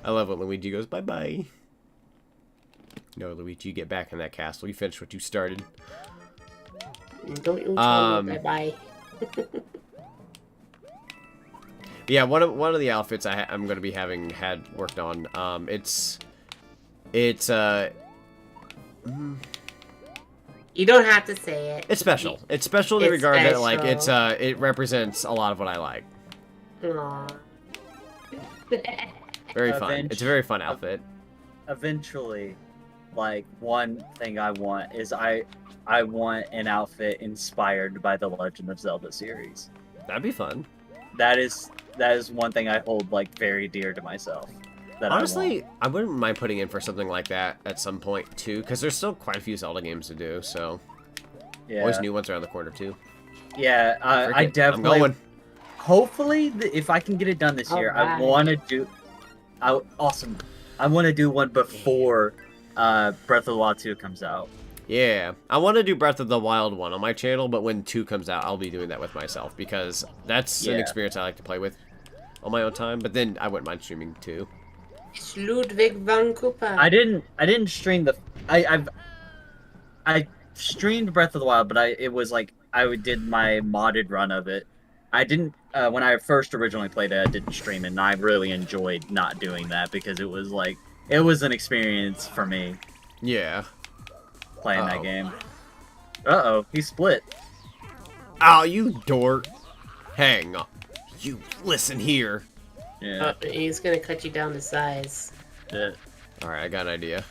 I love when Luigi goes, bye-bye. No, Luigi, you get back in that castle. You finish what you started. Don't you tell me bye-bye. Yeah, one of the outfits I'm going to be had worked on. You don't have to say it. It's special. It's special in the regard that like it represents a lot of what I like. Aww. Very fun. It's a very fun outfit. Eventually, like one thing I want is I want an outfit inspired by the Legend of Zelda series. That'd be fun. That is one thing I hold like very dear to myself. Honestly, I wouldn't mind putting in for something like that at some point too, because there's still quite a few Zelda games to do. So, always new ones around the corner too. Yeah, I definitely. I'm going. Hopefully, if I can get it done this year, I want to do. Awesome. I want to do one before Breath of the Wild 2 comes out. Yeah, I want to do Breath of the Wild 1 on my channel, but when 2 comes out, I'll be doing that with myself, because that's an experience I like to play with on my own time, but then I wouldn't mind streaming too. It's Ludwig van Koopa. I didn't stream the... I streamed Breath of the Wild, but it was like, I did my modded run of it. I didn't... when I first originally played it, I didn't stream it, and I really enjoyed not doing that, because it was like... It was an experience for me. Yeah. Playing that game. Uh-oh, he split. Oh, you dork. Hang on. You listen here. Yeah. He's gonna cut you down to size. Yeah. Alright, I got an idea.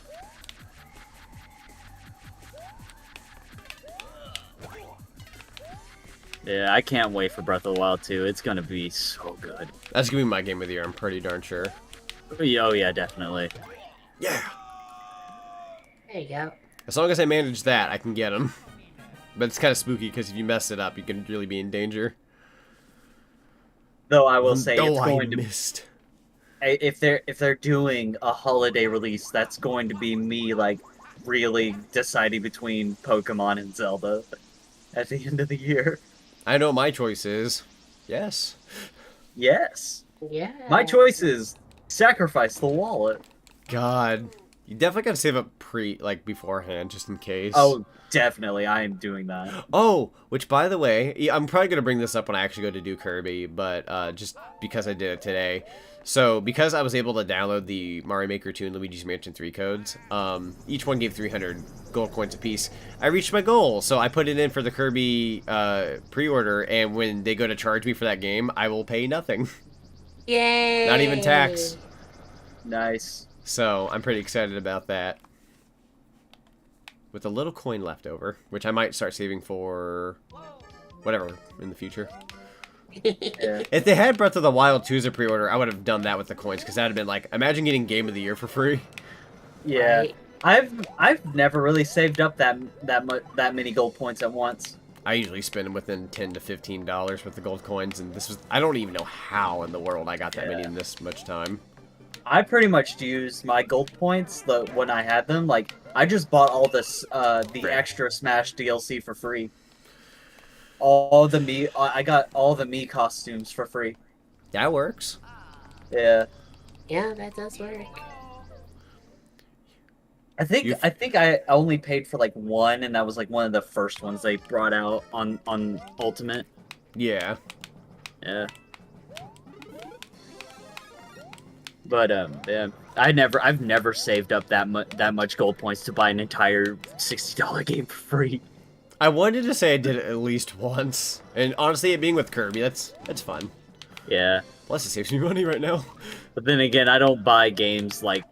Yeah, I can't wait for Breath of the Wild 2. It's gonna be so good. That's gonna be my game of the year. I'm pretty darn sure. Oh yeah, definitely. Yeah. There you go. As long as I manage that, I can get him. But it's kind of spooky because if you mess it up, you can really be in danger. Though I will say Oh, it's going to missed. if they're doing a holiday release, that's going to be me like really deciding between Pokemon and Zelda at the end of the year. I know what my choice is. Yes. Yes. Yeah. My choice is sacrifice the wallet. God. You definitely gotta save up beforehand, just in case. Oh, definitely. I am doing that. Oh, which by the way, I'm probably gonna bring this up when I actually go to do Kirby, but just because I did it today. So, because I was able to download the Mario Maker 2 and Luigi's Mansion 3 codes, each one gave 300 gold coins apiece. I reached my goal, so I put it in for the Kirby pre-order, and when they go to charge me for that game, I will pay nothing. Yay! Not even tax. Nice. So, I'm pretty excited about that. With a little coin left over, which I might start saving for whatever in the future. Yeah. If they had Breath of the Wild 2 as a pre-order, I would have done that with the coins, because that would have been like, imagine getting Game of the Year for free. Yeah. I've never really saved up that many gold points at once. I usually spend them within $10 to $15 with the gold coins, and this was, I don't even know how in the world I got that many in this much time. I pretty much used my gold points when I had them. Like, I just bought all this the extra Smash DLC for free. I got all the Mii costumes for free. That works. Yeah. Yeah, that does work. I think I only paid for like one, and that was like one of the first ones they brought out on Ultimate. Yeah. Yeah. But yeah, I've never saved up that much gold points to buy an entire $60 game for free. I wanted to say I did it at least once, and honestly, it being with Kirby, that's fun. Yeah. Plus, it saves me money right now. But then again, I don't buy games like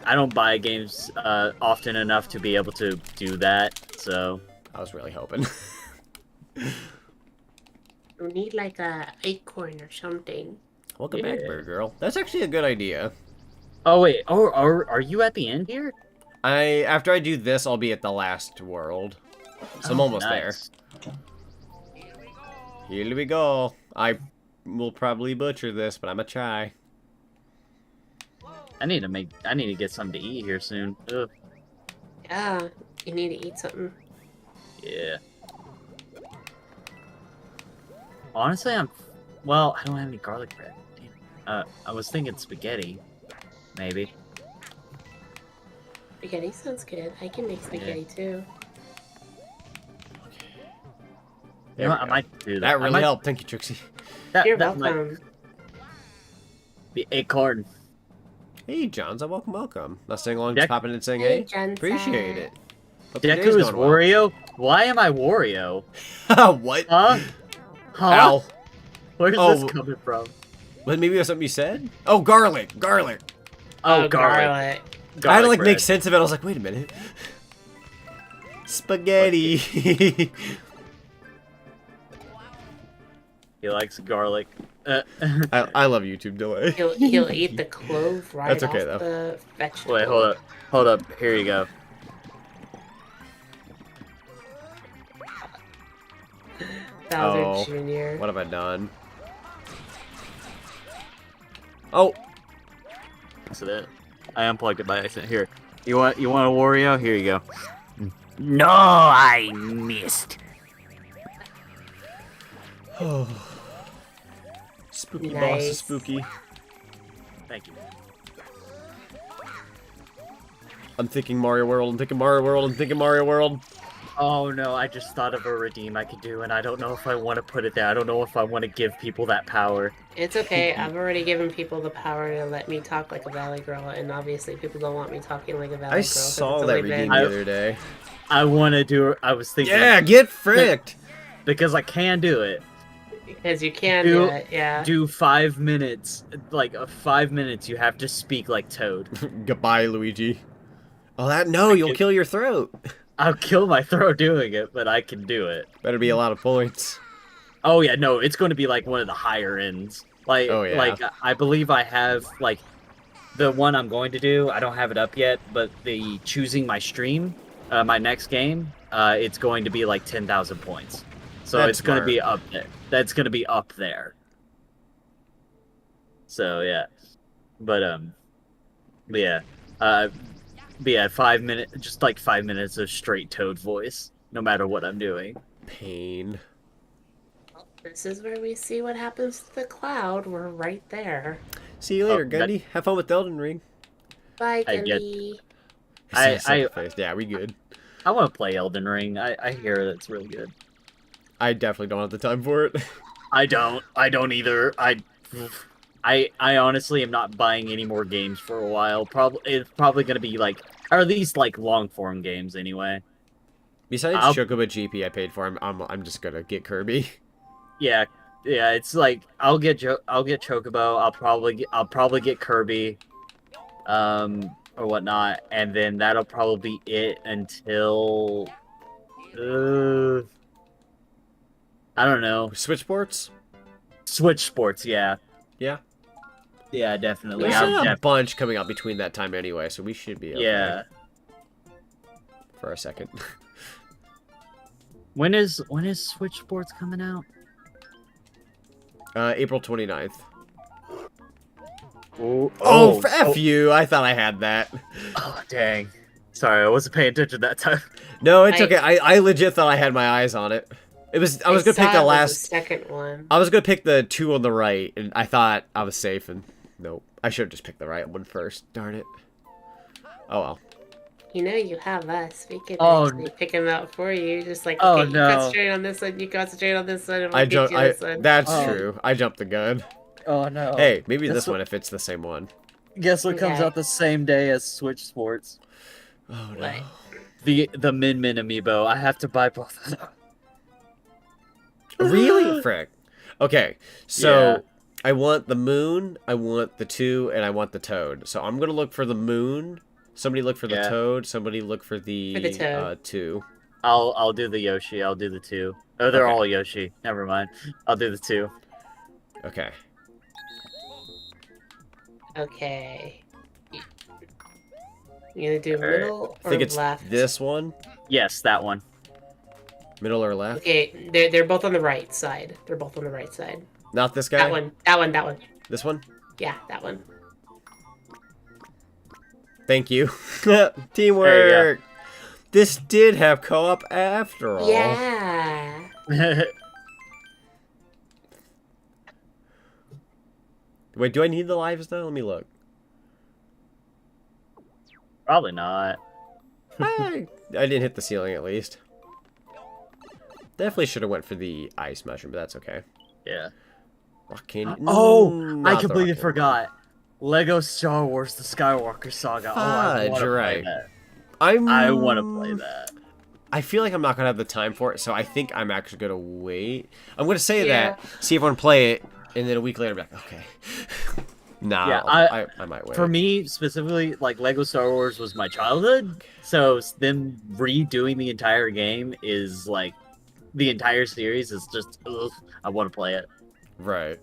I don't buy games often enough to be able to do that. So I was really hoping. We need like a acorn or something. Welcome back, Bird Girl. That's actually a good idea. Oh wait, are you at the end here? After I do this, I'll be at the last world. So I'm almost there. Here we go. I will probably butcher this, but I'm gonna try. I need to get something to eat here soon. Ugh. Yeah, you need to eat something. Yeah. Honestly, well, I don't have any garlic bread. Damn. I was thinking spaghetti, maybe. Spaghetti sounds good. I can make spaghetti too. You know what, I might do that. That really helped. Thank you, Trixie. You're that welcome. might be Acorn. Hey, Johnza, welcome. Not staying long, just popping in and saying, Hey, hey. Johnza. Appreciate it. Hope your Deku day's is going well. Wario? Why am I Wario? What? Huh? Huh? Ow. Where's Oh. this coming from? But maybe it was something you said? Oh, garlic. Oh, garlic. I had to, like, bread. make sense of it. I was like, wait a minute. Spaghetti. He likes garlic. I love YouTube delay. He'll eat the clove right That's okay, off though. the vegetable. Wait, hold up. Here you go. Bowser Oh, Jr. what have I done? Oh, That's it. I unplugged it by accident. Here. You want a Wario? Here you go. No, I missed. spooky boss Nice. is spooky. Thank you. I'm thinking Mario World, I'm thinking Mario World, I'm thinking Mario World. Oh no, I just thought of a redeem I could do, and I don't know if I want to put it there. I don't know if I want to give people that power. It's okay. I've already given people the power to let me talk like a valley girl, and obviously people don't want me talking like a valley girl. I 'cause saw it's that only redeem been- the other day. I want to do. I was thinking. Yeah, get fricked! Because I can do it. Because you can do it, yeah. Do 5 minutes. Like 5 minutes, you have to speak like Toad. Goodbye, Luigi. Oh, no, you'll kill your throat. I'll kill my throw doing it, but I can do it. Better be a lot of points. Oh yeah, no, it's going to be like one of the higher ends. Like, Oh, yeah. like I believe I have like the one I'm going to do. I don't have it up yet, but the choosing my stream, my next game, it's going to be like 10,000 points. So That's it's going to smart. be up there. That's going to be up there. So yeah, but yeah, but yeah, 5 minutes, just like 5 minutes of straight Toad voice, no matter what I'm doing. Pain. This is where we see what happens to the cloud. We're right there. See you later, Gundy. Have fun with Elden Ring. Bye, I get- Gundy. Yeah, we good. I want to play Elden Ring. I hear that's really good. I definitely don't have the time for it. I don't either. I honestly am not buying any more games for a while. It's probably gonna be like, or at least like long form games anyway. Besides I'll- Chocobo GP I paid for, I'm just gonna get Kirby. Yeah, it's like I'll get Chocobo. I'll probably get Kirby, or whatnot, and then that'll probably be it until, I don't know. Switch Sports? Switch Sports, yeah. Yeah. Yeah, definitely. We should have a bunch coming out between that time anyway, so we should be okay. Yeah. For a second. When is Switch Sports coming out? April 29th. Oh, F you! I thought I had that. Oh, dang. Sorry, I wasn't paying attention that time. No, it's okay. I legit thought I had my eyes on it. I was gonna pick the last. Second one. I was gonna pick the two on the right, and I thought I was safe, and nope. I should have just picked the right one first. Darn it. Oh well. You know you have us. We can Oh. actually pick them out for you. Just like, Oh, okay, you no. concentrate on this one, you concentrate on this one, and we'll get you this one. That's Oh. true. I jumped the gun. Oh no. Hey, maybe This this one if it's the same one. Guess what comes Okay. out the same day as Switch Sports? Oh no. What? The Min Amiibo. I have to buy both of them. Really? Frick. Okay, so Yeah. I want the moon, I want the 2, and I want the toad. So I'm gonna look for the moon. Somebody look for the Yeah. toad. Somebody look for the, toad. 2. I'll do the Yoshi. I'll do the 2. Oh, they're Okay. all Yoshi. Never mind. I'll do the 2. Okay. Okay. You gonna do Alright. middle I or think it's left? this one. Yes, that one. Middle or left? Okay, they're both on the right side. They're both on the right side. Not this guy? That one. That one. That one. This one? Yeah, that one. Thank you. Teamwork! This did have co-op after all. Yeah. Wait, do I need the lives now? Let me look. Probably not. I didn't hit the ceiling at least. Definitely should have went for the ice mushroom, but that's okay. Yeah. Rock candy. Oh, Mm, I not the completely rock candy. forgot. Lego Star Wars: The Skywalker Saga. I Fudge, want to you're play right. that. I I want to play that. I feel like I'm not gonna have the time for it, so I think I'm actually gonna wait. I'm gonna say Yeah. that, see everyone play it, and then a week later, be like, okay. Nah, Yeah, I might wait. For me specifically, like Lego Star Wars was my childhood, so them redoing the entire game is like the entire series is just ugh, I want to play it. Right.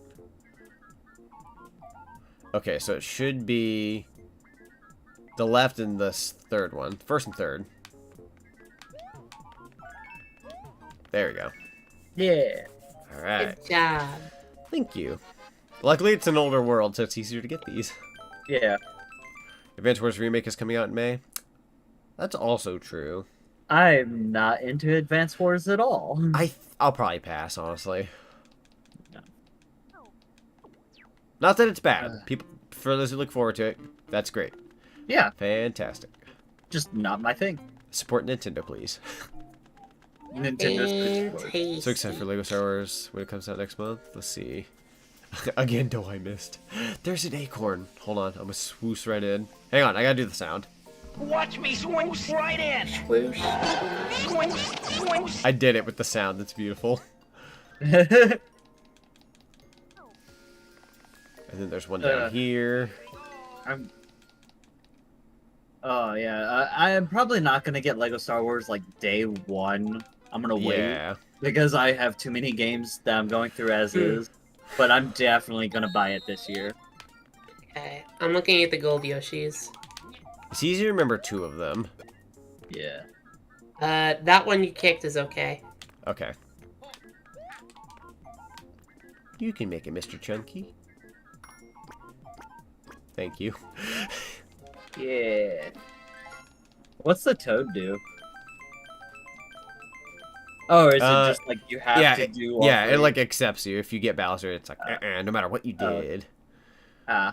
Okay, so it should be the left and the third one. First and third. There we go. Yeah. Alright. Good job. Thank you. Luckily, it's an older world, so it's easier to get these. Yeah. Advance Wars Remake is coming out in May. That's also true. I'm not into Advance Wars at all. I'll probably pass, honestly. Not that it's bad. People, for those who look forward to it, that's great. Yeah, Fantastic. just not my thing. Support Nintendo, please. Nintendo's Tasty. So excited for Lego Star Wars when it comes out next month. Let's see. Again, no, I missed. There's an acorn. Hold on, I'm gonna swoosh right in. Hang on, I gotta do the sound. Watch me swoosh right in. Swoosh. Swoosh, swoosh. I did it with the sound. That's beautiful. And then there's one down here. Oh yeah, I'm probably not gonna get Lego Star Wars like day one. I'm gonna wait because I have too many games that I'm going through as is. But I'm definitely gonna buy it this year. Okay, I'm looking at the gold Yoshis. It's easy to remember 2 of them. Yeah. That one you kicked is okay. Okay. You can make it, Mr. Chunky. Thank you. Yeah. What's the toad do? Oh, or is it just like you have to do all Yeah, three? it like accepts you. If you get Bowser, it's like, no matter what you did. Ah.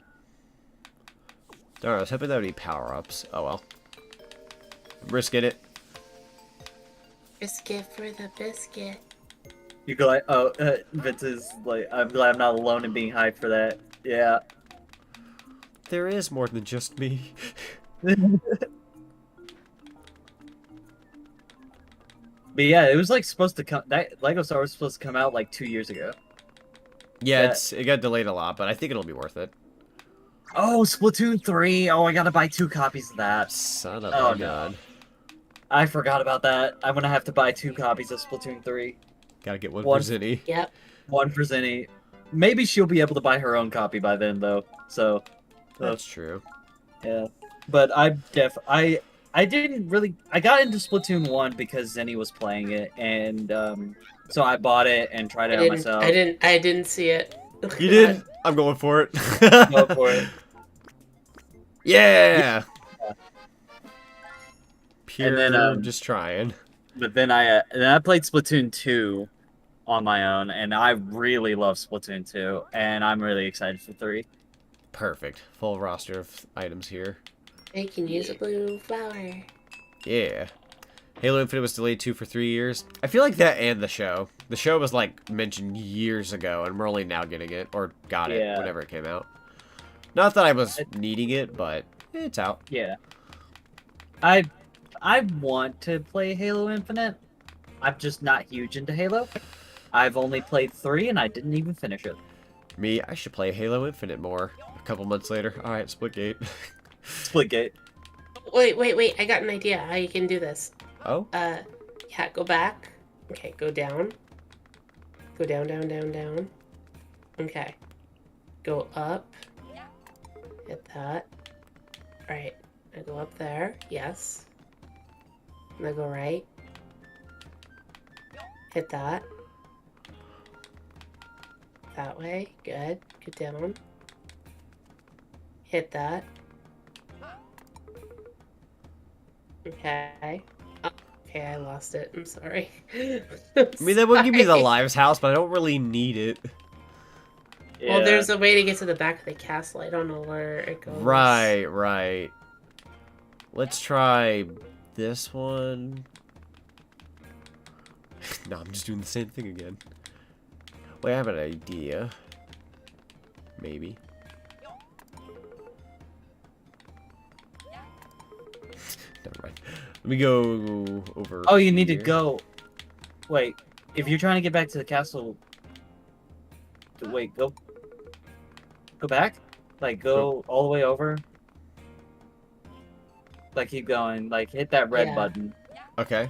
Darn, I was hoping that would be power-ups. Oh well. Risk it. Biscuit for the biscuit. You go like, oh, Vince is like, I'm glad I'm not alone in being hyped for that. Yeah. There is more than just me. But yeah, it was like supposed to come. That Lego Star Wars was supposed to come out like 2 years ago. Yeah, it got delayed a lot, but I think it'll be worth it. Oh, Splatoon 3. Oh, I gotta buy 2 copies of that. Son of Oh a god. I forgot about that. I'm gonna have to buy 2 copies of Splatoon 3. Gotta get one for Zinni. Yep. 1 for Zinni. Maybe she'll be able to buy her own copy by then, though. So That's true. Yeah, but I didn't really. I got into Splatoon 1 because Zenny was playing it, and so I bought it and tried it out myself. I didn't see it. You did? I'm going for it. Go for it. Yeah. Pure, And then just trying. But then I played Splatoon 2 on my own, and I really love Splatoon 2, and I'm really excited for 3. Perfect. Full roster of items here. I can use a blue flower. Yeah. Halo Infinite was delayed 2 for 3 years. I feel like that and the show. The show was like mentioned years ago, and we're only now getting it, or got it whenever it came out. Not that I was needing it, but it's out. Yeah. I want to play Halo Infinite. I'm just not huge into Halo. I've only played 3, and I didn't even finish it. Me, I should play Halo Infinite more. A couple months later. Alright, Splitgate. Splitgate. Wait. I got an idea how you can do this. Oh? Yeah, go back. Okay, go down. Go down. Okay. Go up. Hit that. Alright. Now go up there. Yes. Now go right. Hit that. That way. Good. Get down. Hit that. Okay. Oh, okay, I lost it. I'm sorry. I mean, that would give me the lives house, but I don't really need it. Yeah. Well, there's a way to get to the back of the castle. I don't know where it goes. Right. Let's try this one. No, I'm just doing the same thing again. Wait, I have an idea. Maybe. Never mind. Let me go over. Oh, you need to go. Wait, if you're trying to get back to the castle. Wait, go back? Like, go all the way over? Like, keep going. Like, hit that red button. Okay.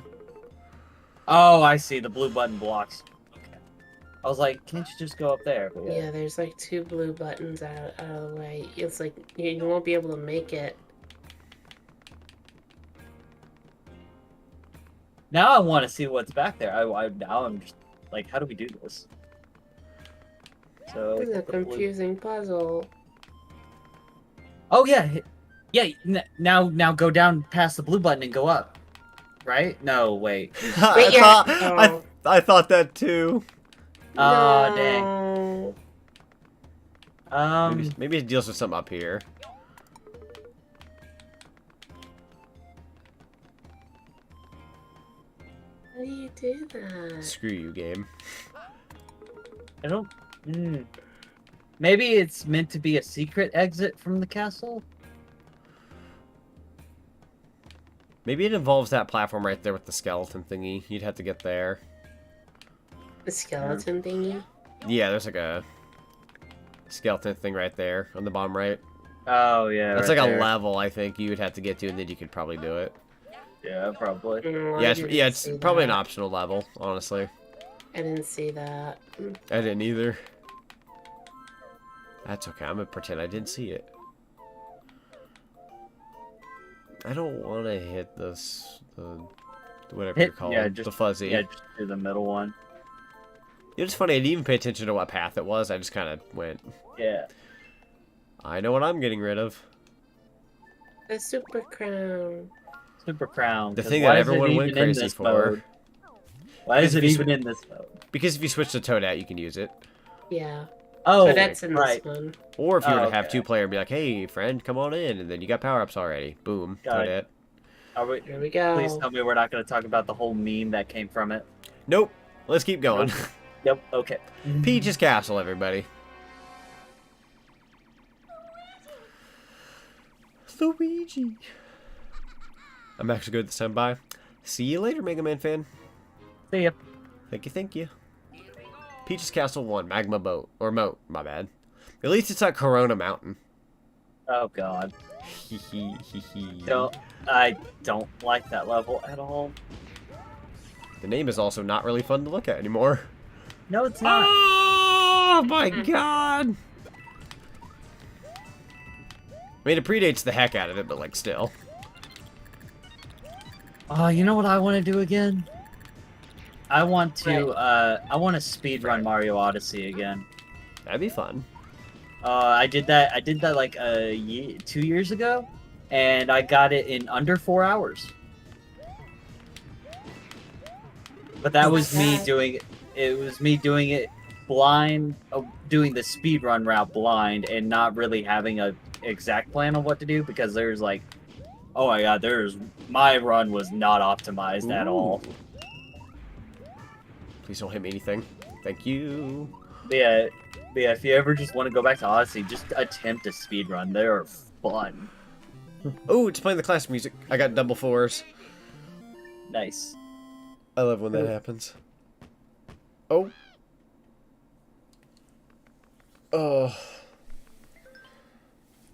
Oh, I see. The blue button blocks. Okay. I was like, can't you just go up there? But yeah, there's like 2 blue buttons out of the way. It's like, you won't be able to make it. Now I want to see what's back there. Now I'm just like, how do we do this? So It's a confusing puzzle. Oh yeah. Now go down past the blue button and go up. Right? No, wait. I thought that too. Oh, no. Dang. Maybe it deals with something up here. How do you do that? Screw you, game. I don't. Maybe it's meant to be a secret exit from the castle. Maybe it involves that platform right there with the skeleton thingy. You'd have to get there. The skeleton thingy? Yeah, there's like a skeleton thing right there on the bottom right. Oh yeah. That's right like there. a level I think you would have to get to, and then you could probably do it. Yeah, probably. Yeah, it's probably an optional level, honestly. I didn't see that. I didn't either. That's okay. I'm gonna pretend I didn't see it. I don't want to hit this, whatever you're calling the fuzzy. Yeah, just do the middle one. It's funny. I didn't even pay attention to what path it was. I just kind of went. Yeah. I know what I'm getting rid of. The super crown. Super crown. The thing that everyone went crazy for. Mode? Why is it even in this mode? Because if you switch the Toad out, you can use it. Yeah. Oh, so that's in this one. Or if you were to have two-player and be like, hey, friend, come on in, and then you got power-ups already. Boom. Toadette. Here we go. Please tell me we're not going to talk about the whole meme that came from it. Nope. Let's keep going. Yep, okay. Peach's Castle, everybody. Luigi. I'm actually good this time. Bye. See you later, Mega Man fan. See ya. Thank you, thank you. Peach's Castle 1, Magma Boat. Or Moat, my bad. At least it's not Corona Mountain. Oh, God. I don't like that level at all. The name is also not really fun to look at anymore. No, it's not. Oh, my God. I mean, it predates the heck out of it, but, like, still. Oh, you know what I want to do again? I want to speedrun Mario Odyssey again. That'd be fun. I did that like 2 years ago, and I got it in under 4 hours. But that was me doing it blind, doing the speedrun route blind, and not really having a exact plan on what to do, because there's like, oh my God, my run was not optimized at all. Please don't hit me anything. Thank you. But yeah, if you ever just want to go back to Odyssey, just attempt a speedrun. They're fun. Oh, it's playing the classic music. I got double fours. Nice. I love when that happens. Oh. Oh.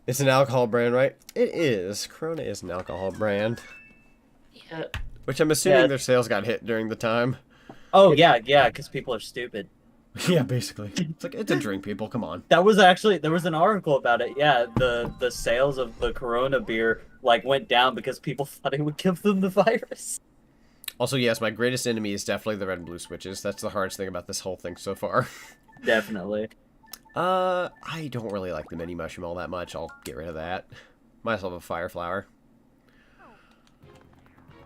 It's an alcohol brand, right? It is. Corona is an alcohol brand. Yep. Which I'm assuming their sales got hit during the time. Oh, yeah, because people are stupid. Yeah, basically. It's like, it's a drink, people. Come on. There was an article about it. Yeah, the sales of the Corona beer, like, went down because people thought it would give them the virus. Also, yes, my greatest enemy is definitely the red and blue switches. That's the hardest thing about this whole thing so far. Definitely. I don't really like the mini mushroom all that much. I'll get rid of that. Might as well have a fire flower.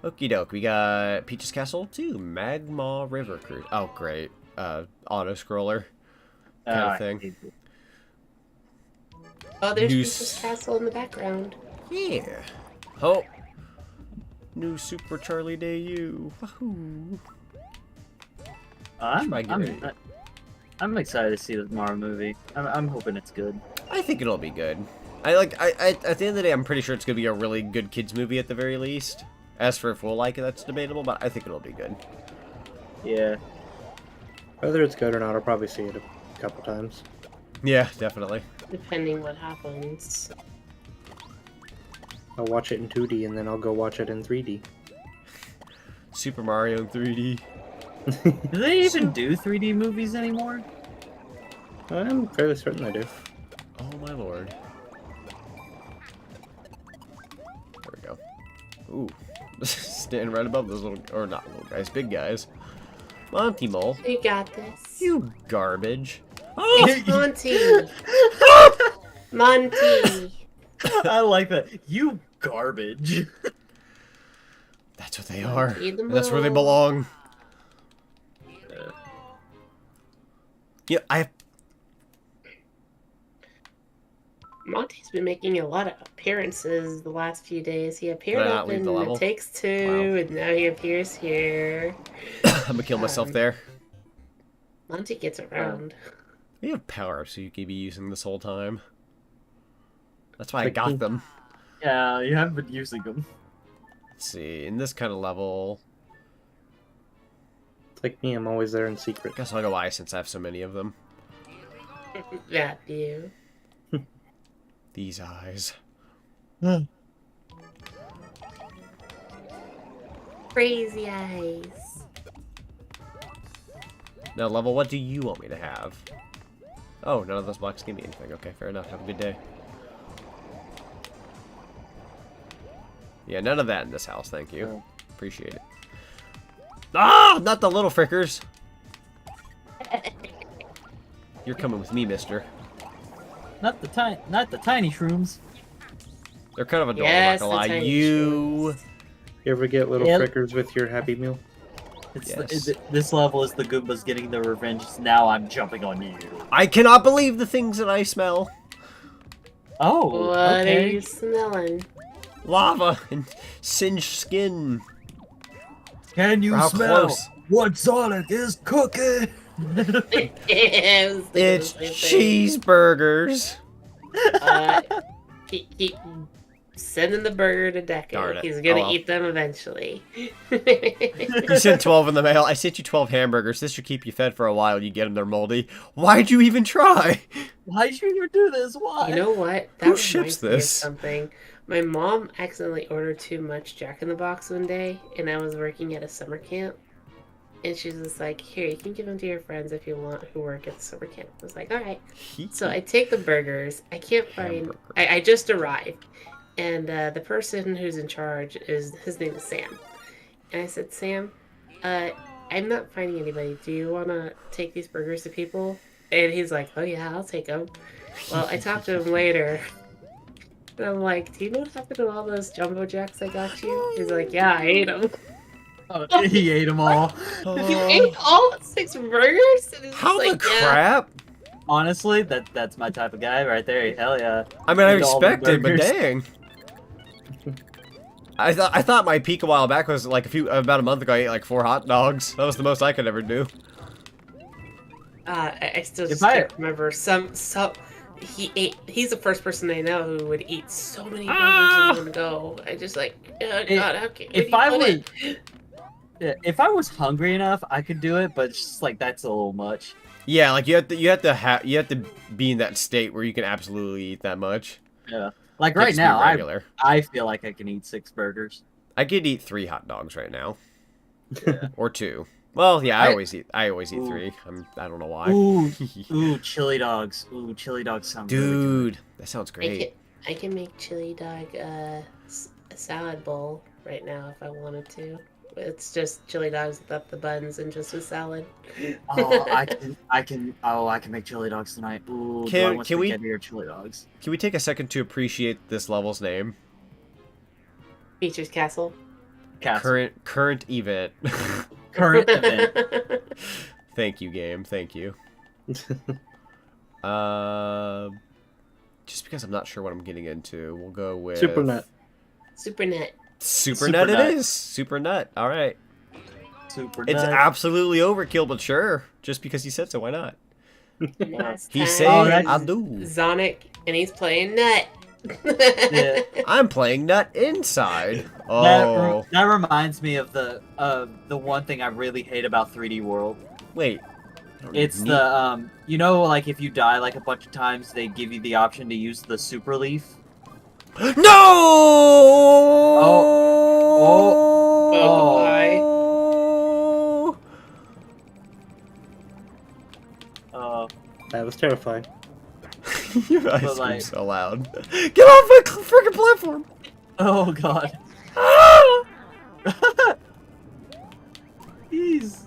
Okie doke, we got Peach's Castle 2, Magma River Cruise. Oh, great. Auto scroller kind of thing. Oh, there's Peach's Castle in the background. Yeah. Oh. New Super Charlie Day U. Wahoo. I'm excited to see the Mario movie. I'm hoping it's good. I think it'll be good. At the end of the day, I'm pretty sure it's gonna be a really good kids movie at the very least. As for if we'll like it, that's debatable, but I think it'll be good. Yeah. Whether it's good or not, I'll probably see it a couple times. Yeah, definitely. Depending what happens. I'll watch it in 2D and then I'll go watch it in 3D. Super Mario in 3D. Do they even do 3D movies anymore? I'm fairly certain they do. Oh my lord. There we go. Ooh. Standing right above those little, or not little guys, big guys. Monty Mole. You got this. You garbage. It's Monty. Monty. I like that. You garbage. That's what they are. That's where they belong. Yeah, Monty's been making a lot of appearances the last few days. He appeared up in It Takes Two, and now he appears here. I'm gonna kill myself there. Monty gets around. You have power-ups you could be using this whole time. That's why I got them. Yeah, you haven't been using them. Let's see, in this kind of level... It's like me, I'm always there in secret. Guess I'll go I since I have so many of them. That you. These eyes. Crazy eyes. Now, Level, what do you want me to have? Oh, none of those blocks give me anything. Okay, fair enough. Have a good day. Yeah, none of that in this house, thank you. Appreciate it. Ah, not the little frickers. You're coming with me, mister. Not the tiny shrooms. They're kind of adorable, Yes, not gonna lie. tiny You... shrooms. You ever get little Yep. frickers with your Happy Meal? Yes. This level is the Goombas getting their revenge. Now I'm jumping on you. I cannot believe the things that I smell. Oh, What okay. are you smelling? Lava and singed skin. Can you How smell close? what Zonic is cooking? It's cheeseburgers. Keep sending the burger to Darn Decker. it. He's gonna Oh, well. eat them eventually. You sent 12 in the mail. I sent you 12 hamburgers. This should keep you fed for a while. You get them, they're moldy. Why'd you even try? Why did you even do this? Why? You know what? That Who ships reminds me of this? something. My mom accidentally ordered too much Jack in the Box one day, and I was working at a summer camp. And she's just like, here, you can give them to your friends if you want who work at the summer camp. I was like, all right. So I take the burgers. I can't find... I just arrived. And the person who's in charge, his name is Sam. And I said, Sam, I'm not finding anybody. Do you want to take these burgers to people? And he's like, oh yeah, I'll take them. Well, I talked to him later. And I'm like, do you know what happened to all those Jumbo Jacks I got you? He's like, yeah, I ate them. Oh, he ate them all. You ate all 6 burgers? And it's How like, the yeah. crap? Honestly, that's my type of guy right there. Hell yeah. I mean, I Eat all the expected, but burgers. dang. I thought my peak a while back was like about a month ago. I ate like 4 hot dogs. That was the most I could ever do. I still If just I- can't remember he's the first person I know who would eat so many burgers in one go. I just like, oh god, okay. If I was hungry enough, I could do it, but it's just like that's a little much. Yeah, like you have to be in that state where you can absolutely eat that much. Yeah. Like Can't right just be now, regular. I feel like I can eat 6 burgers. I could eat 3 hot dogs right now, Yeah. or 2. Well, yeah, I I- always eat Ooh. 3. I don't know why. Ooh, chili dogs. Ooh, chili dogs sound really Dude, that sounds great. I can make chili dog a salad bowl right now if I wanted to. It's just chili dogs without the buns and just a salad. good. Oh, I can make chili dogs tonight. Ooh, do I want can we- spaghetti or chili dogs? Can we take a second to appreciate this level's name? Features Castle. Castle. Current event. Current event. Thank you, game. Thank you. Just because I'm not sure what I'm getting into, we'll go with Super Nut. Super Net. Super Nut. Nut. It is Super Nut. All right. Super It's nut. absolutely overkill, but sure. Just because he said so, why not? Last He time, said, that's- "I do." Zonic, and he's playing Nut. Yeah. I'm playing Nut inside. Oh, That reminds me of the one thing I really hate about 3D World. wait. I don't It's need- the you know, like if you die like a bunch of times, they give you the option to use the super leaf. No! Oh my. That was terrifying. Your eyes But, scream like- so loud. Get off the freaking platform! Oh god. Ah! Jeez.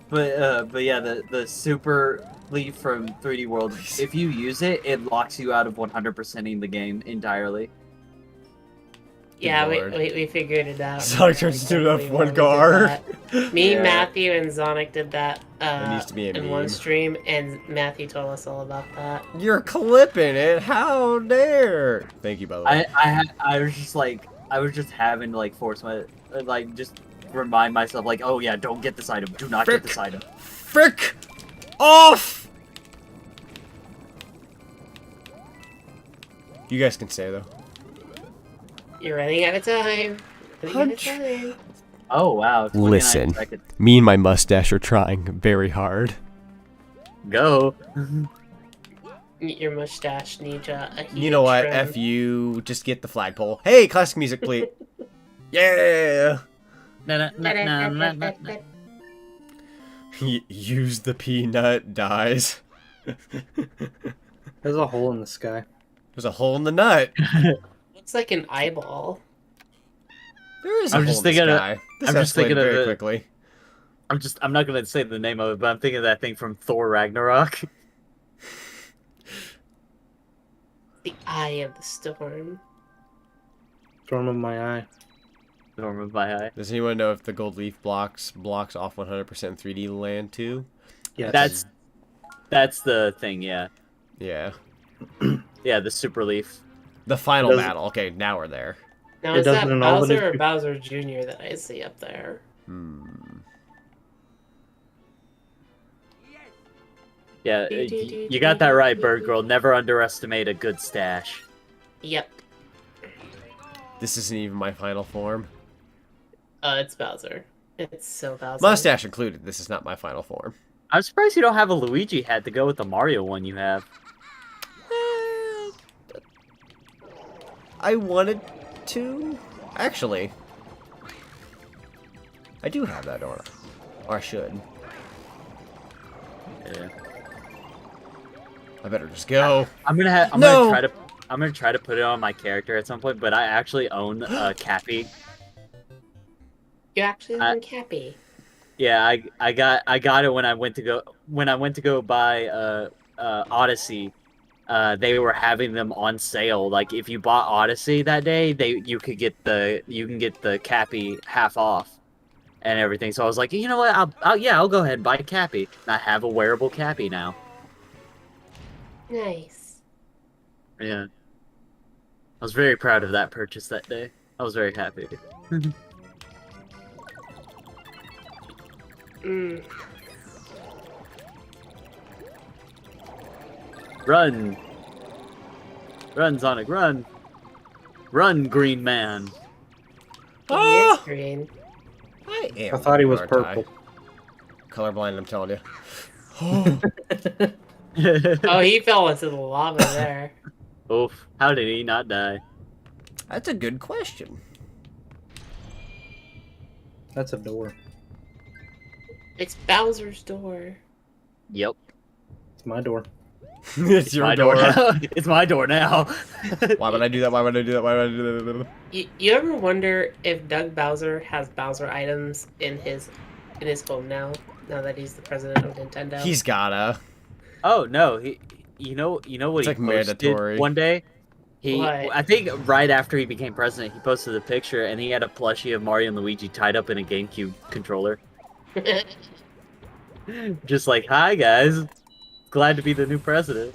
But yeah, the super leaf from 3D World, Please. if you use it, it locks you out of 100%ing the game entirely. Yeah, Lord. we figured it out. Sonic turns into Exactly an why we F1 did car. that. Me, Yeah. Matthew, and Zonic did that It needs to be a in meme. one stream, and Matthew told us all about that. You're clipping it. How dare? Thank you, by the way. I was just having to like force my like just remind myself like, oh yeah, don't get this item, do not Frick. get this item. Frick off! You guys can say though. You're running out of time. Running out of Punch. time. Oh wow. 29 Listen. seconds. Me and my mustache are trying very hard. Go. Your mustache needs a huge You know what? trim. F you. Just get the flagpole. Hey, classic music, please. Yeah. Use the peanut, dies. There's a hole in the sky. There's a hole in the nut. Looks like an eyeball. There is a hole in the sky. This escalated very quickly. I'm not gonna say the name of it, but I'm thinking of that thing from Thor Ragnarok. The eye of the storm. Storm of my eye. Storm of my eye. Does anyone know if the gold leaf blocks off 100% 3D land too? Yeah, that's the thing. Yeah. Yeah. Yeah, the super leaf. The final battle. Okay, now we're there. Now is that Bowser or Bowser Jr. that I see up there? Yeah, you got that right, Bird Girl. Never underestimate a good stash. Yep. This isn't even my final form. It's Bowser. It's so Bowser. Mustache included. This is not my final form. I'm surprised you don't have a Luigi hat to go with the Mario one you have. I wanted to. Actually, I do have that, or I should. Yeah. I better just go. I'm gonna try to put it on my character at some point, but I actually own a Cappy. You actually own Cappy. Yeah, I got it when I went to go buy Odyssey. They were having them on sale. Like if you bought Odyssey that day, you can get the Cappy half off and everything. So I was like, you know what? I'll go ahead and buy Cappy. I have a wearable Cappy now. Nice. Yeah. I was very proud of that purchase that day. I was very happy. Run! Run, Zonic, run! Run, Green Man! He is green. I thought he was purple. Colorblind, I'm telling you. Oh, he fell into the lava there. Oof. How did he not die? That's a good question. That's a door. It's Bowser's door. Yep. It's my door. It's your my door. now. It's my door now. Why would I do that? Why would I do that? Why would I do that? You ever wonder if Doug Bowser has Bowser items in his home now that he's the president of Nintendo? He's gotta. Oh no, you know what it's he like posted mandatory. one day? What? I think right after he became president, he posted a picture and he had a plushie of Mario and Luigi tied up in a GameCube controller. Just like, hi guys, glad to be the new president.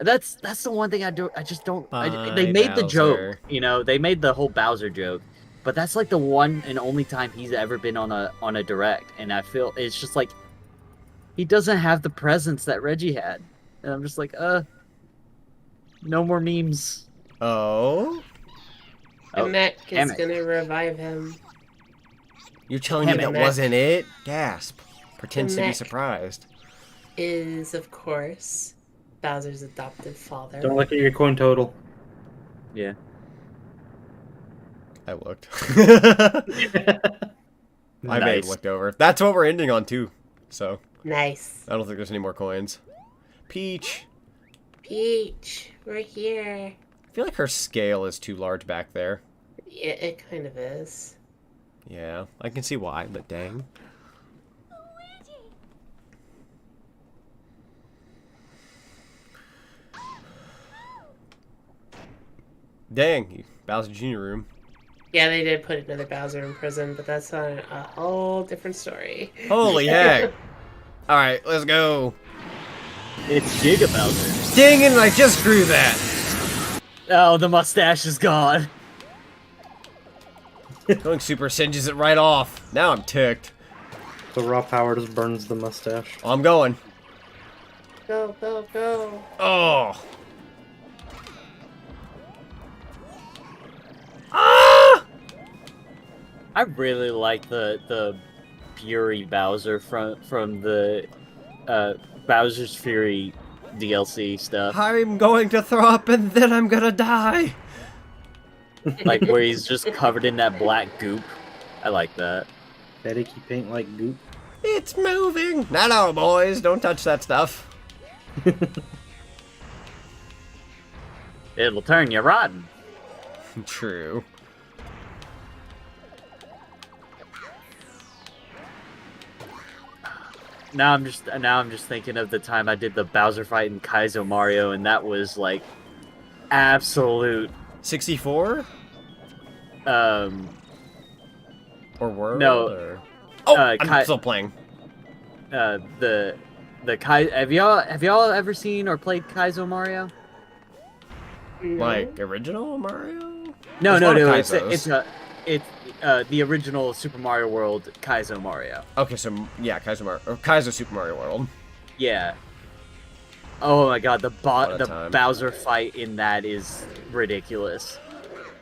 That's the one thing I just don't. They made the joke, you know, they made the whole Bowser joke, but that's like the one and only time he's ever been on a direct, and I feel it's just like he doesn't have the presence that Reggie had, and I'm just like, no more memes. Oh. And Mac is gonna revive him. You're telling me that wasn't it? Gasp. Pretends to be surprised. Is, of course, Bowser's adopted father. Don't look at your coin total. Yeah. I looked. I may have looked over. That's what we're ending on, too. So. Nice. I don't think there's any more coins. Peach. Peach, we're here. I feel like her scale is too large back there. Yeah, it kind of is. Yeah, I can see why, but dang. Dang, Bowser Jr. room. Yeah, they did put another Bowser in prison, but that's on a whole different story. Holy heck. Alright, let's go. It's Giga Bowser. Dang it, I just grew that. Oh, the mustache is gone. Going Super singes it right off. Now I'm ticked. The raw power just burns the mustache. Oh, I'm going. Go, go, go. Oh. Ah! I really like the Fury Bowser from the Bowser's Fury DLC stuff. I'm going to throw up and then I'm gonna die. Like where he's just covered in that black goop. I like that. Feticky paint like goop. It's moving. No, boys, don't touch that stuff. It'll turn you rotten. True. Now I'm just thinking of the time I did the Bowser fight in Kaizo Mario, and that was like absolute 64? Or World? No. Or... Oh, I'm still playing. The Kai. Have y'all ever seen or played Kaizo Mario? Like original Mario? No. It's the original Super Mario World Kaizo Mario. Okay, so yeah, Kaizo Super Mario World. Yeah. Oh my god, the Bowser fight in that is ridiculous.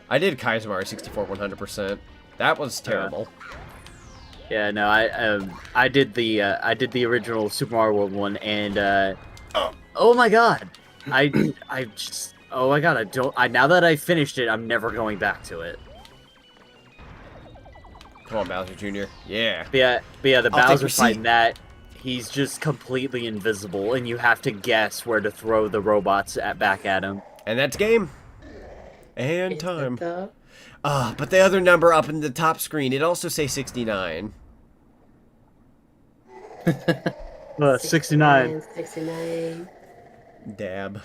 I did Kaizo Mario 64 100%. That was terrible. Yeah, no, I did the original Super Mario World one, and oh my god, oh my god, now that I finished it, I'm never going back to it. Come on, Bowser Jr. Yeah. But yeah, the Bowser fight in that, he's just completely invisible, and you have to guess where to throw the robots back at him. And that's game. And time. But the other number up in the top screen, it also says 69. 69. 69. Dab.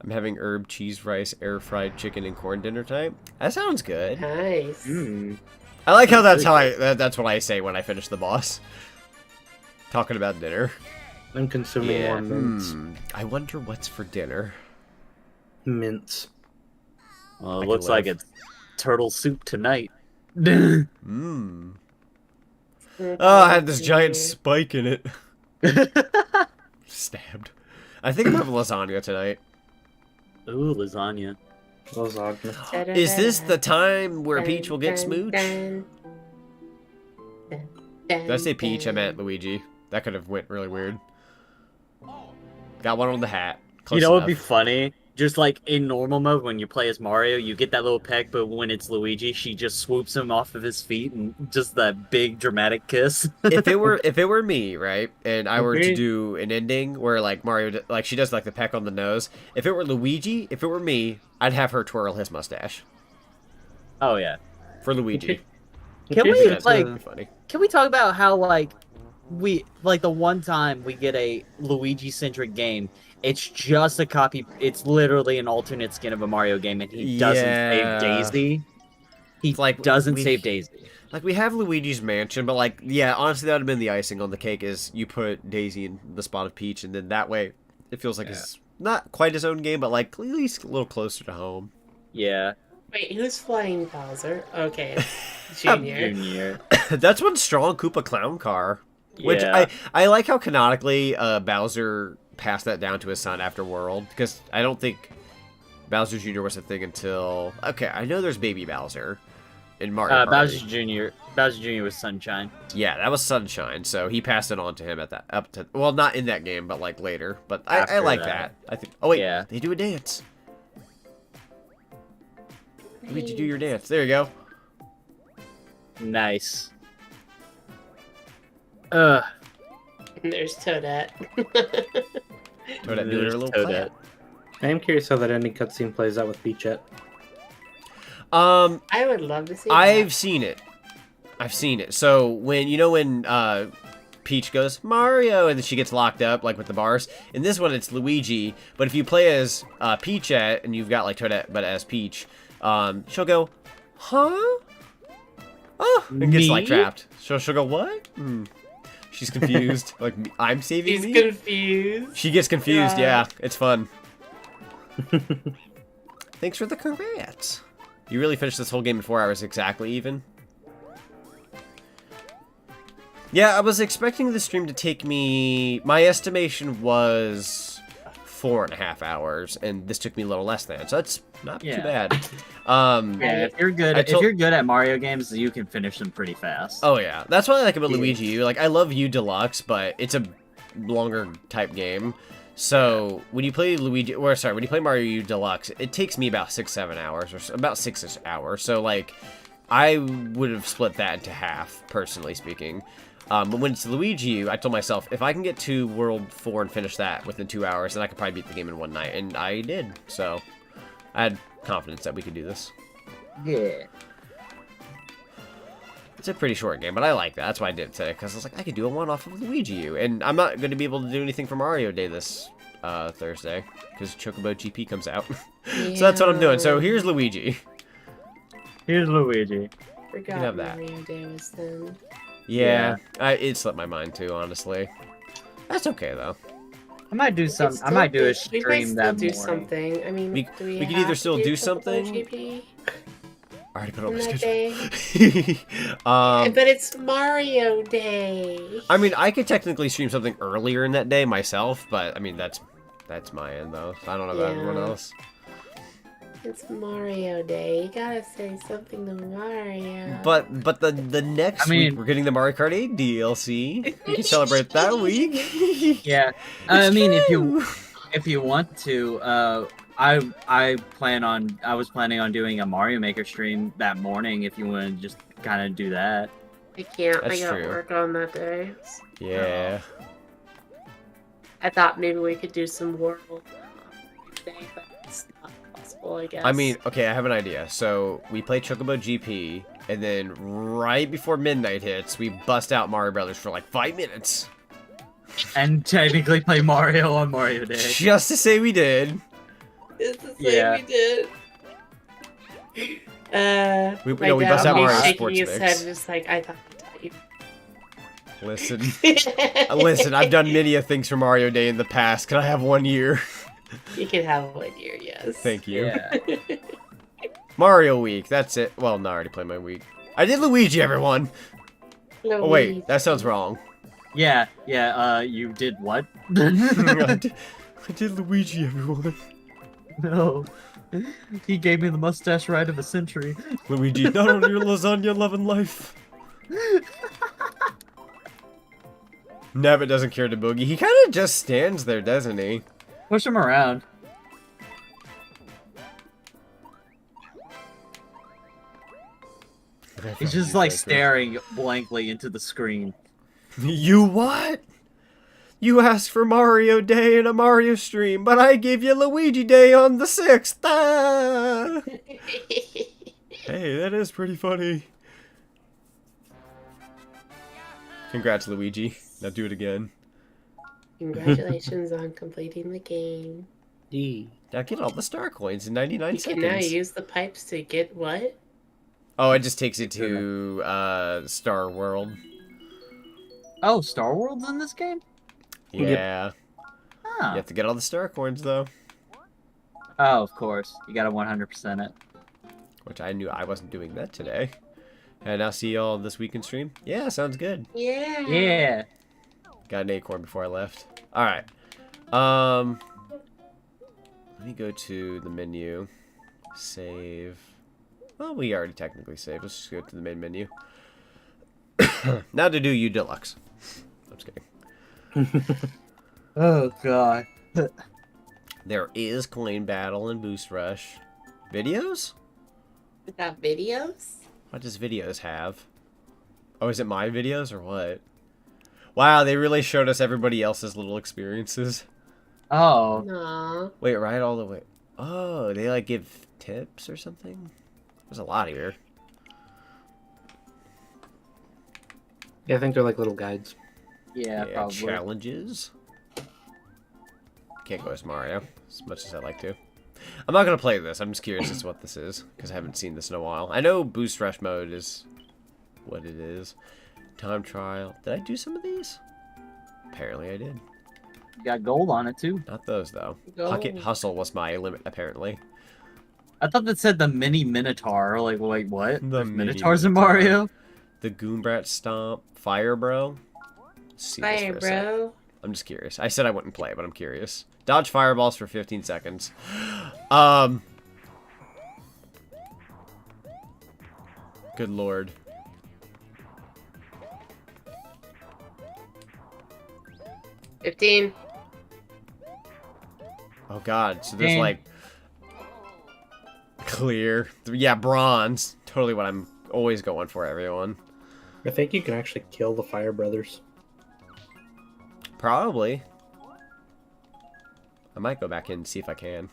I'm having herb, cheese, rice, air-fried chicken, and corn dinner tonight. That sounds good. Nice. I like how that's that's what I say when I finish the boss. Talking about dinner. I'm consuming more mints. I wonder what's for dinner. Mints. Well, it looks like it's turtle soup tonight. Oh, I had this giant spike in it. Stabbed. I think I'm having lasagna tonight. Ooh, lasagna. Lasagna. Is this the time where Peach will get smooch? Did I say Peach? I meant Luigi. That could have went really weird. Got one on the hat. Close What would enough. be funny? Just like in normal mode, when you play as Mario, you get that little peck, but when it's Luigi, she just swoops him off of his feet and just that big dramatic kiss. if it were me, right, and I were to do an ending where like Mario, like she does like the peck on the nose. If it were Luigi, if it were me, I'd have her twirl his mustache. Oh yeah, for Luigi. Can we funny. Can we talk about how the one time we get a Luigi centric game? It's just a copy. It's literally an alternate skin of a Mario game, and he doesn't save Daisy. He doesn't save Daisy. Like, we have Luigi's Mansion, but, like, yeah, honestly, that would have been the icing on the cake, is you put Daisy in the spot of Peach, and then that way it feels like it's not quite his own game, but, like, at least a little closer to home. Yeah. Wait, who's flying Bowser? Okay, Junior. That's one strong Koopa Clown car. Which, I like how canonically Bowser passed that down to his son after World, because I don't think Bowser Jr. was a thing until... Okay, I know there's Baby Bowser in Mario Party. Bowser Jr. was Sunshine. Yeah, that was Sunshine, so he passed it on to him well, not in that game, but like later. But I like that. I think. Oh wait, they do a dance. Luigi, do your dance. There you go. Nice. There's Toadette. Toadette doing her little Toadette. I am curious how that ending cutscene plays out with Peachette. I would love to see I've seen it. So when Peach goes Mario and then she gets locked up like with the bars. In this one it's Luigi, but if you play as Peachette and you've got like Toadette but as Peach, she'll go, huh? Oh, and gets like trapped. She'll go, what? She's confused. Like, I'm saving me? She's confused. She gets confused, yeah. It's fun. Thanks for the congrats. You really finished this whole game in 4 hours exactly, even? Yeah, I was expecting the stream to take me... My estimation was 4.5 hours, and this took me a little less than, so that's not too bad. If you're good at Mario games, you can finish them pretty fast. Oh yeah, that's what I like about Luigi U. Like, I love U Deluxe, but it's a longer type game. So when you play when you play Mario U Deluxe, it takes me about 6-7 hours, or about 6 hours. So like, I would have split that into half, personally speaking. But when it's Luigi U, I told myself, if I can get to World 4 and finish that within 2 hours, then I could probably beat the game in one night, and I did. So I had confidence that we could do this. Yeah. It's a pretty short game, but I like that. That's why I did it today, because I was like, I could do a one-off of Luigi U. And I'm not going to be able to do anything for Mario Day this Thursday, because Chocobo GP comes out. Yeah. So that's what I'm doing. So here's Luigi. Here's Luigi. Forgot have that. Mario Day was then. Yeah, it slipped my mind too, honestly. That's okay, though. I might do some. I might do a stream we might still that do morning. something. I mean, We do could either have still to do Chocobo something. GP I already put it on on my that schedule. day? But it's Mario Day. I mean, I could technically stream something earlier in that day myself, but I mean that's my end though. So I don't know about everyone else. It's Mario Day. You gotta say something to Mario. But the next week we're getting the Mario Kart 8 DLC. We can celebrate that week. Yeah, I mean if you want to, I was planning on doing a Mario Maker stream that morning. If you want to just kind of do that. I can't. That's I got true. work on that day. Yeah. I thought maybe we could do some World Day, but it's not possible, I guess. I mean, okay, I have an idea. So we play Chocobo GP, and then right before midnight hits, we bust out Mario Brothers for like 5 minutes. And technically play Mario on Mario Day. Just to say we did. It's the same Yeah. we did. We my bust dad out was Mario shaking Sports his Mix. head, just like, I thought you. Listen. Listen, I've done many of things for Mario Day in the past. Can I have 1 year? You can have 1 year, yes. Thank you. Yeah. Mario Week, that's it. Well, no, I already played my week. I did Luigi, everyone! Oh, wait, that sounds wrong. Yeah, you did what? I did Luigi, everyone. No. He gave me the mustache ride of the century. Luigi, not on your lasagna loving life. Nabbit doesn't care to boogie. He kind of just stands there, doesn't he? Push him around. He's just like staring blankly into the screen. You what? You asked for Mario Day in a Mario stream, but I gave you Luigi Day on the 6th. Ah! Hey, that is pretty funny. Congrats, Luigi. Now do it again. Congratulations on completing the game. Now get all the star coins in 99 You seconds. can now use the pipes to get what? Oh, it just takes you to Star World. Oh, Star World's in this game? Yeah. Huh. You have to get all the star coins, though. Oh, of course. You gotta 100% it. Which I knew I wasn't doing that today. And I'll see y'all this week in stream. Yeah, sounds good. Yeah. Yeah. Got an acorn before I left. Alright. Let me go to the menu. Save. Well, we already technically saved. Let's just go to the main menu. Now to do U Deluxe. I'm just kidding. Oh, God. There is Coin Battle and Boost Rush. Videos? We got videos? What does videos have? Oh, is it my videos or what? Wow, they really showed us everybody else's little experiences. Oh. No. Wait, right all the way. Oh, they like give tips or something? There's a lot here. Yeah, I think they're like little guides. Yeah, probably. Challenges. Can't go as Mario, as much as I'd like to. I'm not going to play this. I'm just curious as to what this is, because I haven't seen this in a while. I know Boost Rush mode is what it is. Time trial. Did I do some of these? Apparently I did. You got gold on it, too. Not those, though. Gold. Pocket Hustle was my limit, apparently. I thought that said the mini Minotaur. Like, wait, what? The There's mini Minotaurs in Minotaur. Mario? The Goombrat Stomp. Fire Bro. Let's see this Fire, for a sec. bro. I'm just curious. I said I wouldn't play, but I'm curious. Dodge fireballs for 15 seconds. Good lord. 15. Oh god, so there's like clear. Yeah, bronze. Totally what I'm always going for, everyone. I think you can actually kill the Fire Brothers. Probably. I might go back in and see if I can.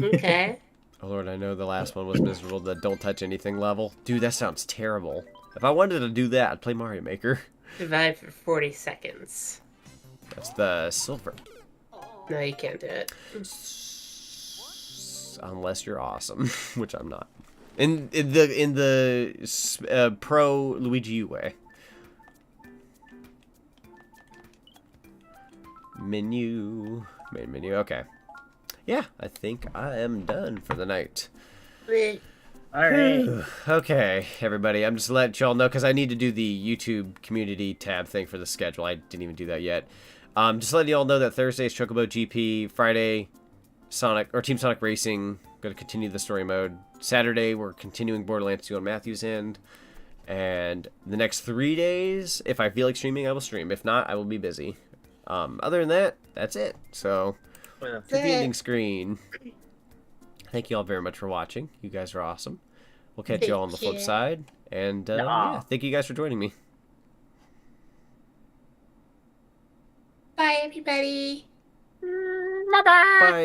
Okay. Oh lord, I know the last one was miserable, the don't touch anything level. Dude, that sounds terrible. If I wanted to do that, I'd play Mario Maker. Survive for 40 seconds. That's the silver. No, you can't do it. Unless you're awesome, which I'm not. In the pro Luigi U way. Menu. Main menu. Okay. Yeah, I think I am done for the night. Alright. Okay, everybody. I'm just letting y'all know because I need to do the YouTube community tab thing for the schedule. I didn't even do that yet. Just letting y'all know that Thursday is Chocobo GP. Friday, Sonic or Team Sonic Racing. Going to continue the story mode. Saturday, we're continuing Borderlands 2 on Matthew's end. And the next 3 days, if I feel like streaming, I will stream. If not, I will be busy. Other than that, that's it. So, to the ending screen. Thank you all very much for watching. You guys are awesome. We'll catch you all on the flip side. And yeah, thank you guys for joining me. Bye, everybody. Bye-bye. Bye.